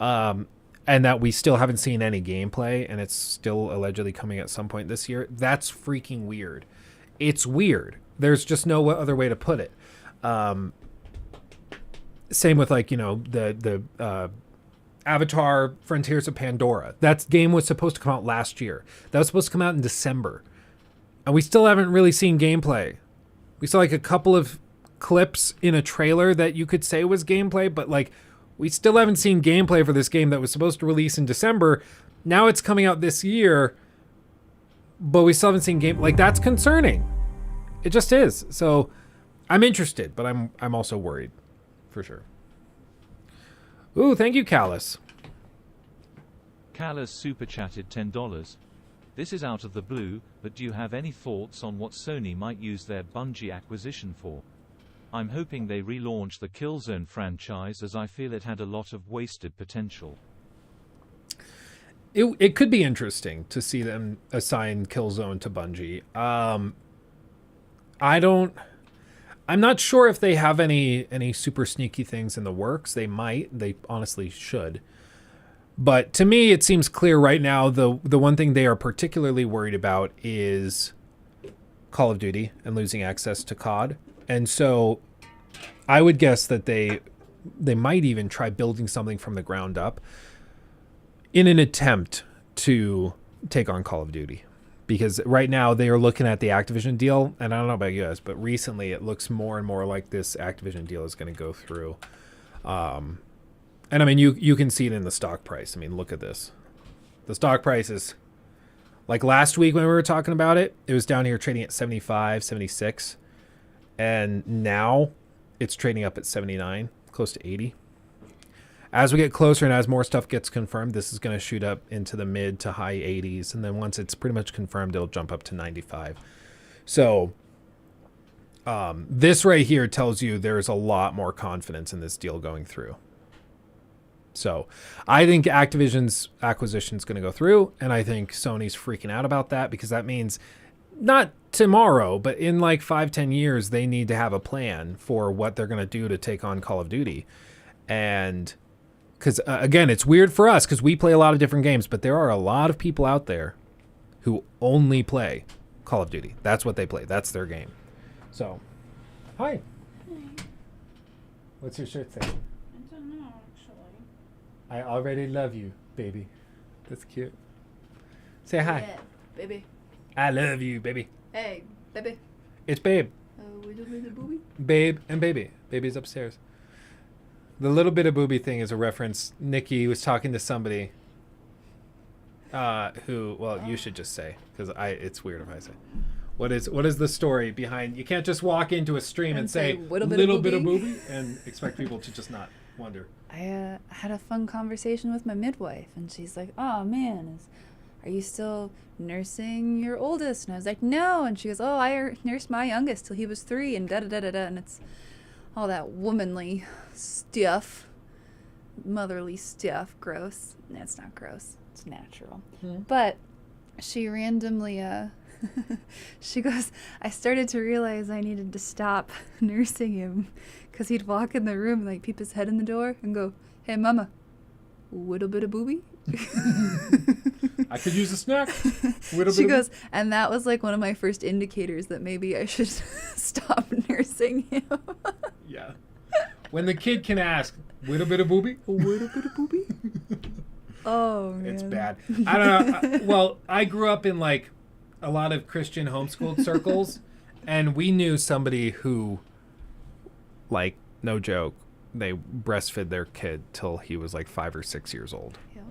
and that we still haven't seen any gameplay, and it's still allegedly coming at some point this year, that's freaking weird. It's weird. There's just no other way to put it. Same with, like, you know, the Avatar Frontiers of Pandora. That game was supposed to come out last year. That was supposed to come out in December. And we still haven't really seen gameplay. We saw like a couple of clips in a trailer that you could say was gameplay, but like we still haven't seen gameplay for this game that was supposed to release in December. Now it's coming out this year, but we still haven't seen game. Like, that's concerning. It just is. So I'm interested, but I'm also worried for sure. Ooh, thank you, Callus. Callus super chatted $10. This is out of the blue, but do you have any thoughts on what Sony might use their Bungie acquisition for? I'm hoping they relaunch the Killzone franchise, as I feel it had a lot of wasted potential. It could be interesting to see them assign Killzone to Bungie. I'm not sure if they have any super sneaky things in the works. They might. They honestly should. But to me, it seems clear right now the one thing they are particularly worried about is Call of Duty and losing access to COD. And so I would guess that they might even try building something from the ground up in an attempt to take on Call of Duty. Because right now they are looking at the Activision deal, and I don't know about you guys, but recently it looks more and more like this Activision deal is going to go through. And I mean, you can see it in the stock price. I mean, look at this. The stock price is, like last week when we were talking about it, it was down here trading at 75, 76. And now it's trading up at 79, close to 80. As we get closer and as more stuff gets confirmed, this is going to shoot up into the mid to high 80s. And then once it's pretty much confirmed, it'll jump up to 95. So this right here tells you there's a lot more confidence in this deal going through. So I think Activision's acquisition is going to go through. And I think Sony's freaking out about that, because that means not tomorrow, but in like 5-10 years, they need to have a plan for what they're going to do to take on Call of Duty. And because, again, it's weird for us because we play a lot of different games, but there are a lot of people out there who only play Call of Duty. That's what they play. That's their game. So, hi. What's your shirt say? I don't know, actually. I already love you, baby. That's cute. Say hi. Yeah, baby. I love you, baby. Hey, baby. It's babe. We doing the booby? Babe and baby. Baby's upstairs. The little bit of booby thing is a reference. Nikki was talking to somebody who, well, you should just say, because it's weird if I say. What is the story behind? You can't just walk into a stream and say little bit of booby and expect people to just not wonder. I had a fun conversation with my midwife, and she's like, "Oh man, are you still nursing your oldest?" And I was like, "No." And she goes, "Oh, I nursed my youngest till he was 3, and da da da da da." And it's all that womanly stuff, motherly stuff. Gross. No, it's not gross. It's natural. But she randomly, she goes, "I started to realize I needed to stop nursing him," because he'd walk in the room and like peep his head in the door and go, "Hey, mama, "Little bit of booby." I could use a snack. She goes, and that was like one of my first indicators that maybe I should stop nursing him. Yeah. When the kid can ask, "Little bit of booby?" A little bit of booby? Oh, man. It's bad. I don't know. Well, I grew up in like a lot of Christian homeschooled circles, and we knew somebody who, like, no joke, they breastfed their kid till he was like 5 or 6 years old. Yep.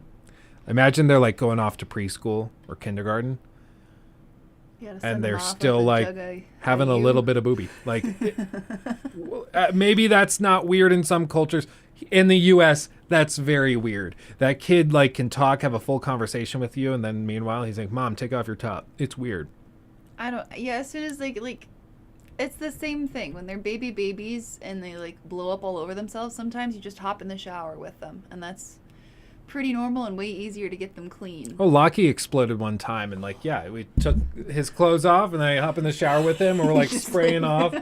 Imagine they're like going off to preschool or kindergarten, and they're still like having a little bit of booby. Like, maybe that's not weird in some cultures. In the U.S., that's very weird. That kid like can talk, have a full conversation with you, and then meanwhile he's like, "Mom, take off your top." It's weird. I don't. Yeah, as soon as like it's the same thing when they're babies and they like blow up all over themselves. Sometimes you just hop in the shower with them, and that's pretty normal and way easier to get them clean. Oh, Lockie exploded one time, and like, yeah, we took his clothes off, and I hop in the shower with him, and we're like spraying off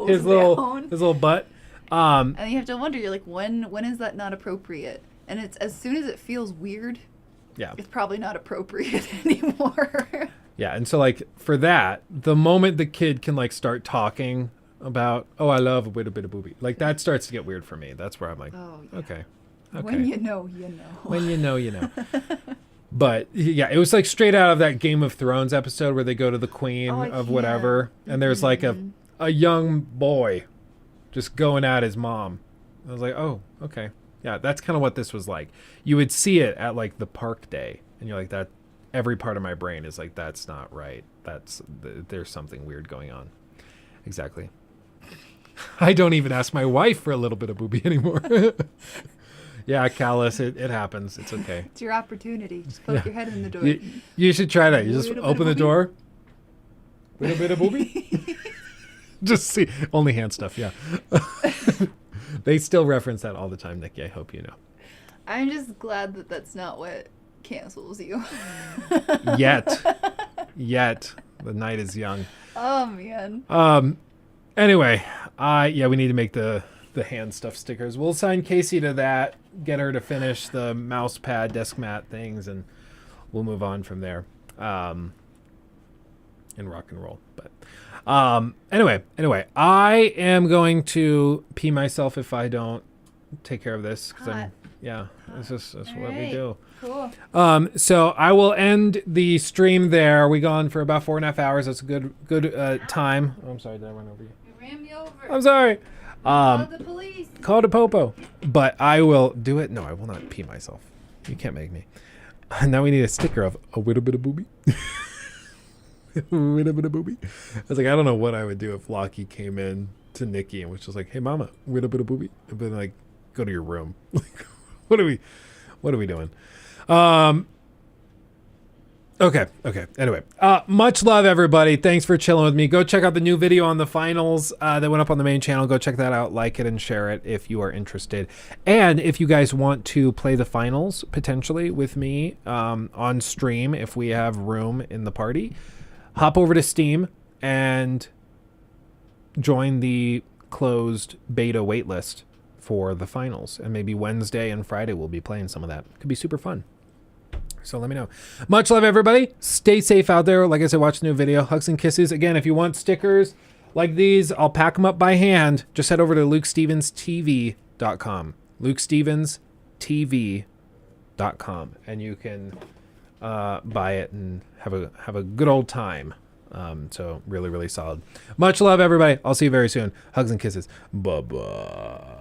his little butt. And you have to wonder, you're like, when is that not appropriate? And it's as soon as it feels weird, yeah, it's probably not appropriate anymore. Yeah, and so like for that, the moment the kid can like start talking about, "Oh, I love a little bit of booby," like that starts to get weird for me. That's where I'm like, oh, yeah. Okay. When you know, you know. When you know, you know. But yeah, it was like straight out of that Game of Thrones episode where they go to the queen of whatever, and there's like a young boy just going at his mom. I was like, oh, okay. Yeah, that's kind of what this was like. You would see it at like the park day, and you're like, that. Every part of my brain is like, that's not right. There's something weird going on. Exactly. I don't even ask my wife for a little bit of booby anymore. Yeah, Callus, it happens. It's okay. It's your opportunity. Just poke your head in the door. You should try that. You just open the door. Little bit of booby. Just see. Only hand stuff, yeah. They still reference that all the time, Nikki. I hope you know. I'm just glad that that's not what cancels you. Yet. The night is young. Oh, man. Anyway, yeah, we need to make the hand stuff stickers. We'll assign Casey to that, get her to finish the mouse pad, desk mat things, and we'll move on from there. And rock and roll. But anyway, I am going to pee myself if I don't take care of this. That's what we do. Cool. So I will end the stream there. We gone for about 4.5 hours. That's a good time. Oh, I'm sorry, did I run over you? You ran me over. I'm sorry. Call the police. Call the popo. But I will do it. No, I will not pee myself. You can't make me. Now we need a sticker of a little bit of booby. A little bit of booby. I was like, I don't know what I would do if Lockie came in to Nikki and was just like, "Hey, mama, a little bit of booby." And then like, go to your room. Like, what are we doing? Okay. Anyway, much love, everybody. Thanks for chilling with me. Go check out the new video on the finals that went up on the main channel. Go check that out. Like it and share it if you are interested. And if you guys want to play the finals potentially with me on stream, if we have room in the party, hop over to Steam and join the closed beta waitlist for the finals. And maybe Wednesday and Friday we'll be playing some of that. Could be super fun. So let me know. Much love, everybody. Stay safe out there. Like I said, watch the new video. Hugs and kisses. Again, if you want stickers like these, I'll pack them up by hand. Just head over to LukeStevensTV.com. LukeStevensTV.com. And you can buy it and have a good old time. So really, really solid. Much love, everybody. I'll see you very soon. Hugs and kisses. Bye-bye.